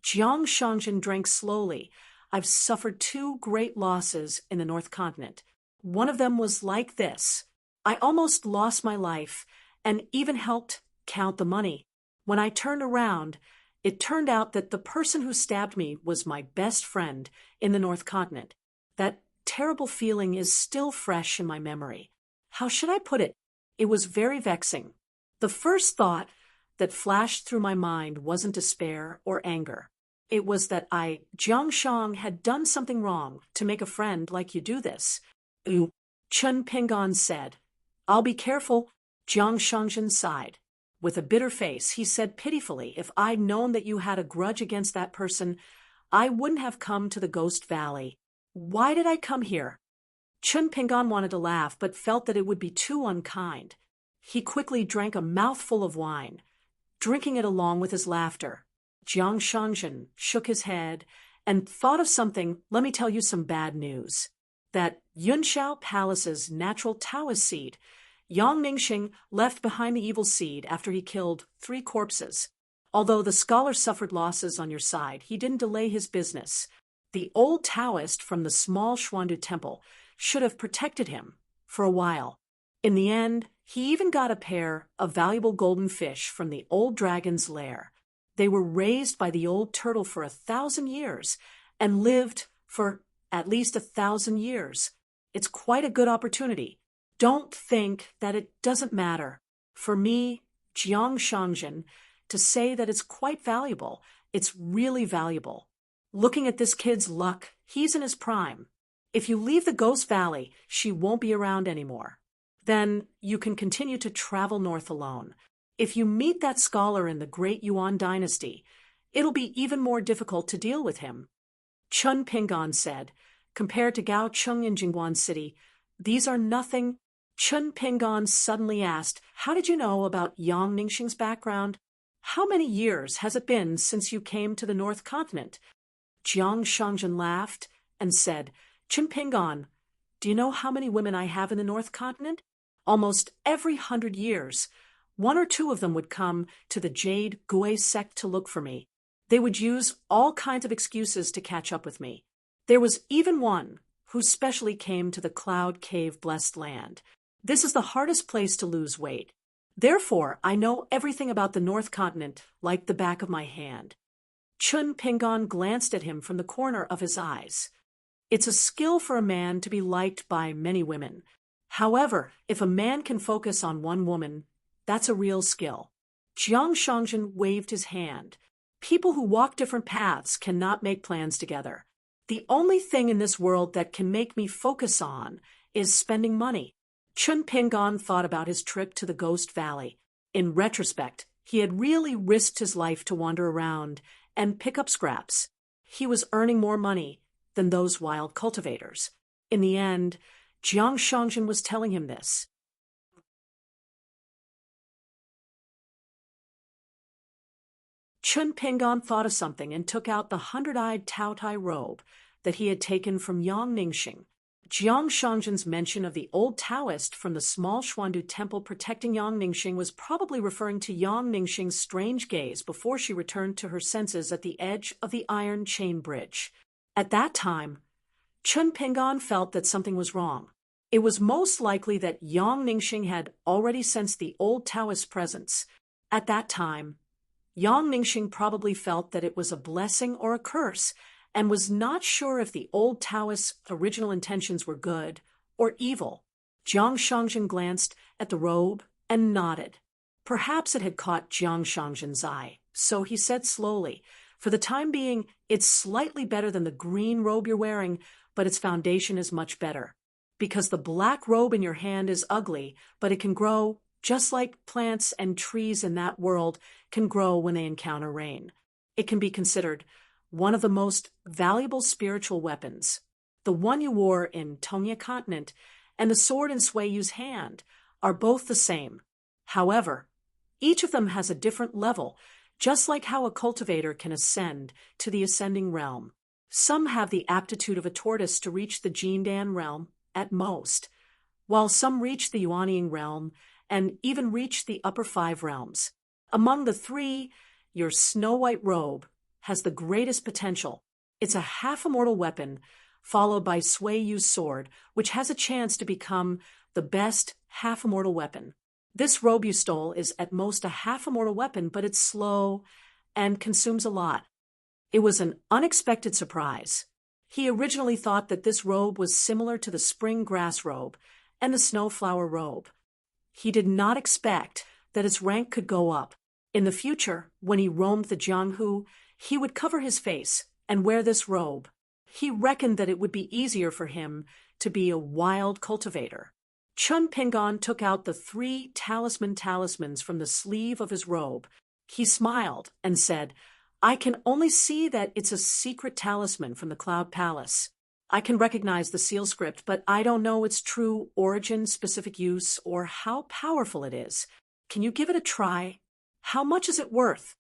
Jiang Shangjin drank slowly. I've suffered two great losses in the North Continent. One of them was like this. I almost lost my life and even helped count the money. When I turned around, it turned out that the person who stabbed me was my best friend in the North Continent. That terrible feeling is still fresh in my memory. How should I put it? It was very vexing. The first thought that flashed through my mind wasn't despair or anger. It was that I, Jiang Shang, had done something wrong to make a friend like you do this. Chen Pingon said. I'll be careful, Jiang Shangjin sighed. With a bitter face, he said pitifully, if I'd known that you had a grudge against that person, I wouldn't have come to the Ghost Valley. Why did I come here? Chen Pingon wanted to laugh, but felt that it would be too unkind. He quickly drank a mouthful of wine, drinking it along with his laughter. Jiang Shangjin shook his head and thought of something. Let me tell you some bad news. That Yunxiao Palace's natural Taoist seed, Yang Ningxing, left behind the evil seed after he killed 3 corpses. Although the scholar suffered losses on your side, he didn't delay his business. The old Taoist from the small Xuandu temple should have protected him for a while. In the end, he even got a pair of valuable golden fish from the old dragon's lair. They were raised by the old turtle for 1,000 years and lived for at least 1,000 years. It's quite a good opportunity. Don't think that it doesn't matter. For me, Jiang Shangjin, to say that it's quite valuable. It's really valuable. Looking at this kid's luck, he's in his prime. If you leave the Ghost Valley, she won't be around anymore. Then you can continue to travel north alone. If you meet that scholar in the Great Yuan Dynasty, it'll be even more difficult to deal with him. Chen Pingon said, compared to Gao Cheng in Jingguan City, these are nothing. Chen Pingon suddenly asked, how did you know about Yang Ningxing's background? How many years has it been since you came to the North Continent? Jiang Shangjin laughed and said, Chen Pingon, do you know how many women I have in the North Continent? Almost every 100 years. 1 or 2 of them would come to the Jade Gui sect to look for me. They would use all kinds of excuses to catch up with me. There was even one who specially came to the Cloud Cave Blessed Land. This is the hardest place to lose weight. Therefore, I know everything about the North Continent like the back of my hand. Chen Pingon glanced at him from the corner of his eyes. It's a skill for a man to be liked by many women. However, if a man can focus on one woman, that's a real skill. Jiang Shangjin waved his hand. People who walk different paths cannot make plans together. The only thing in this world that can make me focus on is spending money. Chen Pingon thought about his trip to the Ghost Valley. In retrospect, he had really risked his life to wander around and pick up scraps. He was earning more money than those wild cultivators. In the end, Jiang Shangjin was telling him this. Chen Pingon thought of something and took out the 100-eyed Taotai robe that he had taken from Yang Ningxing. Jiang Shangjin's mention of the old Taoist from the small Xuandu temple protecting Yang Ningxing was probably referring to Yang Ningxing's strange gaze before she returned to her senses at the edge of the iron chain bridge. At that time, Chen Pingon felt that something was wrong. It was most likely that Yang Ningxing had already sensed the old Taoist presence. At that time, Yang Ningxing probably felt that it was a blessing or a curse, and was not sure if the old Taoist's original intentions were good or evil. Jiang Shangjin glanced at the robe and nodded. Perhaps it had caught Jiang Shangjin's eye, so he said slowly, for the time being, it's slightly better than the green robe you're wearing, but its foundation is much better. Because the black robe in your hand is ugly, but it can grow just like plants and trees in that world can grow when they encounter rain. It can be considered one of the most valuable spiritual weapons. The one you wore in Tongya Continent and the sword in Sui Yu's hand are both the same. However, each of them has a different level, just like how a cultivator can ascend to the ascending realm. Some have the aptitude of a tortoise to reach the Jindan realm at most, while some reach the Yuanying realm and even reach the upper five realms. Among the three, your snow-white robe has the greatest potential. It's a half-immortal weapon, followed by Sui Yu's sword, which has a chance to become the best half-immortal weapon. This robe you stole is at most a half-immortal weapon, but it's slow and consumes a lot. It was an unexpected surprise. He originally thought that this robe was similar to the spring grass robe and the snowflower robe. He did not expect that its rank could go up. In the future, when he roamed the Jianghu, he would cover his face and wear this robe. He reckoned that it would be easier for him to be a wild cultivator. Chun Pingon took out the 3 talismans from the sleeve of his robe. He smiled and said, "I can only see that it's a secret talisman from the Cloud Palace. I can recognize the seal script, but I don't know its true origin, specific use, or how powerful it is. Can you give it a try? How much is it worth?"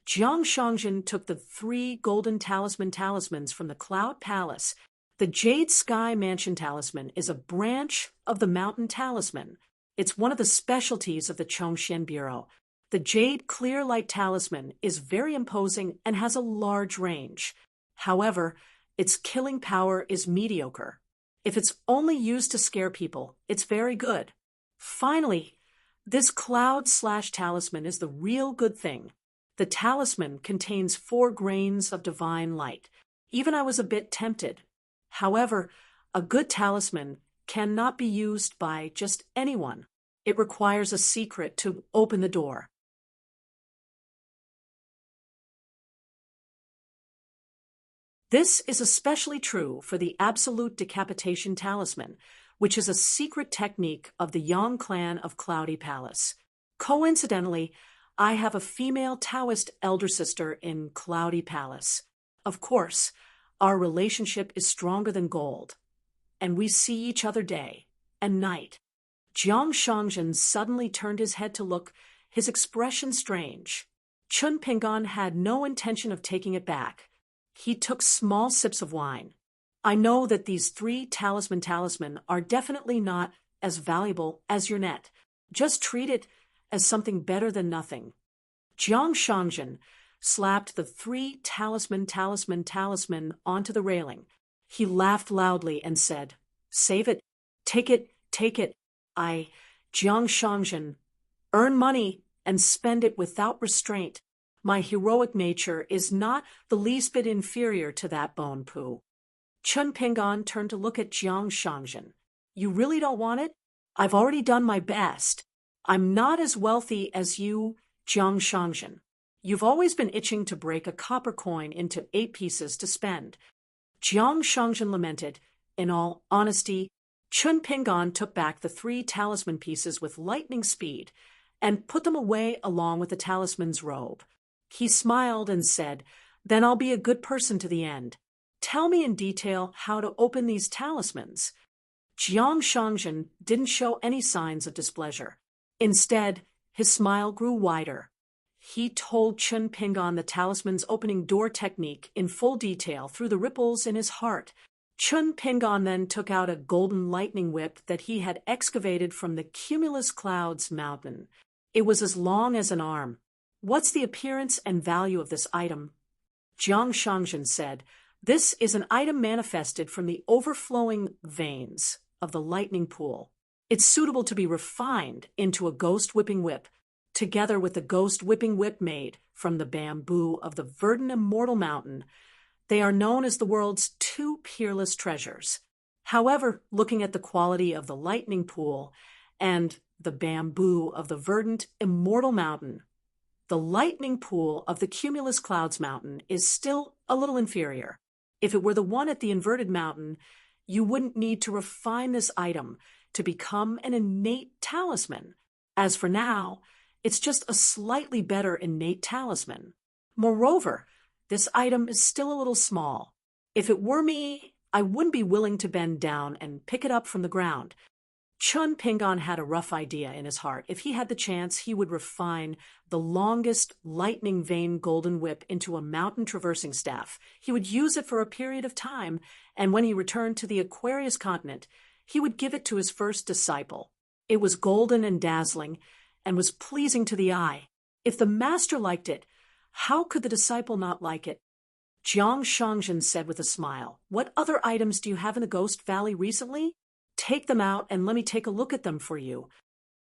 Jiang Shangjin took the 3 golden talismans from the Cloud Palace. The Jade Sky Mansion Talisman is a branch of the Mountain Talisman. It's one of the specialties of the Chongxian Bureau. The Jade Clear Light Talisman is very imposing and has a large range. However, its killing power is mediocre. If it's only used to scare people, it's very good. Finally, this Cloud/Talisman is the real good thing. The talisman contains 4 grains of divine light. Even I was a bit tempted. However, a good talisman cannot be used by just anyone. It requires a secret to open the door. This is especially true for the Absolute Decapitation Talisman, which is a secret technique of the Yang clan of Cloudy Palace. Coincidentally, I have a female Taoist elder sister in Cloudy Palace. Of course, our relationship is stronger than gold, and we see each other day and night. Jiang Shangjin suddenly turned his head to look, his expression strange. Chun Pingon had no intention of taking it back. He took small sips of wine. "I know that these 3 talisman are definitely not as valuable as your net. Just treat it as something better than nothing." Jiang Shangjin slapped the 3 talisman onto the railing. He laughed loudly and said, "Save it. Take it. I, Jiang Shangjin, earn money and spend it without restraint. My heroic nature is not the least bit inferior to that bone poo." Chun Pingon turned to look at Jiang Shangjin. "You really don't want it? I've already done my best. I'm not as wealthy as you, Jiang Shangjin. You've always been itching to break a copper coin into 8 pieces to spend." Jiang Shangjin lamented. In all honesty, Chun Pingon took back the 3 talisman pieces with lightning speed and put them away along with the talisman's robe. He smiled and said, "Then I'll be a good person to the end. Tell me in detail how to open these talismans." Jiang Shangjin didn't show any signs of displeasure. Instead, his smile grew wider. He told Chun Pingon the talisman's opening door technique in full detail through the ripples in his heart. Chun Pingon then took out a golden lightning whip that he had excavated from the Cumulus Clouds mountain. It was as long as an arm. "What's the appearance and value of this item?" Jiang Shangjin said, "This is an item manifested from the overflowing veins of the lightning pool. It's suitable to be refined into a ghost whipping whip, together with the ghost whipping whip made from the bamboo of the verdant immortal mountain. They are known as the world's 2 peerless treasures. However, looking at the quality of the lightning pool and the bamboo of the verdant immortal mountain, the lightning pool of the Cumulus Clouds mountain is still a little inferior. If it were the one at the inverted mountain, you wouldn't need to refine this item to become an innate talisman. As for now, it's just a slightly better innate talisman. Moreover, this item is still a little small. If it were me, I wouldn't be willing to bend down and pick it up from the ground. Chun Pingon had a rough idea in his heart. If he had the chance, he would refine the longest lightning vein golden whip into a mountain traversing staff. He would use it for a period of time, and when he returned to the Aquarius continent, he would give it to his first disciple. It was golden and dazzling, and was pleasing to the eye. If the master liked it, how could the disciple not like it? Jiang Shangjin said with a smile, "What other items do you have in the Ghost Valley recently? Take them out and let me take a look at them for you."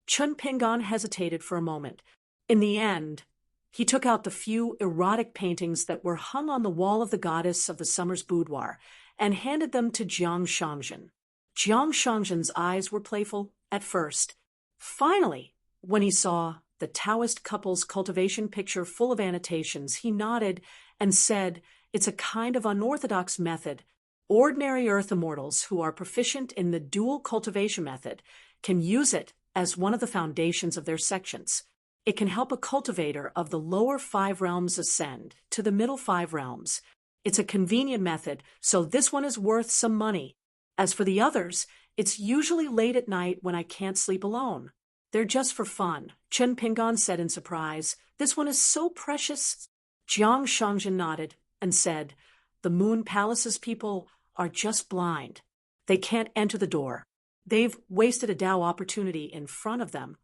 Chun Pingon hesitated for a moment. In the end, he took out the few erotic paintings that were hung on the wall of the goddess of the summer's boudoir and handed them to Jiang Shangjin. Jiang Shangjin's eyes were playful at first. Finally, when he saw the Taoist couple's cultivation picture full of annotations, he nodded and said, "It's a kind of unorthodox method. Ordinary earth immortals who are proficient in the dual cultivation method can use it as one of the foundations of their sections. It can help a cultivator of the lower 5 realms ascend to the middle 5 realms. It's a convenient method, so this one is worth some money. As for the others, it's usually late at night when I can't sleep alone. They're just for fun," Chun Pingon said in surprise. "This one is so precious." Jiang Shangjin nodded and said, "The Moon Palace's people are just blind. They can't enter the door. They've wasted a Tao opportunity in front of them."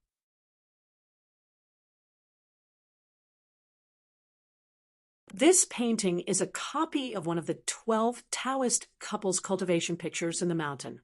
This painting is a copy of one of the 12 Taoist couples cultivation pictures in the mountain.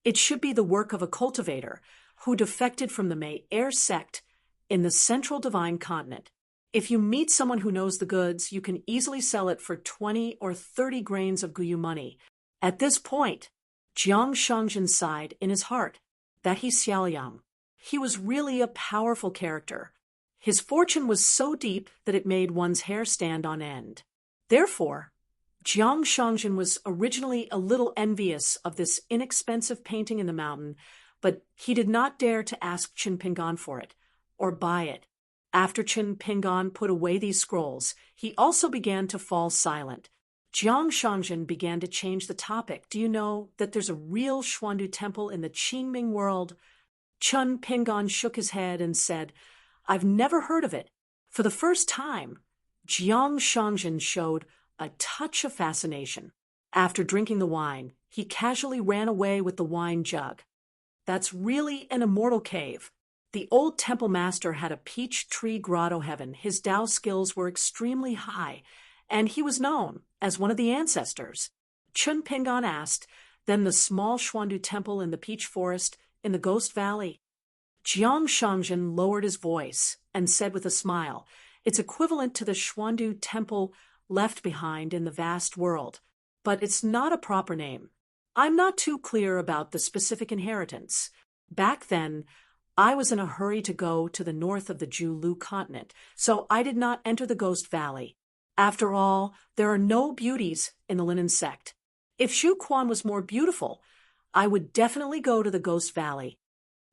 It should be the work of a cultivator who defected from the May-Er sect in the central divine continent. If you meet someone who knows the goods, you can easily sell it for 20 or 30 grains of Guyu money. At this point, Jiang Shangjin sighed in his heart that he's Xiaoliang. He was really a powerful character. His fortune was so deep that it made one's hair stand on end. Therefore, Jiang Shangjin was originally a little envious of this inexpensive painting in the mountain, but he did not dare to ask Chun Pingon for it, or buy it. After Chun Pingon put away these scrolls, he also began to fall silent. Jiang Shangjin began to change the topic. "Do you know that there's a real Xuandu temple in the Qingming world?" Chun Pingon shook his head and said, "I've never heard of it." For the first time, Jiang Shangjin showed a touch of fascination. After drinking the wine, he casually ran away with the wine jug. "That's really an immortal cave. The old temple master had a peach tree grotto heaven. His Tao skills were extremely high, and he was known as one of the ancestors." Chun Pingon asked, "Then the small Xuandu temple in the peach forest in the Ghost Valley?" Jiang Shangjin lowered his voice and said with a smile, "It's equivalent to the Xuandu temple left behind in the vast world, but it's not a proper name. I'm not too clear about the specific inheritance. Back then, I was in a hurry to go to the north of the Julu continent, so I did not enter the Ghost Valley. After all, there are no beauties in the Linen sect. If Shu Quan was more beautiful, I would definitely go to the Ghost Valley."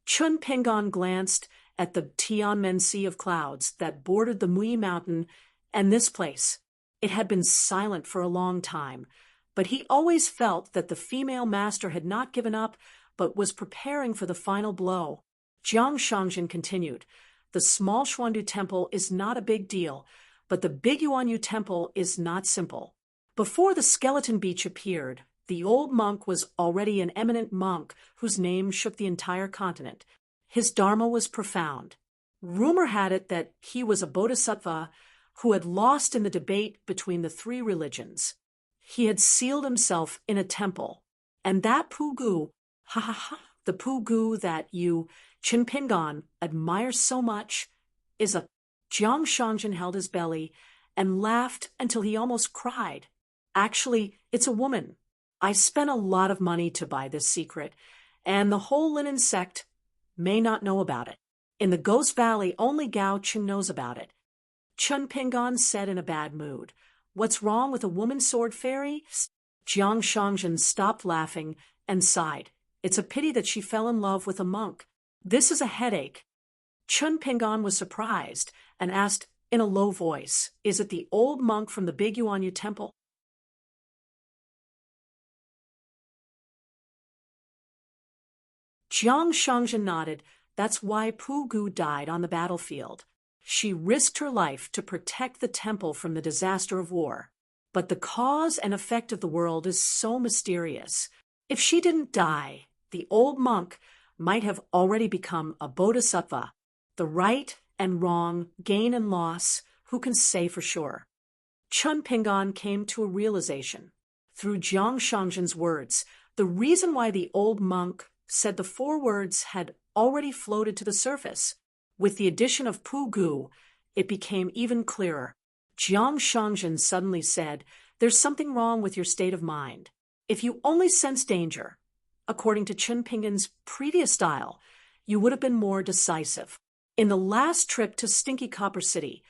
Chun Pingon glanced at the Tianmen Sea of clouds that bordered the Mui Mountain and this place. It had been silent for a long time, but he always felt that the female master had not given up, but was preparing for the final blow. Jiang Shangjin continued, "The small Xuandu temple is not a big deal, but the big Yuanyu temple is not simple. Before the skeleton beach appeared, the old monk was already an eminent monk whose name shook the entire continent. His dharma was profound. Rumor had it that he was a bodhisattva who had lost in the debate between the 3 religions. He had sealed himself in a temple, and that Pugu, the Pugu that you, Chun Pingon, admire so much, is a..." Jiang Shangjin held his belly and laughed until he almost cried. "Actually, it's a woman. I spent a lot of money to buy this secret, and the whole Linen sect may not know about it. In the Ghost Valley, only Gao Chun knows about it." Chun Pingon said in a bad mood, "What's wrong with a woman sword fairy?" Jiang Shangjin stopped laughing and sighed. "It's a pity that she fell in love with a monk. This is a headache." Chun Pingon was surprised and asked in a low voice, "Is it the old monk from the big Yuanyu temple?" Jiang Shangjin nodded. That's why Pu Gu died on the battlefield. She risked her life to protect the temple from the disaster of war. But the cause and effect of the world is so mysterious. If she didn't die, the old monk might have already become a bodhisattva. The right and wrong, gain and loss, who can say for sure? Chun Pingan came to a realization. Through Jiang Shangjin's words, the reason why the old monk said the 4 words had already floated to the surface. With the addition of Pu Gu, it became even clearer. Jiang Shangjin suddenly said, "There's something wrong with your state of mind. If you only sense danger, according to Chun Pingan's previous style, you would have been more decisive. In the last trip to Stinky Copper City,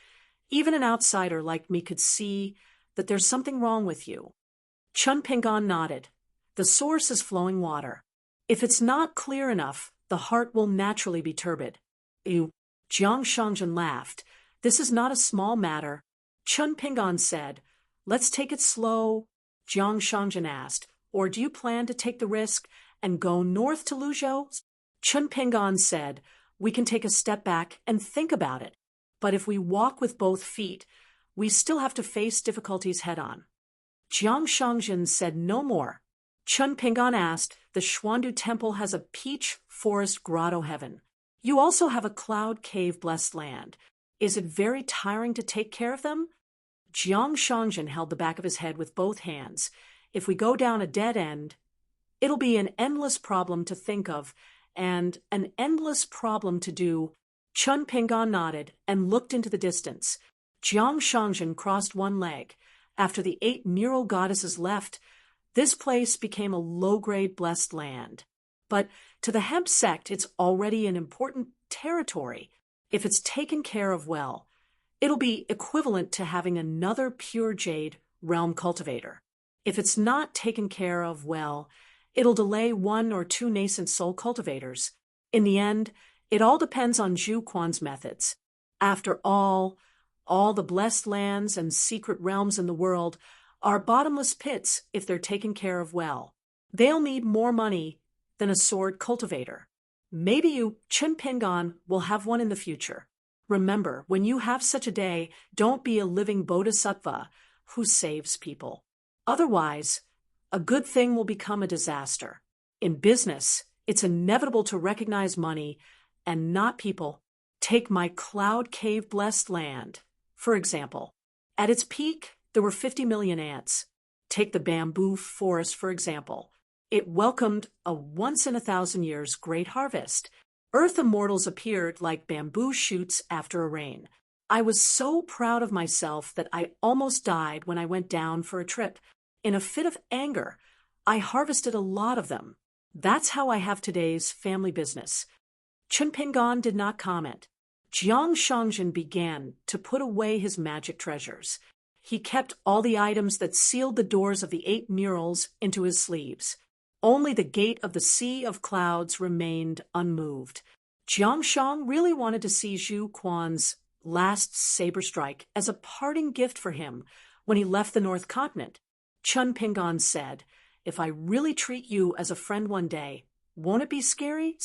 even an outsider like me could see that there's something wrong with you." Chun Pingan nodded. The source is flowing water. If it's not clear enough, the heart will naturally be turbid. Jiang Shangjin laughed. "This is not a small matter." Chun Pingan said, "Let's take it slow." Jiang Shangjin asked, "Or do you plan to take the risk and go north to Luzhou?" Chun Pingan said, "We can take a step back and think about it. But if we walk with both feet, we still have to face difficulties head-on." Jiang Shangjin said no more. Chun Pingan asked, "The Xuandu Temple has a peach forest grotto heaven. You also have a cloud cave blessed land. Is it very tiring to take care of them?" Jiang Shangjin held the back of his head with both hands. "If we go down a dead end, it'll be an endless problem to think of, and an endless problem to do." Chun Pingan nodded and looked into the distance. Jiang Shangjin crossed one leg. After the 8 mural goddesses left, this place became a low-grade blessed land. But to the hemp sect, it's already an important territory. If it's taken care of well, it'll be equivalent to having another pure jade realm cultivator. If it's not taken care of well, it'll delay 1 or 2 nascent soul cultivators. In the end, it all depends on Zhu Quan's methods. After all the blessed lands and secret realms in the world are bottomless pits if they're taken care of well. They'll need more money than a sword cultivator. Maybe you, Chun Pingan, will have one in the future. Remember, when you have such a day, don't be a living bodhisattva who saves people. Otherwise, a good thing will become a disaster. In business, it's inevitable to recognize money and not people. Take my cloud cave blessed land, for example. At its peak, there were 50 million ants. Take the bamboo forest, for example. It welcomed a once-in-a-thousand-years great harvest. Earth immortals appeared like bamboo shoots after a rain. I was so proud of myself that I almost died when I went down for a trip. In a fit of anger, I harvested a lot of them. That's how I have today's family business. Chun Pingan did not comment. Jiang Shangjin began to put away his magic treasures. He kept all the items that sealed the doors of the 8 murals into his sleeves. Only the gate of the Sea of Clouds remained unmoved. Jiang Shang really wanted to see Zhu Quan's last saber strike as a parting gift for him when he left the North Continent. Chun Pingan said, "If I really treat you as a friend one day, won't it be scary?"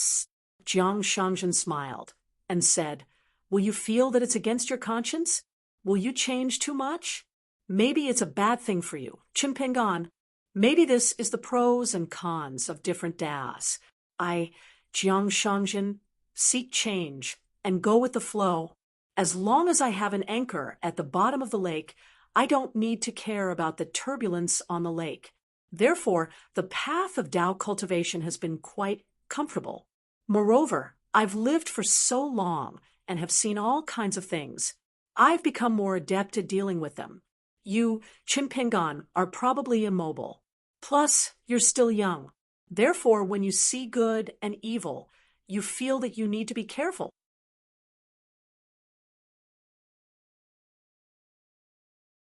Jiang Shangjin smiled and said, "Will you feel that it's against your conscience? Will you change too much? Maybe it's a bad thing for you, Chun Pingan. Maybe this is the pros and cons of different das. I, Jiang Shangjin, seek change and go with the flow. As long as I have an anchor at the bottom of the lake, I don't need to care about the turbulence on the lake. Therefore, the path of Tao cultivation has been quite comfortable. Moreover, I've lived for so long and have seen all kinds of things. I've become more adept at dealing with them. You, Chun Pingan, are probably immobile. Plus, you're still young. Therefore, when you see good and evil, you feel that you need to be careful.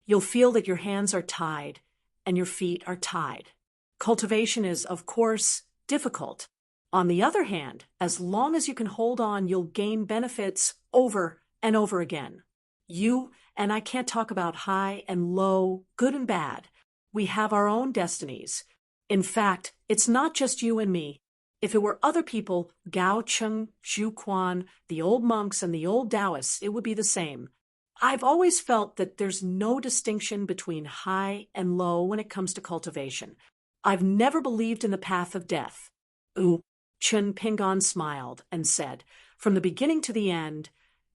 You'll feel that your hands are tied and your feet are tied. Cultivation is, of course, difficult. On the other hand, as long as you can hold on, you'll gain benefits over and over again. You and I can't talk about high and low, good and bad. We have our own destinies. In fact, it's not just you and me. If it were other people, Gao Cheng, Zhu Quan, the old monks and the old Taoists, it would be the same. I've always felt that there's no distinction between high and low when it comes to cultivation. I've never believed in the path of death. Ooh, Chun Pingon smiled and said, from the beginning to the end,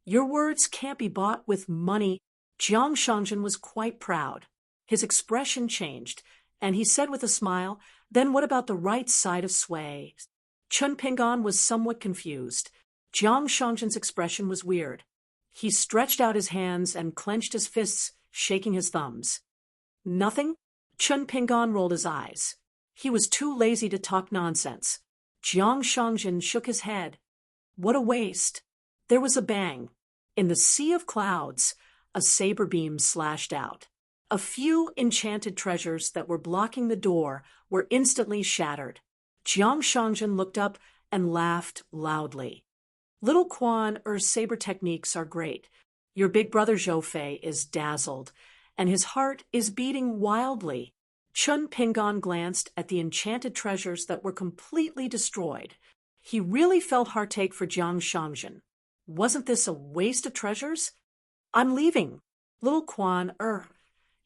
your words can't be bought with money. Jiang Shangjin was quite proud. His expression changed, and he said with a smile, then what about the right side of sway? Chun Pingon was somewhat confused. Jiang Shangjin's expression was weird. He stretched out his hands and clenched his fists, shaking his thumbs. Nothing? Chun Pingon rolled his eyes. He was too lazy to talk nonsense. Jiang Shangjin shook his head. What a waste. There was a bang. In the sea of clouds, a saber beam slashed out. A few enchanted treasures that were blocking the door were instantly shattered. Jiang Shangjin looked up and laughed loudly. Little Quan saber techniques are great. Your big brother Zhou Fei is dazzled, and his heart is beating wildly. Chun Pingon glanced at the enchanted treasures that were completely destroyed. He really felt heartache for Jiang Shangjin. Wasn't this a waste of treasures? I'm leaving. Little Quan,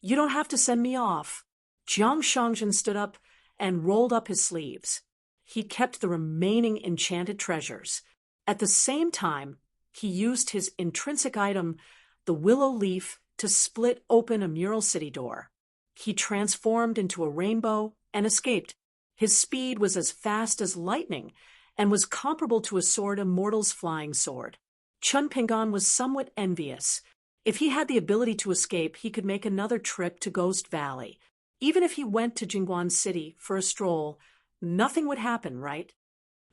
you don't have to send me off. Jiang Shangjin stood up and rolled up his sleeves. He kept the remaining enchanted treasures. At the same time, he used his intrinsic item, the willow leaf, to split open a mural city door. He transformed into a rainbow and escaped. His speed was as fast as lightning and was comparable to a sword a mortal's flying sword. Chun Pingon was somewhat envious. If he had the ability to escape, he could make another trip to Ghost Valley. Even if he went to Jingguan City for a stroll, nothing would happen, right?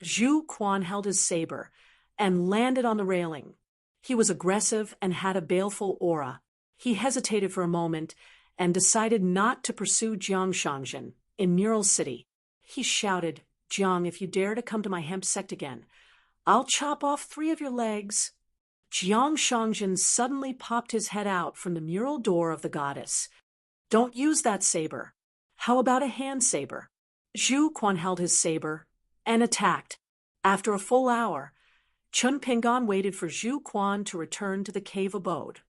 Zhu Quan held his saber and landed on the railing. He was aggressive and had a baleful aura. He hesitated for a moment and decided not to pursue Jiang Shangjin in Mural City. He shouted, Jiang, if you dare to come to my hemp sect again, I'll chop off 3 of your legs. Jiang Shangjin suddenly popped his head out from the mural door of the goddess. Don't use that saber. How about a hand saber? Zhu Quan held his saber and attacked. After a full hour, Chun Pingon waited for Zhu Quan to return to the cave abode.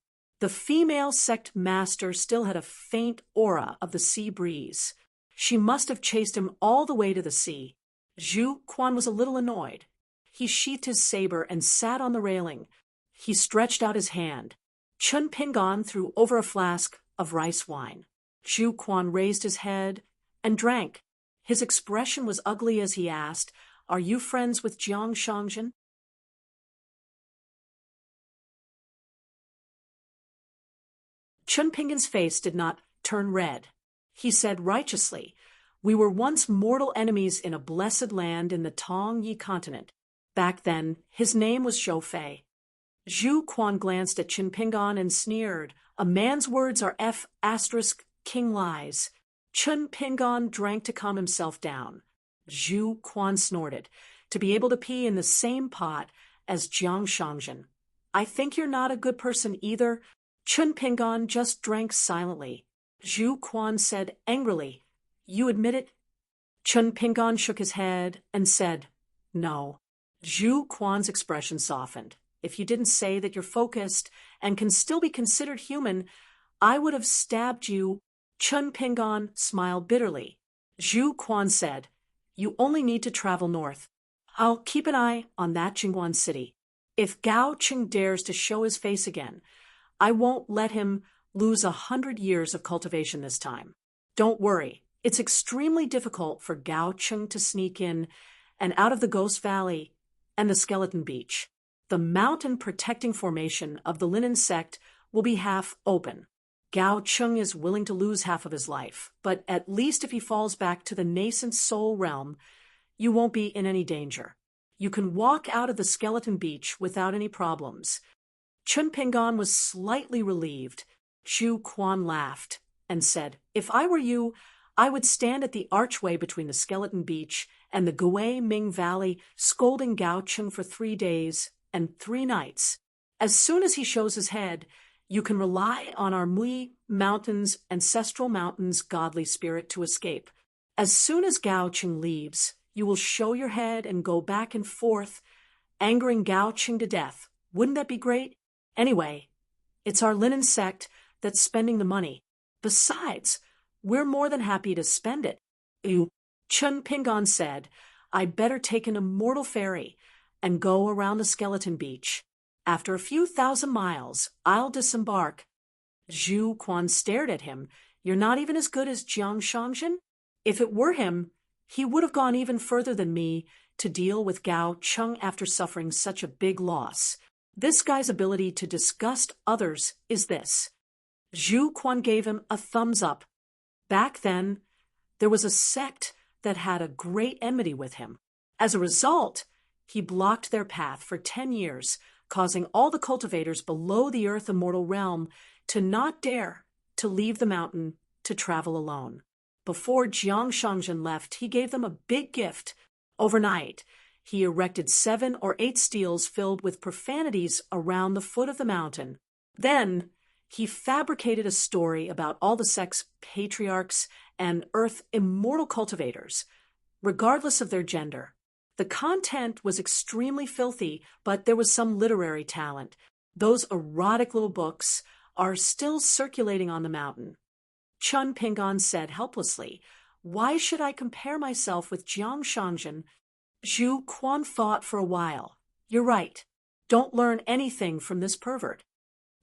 The female sect master still had a faint aura of the sea breeze. She must have chased him all the way to the sea. Zhu Quan was a little annoyed. He sheathed his saber and sat on the railing. He stretched out his hand. Chun Pingon threw over a flask of rice wine. Zhu Quan raised his head and drank. His expression was ugly as he asked, Are you friends with Jiang Shangjin? Chun Pingon's face did not turn red. He said righteously, We were once mortal enemies in a blessed land in the Tong Yi continent. Back then, his name was Zhou Fei. Zhu Quan glanced at Chun Pingon and sneered, A man's words are *king lies. Chun Pingon drank to calm himself down. Zhu Quan snorted, to be able to pee in the same pot as Jiang Shangjin. I think you're not a good person either. Chun Pingon just drank silently. Zhu Quan said angrily, You admit it? Chun Pingon shook his head and said, No. Zhu Quan's expression softened. If you didn't say that you're focused and can still be considered human, I would have stabbed you. Chun Pingon smiled bitterly. Zhu Quan said, You only need to travel north. I'll keep an eye on that Jingguan City. If Gao Cheng dares to show his face again, I won't let him lose 100 years of cultivation this time. Don't worry, it's extremely difficult for Gao Cheng to sneak in and out of the Ghost Valley and the Skeleton Beach. The mountain protecting formation of the Linen Sect will be half open. Gao Cheng is willing to lose half of his life, but at least if he falls back to the nascent soul realm, you won't be in any danger. You can walk out of the Skeleton Beach without any problems. Chun Pingon was slightly relieved. Zhu Quan laughed and said, If I were you, I would stand at the archway between the Skeleton Beach and the Gui Ming Valley, scolding Gao Cheng for 3 days and 3 nights. As soon as he shows his head, you can rely on our Mui Mountain's ancestral mountain's godly spirit to escape. As soon as Gao Cheng leaves, You will show your head and go back and forth, angering Gao Qing to death. Wouldn't that be great? Anyway, it's our linen sect that's spending the money. Besides, we're more than happy to spend it. Chun Pingon said, I'd better take an immortal ferry and go around the skeleton beach. After a few thousand miles, I'll disembark. Zhu Quan stared at him. You're not even as good as Jiang Shangzhen? If it were him, he would have gone even further than me to deal with Gao Cheng after suffering such a big loss. This guy's ability to disgust others is this. Zhu Quan gave him a thumbs up. Back then, there was a sect that had a great enmity with him. As a result, he blocked their path for 10 years, causing all the cultivators below the earth immortal realm to not dare to leave the mountain to travel alone. Before Jiang Shangzhen left, he gave them a big gift. Overnight, he erected 7 or 8 steels filled with profanities around the foot of the mountain. Then, he fabricated a story about all the sect's patriarchs and earth immortal cultivators, regardless of their gender. The content was extremely filthy, but there was some literary talent. Those erotic little books are still circulating on the mountain. Chun Pingon said helplessly, Why should I compare myself with Jiang Shangzhen? Zhu Quan thought for a while. You're right. Don't learn anything from this pervert.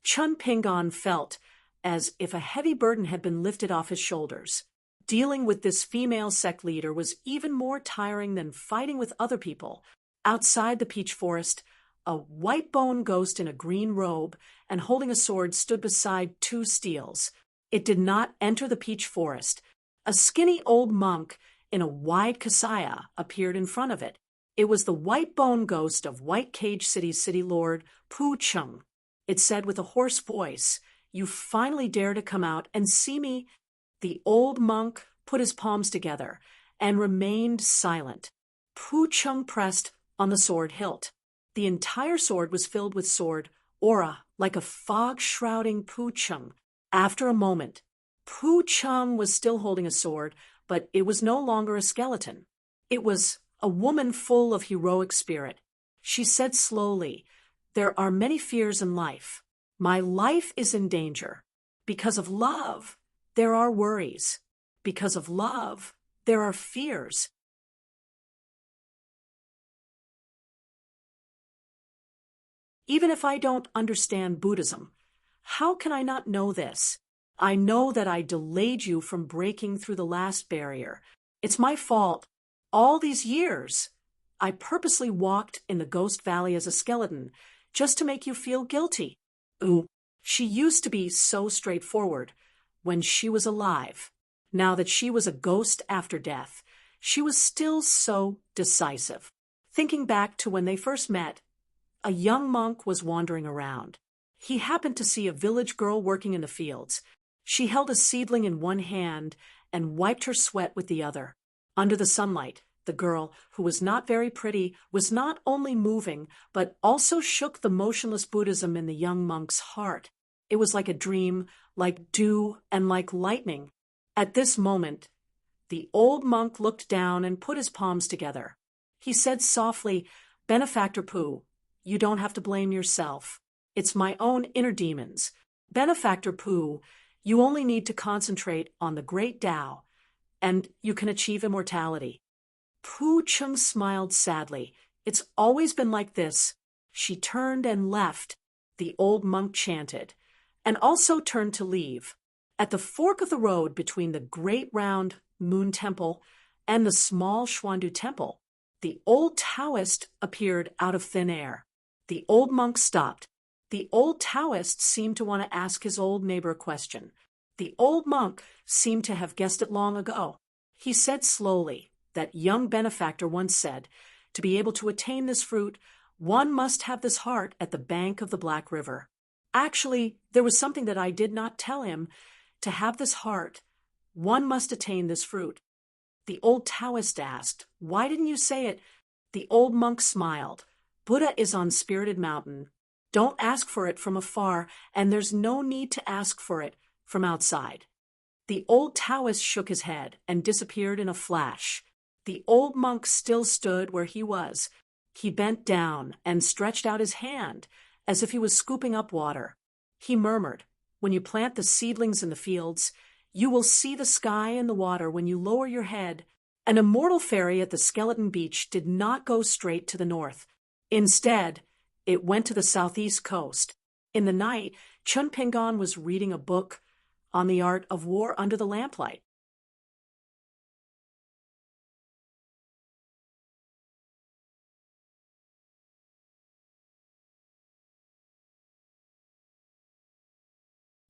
Chun Pingon felt as if a heavy burden had been lifted off his shoulders. Dealing with this female sect leader was even more tiring than fighting with other people. Outside the peach forest, a white-bone ghost in a green robe and holding a sword stood beside 2 steels. It did not enter the peach forest. A skinny old monk in a wide kasaya appeared in front of it. It was the white-bone ghost of White Cage City's city lord, Pu Chung. It said with a hoarse voice, You finally dare to come out and see me. The old monk put his palms together and remained silent. Pu Chung pressed on the sword hilt. The entire sword was filled with sword aura, like a fog shrouding Pu Chung. After a moment, Pu Chung was still holding a sword, but it was no longer a skeleton. It was a woman full of heroic spirit. She said slowly, There are many fears in life. My life is in danger. Because of love, there are worries. Because of love, there are fears. Even if I don't understand Buddhism, how can I not know this? I know that I delayed you from breaking through the last barrier. It's my fault. All these years, I purposely walked in the Ghost Valley as a skeleton, just to make you feel guilty. She used to be so straightforward when she was alive. Now that she was a ghost after death, she was still so decisive. Thinking back to when they first met, a young monk was wandering around. He happened to see a village girl working in the fields. She held a seedling in one hand and wiped her sweat with the other. Under the sunlight, the girl, who was not very pretty, was not only moving, but also shook the motionless Buddhism in the young monk's heart. It was like a dream, like dew, and like lightning. At this moment, the old monk looked down and put his palms together. He said softly, Benefactor Pu, you don't have to blame yourself. It's my own inner demons. Benefactor Pu, you only need to concentrate on the great Tao, and you can achieve immortality. Pu Chung smiled sadly. It's always been like this. She turned and left, the old monk chanted, and also turned to leave. At the fork of the road between the great round moon temple and the small Xuandu temple, the old Taoist appeared out of thin air. The old monk stopped. The old Taoist seemed to want to ask his old neighbor a question. The old monk seemed to have guessed it long ago. He said slowly that young benefactor once said, to be able to attain this fruit, one must have this heart at the bank of the Black River. Actually, there was something that I did not tell him. To have this heart, one must attain this fruit. The old Taoist asked, Why didn't you say it? The old monk smiled. Buddha is on Spirited Mountain. Don't ask for it from afar, and there's no need to ask for it from outside. The old Taoist shook his head and disappeared in a flash. The old monk still stood where he was. He bent down and stretched out his hand as if he was scooping up water. He murmured, "When you plant the seedlings in the fields, you will see the sky and the water when you lower your head." An immortal ferry at the Skeleton Beach did not go straight to the north. Instead, it went to the southeast coast. In the night, Chun Pingon was reading a book on the art of war under the lamplight.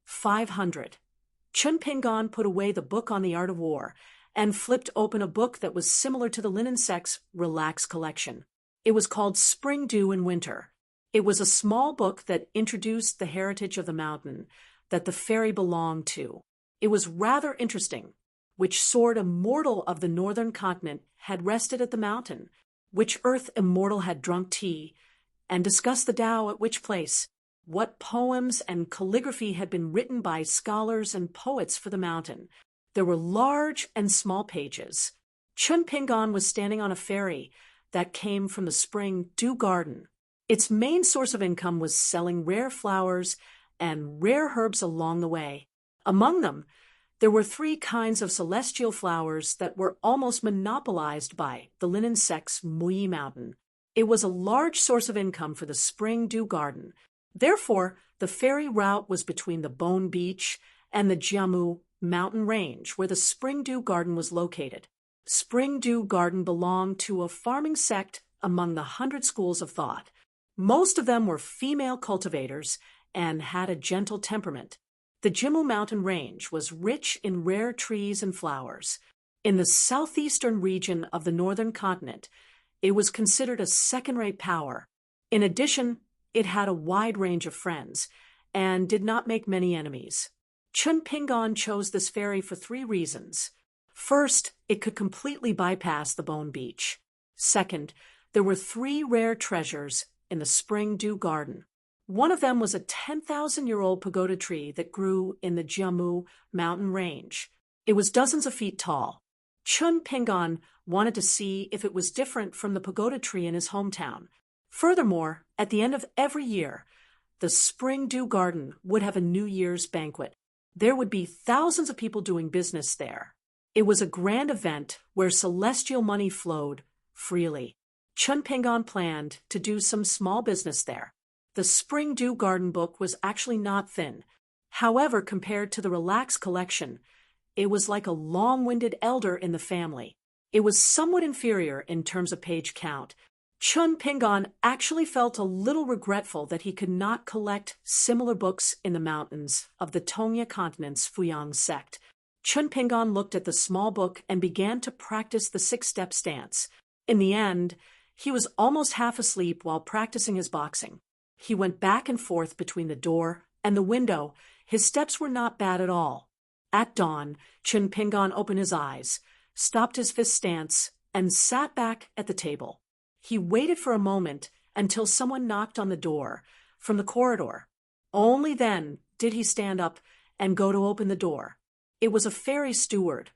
"500. Chun Pingon put away the book on the art of war and flipped open a book that was similar to the linen sect's Relax collection. It was called Spring Dew in Winter. It was a small book that introduced the heritage of the mountain that the fairy belonged to. It was rather interesting. Which sword immortal of the northern continent had rested at the mountain? Which earth immortal had drunk tea and discussed the Tao at which place? What poems and calligraphy had been written by scholars and poets for the mountain? There were large and small pages. Chun Pingon was standing on a ferry that came from the Spring Dew Garden. Its main source of income was selling rare flowers and rare herbs along the way. Among them, there were 3 kinds of celestial flowers that were almost monopolized by the linen sect's Mui Mountain. It was a large source of income for the Spring Dew Garden. Therefore, the ferry route was between the Bone Beach and the Jiamu mountain range, where the Spring Dew Garden was located. Spring Dew Garden belonged to a farming sect among the 100 schools of thought. Most of them were female cultivators and had a gentle temperament. The Jiamu mountain range was rich in rare trees and flowers. In the southeastern region of the northern continent, it was considered a second-rate power. In addition, it had a wide range of friends and did not make many enemies. Chun Pingon chose this ferry for 3 reasons. First, it could completely bypass the Bone Beach. Second, there were 3 rare treasures in the Spring Dew Garden. One of them was a 10,000-year-old pagoda tree that grew in the Jiamu mountain range. It was dozens of feet tall. Chun Pingon wanted to see if it was different from the pagoda tree in his hometown. Furthermore, at the end of every year, the Spring Dew Garden would have a New Year's banquet. There would be thousands of people doing business there. It was a grand event where celestial money flowed freely. Chun Pingon planned to do some small business there. The Spring Dew Garden book was actually not thin. However, compared to the Relax collection, it was like a long-winded elder in the family. It was somewhat inferior in terms of page count. Chun Pingon actually felt a little regretful that he could not collect similar books in the mountains of the Tongya continent's Fuyang sect. Chun Pingon looked at the small book and began to practice the 6-step stance. In the end, he was almost half asleep while practicing his boxing. He went back and forth between the door and the window. His steps were not bad at all. At dawn, Chun Pingon opened his eyes, stopped his fist stance, and sat back at the table. He waited for a moment until someone knocked on the door from the corridor. Only then did he stand up and go to open the door. It was a fairy steward,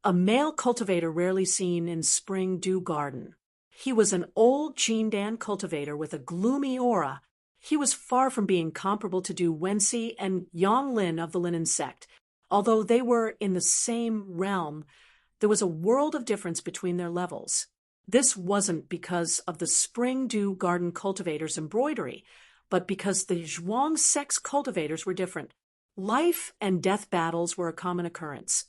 a male cultivator rarely seen in Spring Dew Garden. He was an old Jindan cultivator with a gloomy aura. He was far from being comparable to Du Wenxi and Yang Lin of the Linen sect. Although they were in the same realm, there was a world of difference between their levels. This wasn't because of the Spring Dew Garden cultivators' embroidery, but because the Zhuang sect's cultivators were different. Life and death battles were a common occurrence.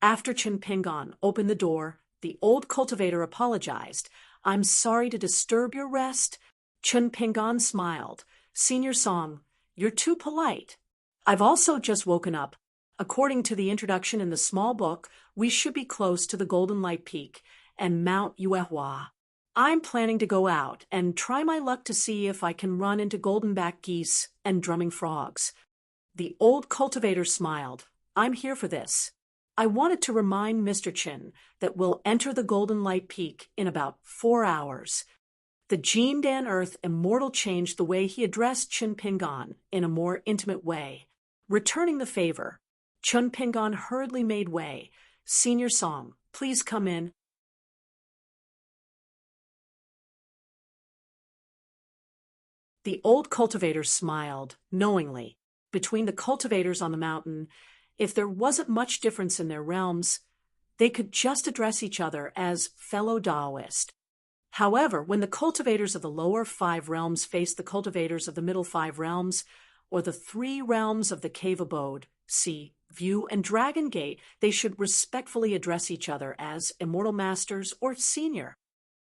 After Chun Pingon opened the door, the old cultivator apologized. "I'm sorry to disturb your rest." Chun Pingon smiled. "Senior Song, you're too polite. I've also just woken up. According to the introduction in the small book, we should be close to the Golden Light Peak and Mount Yuehua. I'm planning to go out and try my luck to see if I can run into golden-backed geese and drumming frogs." The old cultivator smiled. "I'm here for this. I wanted to remind Mr. Chin that we'll enter the Golden Light Peak in about 4 hours." The Jindan Earth immortal changed the way he addressed Chun Pingon in a more intimate way. Returning the favor, Chun Pingon hurriedly made way. "Senior Song, please come in." The old cultivator smiled, knowingly. Between the cultivators on the mountain, if there wasn't much difference in their realms, they could just address each other as fellow Taoist. However, when the cultivators of the lower 5 realms faced the cultivators of the middle 5 realms, or the 3 realms of the cave abode, sea, view, and dragon gate, they should respectfully address each other as immortal masters or senior.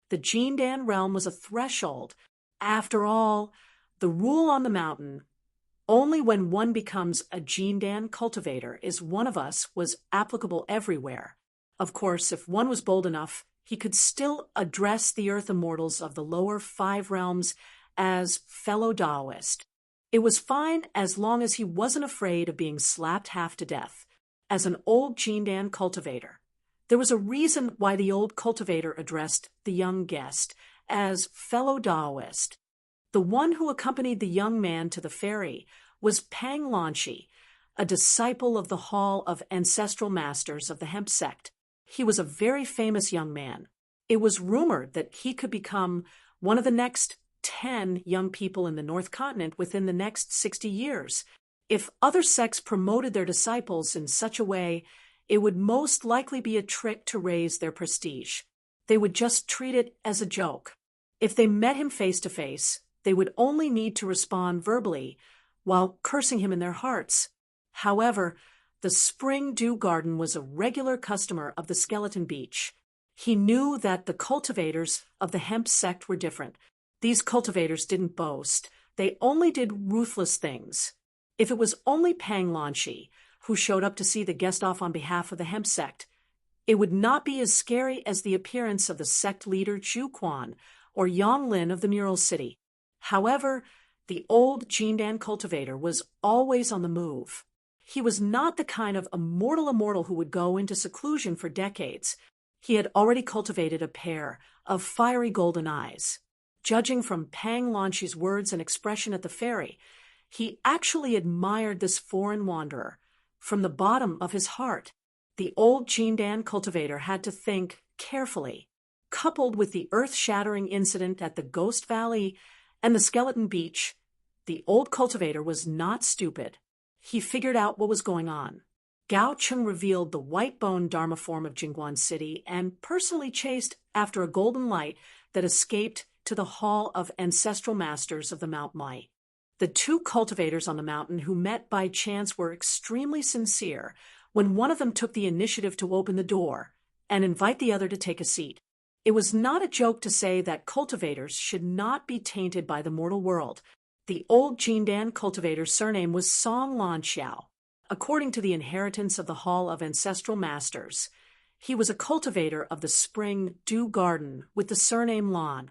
The Jindan realm was a threshold. After all, the rule on the mountain, only when one becomes a Jindan cultivator is one of us, was applicable everywhere. Of course, if one was bold enough, he could still address the earth immortals of the lower 5 realms as fellow Taoist. It was fine as long as he wasn't afraid of being slapped half to death. As an old Jindan cultivator, there was a reason why the old cultivator addressed the young guest as fellow Taoist. The one who accompanied the young man to the ferry was Pang Lanshi, a disciple of the Hall of Ancestral Masters of the Hemp sect. He was a very famous young man. It was rumored that he could become one of the next 10 young people in the North Continent within the next 60 years. If other sects promoted their disciples in such a way, it would most likely be a trick to raise their prestige. They would just treat it as a joke. If they met him face to face, they would only need to respond verbally while cursing him in their hearts. However, the Spring Dew Garden was a regular customer of the Skeleton Beach. He knew that the cultivators of the hemp sect were different. These cultivators didn't boast. They only did ruthless things. If it was only Pang Lanshi who showed up to see the guest off on behalf of the hemp sect, it would not be as scary as the appearance of the sect leader Chu Quan or Yang Lin of the Mural City. However, the old Jindan cultivator was always on the move. He was not the kind of immortal who would go into seclusion for decades. He had already cultivated a pair of fiery golden eyes. Judging from Pang Lanshi's words and expression at the ferry, he actually admired this foreign wanderer from the bottom of his heart. The old Jindan cultivator had to think carefully. Coupled with the earth-shattering incident at the Ghost Valley and the Skeleton Beach, the old cultivator was not stupid. He figured out what was going on. Gao Chung revealed the white-boned Dharma form of Jingguan City and personally chased after a golden light that escaped to the Hall of Ancestral Masters of the Mount Mai. The 2 cultivators on the mountain who met by chance were extremely sincere when one of them took the initiative to open the door and invite the other to take a seat. It was not a joke to say that cultivators should not be tainted by the mortal world. The old Jindan cultivator's surname was Song Lan Xiao. According to the inheritance of the Hall of Ancestral Masters, he was a cultivator of the Spring Dew Garden with the surname Lan.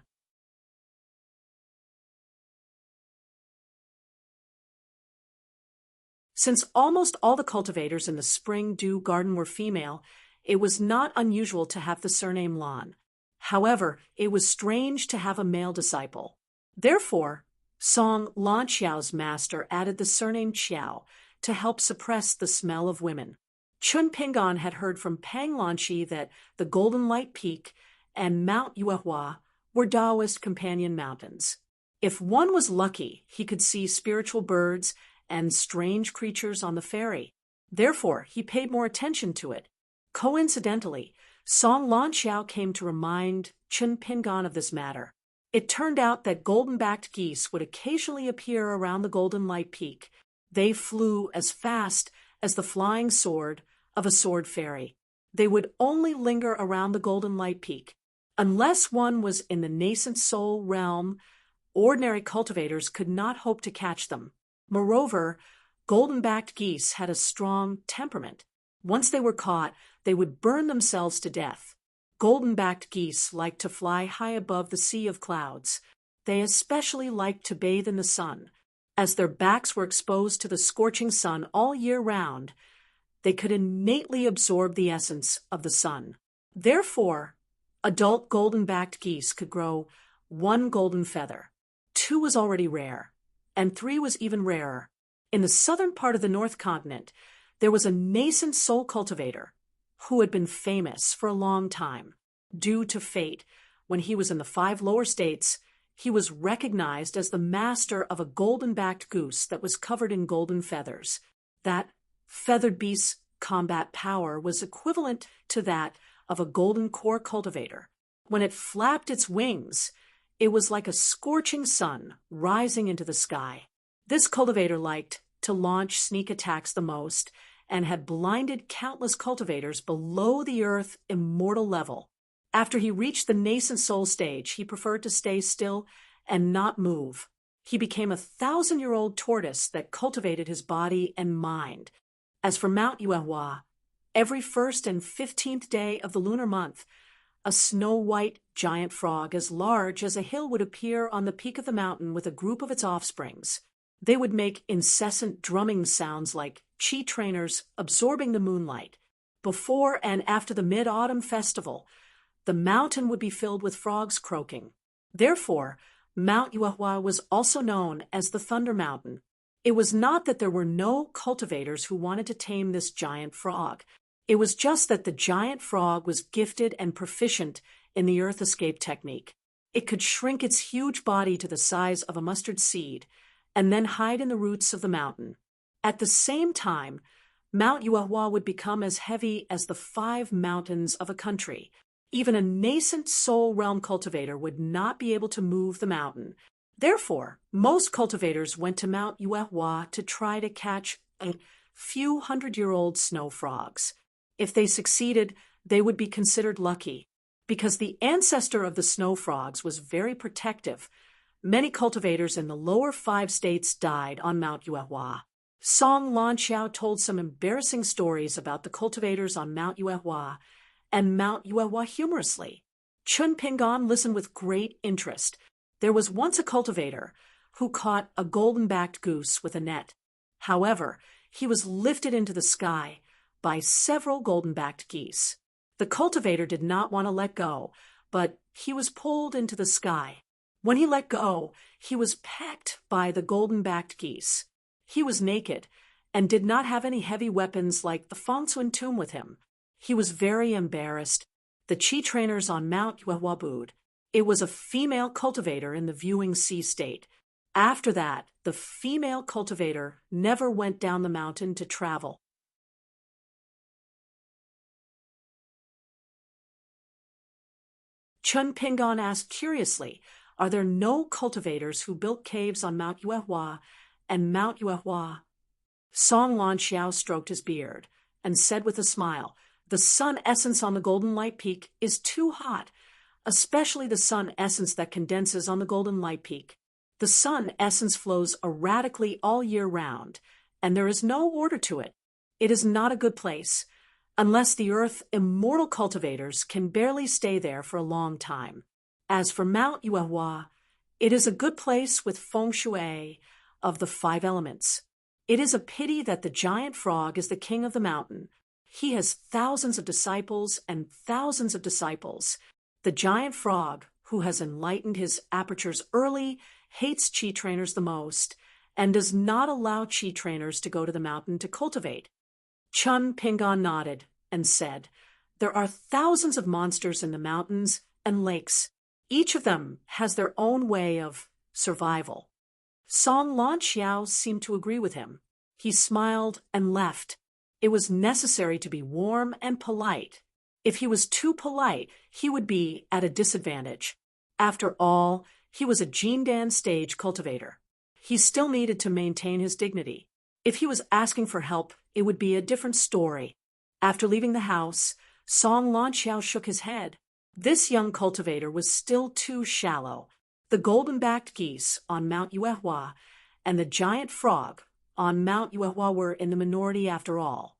Since almost all the cultivators in the Spring Dew Garden were female, it was not unusual to have the surname Lan. However, it was strange to have a male disciple. Therefore, Song Lan Xiao's master added the surname Xiao to help suppress the smell of women. Chun Pingan had heard from Pang Lanshi that the Golden Light Peak and Mount Yuehua were Taoist companion mountains. If one was lucky, he could see spiritual birds and strange creatures on the ferry. Therefore, he paid more attention to it. Coincidentally, Song Lan Xiao came to remind Chun Pingan of this matter. It turned out that golden-backed geese would occasionally appear around the Golden Light Peak. They flew as fast as the flying sword of a sword fairy. They would only linger around the Golden Light Peak. Unless one was in the nascent soul realm, ordinary cultivators could not hope to catch them. Moreover, golden-backed geese had a strong temperament. Once they were caught, they would burn themselves to death. Golden-backed geese liked to fly high above the sea of clouds. They especially liked to bathe in the sun. As their backs were exposed to the scorching sun all year round, they could innately absorb the essence of the sun. Therefore, adult golden-backed geese could grow 1 golden feather. 2 was already rare, and 3 was even rarer. In the southern part of the North Continent, there was a nascent soul cultivator who had been famous for a long time. Due to fate, when he was in the 5 lower states, He was recognized as the master of a golden-backed goose that was covered in golden feathers. That feathered beast's combat power was equivalent to that of a golden core cultivator. When it flapped its wings, it was like a scorching sun rising into the sky. This cultivator liked to launch sneak attacks the most and had blinded countless cultivators below the earth immortal level. After he reached the nascent soul stage, he preferred to stay still and not move. He became a 1,000-year-old tortoise that cultivated his body and mind. As for Mount Yuehua, every 1st and 15th day of the lunar month, a snow-white giant frog as large as a hill would appear on the peak of the mountain with a group of its offsprings. They would make incessant drumming sounds like chi trainers absorbing the moonlight. Before and after the mid-autumn festival, the mountain would be filled with frogs croaking. Therefore, Mount Yuehua was also known as the Thunder Mountain. It was not that there were no cultivators who wanted to tame this giant frog. It was just that the giant frog was gifted and proficient in the earth escape technique. It could shrink its huge body to the size of a mustard seed and then hide in the roots of the mountain. At the same time, Mount Yuehua would become as heavy as the 5 mountains of a country. Even a nascent soul realm cultivator would not be able to move the mountain. Therefore, most cultivators went to Mount Yuehua to try to catch a few 100-year-old snow frogs. If they succeeded, they would be considered lucky. Because the ancestor of the snow frogs was very protective, many cultivators in the lower 5 states died on Mount Yuehua. Song Lanxiao told some embarrassing stories about the cultivators on Mount Yuehua and Mount Yuehua humorously. Chun Pingan listened with great interest. There was once a cultivator who caught a golden-backed goose with a net. However, he was lifted into the sky by several golden-backed geese. The cultivator did not want to let go, but he was pulled into the sky. When he let go, he was pecked by the golden-backed geese. He was naked and did not have any heavy weapons like the Fengsuan tomb with him. He was very embarrassed. The chi trainers on Mount Yuehua booed. It was a female cultivator in the viewing sea state. After that, the female cultivator never went down the mountain to travel. Chun Pingan asked curiously, "Are there no cultivators who built caves on Mount Yuehua and Mount Yuehua?" Song Lanxiao stroked his beard and said with a smile, "The sun essence on the Golden Light Peak is too hot, especially the sun essence that condenses on the Golden Light Peak. The sun essence flows erratically all year round, and there is no order to it. It is not a good place, unless the earth immortal cultivators can barely stay there for a long time. As for Mount Yuehua, it is a good place with feng shui of the 5 elements. It is a pity that the giant frog is the king of the mountain. He has thousands of disciples and thousands of disciples. The giant frog, who has enlightened his apertures early, hates chi trainers the most and does not allow chi trainers to go to the mountain to cultivate." Chun Pingan nodded and said, "There are thousands of monsters in the mountains and lakes. Each of them has their own way of survival." Song Lanxiao seemed to agree with him. He smiled and left. It was necessary to be warm and polite. If he was too polite, he would be at a disadvantage. After all, he was a Jindan stage cultivator. He still needed to maintain his dignity. If he was asking for help, it would be a different story. After leaving the house, Song Lanxiao shook his head. This young cultivator was still too shallow. The golden-backed geese on Mount Yuehua and the giant frog on Mount Yuehua were in the minority after all.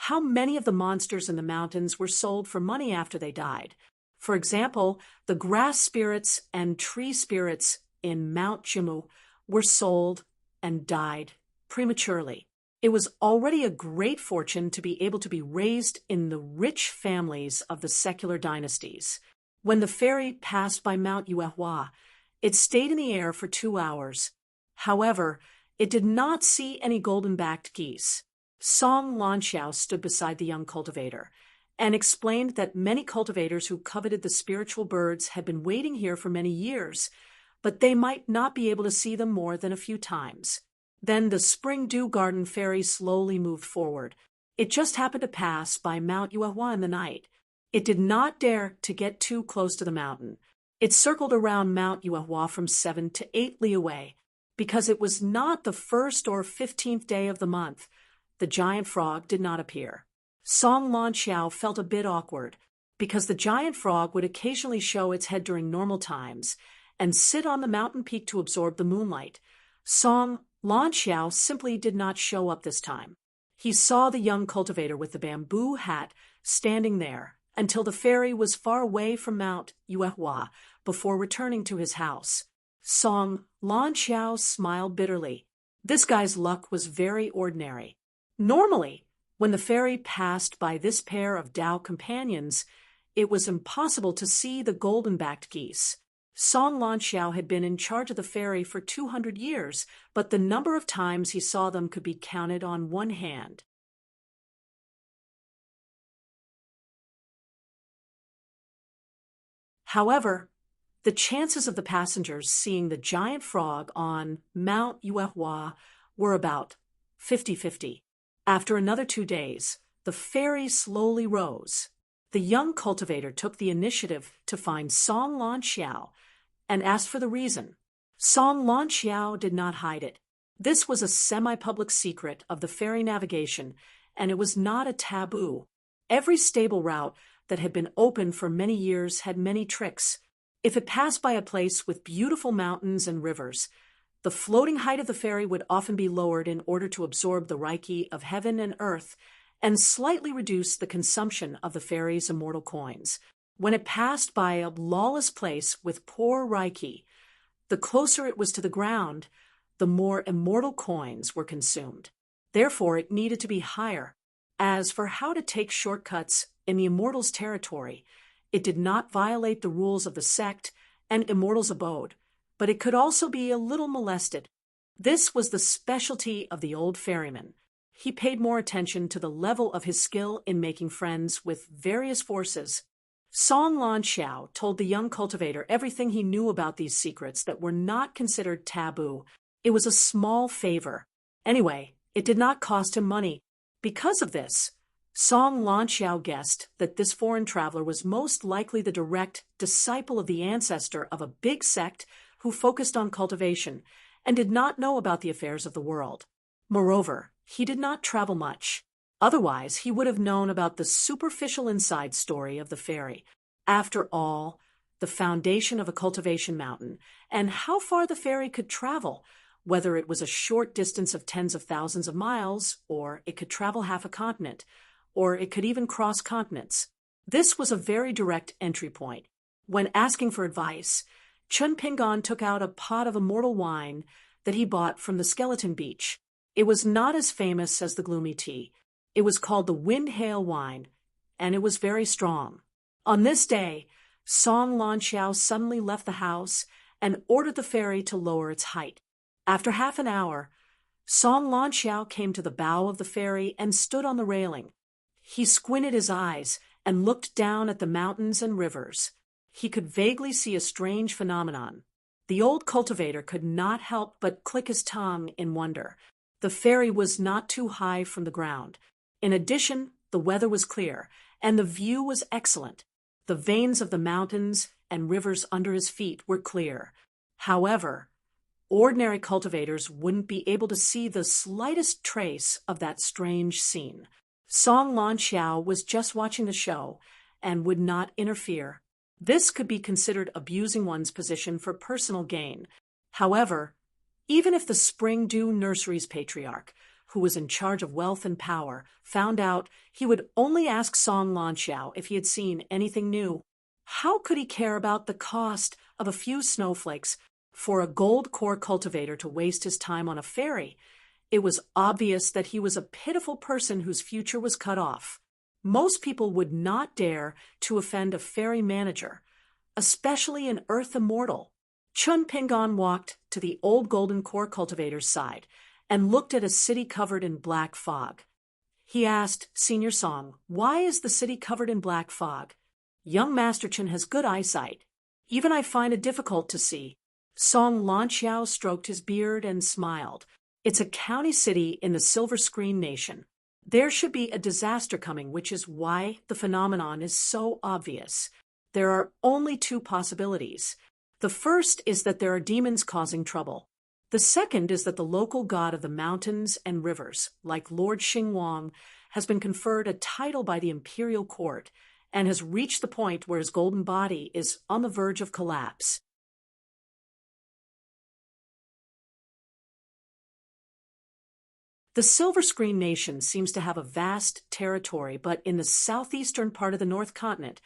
How many of the monsters in the mountains were sold for money after they died? For example, the grass spirits and tree spirits in Mount Jimu were sold and died prematurely. It was already a great fortune to be able to be raised in the rich families of the secular dynasties. When the ferry passed by Mount Yuehua, it stayed in the air for 2 hours. However, it did not see any golden-backed geese. Song Lanxiao stood beside the young cultivator and explained that many cultivators who coveted the spiritual birds had been waiting here for many years, but they might not be able to see them more than a few times. Then the spring dew garden fairy slowly moved forward. It just happened to pass by Mount Yuehua in the night. It did not dare to get too close to the mountain. It circled around Mount Yuehua from 7 to 8 li away. Because it was not the 1st or 15th day of the month, the giant frog did not appear. Song Lanxiao felt a bit awkward, because the giant frog would occasionally show its head during normal times and sit on the mountain peak to absorb the moonlight. Song Lanxiao simply did not show up this time. He saw the young cultivator with the bamboo hat standing there until the fairy was far away from Mount Yuehua before returning to his house. Song Lanxiao smiled bitterly. This guy's luck was very ordinary. Normally, when the fairy passed by this pair of Tao companions, it was impossible to see the golden-backed geese. Song Lanxiao had been in charge of the fairy for 200 years, but the number of times he saw them could be counted on one hand. However, the chances of the passengers seeing the giant frog on Mount Yuehua were about 50-50. After another 2 days, the fairy slowly rose. The young cultivator took the initiative to find Song Lanxiao and asked for the reason. Song Lanxiao did not hide it. This was a semi-public secret of the fairy navigation, and it was not a taboo. Every stable route that had been open for many years had many tricks. If it passed by a place with beautiful mountains and rivers, the floating height of the fairy would often be lowered in order to absorb the reiki of heaven and earth and slightly reduce the consumption of the fairy's immortal coins. When it passed by a lawless place with poor reiki, the closer it was to the ground, the more immortal coins were consumed. Therefore, it needed to be higher. As for how to take shortcuts in the immortals' territory, it did not violate the rules of the sect and immortals' abode, but it could also be a little molested. This was the specialty of the old ferryman. He paid more attention to the level of his skill in making friends with various forces. Song Lanxiao told the young cultivator everything he knew about these secrets that were not considered taboo. It was a small favor. Anyway, it did not cost him money. Because of this, Song Lanxiao guessed that this foreign traveler was most likely the direct disciple of the ancestor of a big sect who focused on cultivation and did not know about the affairs of the world. Moreover, he did not travel much. Otherwise, he would have known about the superficial inside story of the fairy. After all, the foundation of a cultivation mountain, and how far the fairy could travel, whether it was a short distance of tens of thousands of miles, or it could travel half a continent, or it could even cross continents. This was a very direct entry point. When asking for advice, Chun Pingon took out a pot of immortal wine that he bought from the Skeleton Beach. It was not as famous as the gloomy tea. It was called the Wind Hail wine, and it was very strong. On this day, Song Lanxiao suddenly left the house and ordered the fairy to lower its height. After half an hour, Song Lanxiao came to the bow of the fairy and stood on the railing. He squinted his eyes and looked down at the mountains and rivers. He could vaguely see a strange phenomenon. The old cultivator could not help but click his tongue in wonder. The fairy was not too high from the ground. In addition, the weather was clear, and the view was excellent. The veins of the mountains and rivers under his feet were clear. However, ordinary cultivators wouldn't be able to see the slightest trace of that strange scene. Song Lanxiao was just watching the show and would not interfere. This could be considered abusing one's position for personal gain. However, even if the Spring Dew Nursery's patriarch, who was in charge of wealth and power, found out, he would only ask Song Lanxiao if he had seen anything new. How could he care about the cost of a few snowflakes for a gold core cultivator to waste his time on a fairy? It was obvious that he was a pitiful person whose future was cut off. Most people would not dare to offend a fairy manager, especially an earth immortal. Chun Pingon walked to the old golden core cultivator's side and looked at a city covered in black fog. He asked Senior Song, "Why is the city covered in black fog?" "Young Master Chun has good eyesight. Even I find it difficult to see." Song Lanqiao stroked his beard and smiled. It's a county city in the Silver Screen Nation. There should be a disaster coming, which is why the phenomenon is so obvious. There are only two possibilities. The first is that there are demons causing trouble. The second is that the local god of the mountains and rivers, like Lord Xingwang, has been conferred a title by the imperial court and has reached the point where his golden body is on the verge of collapse. The Silver Screen Nation seems to have a vast territory, but in the southeastern part of the North Continent,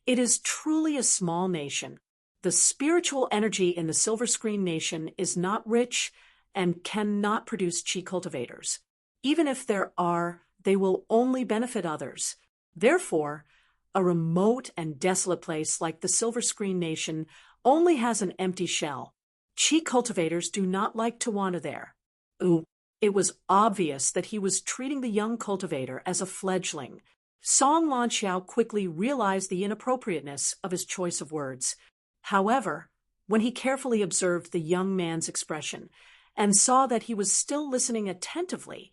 it is truly a small nation. The spiritual energy in the Silver Screen Nation is not rich and cannot produce chi cultivators. Even if there are, they will only benefit others. Therefore, a remote and desolate place like the Silver Screen Nation only has an empty shell. Chi cultivators do not like to wander there. It was obvious that he was treating the young cultivator as a fledgling. Song Lanqiao quickly realized the inappropriateness of his choice of words. However, when he carefully observed the young man's expression and saw that he was still listening attentively,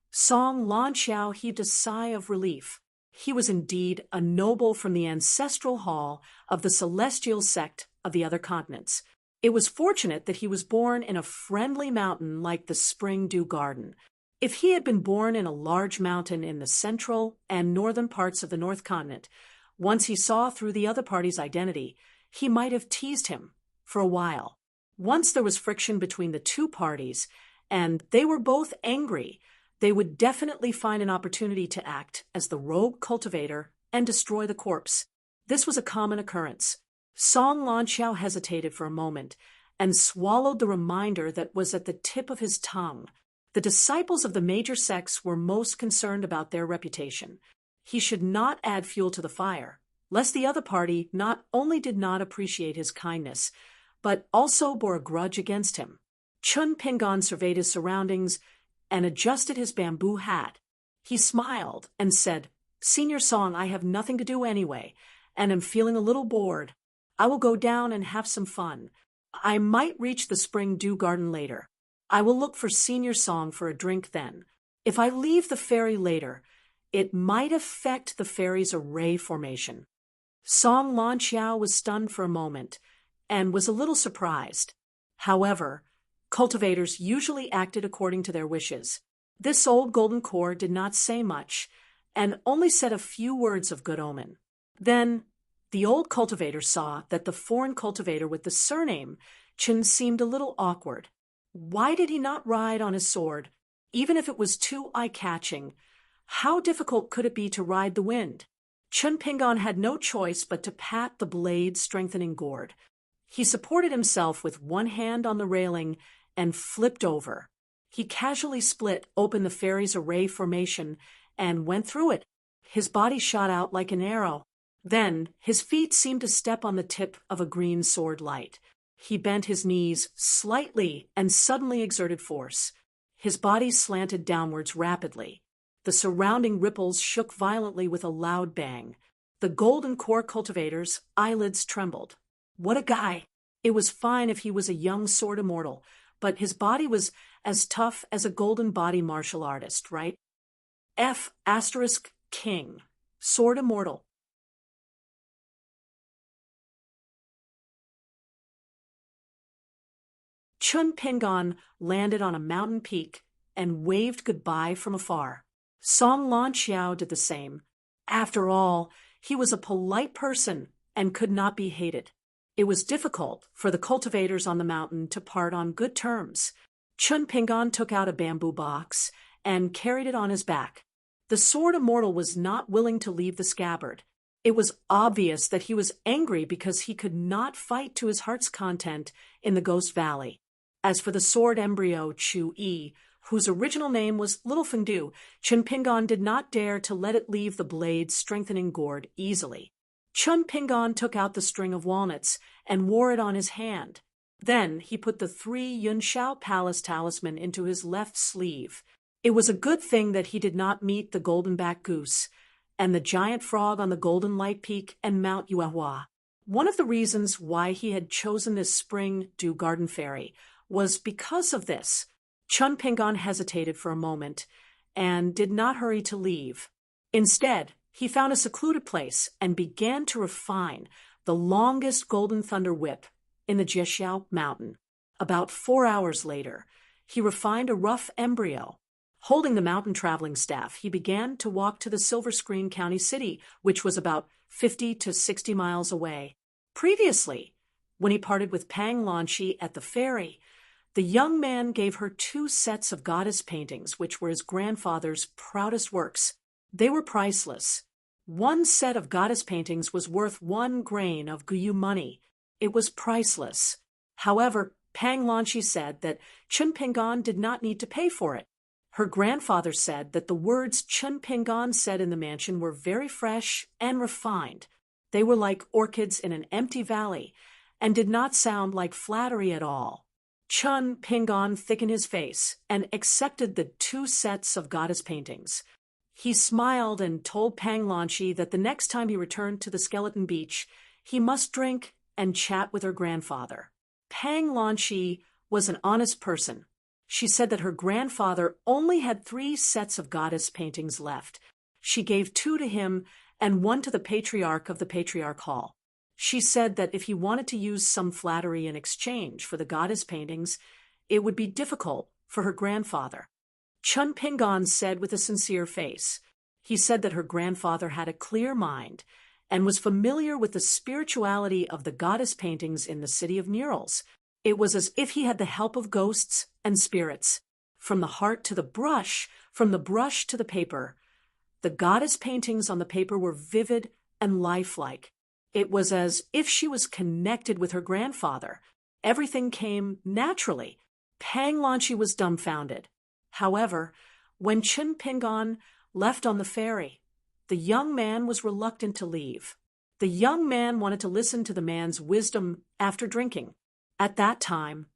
Song Lanqiao heaved a sigh of relief. He was indeed a noble from the ancestral hall of the celestial sect of the other continents. It was fortunate that he was born in a friendly mountain like the Spring Dew Garden. If he had been born in a large mountain in the central and northern parts of the North Continent, once he saw through the other party's identity, he might have teased him for a while. Once there was friction between the two parties, and they were both angry, they would definitely find an opportunity to act as the rogue cultivator and destroy the corpse. This was a common occurrence. Song Lanqiao hesitated for a moment and swallowed the reminder that was at the tip of his tongue. The disciples of the major sects were most concerned about their reputation. He should not add fuel to the fire, lest the other party not only did not appreciate his kindness, but also bore a grudge against him. Chun Pingon surveyed his surroundings and adjusted his bamboo hat. He smiled and said, "Senior Song, I have nothing to do anyway, and am feeling a little bored. I will go down and have some fun. I might reach the Spring Dew Garden later. I will look for Senior Song for a drink then. If I leave the ferry later, it might affect the ferry's array formation." Song Lanqiao was stunned for a moment and was a little surprised. However, cultivators usually acted according to their wishes. This old golden core did not say much and only said a few words of good omen. Then, the old cultivator saw that the foreign cultivator with the surname Chen seemed a little awkward. Why did he not ride on his sword? Even if it was too eye-catching, how difficult could it be to ride the wind? Chun Pingon had no choice but to pat the blade-strengthening gourd. He supported himself with one hand on the railing and flipped over. He casually split open the ferry's array formation and went through it. His body shot out like an arrow. Then his feet seemed to step on the tip of a green sword light. He bent his knees slightly and suddenly exerted force. His body slanted downwards rapidly. The surrounding ripples shook violently with a loud bang. The golden core cultivator's eyelids trembled. What a guy! It was fine if he was a young sword immortal, but his body was as tough as a golden body martial artist, right? King. Sword immortal. Chun Pingon landed on a mountain peak and waved goodbye from afar. Song Lanqiao did the same. After all, he was a polite person and could not be hated. It was difficult for the cultivators on the mountain to part on good terms. Chun Pingon took out a bamboo box and carried it on his back. The sword immortal was not willing to leave the scabbard. It was obvious that he was angry because he could not fight to his heart's content in the Ghost Valley. As for the sword embryo Chu Yi, whose original name was Little Fengdu, Chun Pingon did not dare to let it leave the blade-strengthening gourd easily. Chun Pingon took out the string of walnuts and wore it on his hand. Then he put the 3 Yunshao Palace talisman into his left sleeve. It was a good thing that he did not meet the golden-backed goose and the giant frog on the golden light peak and Mount Yuehua. One of the reasons why he had chosen this spring-dew garden fairy was because of this. Chun Pingon hesitated for a moment and did not hurry to leave. Instead, he found a secluded place and began to refine the longest golden thunder whip in the Jiexiao mountain. About 4 hours later, he refined a rough embryo. Holding the mountain traveling staff, he began to walk to the Silver Screen County City, which was about 50 to 60 miles away. Previously, when he parted with Pang Lanchi at the ferry, the young man gave her 2 sets of goddess paintings, which were his grandfather's proudest works. They were priceless. 1 set of goddess paintings was worth 1 grain of Guyu money. It was priceless. However, Pang Lanchi said that Chun Pingon did not need to pay for it. Her grandfather said that the words Chun Pingon said in the mansion were very fresh and refined. They were like orchids in an empty valley and did not sound like flattery at all. Chun Pingon thickened his face and accepted the 2 sets of goddess paintings. He smiled and told Pang Lanchi that the next time he returned to the Skeleton Beach, he must drink and chat with her grandfather. Pang Lanchi was an honest person. She said that her grandfather only had 3 sets of goddess paintings left. She gave 2 to him and 1 to the patriarch of the Patriarch Hall. She said that if he wanted to use some flattery in exchange for the goddess paintings, it would be difficult for her grandfather. Chun Pingon said with a sincere face. He said that her grandfather had a clear mind and was familiar with the spirituality of the goddess paintings in the city of Neurals. It was as if he had the help of ghosts and spirits. From the heart to the brush, from the brush to the paper, the goddess paintings on the paper were vivid and lifelike. It was as if she was connected with her grandfather. Everything came naturally. Pang Lanchi was dumbfounded. However, when Chun Pingon left on the ferry, the young man was reluctant to leave. The young man wanted to listen to the man's wisdom after drinking. At that time,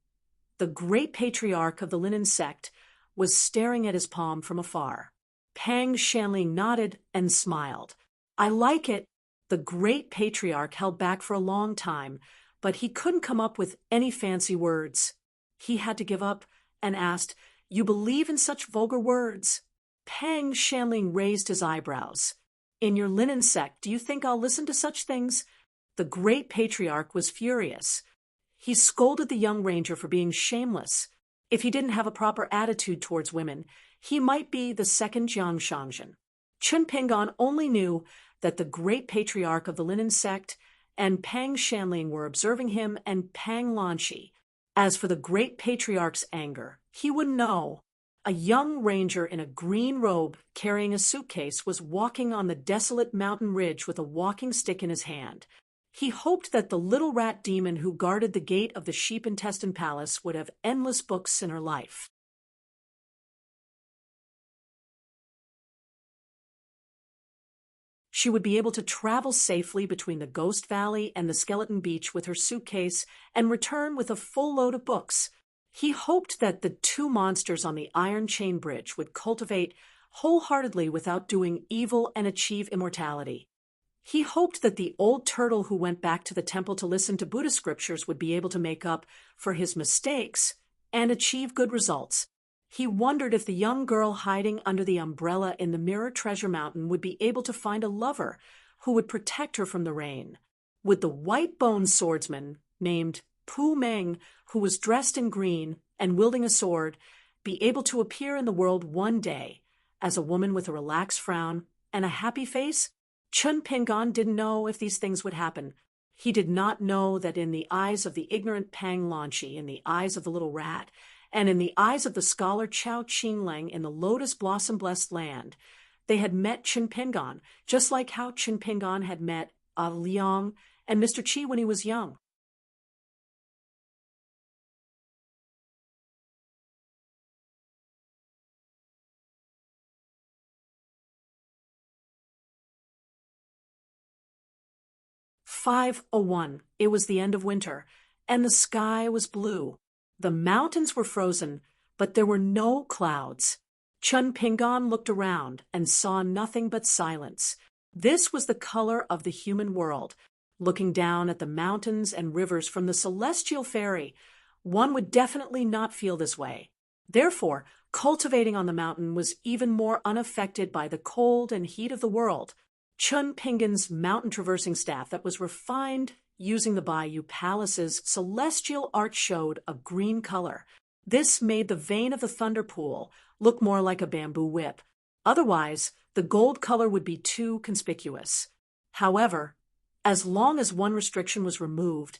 the great patriarch of the Linen sect was staring at his palm from afar. Pang Shanling nodded and smiled. I like it. The great patriarch held back for a long time, but he couldn't come up with any fancy words. He had to give up and asked, You believe in such vulgar words? Pang Shanling raised his eyebrows. In your Linen sect, do you think I'll listen to such things? The great patriarch was furious. He scolded the young ranger for being shameless. If he didn't have a proper attitude towards women, he might be the second Jiang Shangzhen. Chun Pingon only knew that the great patriarch of the Linen sect and Pang Shanling were observing him and Pang Lanchi. As for the great patriarch's anger, he wouldn't know. A young ranger in a green robe carrying a suitcase was walking on the desolate mountain ridge with a walking stick in his hand. He hoped that the little rat demon who guarded the gate of the Sheep Intestine Palace would have endless books in her life. She would be able to travel safely between the Ghost Valley and the Skeleton Beach with her suitcase and return with a full load of books. He hoped that the 2 monsters on the Iron Chain Bridge would cultivate wholeheartedly without doing evil and achieve immortality. He hoped that the old turtle who went back to the temple to listen to Buddhist scriptures would be able to make up for his mistakes and achieve good results. He wondered if the young girl hiding under the umbrella in the Mirror Treasure Mountain would be able to find a lover who would protect her from the rain. Would the white-boned swordsman named Pu Meng, who was dressed in green and wielding a sword, be able to appear in the world one day as a woman with a relaxed frown and a happy face? Chun Pingon didn't know if these things would happen. He did not know that in the eyes of the ignorant Pang Lanchi, in the eyes of the little rat, and in the eyes of the scholar Chao Qinglang in the Lotus Blossom Blessed Land, they had met Chun Pingon, just like how Chun Pingon had met Liang and Mr. Qi when he was young. "5:01. It was the end of winter, and the sky was blue. The mountains were frozen, but there were no clouds. Chun Pingon looked around and saw nothing but silence. This was the color of the human world. Looking down at the mountains and rivers from the celestial ferry, one would definitely not feel this way. Therefore, cultivating on the mountain was even more unaffected by the cold and heat of the world. Chun Pingan's mountain traversing staff that was refined using the Bayou Palace's celestial art showed a green color. This made the vein of the thunder pool look more like a bamboo whip. Otherwise, the gold color would be too conspicuous. However, as long as one restriction was removed,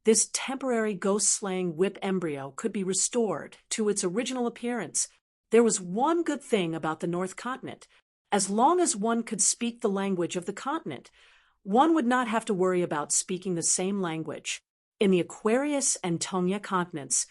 this temporary ghost-slaying whip embryo could be restored to its original appearance. There was one good thing about the North Continent. As long as one could speak the language of the continent, one would not have to worry about speaking the same language. In the Aquarius and Tonga continents,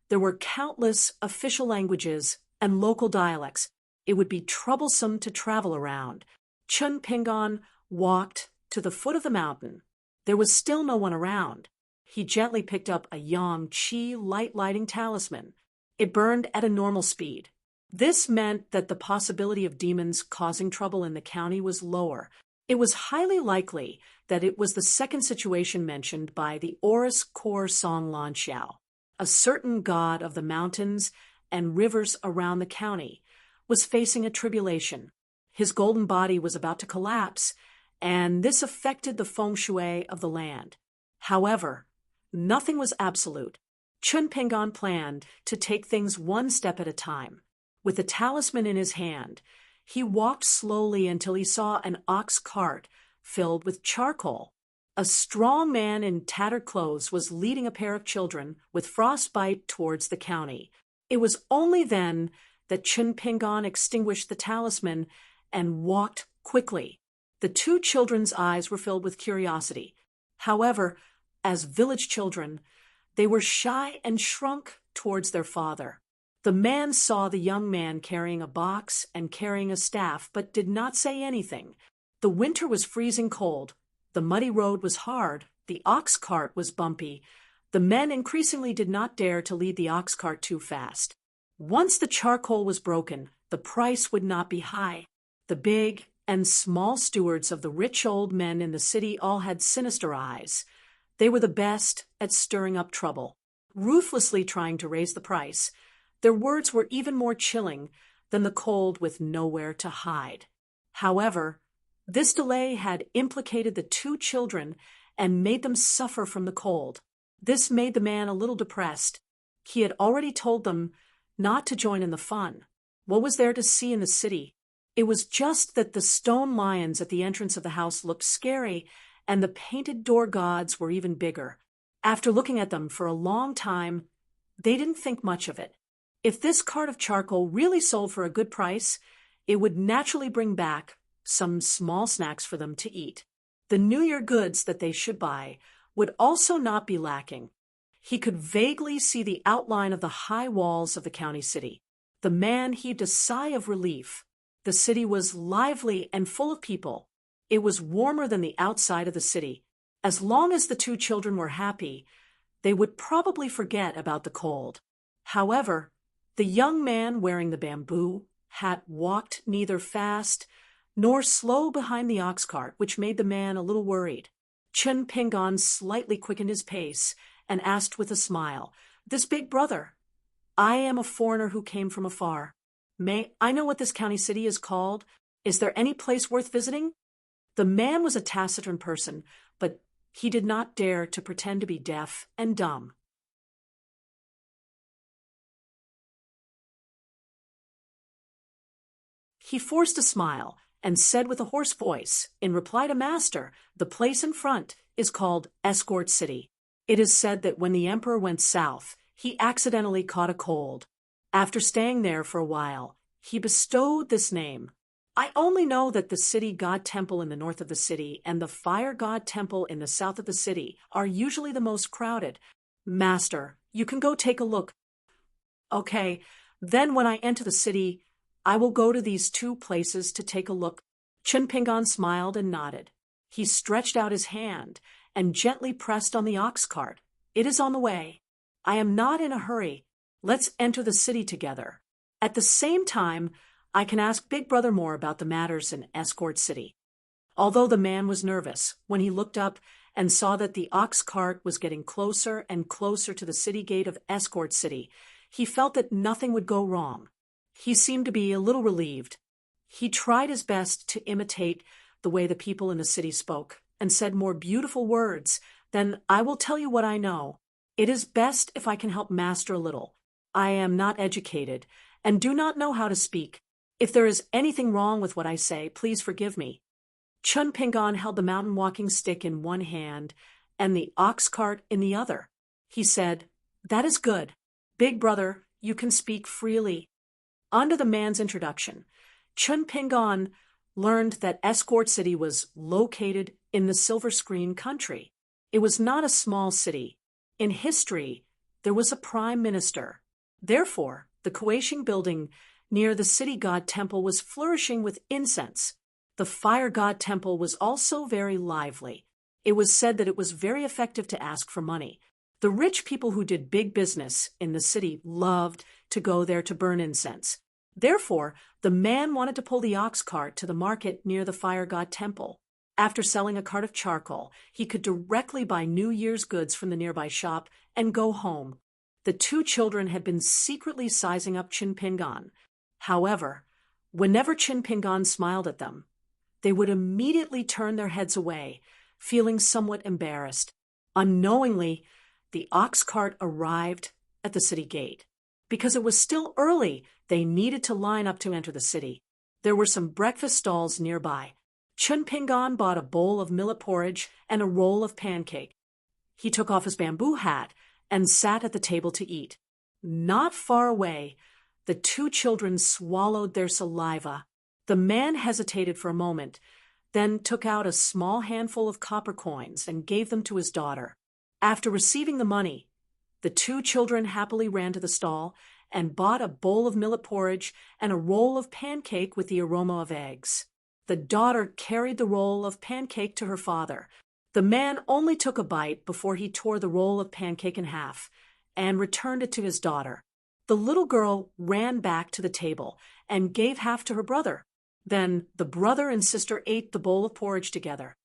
there were countless official languages and local dialects. It would be troublesome to travel around. Chun Pingan walked to the foot of the mountain. There was still no one around. He gently picked up a Yang Qi light-lighting talisman. It burned at a normal speed. This meant that the possibility of demons causing trouble in the county was lower. It was highly likely that it was the second situation mentioned by the Oris Kor Song Lan Xiao. A certain god of the mountains and rivers around the county was facing a tribulation. His golden body was about to collapse, and this affected the feng shui of the land. However, nothing was absolute. Chun Pingan planned to take things one step at a time. With the talisman in his hand, he walked slowly until he saw an ox cart filled with charcoal. A strong man in tattered clothes was leading a pair of children with frostbite towards the county. It was only then that Chun Pingan extinguished the talisman and walked quickly. The two children's eyes were filled with curiosity. However, as village children, they were shy and shrunk towards their father. The man saw the young man carrying a box and carrying a staff, but did not say anything. The winter was freezing cold. The muddy road was hard. The ox cart was bumpy. The men increasingly did not dare to lead the ox cart too fast. Once the charcoal was broken, the price would not be high. The big and small stewards of the rich old men in the city all had sinister eyes. They were the best at stirring up trouble, ruthlessly trying to raise the price. Their words were even more chilling than the cold with nowhere to hide. However, this delay had implicated the two children and made them suffer from the cold. This made the man a little depressed. He had already told them not to join in the fun. What was there to see in the city? It was just that the stone lions at the entrance of the house looked scary, and the painted door gods were even bigger. After looking at them for a long time, they didn't think much of it. If this cart of charcoal really sold for a good price, it would naturally bring back some small snacks for them to eat. The New Year goods that they should buy would also not be lacking. He could vaguely see the outline of the high walls of the county city. The man heaved a sigh of relief. The city was lively and full of people. It was warmer than the outside of the city. As long as the two children were happy, they would probably forget about the cold. However, the young man wearing the bamboo hat walked neither fast nor slow behind the ox cart, which made the man a little worried. Chun Pingan slightly quickened his pace and asked with a smile, "This big brother, I am a foreigner who came from afar. May I know what this county city is called? Is there any place worth visiting?" The man was a taciturn person, but he did not dare to pretend to be deaf and dumb. He forced a smile and said with a hoarse voice, in reply to Master, "The place in front is called Escort City. It is said that when the emperor went south, he accidentally caught a cold. After staying there for a while, he bestowed this name. I only know that the city god temple in the north of the city and the fire god temple in the south of the city are usually the most crowded. Master, you can go take a look. Okay, then when I enter the city, I will go to these two places to take a look." Chun Pingan smiled and nodded. He stretched out his hand and gently pressed on the ox cart. "It is on the way. I am not in a hurry. Let's enter the city together. At the same time, I can ask Big Brother more about the matters in Escort City." Although the man was nervous, when he looked up and saw that the ox cart was getting closer and closer to the city gate of Escort City, he felt that nothing would go wrong. He seemed to be a little relieved. He tried his best to imitate the way the people in the city spoke, and said more beautiful words than, "I will tell you what I know. It is best if I can help master a little. I am not educated, and do not know how to speak. If there is anything wrong with what I say, please forgive me." Chun Pingon held the mountain walking stick in one hand and the ox cart in the other. He said, "That is good. Big brother, you can speak freely." Under the man's introduction, Chun Pingon learned that Escort City was located in the Silver Screen country. It was not a small city. In history, there was a prime minister. Therefore, the Kueishing building near the city god temple was flourishing with incense. The fire god temple was also very lively. It was said that it was very effective to ask for money. The rich people who did big business in the city loved to go there to burn incense. Therefore, the man wanted to pull the ox cart to the market near the fire god temple. After selling a cart of charcoal, he could directly buy New Year's goods from the nearby shop and go home. The two children had been secretly sizing up Chin Pingon. However, whenever Chin Pingon smiled at them, they would immediately turn their heads away, feeling somewhat embarrassed. Unknowingly, the ox cart arrived at the city gate. Because it was still early, they needed to line up to enter the city. There were some breakfast stalls nearby. Chun Pingon bought a bowl of millet porridge and a roll of pancake. He took off his bamboo hat and sat at the table to eat. Not far away, the two children swallowed their saliva. The man hesitated for a moment, then took out a small handful of copper coins and gave them to his daughter. After receiving the money, the two children happily ran to the stall and bought a bowl of millet porridge and a roll of pancake with the aroma of eggs. The daughter carried the roll of pancake to her father. The man only took a bite before he tore the roll of pancake in half and returned it to his daughter. The little girl ran back to the table and gave half to her brother. Then the brother and sister ate the bowl of porridge together.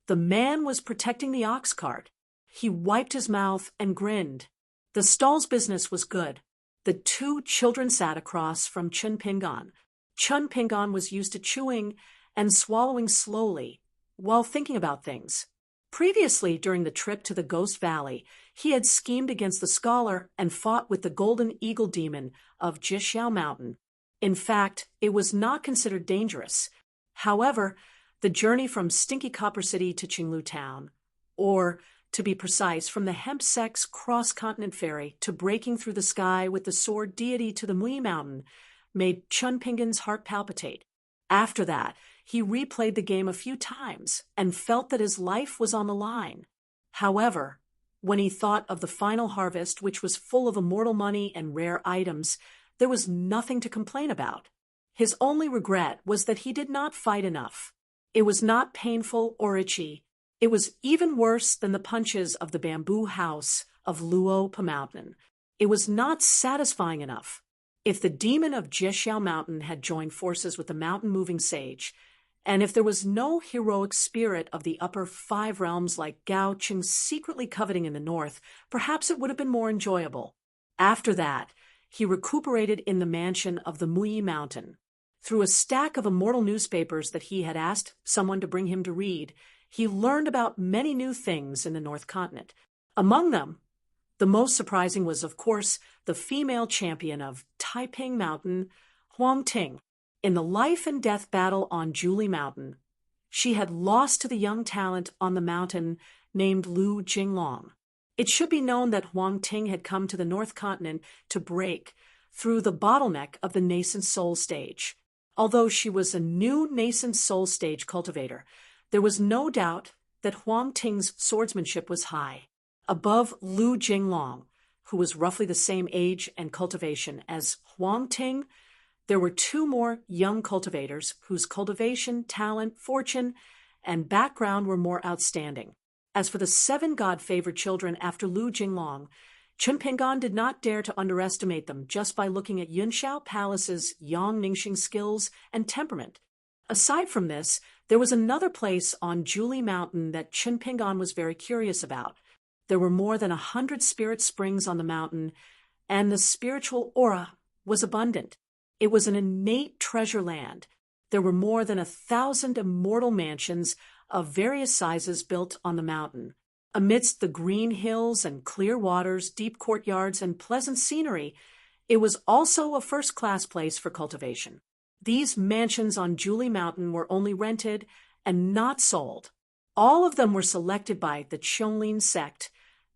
The man was protecting the ox cart. He wiped his mouth and grinned. The stall's business was good. The two children sat across from Chun Pingon. Chun Pingon was used to chewing and swallowing slowly while thinking about things. Previously, during the trip to the Ghost Valley, he had schemed against the scholar and fought with the Golden Eagle Demon of Jixiao Mountain. In fact, it was not considered dangerous. However, the journey from Stinky Copper City to Qinglu Town, or, to be precise, from the Hempsex cross-continent ferry to breaking through the sky with the sword deity to the Mui Mountain, made Chun Pingon's heart palpitate. After that, he replayed the game a few times and felt that his life was on the line. However, when he thought of the final harvest, which was full of immortal money and rare items, there was nothing to complain about. His only regret was that he did not fight enough. It was not painful or itchy. It was even worse than the punches of the bamboo house of Luo Mountain. It was not satisfying enough. If the demon of Jixiao Mountain had joined forces with the mountain-moving sage, and if there was no heroic spirit of the upper 5 realms like Gao Qing secretly coveting in the north, perhaps it would have been more enjoyable. After that, he recuperated in the mansion of the Mui Mountain. Through a stack of immortal newspapers that he had asked someone to bring him to read, he learned about many new things in the North Continent. Among them, the most surprising was, of course, the female champion of Taiping Mountain, Huang Ting. In the life and death battle on Julie Mountain, she had lost to the young talent on the mountain named Lu Jinglong. It should be known that Huang Ting had come to the North Continent to break through the bottleneck of the nascent soul stage. Although she was a new nascent soul stage cultivator, there was no doubt that Huang Ting's swordsmanship was high, above Lu Jinglong, who was roughly the same age and cultivation as Huang Ting. There were 2 more young cultivators whose cultivation, talent, fortune, and background were more outstanding. As for the 7 God-favored children after Lu Jinglong, Chunpingan did not dare to underestimate them just by looking at Yunshao Palace's Yang Ningxing's skills and temperament. Aside from this, there was another place on Julie Mountain that Chunpingan was very curious about. There were more than 100 spirit springs on the mountain, and the spiritual aura was abundant. It was an innate treasure land. There were more than 1,000 immortal mansions of various sizes built on the mountain. Amidst the green hills and clear waters, deep courtyards, and pleasant scenery, it was also a first-class place for cultivation. These mansions on Julie Mountain were only rented and not sold. All of them were selected by the Chonlin sect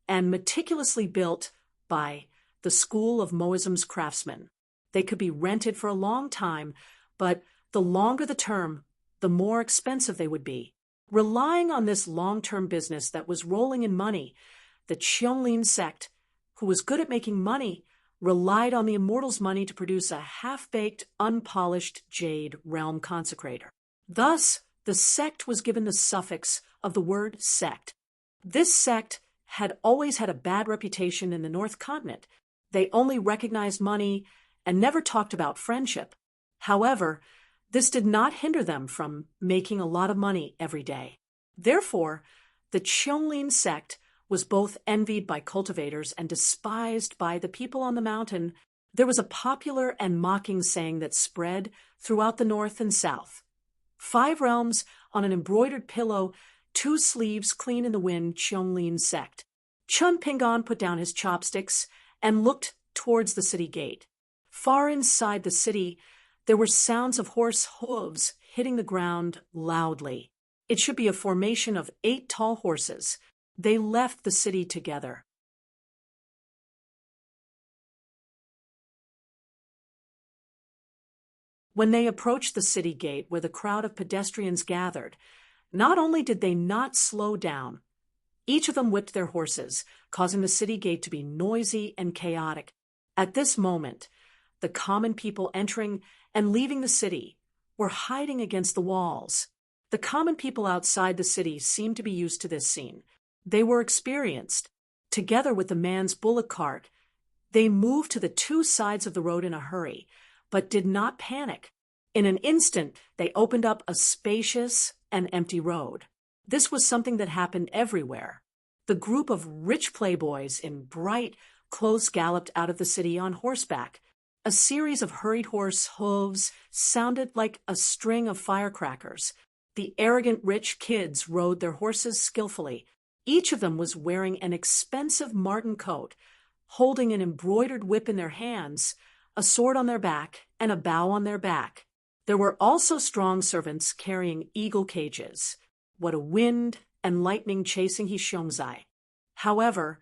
and meticulously built by the School of Moism's craftsmen. They could be rented for a long time, but the longer the term, the more expensive they would be. Relying on this long-term business that was rolling in money, the Chonlin sect, who was good at making money, relied on the immortals' money to produce a half-baked, unpolished jade realm consecrator. Thus, the sect was given the suffix of the word sect. This sect had always had a bad reputation in the North Continent. They only recognized money and never talked about friendship. However, this did not hinder them from making a lot of money every day. Therefore, the Chonlin sect was both envied by cultivators and despised by the people on the mountain. There was a popular and mocking saying that spread throughout the north and south. 5 realms on an embroidered pillow, 2 sleeves clean in the wind, Chonlin sect. Chunpingan put down his chopsticks and looked towards the city gate. Far inside the city, there were sounds of horse hooves hitting the ground loudly. It should be a formation of 8 tall horses. They left the city together. When they approached the city gate where the crowd of pedestrians gathered, not only did they not slow down, each of them whipped their horses, causing the city gate to be noisy and chaotic. At this moment, the common people entering and leaving the city were hiding against the walls. The common people outside the city seemed to be used to this scene. They were experienced. Together with the man's bullock cart, they moved to the 2 sides of the road in a hurry, but did not panic. In an instant, they opened up a spacious and empty road. This was something that happened everywhere. The group of rich playboys in bright clothes galloped out of the city on horseback. A series of hurried horse hooves sounded like a string of firecrackers. The arrogant rich kids rode their horses skillfully. Each of them was wearing an expensive marten coat, holding an embroidered whip in their hands, a sword on their back, and a bow on their back. There were also strong servants carrying eagle cages. What a wind and lightning chasing he Xiongzai. However,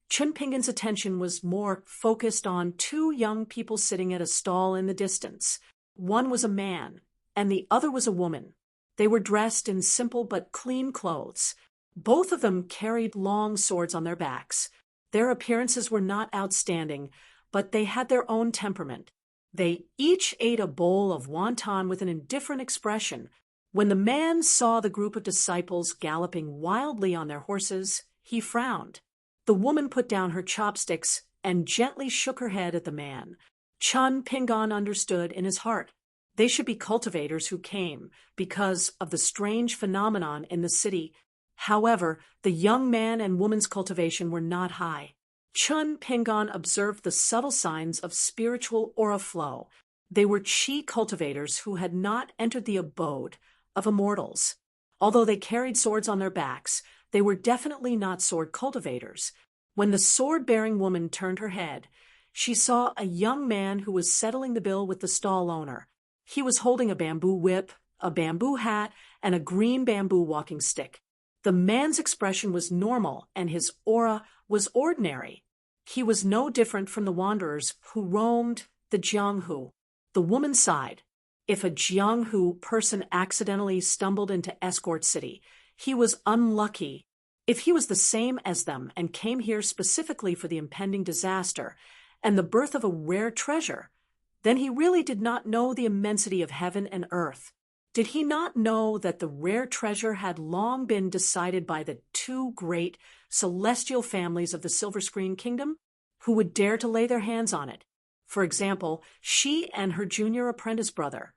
Chunpingan's attention was more focused on 2 young people sitting at a stall in the distance. One was a man, and the other was a woman. They were dressed in simple but clean clothes. Both of them carried long swords on their backs. Their appearances were not outstanding, but they had their own temperament. They each ate a bowl of wonton with an indifferent expression. When the man saw the group of disciples galloping wildly on their horses, he frowned. The woman put down her chopsticks and gently shook her head at the man. Chunpingan understood in his heart. They should be cultivators who came because of the strange phenomenon in the city. However, the young man and woman's cultivation were not high. Chunpingan observed the subtle signs of spiritual aura flow. They were chi cultivators who had not entered the abode of immortals. Although they carried swords on their backs, they were definitely not sword cultivators. When the sword-bearing woman turned her head, she saw a young man who was settling the bill with the stall owner. He was holding a bamboo whip, a bamboo hat, and a green bamboo walking stick. The man's expression was normal, and his aura was ordinary. He was no different from the wanderers who roamed the Jianghu. The woman sighed. If a Jianghu person accidentally stumbled into Escort City, he was unlucky. If he was the same as them and came here specifically for the impending disaster and the birth of a rare treasure, then he really did not know the immensity of heaven and earth. Did he not know that the rare treasure had long been decided by the 2 great celestial families of the Silver Screen Kingdom? who would dare to lay their hands on it. For example, she and her junior apprentice brother,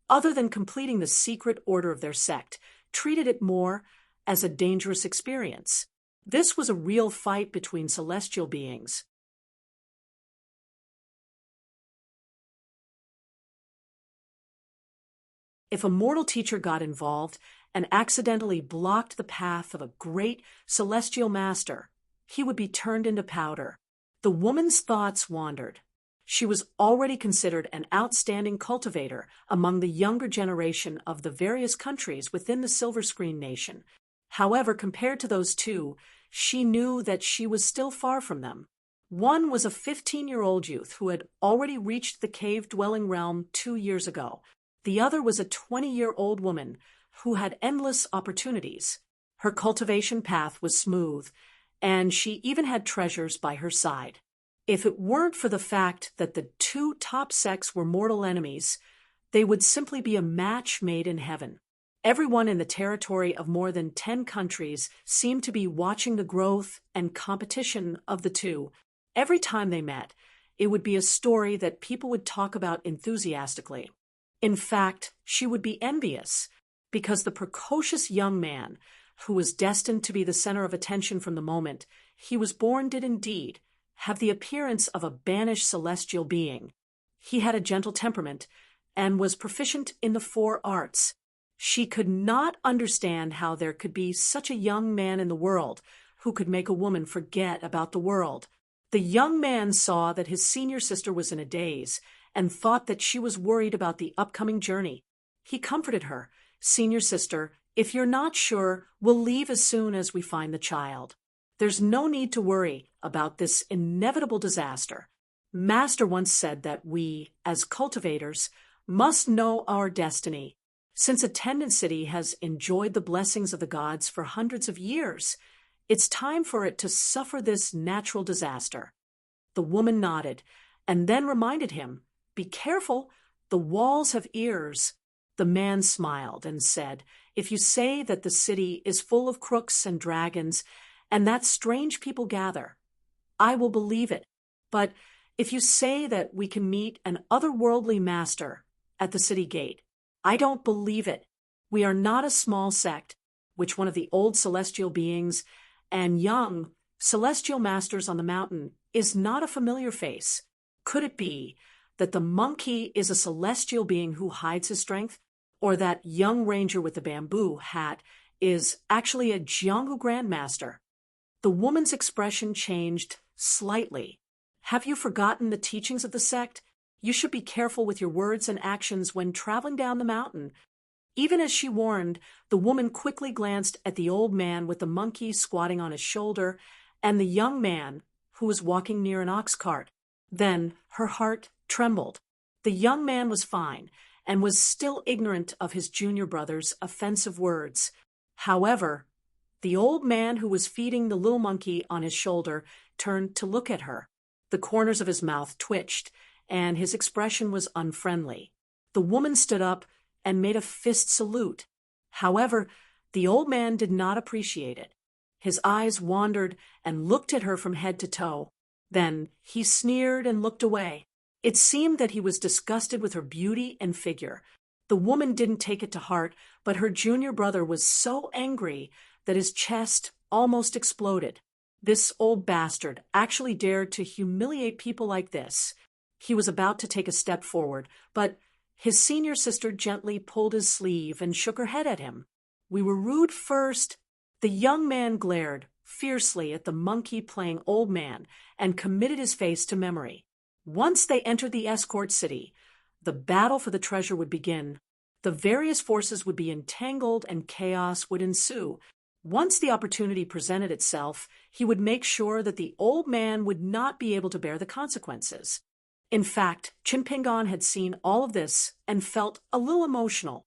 other than completing the secret order of their sect, treated it more as a dangerous experience. This was a real fight between celestial beings. If a mortal teacher got involved and accidentally blocked the path of a great celestial master, he would be turned into powder. The woman's thoughts wandered. She was already considered an outstanding cultivator among the younger generation of the various countries within the Silver Screen Nation. However, compared to those two, she knew that she was still far from them. One was a 15-year-old youth who had already reached the cave-dwelling realm 2 years ago. The other was a 20-year-old woman who had endless opportunities. Her cultivation path was smooth, and she even had treasures by her side. If it weren't for the fact that the two top sects were mortal enemies, they would simply be a match made in heaven. Everyone in the territory of more than 10 countries seemed to be watching the growth and competition of the two. Every time they met, it would be a story that people would talk about enthusiastically. In fact, she would be envious, because the precocious young man, who was destined to be the center of attention from the moment he was born, did indeed have the appearance of a banished celestial being. He had a gentle temperament and was proficient in the 4 arts. She could not understand how there could be such a young man in the world who could make a woman forget about the world. The young man saw that his senior sister was in a daze and thought that she was worried about the upcoming journey. He comforted her. "Senior sister, if you're not sure, we'll leave as soon as we find the child. There's no need to worry about this inevitable disaster. Master once said that we, as cultivators, must know our destiny. Since Attendant City has enjoyed the blessings of the gods for hundreds of years, it's time for it to suffer this natural disaster." The woman nodded, and then reminded him, "Be careful, the walls have ears." The man smiled and said, "If you say that the city is full of crooks and dragons, and that strange people gather, I will believe it. But if you say that we can meet an otherworldly master at the city gate, I don't believe it. We are not a small sect, which one of the old celestial beings and young celestial masters on the mountain is not a familiar face. Could it be that the monkey is a celestial being who hides his strength, or that young ranger with the bamboo hat is actually a Jianghu grandmaster?" The woman's expression changed slightly. "Have you forgotten the teachings of the sect? You should be careful with your words and actions when traveling down the mountain." Even as she warned, the woman quickly glanced at the old man with the monkey squatting on his shoulder and the young man who was walking near an ox cart. Then her heart trembled. The young man was fine and was still ignorant of his junior brother's offensive words. However, the old man who was feeding the little monkey on his shoulder turned to look at her. The corners of his mouth twitched, and his expression was unfriendly. The woman stood up and made a fist salute. However, the old man did not appreciate it. His eyes wandered and looked at her from head to toe. Then he sneered and looked away. It seemed that he was disgusted with her beauty and figure. The woman didn't take it to heart, but her junior brother was so angry that his chest almost exploded. This old bastard actually dared to humiliate people like this. He was about to take a step forward, but his senior sister gently pulled his sleeve and shook her head at him. "We were rude first." The young man glared fiercely at the monkey-playing old man and committed his face to memory. Once they entered the escort city, the battle for the treasure would begin. The various forces would be entangled and chaos would ensue. Once the opportunity presented itself, he would make sure that the old man would not be able to bear the consequences. In fact, Chimpingon had seen all of this and felt a little emotional.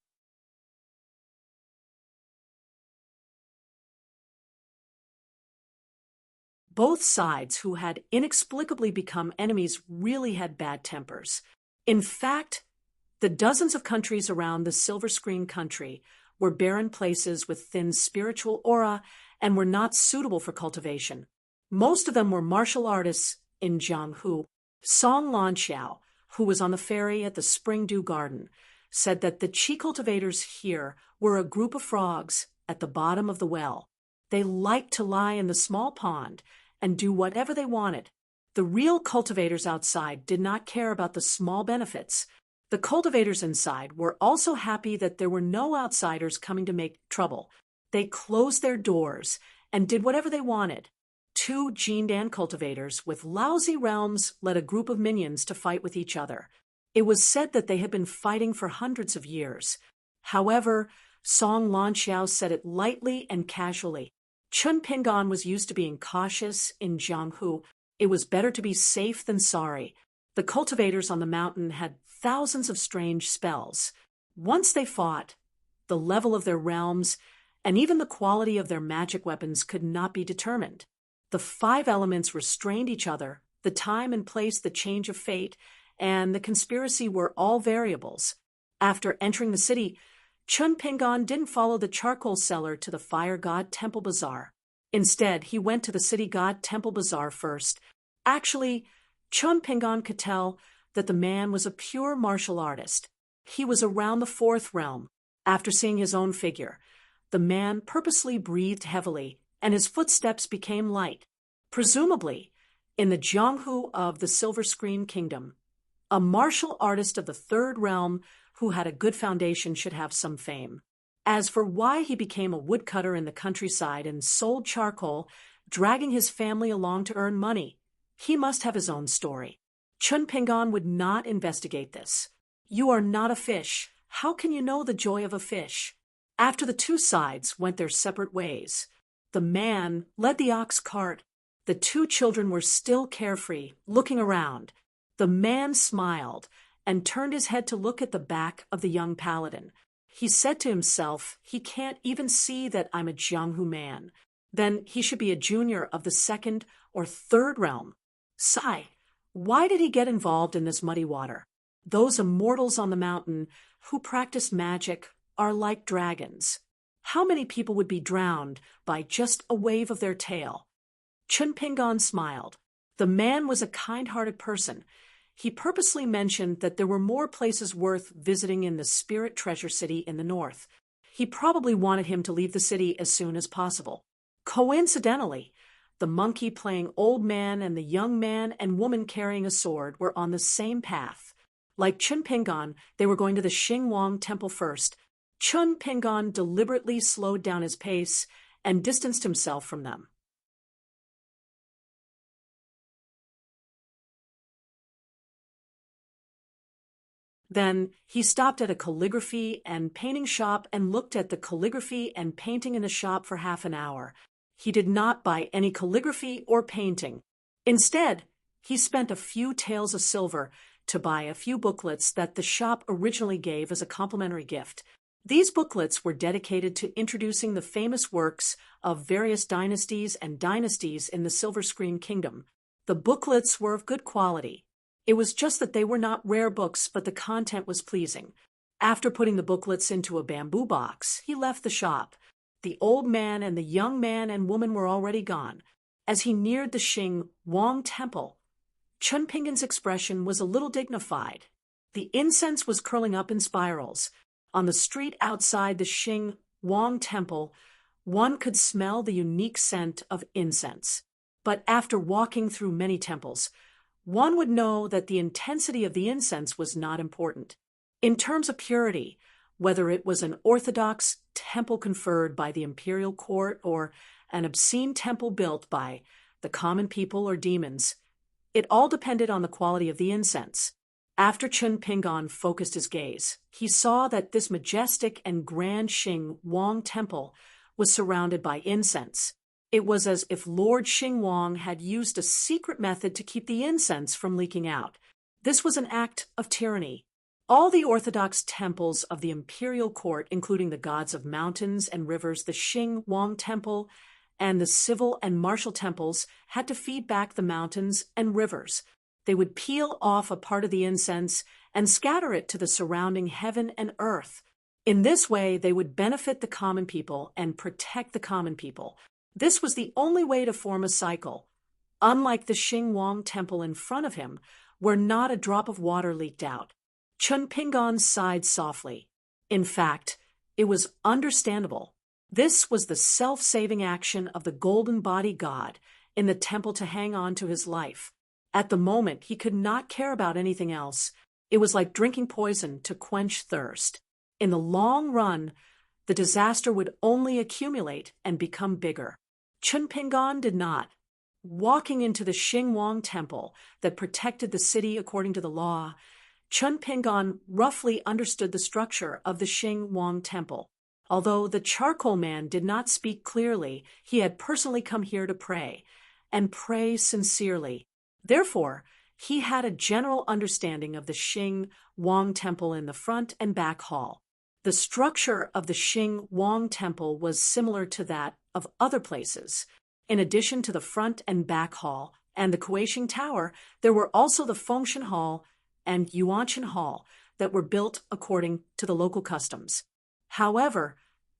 Both sides, who had inexplicably become enemies, really had bad tempers. In fact, the dozens of countries around the Silver Screen country were barren places with thin spiritual aura and were not suitable for cultivation. Most of them were martial artists in Jianghu. Song Lanxiao, who was on the ferry at the Spring Dew Garden, said that the chi cultivators here were a group of frogs at the bottom of the well. They liked to lie in the small pond and do whatever they wanted. The real cultivators outside did not care about the small benefits. The cultivators inside were also happy that there were no outsiders coming to make trouble. They closed their doors and did whatever they wanted. Two Jindan cultivators with lousy realms led a group of minions to fight with each other. It was said that they had been fighting for hundreds of years. However, Song Lanxiao said it lightly and casually. Chun Pingan was used to being cautious in Jianghu. It was better to be safe than sorry. The cultivators on the mountain had thousands of strange spells. Once they fought, the level of their realms and even the quality of their magic weapons could not be determined. The five elements restrained each other, the time and place, the change of fate, and the conspiracy were all variables. After entering the city, Chun Pingan didn't follow the charcoal seller to the fire god temple bazaar. Instead, he went to the city god temple bazaar first. Actually, Chun Pingan could tell that the man was a pure martial artist. He was around the fourth realm. After seeing his own figure, the man purposely breathed heavily, and his footsteps became light. Presumably, in the Jianghu of the Silver Screen Kingdom, a martial artist of the third realm who had a good foundation should have some fame. As for why he became a woodcutter in the countryside and sold charcoal, dragging his family along to earn money, he must have his own story. Chun Pingan would not investigate this. You are not a fish. How can you know the joy of a fish? After the two sides went their separate ways. The man led the ox cart. The two children were still carefree, looking around. The man smiled and turned his head to look at the back of the young paladin. He said to himself, he can't even see that I'm a Jianghu man. Then he should be a junior of the second or third realm. Sigh, why did he get involved in this muddy water? Those immortals on the mountain who practice magic are like dragons. How many people would be drowned by just a wave of their tail? Chun Pingan smiled. The man was a kind-hearted person. He purposely mentioned that there were more places worth visiting in the Spirit Treasure City in the north. He probably wanted him to leave the city as soon as possible. Coincidentally, the monkey playing old man and the young man and woman carrying a sword were on the same path. Like Chun Pingan, they were going to the Xingwang Temple first. Chun Pingan deliberately slowed down his pace and distanced himself from them. Then he stopped at a calligraphy and painting shop and looked at the calligraphy and painting in the shop for half an hour. He did not buy any calligraphy or painting. Instead, he spent a few taels of silver to buy a few booklets that the shop originally gave as a complimentary gift. These booklets were dedicated to introducing the famous works of various dynasties in the Silver Screen Kingdom. The booklets were of good quality. It was just that they were not rare books, but the content was pleasing. After putting the booklets into a bamboo box, he left the shop. The old man and the young man and woman were already gone. As he neared the Xingwang Temple, Chun Pingan's expression was a little dignified. The incense was curling up in spirals. On the street outside the Xingwang Temple, one could smell the unique scent of incense. But after walking through many temples, one would know that the intensity of the incense was not important. In terms of purity, whether it was an orthodox temple conferred by the imperial court or an obscene temple built by the common people or demons, it all depended on the quality of the incense. After Chun Pingan focused his gaze, he saw that this majestic and grand Xingwang Temple was surrounded by incense. It was as if Lord Xingwang had used a secret method to keep the incense from leaking out. This was an act of tyranny. All the orthodox temples of the imperial court, including the gods of mountains and rivers, the Xingwang Temple, and the civil and martial temples, had to feed back the mountains and rivers. They would peel off a part of the incense and scatter it to the surrounding heaven and earth. In this way, they would benefit the common people and protect the common people. This was the only way to form a cycle. Unlike the Xinguang temple in front of him, where not a drop of water leaked out, Chun Pingan sighed softly. In fact, it was understandable. This was the self-saving action of the golden body god in the temple to hang on to his life. At the moment, he could not care about anything else. It was like drinking poison to quench thirst. In the long run, the disaster would only accumulate and become bigger. Chun Pingan did not. Walking into the Xinguang temple that protected the city according to the law, Chun Pingan roughly understood the structure of the Xinguang temple. Although the charcoal man did not speak clearly, he had personally come here to pray, and pray sincerely. Therefore, he had a general understanding of the Xinguang temple in the front and back hall. The structure of the Xinguang temple was similar to that of other places. In addition to the front and back hall and the Kueishing Tower, there were also the Fengshan Hall and Yuanshan Hall that were built according to the local customs. However,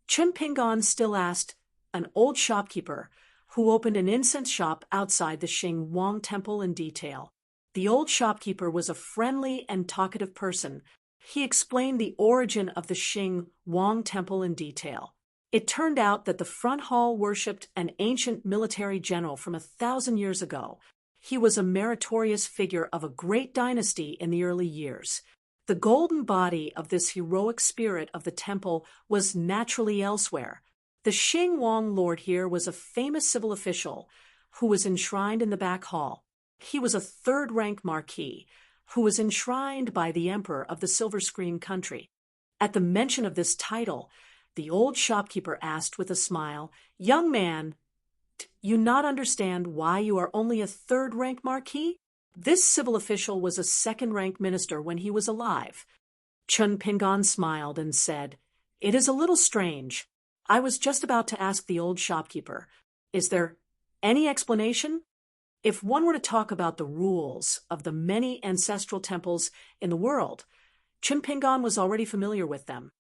Chun Pingan still asked an old shopkeeper who opened an incense shop outside the Xinguang temple in detail. The old shopkeeper was a friendly and talkative person. He explained the origin of the Xinguang temple in detail. It turned out that the front hall worshipped an ancient military general from 1,000 years ago. He was a meritorious figure of a great dynasty in the early years. The golden body of this heroic spirit of the temple was naturally elsewhere. The Xinguang lord here was a famous civil official who was enshrined in the back hall. He was a third-rank marquis who was enshrined by the emperor of the Silver Screen country. At the mention of this title, the old shopkeeper asked with a smile, "Young man, do you not understand why you are only a third-rank marquis?" This civil official was a second-rank minister when he was alive. Chun Pingan smiled and said, "It is a little strange. I was just about to ask the old shopkeeper, is there any explanation? If one were to talk about the rules of the many ancestral temples in the world, Chun Pingan was already familiar with them.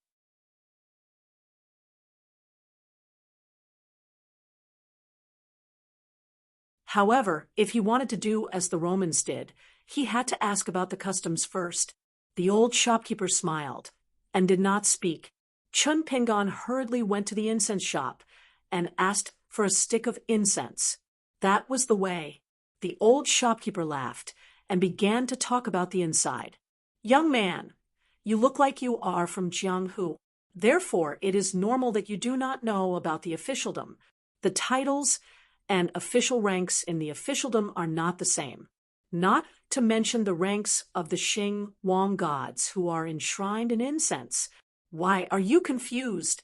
However, if he wanted to do as the Romans did, he had to ask about the customs first. The old shopkeeper smiled and did not speak. Chun Pingan hurriedly went to the incense shop and asked for a stick of incense. That was the way. The old shopkeeper laughed and began to talk about the inside. "Young man, you look like you are from Jianghu. Therefore, it is normal that you do not know about the officialdom. The titles and official ranks in the officialdom are not the same. Not to mention the ranks of the Xinguang gods who are enshrined in incense. Why, are you confused?"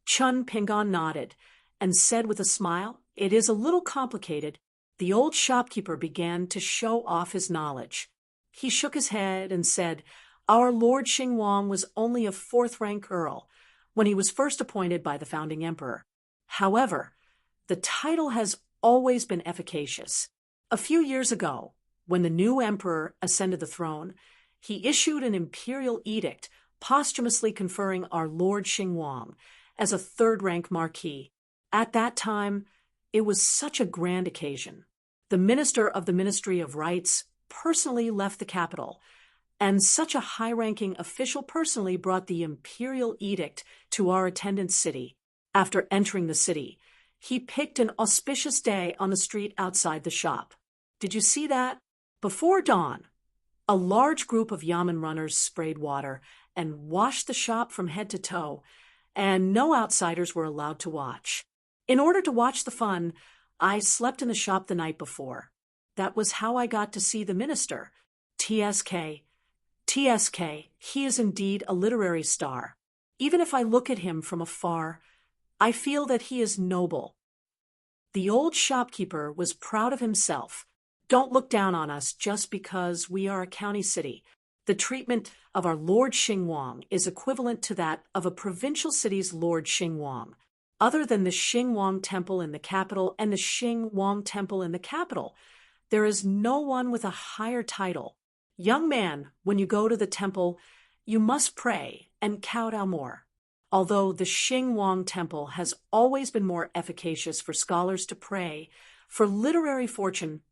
Chun Pingan nodded and said with a smile, "It is a little complicated." The old shopkeeper began to show off his knowledge. He shook his head and said, "Our Lord Xinguang was only a fourth-rank earl when he was first appointed by the founding emperor. However, the title has always been efficacious. A few years ago, when the new emperor ascended the throne, he issued an imperial edict posthumously conferring our Lord Xinguang as a third-rank marquis. At that time, it was such a grand occasion. The minister of the Ministry of Rights personally left the capital, and such a high-ranking official personally brought the imperial edict to our attendant city. After entering the city, he picked an auspicious day on the street outside the shop. Did you see that? Before dawn, a large group of yamen runners sprayed water and washed the shop from head to toe, and no outsiders were allowed to watch. In order to watch the fun, I slept in the shop the night before. That was how I got to see the minister. TSK, he is indeed a literary star. Even if I look at him from afar, I feel that he is noble." The old shopkeeper was proud of himself. "Don't look down on us just because we are a county city. The treatment of our Lord Xinguang is equivalent to that of a provincial city's Lord Xinguang. Other than the Xinguang temple in the capital and the Xinguang temple in the capital, there is no one with a higher title. Young man, when you go to the temple, you must pray and kowtow more." Although the Xinguang temple has always been more efficacious for scholars to pray, for literary fortune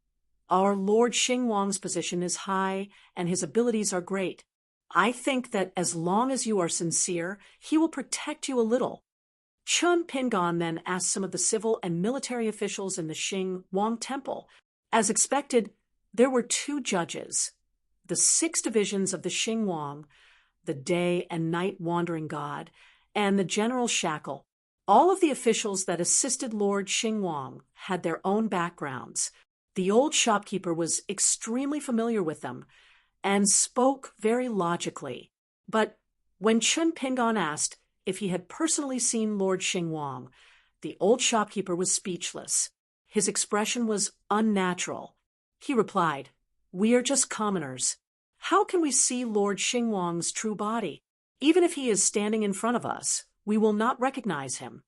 Our Lord Xingwang's position is high and his abilities are great. I think that as long as you are sincere, he will protect you a little. Chun Pingon then asked some of the civil and military officials in the Xingwang temple. As expected, there were 2 judges. The 6 divisions of the Xingwang, the day and night wandering god, and the general shackle. All of the officials that assisted Lord Xingwang had their own backgrounds. The old shopkeeper was extremely familiar with them and spoke very logically. But when Chun Pingon asked if he had personally seen Lord Xingwang, the old shopkeeper was speechless. His expression was unnatural. He replied, "We are just commoners. How can we see Lord Xingwang's true body? Even if he is standing in front of us, we will not recognize him."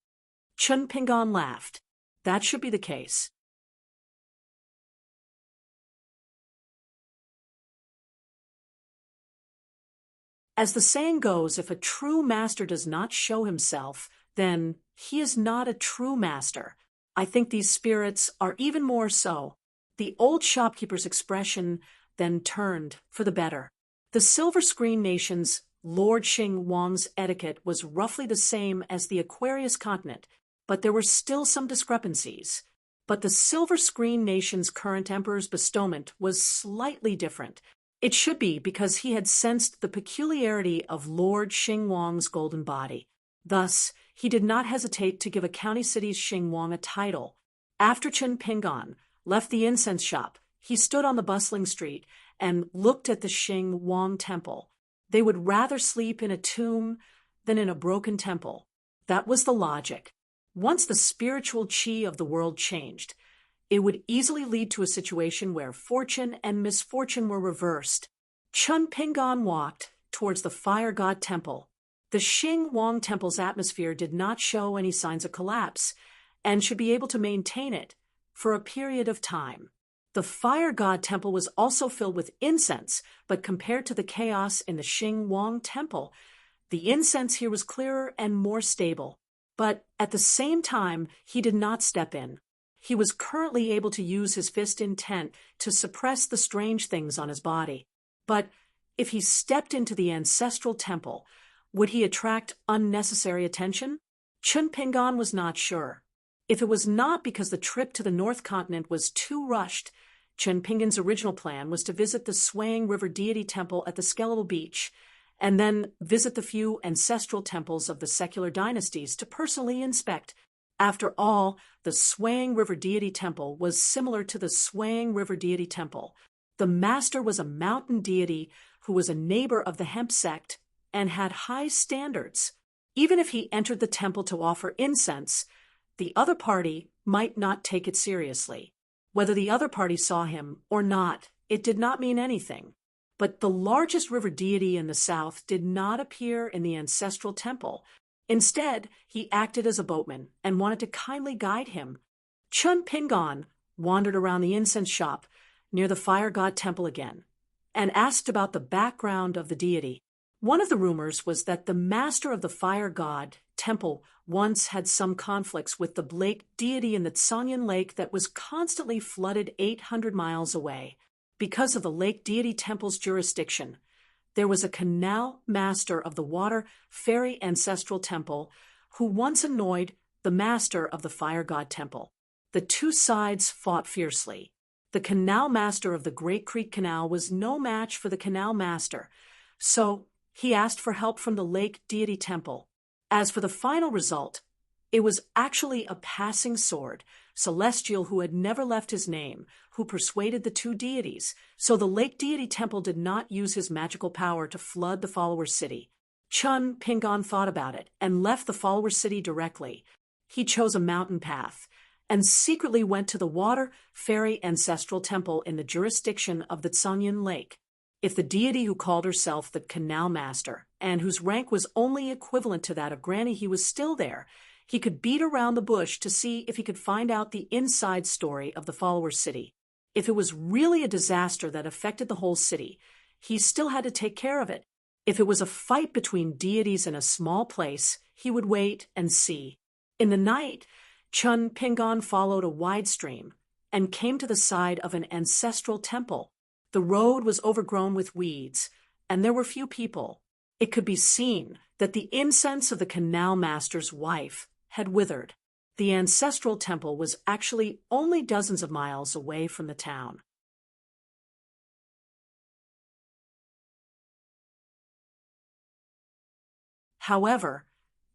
Chun Pingon laughed. That should be the case. As the saying goes, if a true master does not show himself, then he is not a true master. I think these spirits are even more so. The old shopkeeper's expression then turned for the better. The Silver Screen Nation's Lord Xingwang's etiquette was roughly the same as the Aquarius continent, but there were still some discrepancies. But the Silver Screen Nation's current emperor's bestowment was slightly different. It should be because he had sensed the peculiarity of Lord Xingwang's golden body. Thus, he did not hesitate to give a county city's Xingwang a title. After Chun Pingon left the incense shop, he stood on the bustling street and looked at the Xingwang temple. They would rather sleep in a tomb than in a broken temple. That was the logic. Once the spiritual chi of the world changed, it would easily lead to a situation where fortune and misfortune were reversed. Chun Pingon walked towards the fire god temple. The Xingwang temple's atmosphere did not show any signs of collapse and should be able to maintain it for a period of time. The fire god temple was also filled with incense, but compared to the chaos in the Xingwang temple, the incense here was clearer and more stable. But at the same time, he did not step in. He was currently able to use his fist intent to suppress the strange things on his body. But if he stepped into the ancestral temple, would he attract unnecessary attention? Chun Pingon was not sure. If it was not because the trip to the North Continent was too rushed, Chun Pingon's original plan was to visit the Swaying River deity temple at the Skeletal Beach, and then visit the few ancestral temples of the secular dynasties to personally inspect. After all, the Swaying River deity temple was similar to the Swaying River deity temple. The master was a mountain deity who was a neighbor of the hemp sect and had high standards. Even if he entered the temple to offer incense, the other party might not take it seriously. Whether the other party saw him or not, it did not mean anything. But the largest river deity in the south did not appear in the ancestral temple. Instead, he acted as a boatman and wanted to kindly guide him. Chun Pingon wandered around the incense shop near the fire god temple again and asked about the background of the deity. One of the rumors was that the master of the fire god temple once had some conflicts with the lake deity in the Tsangyan Lake that was constantly flooded 800 miles away. Because of the lake deity temple's jurisdiction, there was a canal master of the water fairy ancestral temple who once annoyed the master of the fire god temple. The two sides fought fiercely. The canal master of the Great Creek Canal was no match for the canal master, so he asked for help from the lake deity temple. As for the final result, it was actually a passing sword, celestial who had never left his name, who persuaded the two deities, so the lake deity temple did not use his magical power to flood the follower city. Chun Pingon thought about it and left the follower city directly. He chose a mountain path and secretly went to the water fairy ancestral temple in the jurisdiction of the Tsangyan Lake. If the deity who called herself the Canal Master, and whose rank was only equivalent to that of Granny He was still there, he could beat around the bush to see if he could find out the inside story of the follower city. If it was really a disaster that affected the whole city, he still had to take care of it. If it was a fight between deities in a small place, he would wait and see. In the night, Chun Pingon followed a wide stream and came to the side of an ancestral temple. The road was overgrown with weeds, and there were few people. It could be seen that the incense of the canal master's wife had withered. The ancestral temple was actually only dozens of miles away from the town. However,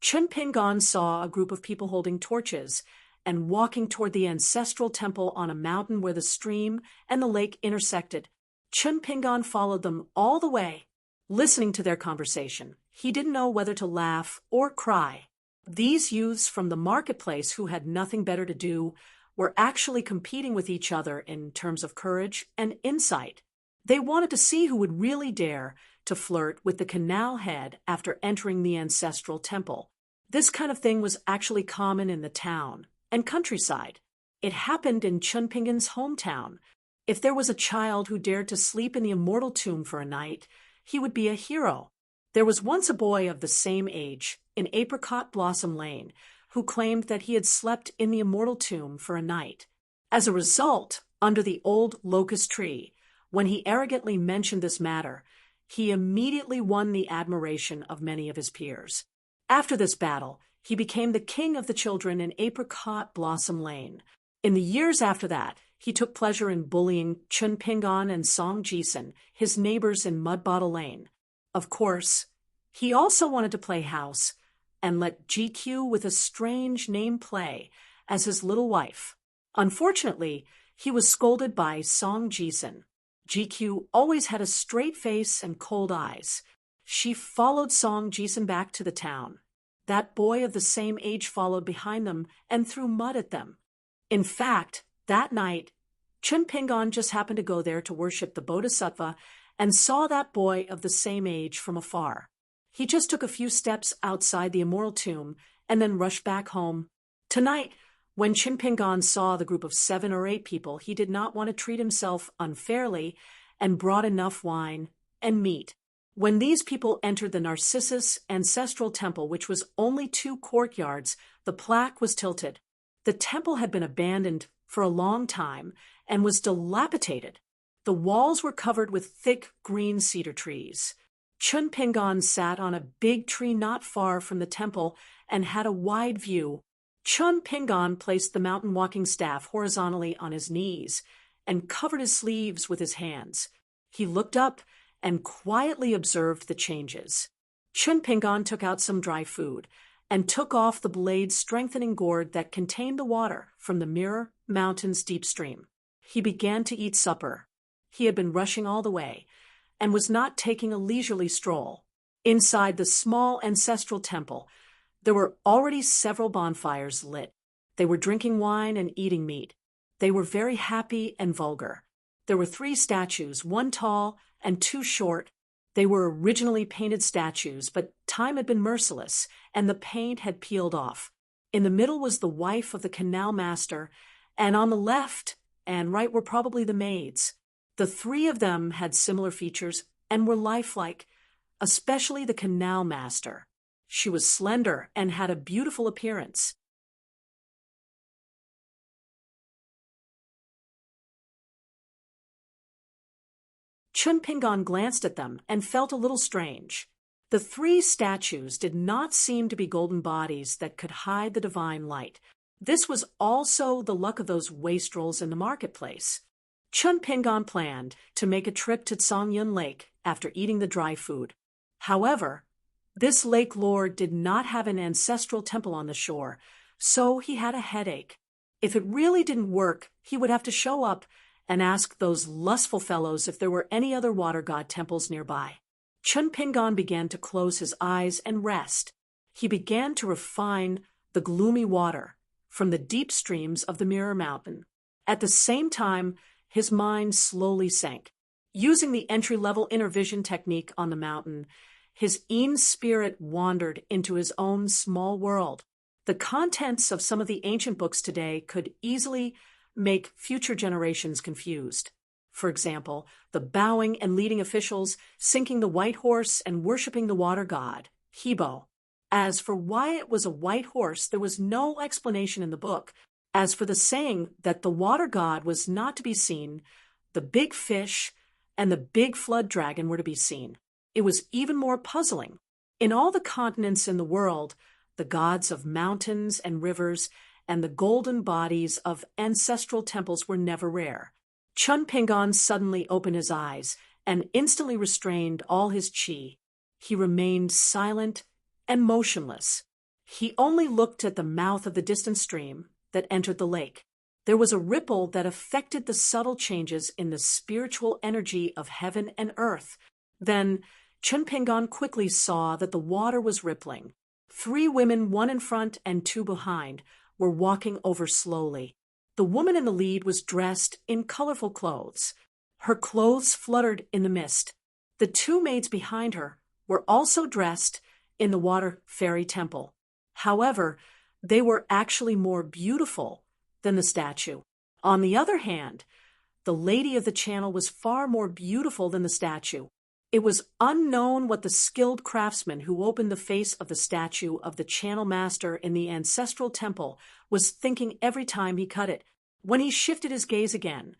Chun Pingon saw a group of people holding torches and walking toward the ancestral temple on a mountain where the stream and the lake intersected. Chun Pingon followed them all the way, listening to their conversation. He didn't know whether to laugh or cry. These youths from the marketplace who had nothing better to do were actually competing with each other in terms of courage and insight. They wanted to see who would really dare to flirt with the canal head after entering the ancestral temple. This kind of thing was actually common in the town and countryside. It happened in Chun Pingon's hometown. If there was a child who dared to sleep in the immortal tomb for a night, he would be a hero. There was once a boy of the same age in Apricot Blossom Lane who claimed that he had slept in the immortal tomb for a night. As a result, under the old locust tree, when he arrogantly mentioned this matter, he immediately won the admiration of many of his peers. After this battle, he became the king of the children in Apricot Blossom Lane. In the years after that, he took pleasure in bullying Chun Pingon and Song Jisen, his neighbors in Mudbottle Lane. Of course, he also wanted to play house and let GQ with a strange name play as his little wife. Unfortunately, he was scolded by Song Jisen. GQ always had a straight face and cold eyes. She followed Song Jisen back to the town. That boy of the same age followed behind them and threw mud at them. In fact, that night, Chun Pingon just happened to go there to worship the Bodhisattva and saw that boy of the same age from afar. He just took a few steps outside the immortal tomb and then rushed back home. Tonight, when Chun Pingon saw the group of 7 or 8 people, he did not want to treat himself unfairly and brought enough wine and meat. When these people entered the Narcissus ancestral temple, which was only 2 courtyards, the plaque was tilted. The temple had been abandoned for a long time and was dilapidated. The walls were covered with thick green cedar trees. Chun Pingon sat on a big tree not far from the temple and had a wide view. Chun Pingon placed the mountain walking staff horizontally on his knees and covered his sleeves with his hands. He looked up and quietly observed the changes. Chun Pingon took out some dry food and took off the blade-strengthening gourd that contained the water from the Mirror Mountain's deep stream. He began to eat supper. He had been rushing all the way and was not taking a leisurely stroll. Inside the small ancestral temple, there were already several bonfires lit. They were drinking wine and eating meat. They were very happy and vulgar. There were 3 statues, 1 tall and 2 short. They were originally painted statues, but time had been merciless, and the paint had peeled off. In the middle was the wife of the canal master, and on the left and right were probably the maids. The 3 of them had similar features and were lifelike, especially the canal master. She was slender and had a beautiful appearance. Chun Pingon glanced at them and felt a little strange. The 3 statues did not seem to be golden bodies that could hide the divine light. This was also the luck of those wastrels in the marketplace. Chun Pingon planned to make a trip to Songyun Lake after eating the dry food. However, this lake lord did not have an ancestral temple on the shore, so he had a headache. If it really didn't work, he would have to show up and ask those lustful fellows if there were any other water god temples nearby. Chun Pingon began to close his eyes and rest. He began to refine the gloomy water from the deep streams of the Mirror Mountain. At the same time, his mind slowly sank. Using the entry-level inner vision technique on the mountain, his Een spirit wandered into his own small world. The contents of some of the ancient books today could easily make future generations confused. For example, the bowing and leading officials sinking the white horse and worshipping the water god, Hebo. As for why it was a white horse, there was no explanation in the book, As for the saying that the water god was not to be seen, the big fish and the big flood dragon were to be seen. It was even more puzzling. In all the continents in the world, the gods of mountains and rivers and the golden bodies of ancestral temples were never rare. Chun Pingon suddenly opened his eyes and instantly restrained all his chi. He remained silent and motionless. He only looked at the mouth of the distant stream that entered the lake. There was a ripple that affected the subtle changes in the spiritual energy of heaven and earth. Then Chun Pingon quickly saw that the water was rippling. 3 women, 1 in front and 2 behind, were walking over slowly. The woman in the lead was dressed in colorful clothes. Her clothes fluttered in the mist. The 2 maids behind her were also dressed in the water fairy temple. However, they were actually more beautiful than the statue. On the other hand, the lady of the channel was far more beautiful than the statue. It was unknown what the skilled craftsman who opened the face of the statue of the channel master in the ancestral temple was thinking every time he cut it. When he shifted his gaze again,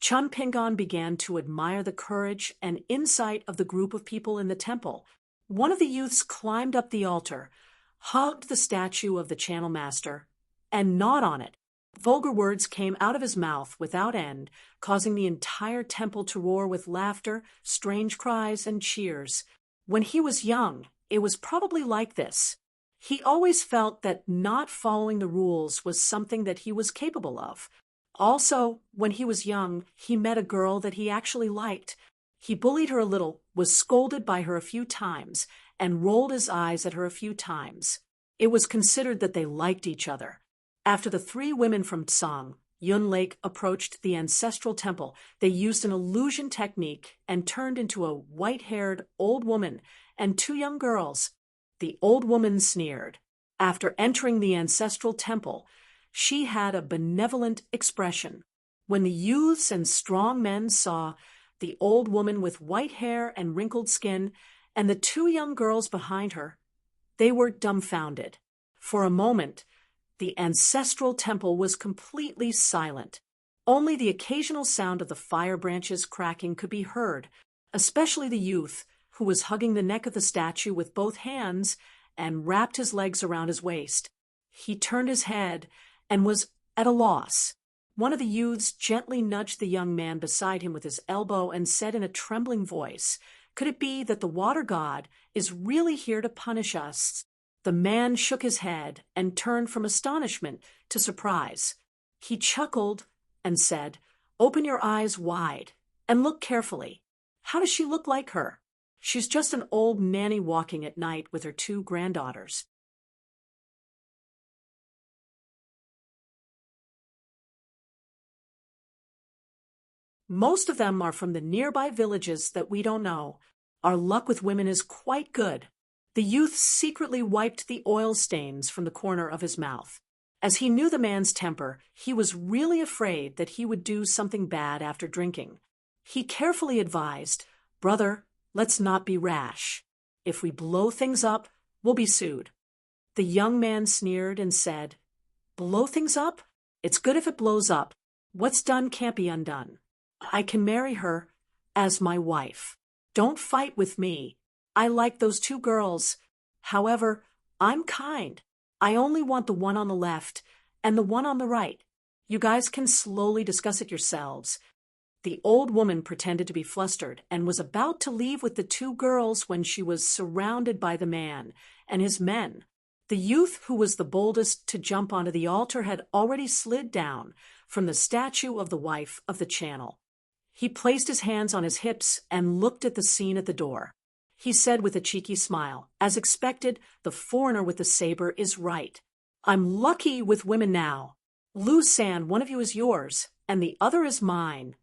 Chun Pingon began to admire the courage and insight of the group of people in the temple. One of the youths climbed up the altar, hugged the statue of the channel master, and gnawed on it. Vulgar words came out of his mouth without end, causing the entire temple to roar with laughter, strange cries, and cheers. When he was young, it was probably like this. He always felt that not following the rules was something that he was capable of. Also, when he was young, he met a girl that he actually liked. He bullied her a little, was scolded by her a few times, and rolled his eyes at her a few times. It was considered that they liked each other. After the 3 women from Tsang, Yun Lake approached the ancestral temple, they used an illusion technique and turned into a white-haired old woman and 2 young girls. The old woman sneered. After entering the ancestral temple, she had a benevolent expression. When the youths and strong men saw the old woman with white hair and wrinkled skin and the 2 young girls behind her, they were dumbfounded. For a moment, the ancestral temple was completely silent. Only the occasional sound of the fire branches cracking could be heard, especially the youth, who was hugging the neck of the statue with both hands and wrapped his legs around his waist. He turned his head and was at a loss. One of the youths gently nudged the young man beside him with his elbow and said in a trembling voice, "Could it be that the water god is really here to punish us?" The man shook his head and turned from astonishment to surprise. He chuckled and said, "Open your eyes wide and look carefully. How does she look like her? She's just an old nanny walking at night with her 2 granddaughters." Most of them are from the nearby villages that we don't know. Our luck with women is quite good. The youth secretly wiped the oil stains from the corner of his mouth. As he knew the man's temper, he was really afraid that he would do something bad after drinking. He carefully advised, "Brother, let's not be rash. If we blow things up, we'll be sued." The young man sneered and said, "Blow things up? It's good if it blows up. What's done can't be undone. I can marry her as my wife. Don't fight with me. I like those 2 girls. However, I'm kind. I only want the one on the left and the one on the right. You guys can slowly discuss it yourselves." The old woman pretended to be flustered and was about to leave with the 2 girls when she was surrounded by the man and his men. The youth who was the boldest to jump onto the altar had already slid down from the statue of the wife of the channel. He placed his hands on his hips and looked at the scene at the door. He said with a cheeky smile, "As expected, the foreigner with the saber is right. I'm lucky with women now. Lu San, one of you is yours, and the other is mine."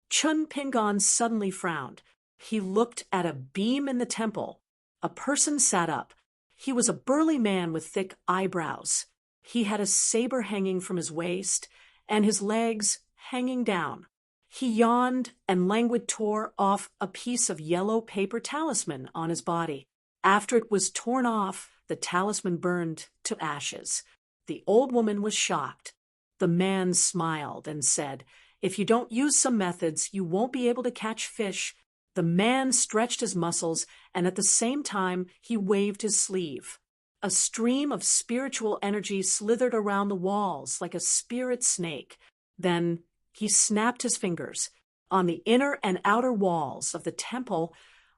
Chun Pingon suddenly frowned. He looked at a beam in the temple. A person sat up. He was a burly man with thick eyebrows. He had a saber hanging from his waist, and his legs hanging down. He yawned and languidly tore off a piece of yellow paper talisman on his body. After it was torn off, the talisman burned to ashes. The old woman was shocked. The man smiled and said, "If you don't use some methods, you won't be able to catch fish." The man stretched his muscles, and at the same time he waved his sleeve. A stream of spiritual energy slithered around the walls like a spirit snake. Then he snapped his fingers. On the inner and outer walls of the temple,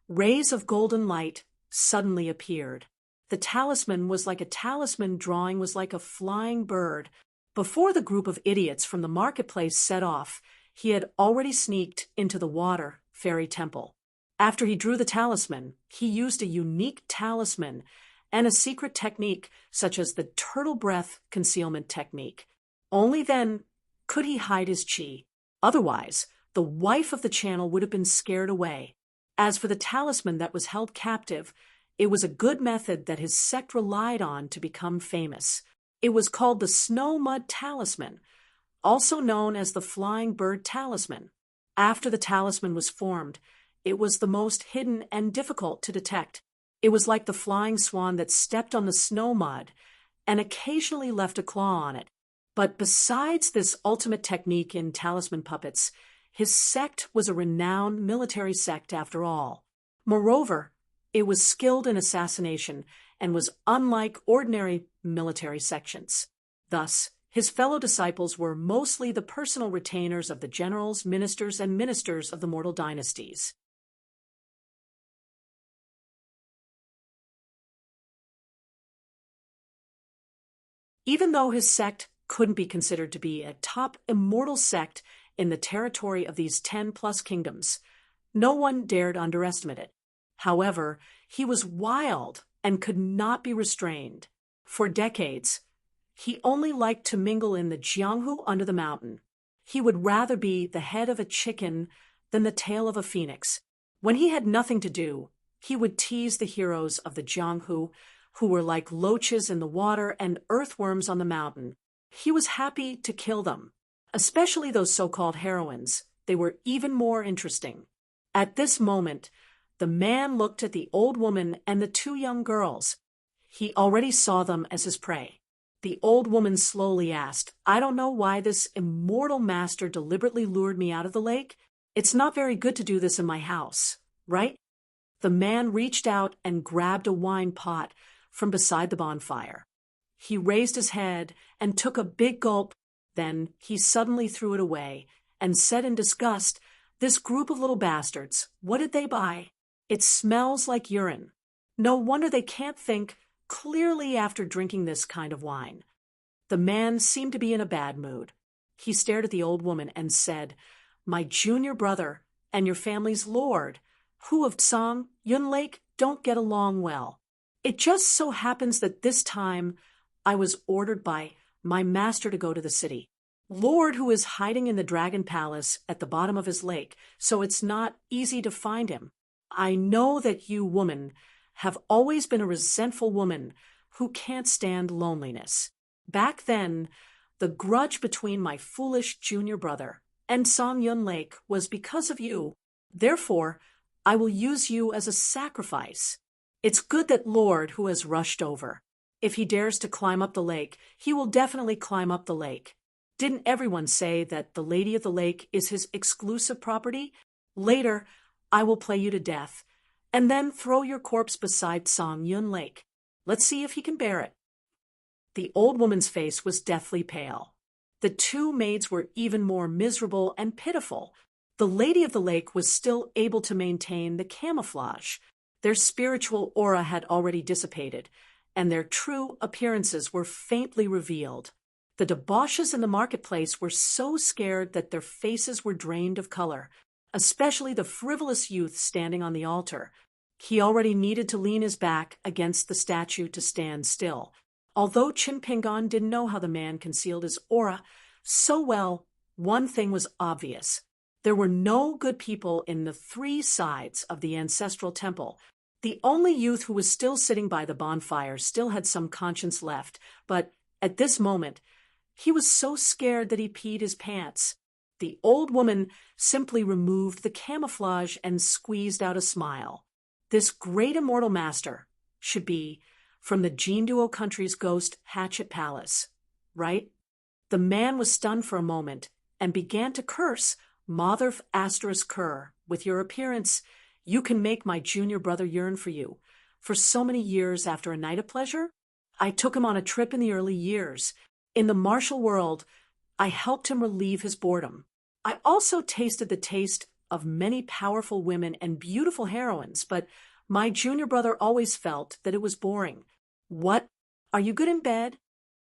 rays of golden light suddenly appeared. The talisman was like a talisman drawing was like a flying bird. Before the group of idiots from the marketplace set off, he had already sneaked into the water fairy temple. After he drew the talisman, he used a unique talisman and a secret technique such as the turtle breath concealment technique. Only then could he hide his chi. Otherwise, the wife of the channel would have been scared away. As for the talisman that was held captive, it was a good method that his sect relied on to become famous. It was called the Snow Mud Talisman, also known as the Flying Bird Talisman. After the talisman was formed, it was the most hidden and difficult to detect. It was like the flying swan that stepped on the snow mud and occasionally left a claw on it. But besides this ultimate technique in talisman puppets, his sect was a renowned military sect after all. Moreover, it was skilled in assassination and was unlike ordinary military sections. Thus, his fellow disciples were mostly the personal retainers of the generals, ministers, and ministers of the mortal dynasties. Even though his sect couldn't be considered to be a top immortal sect in the territory of these 10+ kingdoms, no one dared underestimate it. However, he was wild and could not be restrained. For decades, he only liked to mingle in the Jianghu under the mountain. He would rather be the head of a chicken than the tail of a phoenix. When he had nothing to do, he would tease the heroes of the Jianghu, who were like loaches in the water and earthworms on the mountain. He was happy to kill them, especially those so-called heroines. They were even more interesting. At this moment, the man looked at the old woman and the 2 young girls. He already saw them as his prey. The old woman slowly asked, "I don't know why this immortal master deliberately lured me out of the lake. It's not very good to do this in my house, right?" The man reached out and grabbed a wine pot from beside the bonfire. He raised his head and took a big gulp. Then he suddenly threw it away and said in disgust, "This group of little bastards, what did they buy? It smells like urine. No wonder they can't think clearly after drinking this kind of wine." The man seemed to be in a bad mood. He stared at the old woman and said, "My junior brother and your family's lord, who of Tsang, Yun Lake, don't get along well. It just so happens that this time I was ordered by my master to go to the city. Lord who is hiding in the Dragon Palace at the bottom of his lake, so it's not easy to find him. I know that you, woman, have always been a resentful woman who can't stand loneliness. Back then, the grudge between my foolish junior brother and Song Yun Lake was because of you. Therefore, I will use you as a sacrifice. It's good that Lord who has rushed over. If he dares to climb up the lake, he will definitely climb up the lake. Didn't everyone say that the Lady of the Lake is his exclusive property? Later, I will play you to death, and then throw your corpse beside Song Yun Lake. Let's see if he can bear it." The old woman's face was deathly pale. The 2 maids were even more miserable and pitiful. The Lady of the Lake was still able to maintain the camouflage. Their spiritual aura had already dissipated, and their true appearances were faintly revealed. The debauches in the marketplace were so scared that their faces were drained of color, especially the frivolous youth standing on the altar. He already needed to lean his back against the statue to stand still. Although Chin Pingon didn't know how the man concealed his aura so well, one thing was obvious. There were no good people in the 3 sides of the ancestral temple. The only youth who was still sitting by the bonfire still had some conscience left, but at this moment, he was so scared that he peed his pants. The old woman simply removed the camouflage and squeezed out a smile. This great immortal master should be from the Jinduo country's ghost Hatchet Palace, right? The man was stunned for a moment and began to curse, Mother asterisk cur, with your appearance, you can make my junior brother yearn for you. For so many years after a night of pleasure, I took him on a trip in the early years. In the martial world, I helped him relieve his boredom. I also tasted the taste of many powerful women and beautiful heroines, but my junior brother always felt that it was boring. What? Are you good in bed?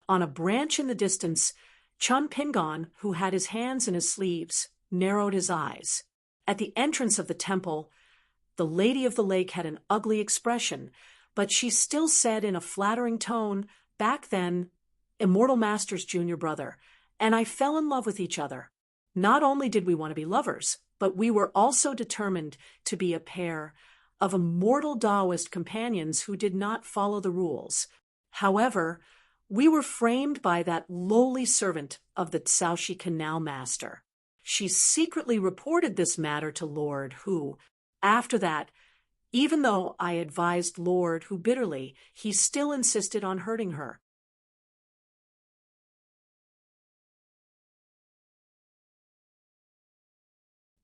On a branch in the distance, Chun Pingon, who had his hands in his sleeves, narrowed his eyes. At the entrance of the temple, the Lady of the Lake had an ugly expression, but she still said in a flattering tone, back then, Immortal Master's junior brother, and I fell in love with each other. Not only did we want to be lovers, but we were also determined to be a pair of immortal Taoist companions who did not follow the rules. However, we were framed by that lowly servant of the Caoshi Canal Master. She secretly reported this matter to Lord, who, after that, even though I advised Lord, who bitterly, he still insisted on hurting her.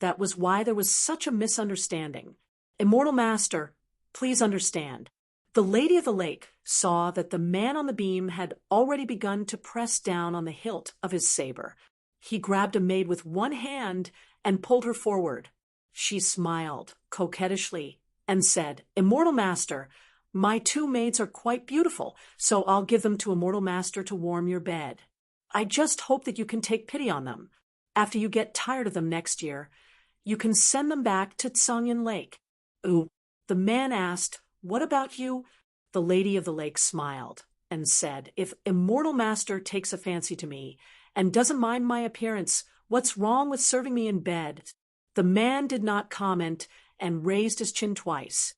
That was why there was such a misunderstanding. Immortal Master, please understand. The Lady of the Lake saw that the man on the beam had already begun to press down on the hilt of his saber. He grabbed a maid with one hand and pulled her forward. She smiled coquettishly and said, Immortal Master, my two maids are quite beautiful, so I'll give them to Immortal Master to warm your bed. I just hope that you can take pity on them. After you get tired of them next year, you can send them back to Tsangyan Lake. Ooh, the man asked, what about you? The Lady of the Lake smiled and said, if Immortal Master takes a fancy to me and doesn't mind my appearance, what's wrong with serving me in bed? The man did not comment and raised his chin twice.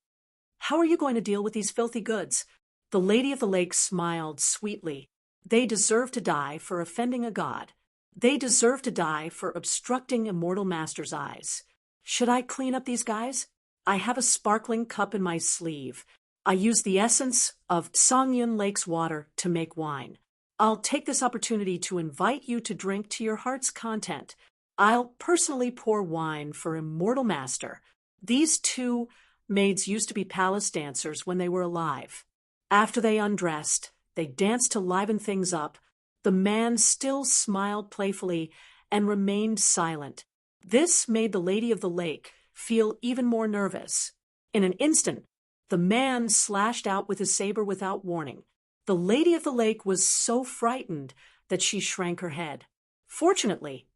How are you going to deal with these filthy goods? The Lady of the Lake smiled sweetly. They deserve to die for offending a god. They deserve to die for obstructing Immortal Master's eyes. Should I clean up these guys? I have a sparkling cup in my sleeve. I use the essence of Tsangyan Lake's water to make wine. I'll take this opportunity to invite you to drink to your heart's content. I'll personally pour wine for Immortal Master. These two maids used to be palace dancers when they were alive. After they undressed, they danced to liven things up. The man still smiled playfully and remained silent. This made the Lady of the Lake feel even more nervous. In an instant, the man slashed out with his saber without warning. The Lady of the Lake was so frightened that she shrank her head. Fortunately,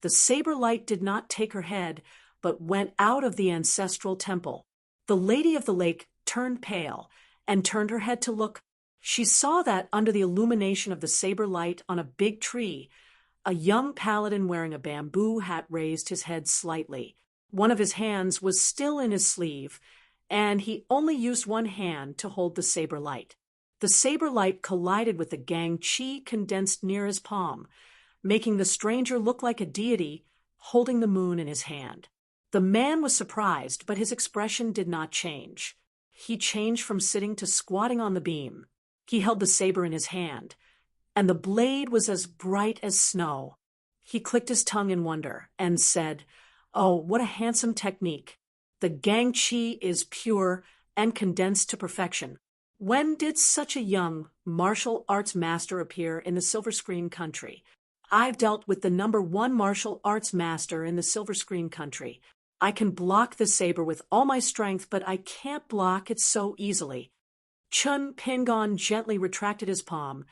the saber light did not take her head, but went out of the ancestral temple. The Lady of the Lake turned pale and turned her head to look. She saw that under the illumination of the saber light on a big tree, a young paladin wearing a bamboo hat raised his head slightly. One of his hands was still in his sleeve, and he only used one hand to hold the saber light. The saber light collided with the gang chi condensed near his palm, making the stranger look like a deity holding the moon in his hand. The man was surprised, but his expression did not change. He changed from sitting to squatting on the beam. He held the saber in his hand, and the blade was as bright as snow. He clicked his tongue in wonder and said, Oh, what a handsome technique. The gang chi is pure and condensed to perfection. When did such a young martial arts master appear in the Silver Screen country? I've dealt with the #1 martial arts master in the Silver Screen country. I can block the saber with all my strength, but I can't block it so easily. Chun Pingon gently retracted his palm,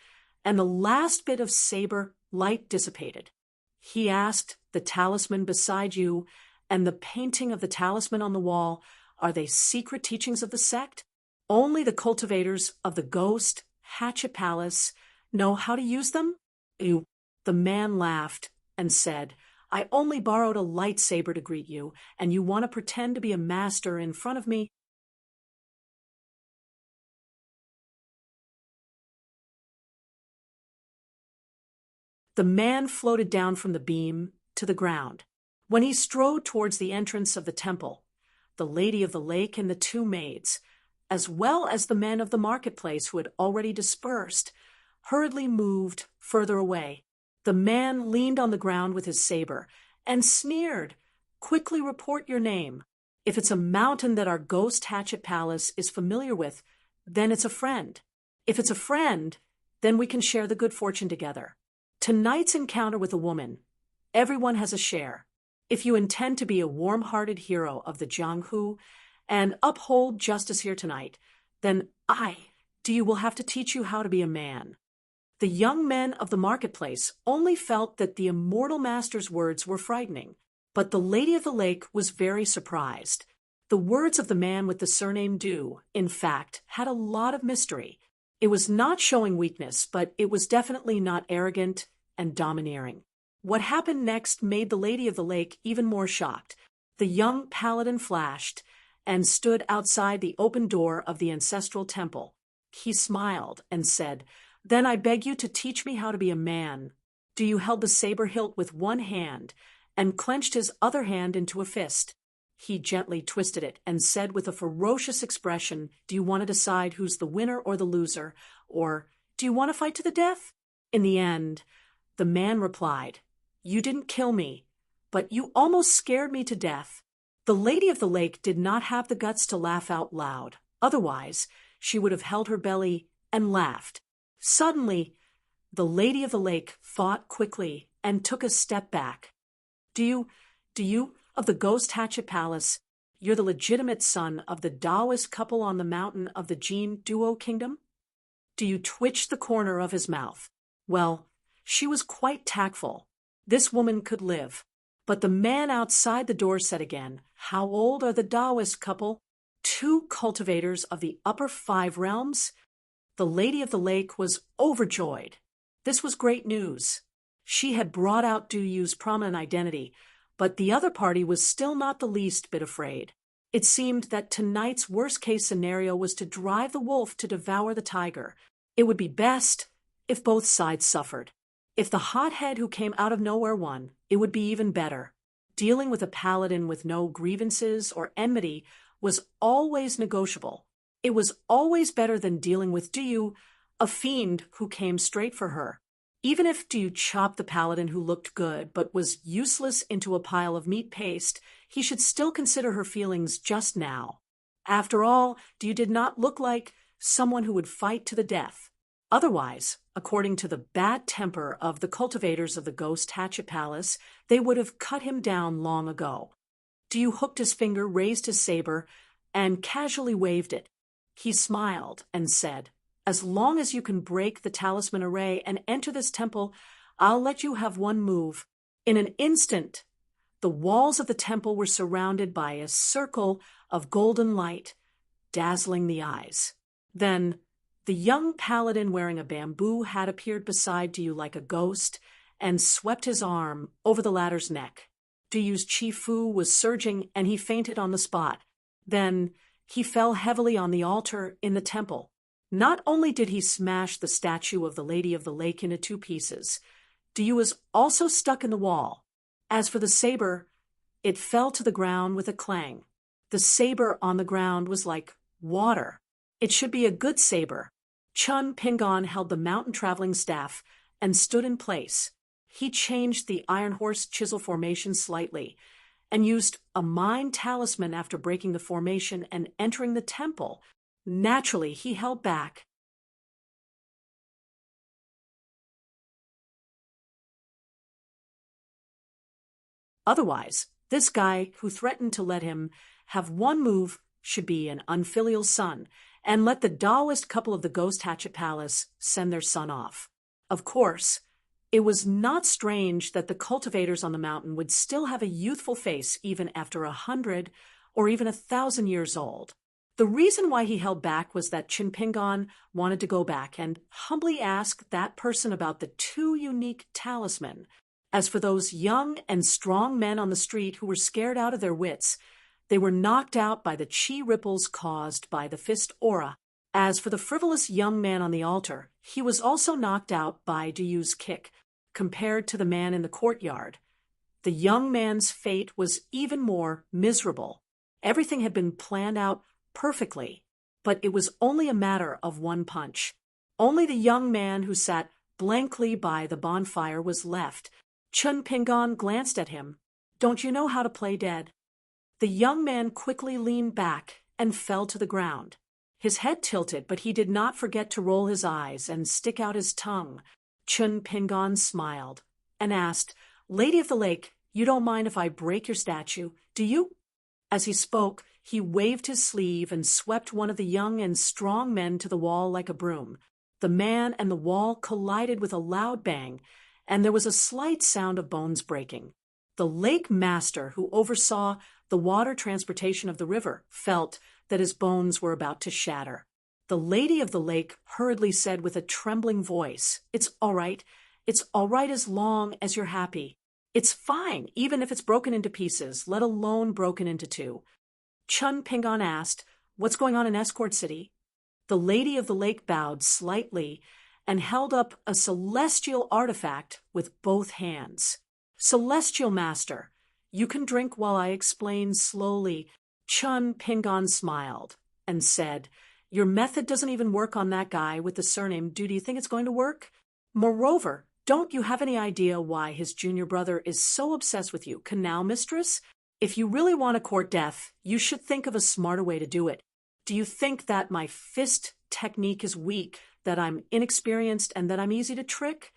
and the last bit of saber light dissipated. He asked, the talisman beside you and the painting of the talisman on the wall, are they secret teachings of the sect? Only the cultivators of the Ghost Hatchet Palace know how to use them? The man laughed and said, I only borrowed a lightsaber to greet you, and you want to pretend to be a master in front of me? The man floated down from the beam to the ground. When he strode towards the entrance of the temple, the Lady of the Lake and the two maids, as well as the men of the marketplace who had already dispersed, hurriedly moved further away. The man leaned on the ground with his saber and sneered. Quickly report your name. If it's a mountain that our ghost hatchet palace is familiar with, then it's a friend. If it's a friend, then we can share the good fortune together. Tonight's encounter with a woman, everyone has a share. If you intend to be a warm-hearted hero of the Jianghu and uphold justice here tonight, then will have to teach you how to be a man. The young men of the marketplace only felt that the immortal master's words were frightening, but the Lady of the Lake was very surprised. The words of the man with the surname Du, in fact, had a lot of mystery. It was not showing weakness, but it was definitely not arrogant and domineering. What happened next made the Lady of the Lake even more shocked. The young paladin flashed and stood outside the open door of the ancestral temple. He smiled and said, "Then I beg you to teach me how to be a man." Du held the saber hilt with one hand and clenched his other hand into a fist. He gently twisted it and said with a ferocious expression, "Do you want to decide who's the winner or the loser? Or do you want to fight to the death?" In the end, the man replied, "You didn't kill me, but you almost scared me to death." The Lady of the Lake did not have the guts to laugh out loud. Otherwise, she would have held her belly and laughed. Suddenly, the Lady of the Lake thought quickly and took a step back. Do you, of the Ghost Hatchet Palace, you're the legitimate son of the Taoist couple on the mountain of the Jin Duo Kingdom? Du twitched the corner of his mouth. Well, she was quite tactful. This woman could live. But the man outside the door said again, "How old are the Taoist couple?" "Two cultivators of the upper 5 realms?" The Lady of the Lake was overjoyed. This was great news. She had brought out Duyu's prominent identity, but the other party was still not the least bit afraid. It seemed that tonight's worst-case scenario was to drive the wolf to devour the tiger. It would be best if both sides suffered. If the hothead who came out of nowhere won, it would be even better. Dealing with a paladin with no grievances or enmity was always negotiable. It was always better than dealing with Duyu, a fiend who came straight for her. Even if Duyu chopped the paladin who looked good but was useless into a pile of meat paste, he should still consider her feelings just now. After all, Duyu did not look like someone who would fight to the death. Otherwise, according to the bad temper of the cultivators of the Ghost Hatchet Palace, they would have cut him down long ago. Duyu hooked his finger, raised his saber, and casually waved it. He smiled and said, "As long as you can break the talisman array and enter this temple, I'll let you have one move." In an instant, the walls of the temple were surrounded by a circle of golden light, dazzling the eyes. Then, the young paladin wearing a bamboo hat appeared beside Duyu like a ghost and swept his arm over the latter's neck. Duyu's chi fu was surging and he fainted on the spot. Then, he fell heavily on the altar in the temple. Not only did he smash the statue of the Lady of the Lake into 2 pieces, Duyu was also stuck in the wall. As for the saber, it fell to the ground with a clang. The saber on the ground was like water. It should be a good saber. Chun Pingon held the mountain-traveling staff and stood in place. He changed the iron horse chisel formation slightly and used a mind talisman after breaking the formation and entering the temple. Naturally, he held back. Otherwise, this guy who threatened to let him have one move should be an unfilial son and let the Taoist couple of the Ghost Hatchet Palace send their son off. Of course, it was not strange that the cultivators on the mountain would still have a youthful face even after 100 or even 1,000 years old. The reason why he held back was that Chinpingon wanted to go back and humbly ask that person about the 2 unique talismen. As for those young and strong men on the street who were scared out of their wits, they were knocked out by the chi ripples caused by the fist aura. As for the frivolous young man on the altar, he was also knocked out by Duyu's kick. Compared to the man in the courtyard, the young man's fate was even more miserable. Everything had been planned out perfectly, but it was only a matter of one punch. Only the young man who sat blankly by the bonfire was left. Chun Pingon glanced at him. "Don't you know how to play dead?" The young man quickly leaned back and fell to the ground. His head tilted, but he did not forget to roll his eyes and stick out his tongue. Chun Pingon smiled and asked, "Lady of the Lake, you don't mind if I break your statue, do you?" As he spoke, he waved his sleeve and swept one of the young and strong men to the wall like a broom. The man and the wall collided with a loud bang, and there was a slight sound of bones breaking. The lake master, who oversaw the water transportation of the river, felt that his bones were about to shatter. The lady of the lake hurriedly said with a trembling voice, "It's all right. It's all right as long as you're happy. It's fine, even if it's broken into pieces, let alone broken into two." Chun Pingon asked, "What's going on in Escort City?" The lady of the lake bowed slightly and held up a celestial artifact with both hands. "Celestial Master, you can drink while I explain slowly." Chun Pingon smiled and said, "Your method doesn't even work on that guy with the surname. Do you think it's going to work? Moreover, don't you have any idea why his junior brother is so obsessed with you, Canal Mistress? If you really want to court death, you should think of a smarter way to do it. Do you think that my fist technique is weak, that I'm inexperienced, and that I'm easy to trick?"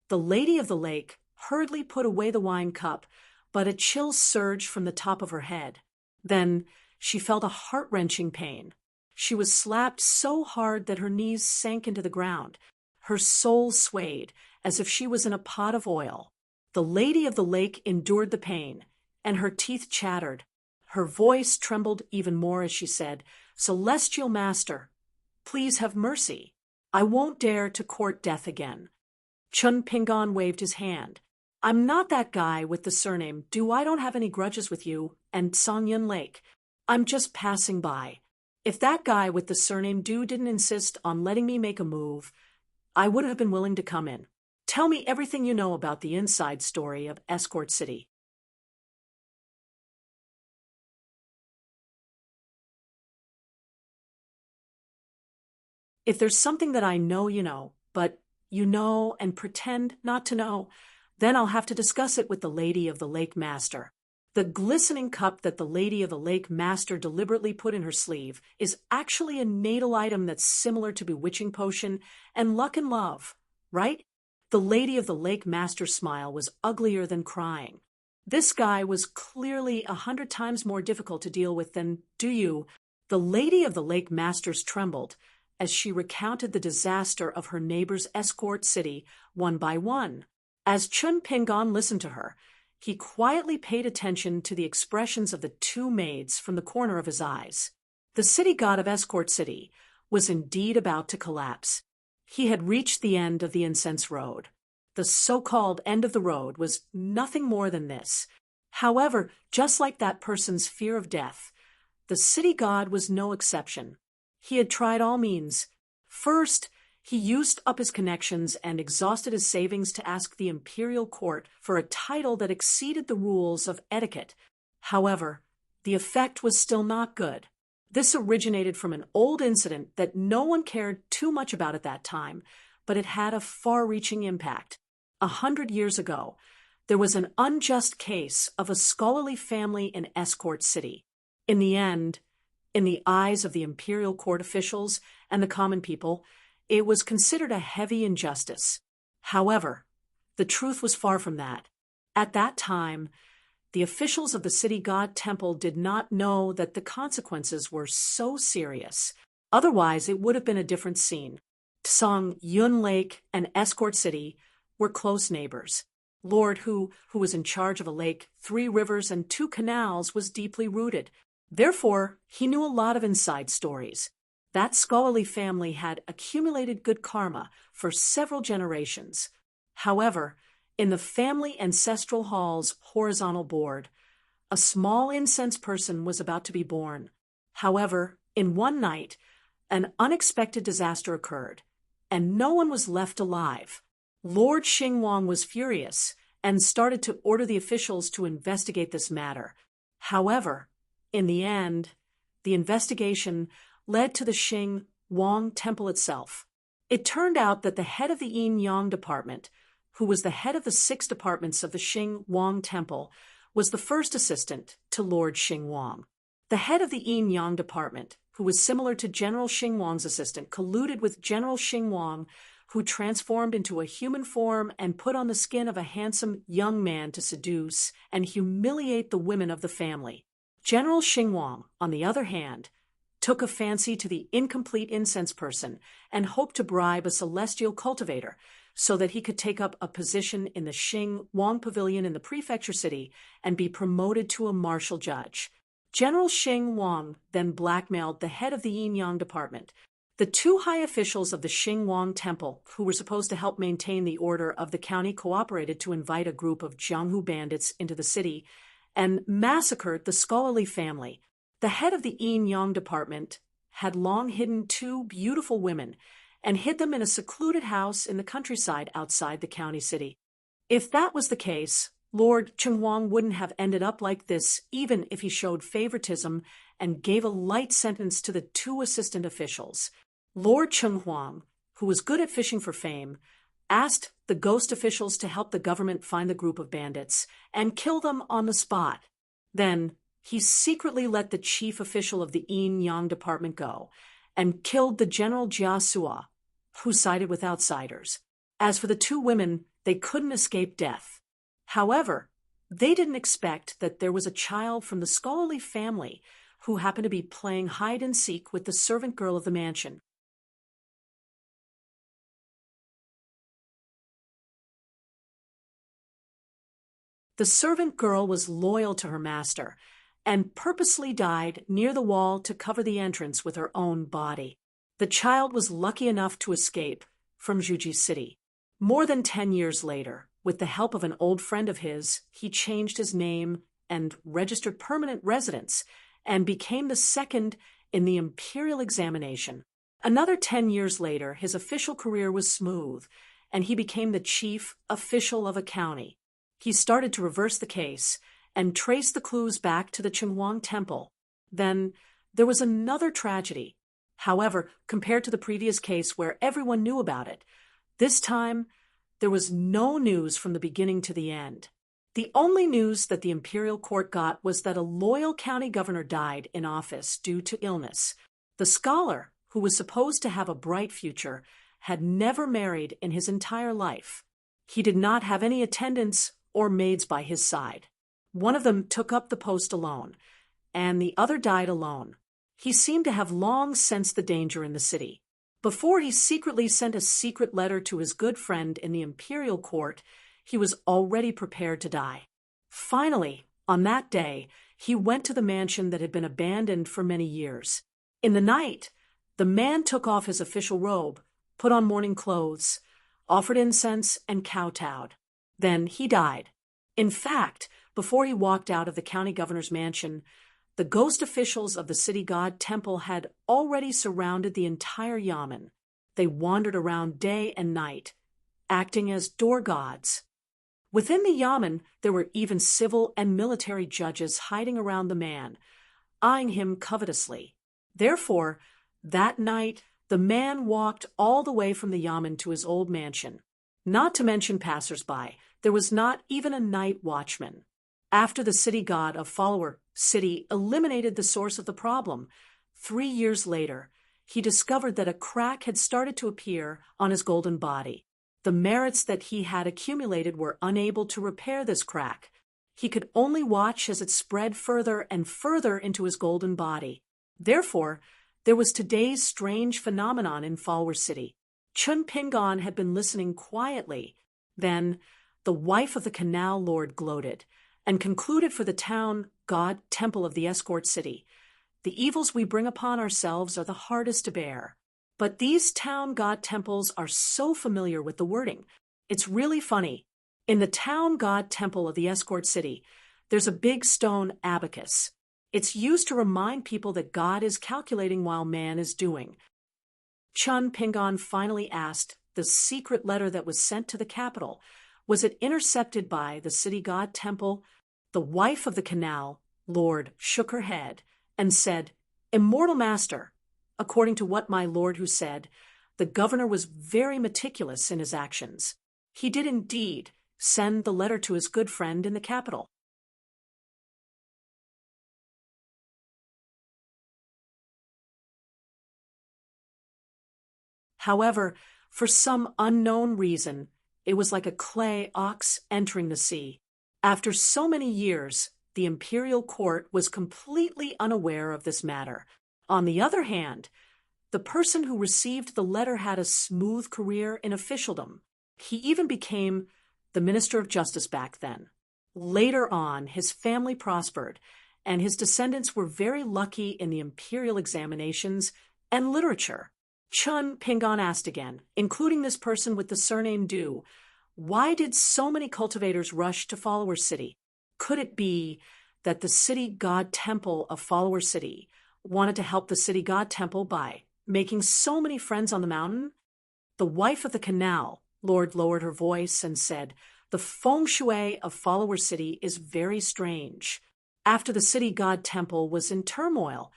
The lady of the lake hurriedly put away the wine cup, but a chill surged from the top of her head. Then she felt a heart-wrenching pain. She was slapped so hard that her knees sank into the ground. Her soul swayed as if she was in a pot of oil. The lady of the lake endured the pain, and her teeth chattered. Her voice trembled even more as she said, "Celestial Master, please have mercy. I won't dare to court death again." Chun Pingon waved his hand. "I'm not that guy with the surname. I don't have any grudges with you and Songyun Lake. I'm just passing by. If that guy with the surname didn't insist on letting me make a move, I would have been willing to come in. Tell me everything you know about the inside story of Escort City." If there's something that I know you know, but you know and pretend not to know, then I'll have to discuss it with the Lady of the Lake Master. The glistening cup that the Lady of the Lake Master deliberately put in her sleeve is actually a natal item that's similar to bewitching potion and luck and love, right? The Lady of the Lake Master's smile was uglier than crying. This guy was clearly 100 times more difficult to deal with than you. The Lady of the Lake Masters trembled as she recounted the disaster of her neighbor's Escort City one by one. As Chun Pingon listened to her, he quietly paid attention to the expressions of the two maids from the corner of his eyes. The city god of Escort City was indeed about to collapse. He had reached the end of the incense road. The so-called end of the road was nothing more than this. However, just like that person's fear of death, the city god was no exception. He had tried all means. First, he used up his connections and exhausted his savings to ask the imperial court for a title that exceeded the rules of etiquette. However, the effect was still not good. This originated from an old incident that no one cared too much about at that time, but it had a far-reaching impact. 100 years ago, there was an unjust case of a scholarly family in Escort City. In the end, in the eyes of the imperial court officials and the common people, it was considered a heavy injustice. However, the truth was far from that. At that time, the officials of the city god temple did not know that the consequences were so serious. Otherwise, it would have been a different scene. Song Yun Lake and Escort City were close neighbors. Lord Hu, who was in charge of a lake, 3 rivers, and 2 canals, was deeply rooted. Therefore, he knew a lot of inside stories. That scholarly family had accumulated good karma for several generations. However, in the family ancestral hall's horizontal board, a small incense person was about to be born. However, in one night, an unexpected disaster occurred, and no one was left alive. Lord Xingwang was furious and started to order the officials to investigate this matter. However, in the end, the investigation led to the Xingwang temple itself. It turned out that the head of the Yin Yang department, who was the head of the 6 departments of the Xing Wang Temple, was the first assistant to Lord Xing Wang. The head of the Yin Yang department, who was similar to General Xing Wang's assistant, colluded with General Xing Wang, who transformed into a human form and put on the skin of a handsome young man to seduce and humiliate the women of the family. General Xing Wang, on the other hand, took a fancy to the incomplete incense person and hoped to bribe a celestial cultivator so that he could take up a position in the Xing Wang Pavilion in the prefecture city and be promoted to a martial judge. General Xing Wang then blackmailed the head of the Yin Yang department. The 2 high officials of the Xing Wang Temple, who were supposed to help maintain the order of the county, cooperated to invite a group of Jianghu bandits into the city and massacred the scholarly family. The head of the Yin Yang department had long hidden 2 beautiful women and hid them in a secluded house in the countryside outside the county city. If that was the case, Lord Xing Wang wouldn't have ended up like this even if he showed favoritism and gave a light sentence to the 2 assistant officials. Lord Xing Wang, who was good at fishing for fame, asked the ghost officials to help the government find the group of bandits and kill them on the spot. Then he secretly let the chief official of the Yin Yang department go and killed the General Jia Sua, who sided with outsiders. As for the 2 women, they couldn't escape death. However, they didn't expect that there was a child from the scholarly family who happened to be playing hide-and-seek with the servant girl of the mansion. The servant girl was loyal to her master and purposely died near the wall to cover the entrance with her own body. The child was lucky enough to escape from Juji City. More than 10 years later, with the help of an old friend of his, he changed his name and registered permanent residence and became the 2nd in the imperial examination. Another 10 years later, his official career was smooth, and he became the chief official of a county. He started to reverse the case and trace the clues back to the Qinghuang Temple. Then there was another tragedy. However, compared to the previous case where everyone knew about it, this time there was no news from the beginning to the end. The only news that the imperial court got was that a loyal county governor died in office due to illness. The scholar, who was supposed to have a bright future, had never married in his entire life. He did not have any attendants or maids by his side. One of them took up the post alone, and the other died alone. He seemed to have long sensed the danger in the city. Before he secretly sent a secret letter to his good friend in the imperial court, he was already prepared to die. Finally, on that day, he went to the mansion that had been abandoned for many years. In the night, the man took off his official robe, put on mourning clothes, offered incense, and kowtowed. Then he died. In fact, before he walked out of the county governor's mansion, the ghost officials of the city god temple had already surrounded the entire yamen. They wandered around day and night, acting as door gods. Within the yamen, there were even civil and military judges hiding around the man, eyeing him covetously. Therefore, that night, the man walked all the way from the yamen to his old mansion. Not to mention passers-by, there was not even a night watchman. After the city god of Follower City eliminated the source of the problem, 3 years later, he discovered that a crack had started to appear on his golden body. The merits that he had accumulated were unable to repair this crack. He could only watch as it spread further and further into his golden body. Therefore, there was today's strange phenomenon in Follower City. Chun Pingon had been listening quietly. Then, the wife of the canal lord gloated and concluded for the town god temple of the escort city. The evils we bring upon ourselves are the hardest to bear. But these town god temples are so familiar with the wording. It's really funny. In the town god temple of the escort city, there's a big stone abacus. It's used to remind people that God is calculating while man is doing. Chun Pingon finally asked the secret letter that was sent to the capital. Was it intercepted by the city god temple? The wife of the canal lord shook her head and said, "Immortal master, according to what my lord who said, The governor was very meticulous in his actions. He did indeed send the letter to his good friend in the capital. However, for some unknown reason, it was like a clay ox entering the sea. After so many years, the imperial court was completely unaware of this matter. On the other hand, the person who received the letter had a smooth career in officialdom. He even became the Minister of Justice back then. Later on, his family prospered, and his descendants were very lucky in the imperial examinations and literature. Chun Pingon asked again, including this person with the surname Du, why did so many cultivators rush to Follower City? Could it be that the city god temple of Follower City wanted to help the city god temple by making so many friends on the mountain? The wife of the canal lord lowered her voice and said, the feng shui of Follower City is very strange. After the city god temple was in turmoil,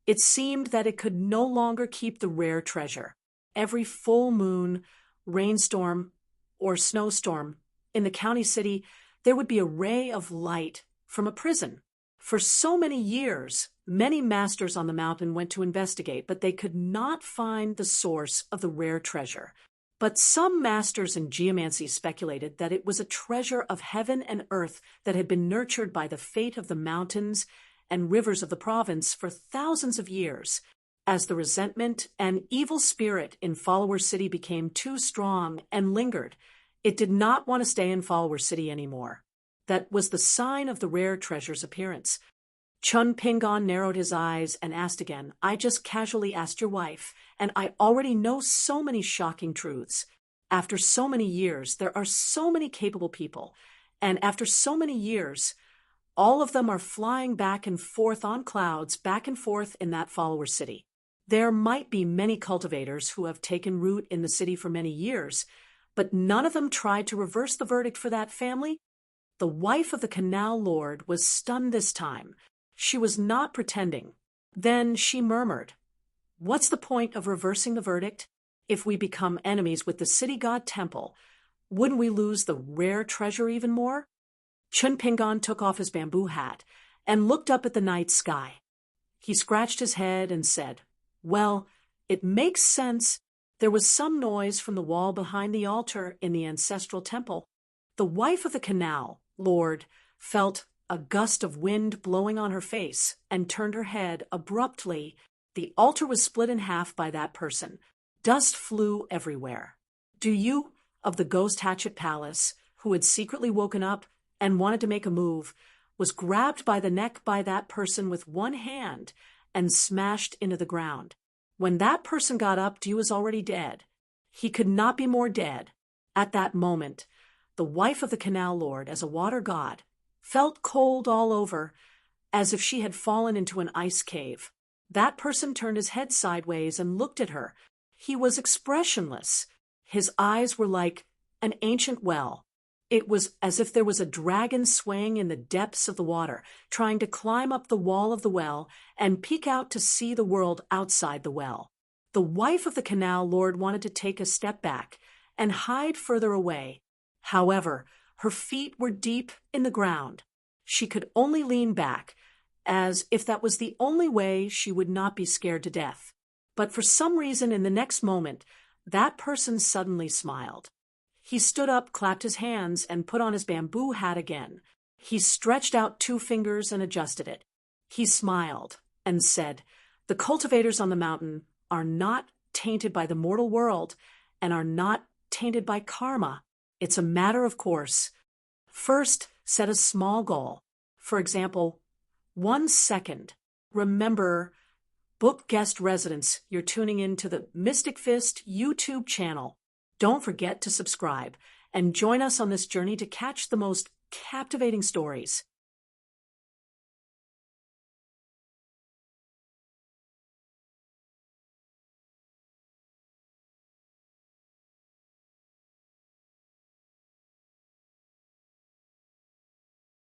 it seemed that it could no longer keep the rare treasure. Every full moon, rainstorm, or snowstorm in the county city, there would be a ray of light from a prison. For so many years, many masters on the mountain went to investigate, but they could not find the source of the rare treasure. But some masters in geomancy speculated that it was a treasure of heaven and earth that had been nurtured by the fate of the mountains and rivers of the province for thousands of years. As the resentment and evil spirit in Follower City became too strong and lingered, it did not want to stay in Follower City anymore. That was the sign of the rare treasure's appearance. Chun Pingon narrowed his eyes and asked again, I just casually asked your wife, and I already know so many shocking truths. After so many years, there are so many capable people, and after so many years, all of them are flying back and forth on clouds, back and forth in that Follower City. There might be many cultivators who have taken root in the city for many years, but none of them tried to reverse the verdict for that family. The wife of the canal lord was stunned this time. She was not pretending. Then she murmured, what's the point of reversing the verdict? If we become enemies with the city god temple, wouldn't we lose the rare treasure even more? Chun Pingon took off his bamboo hat and looked up at the night sky. He scratched his head and said, well, it makes sense. There was some noise from the wall behind the altar in the ancestral temple. The wife of the canal lord felt a gust of wind blowing on her face and turned her head abruptly. The altar was split in half by that person. Dust flew everywhere. Du Yu of the Ghost Hatchet Palace, who had secretly woken up and wanted to make a move, was grabbed by the neck by that person with one hand and smashed into the ground. When that person got up, Du was already dead. He could not be more dead. At that moment, the wife of the canal lord, as a water god, felt cold all over, as if she had fallen into an ice cave. That person turned his head sideways and looked at her. He was expressionless. His eyes were like an ancient well. It was as if there was a dragon swaying in the depths of the water, trying to climb up the wall of the well and peek out to see the world outside the well. The wife of the canal lord wanted to take a step back and hide further away. However, her feet were deep in the ground. She could only lean back, as if that was the only way she would not be scared to death. But for some reason in the next moment, that person suddenly smiled. He stood up, clapped his hands, and put on his bamboo hat again. He stretched out 2 fingers and adjusted it. He smiled and said, the cultivators on the mountain are not tainted by the mortal world and are not tainted by karma. It's a matter of course. First, set a small goal. For example, 1 second. Remember, book guest residence. You're tuning in to the Mystic Fist YouTube channel. Don't forget to subscribe and join us on this journey to catch the most captivating stories.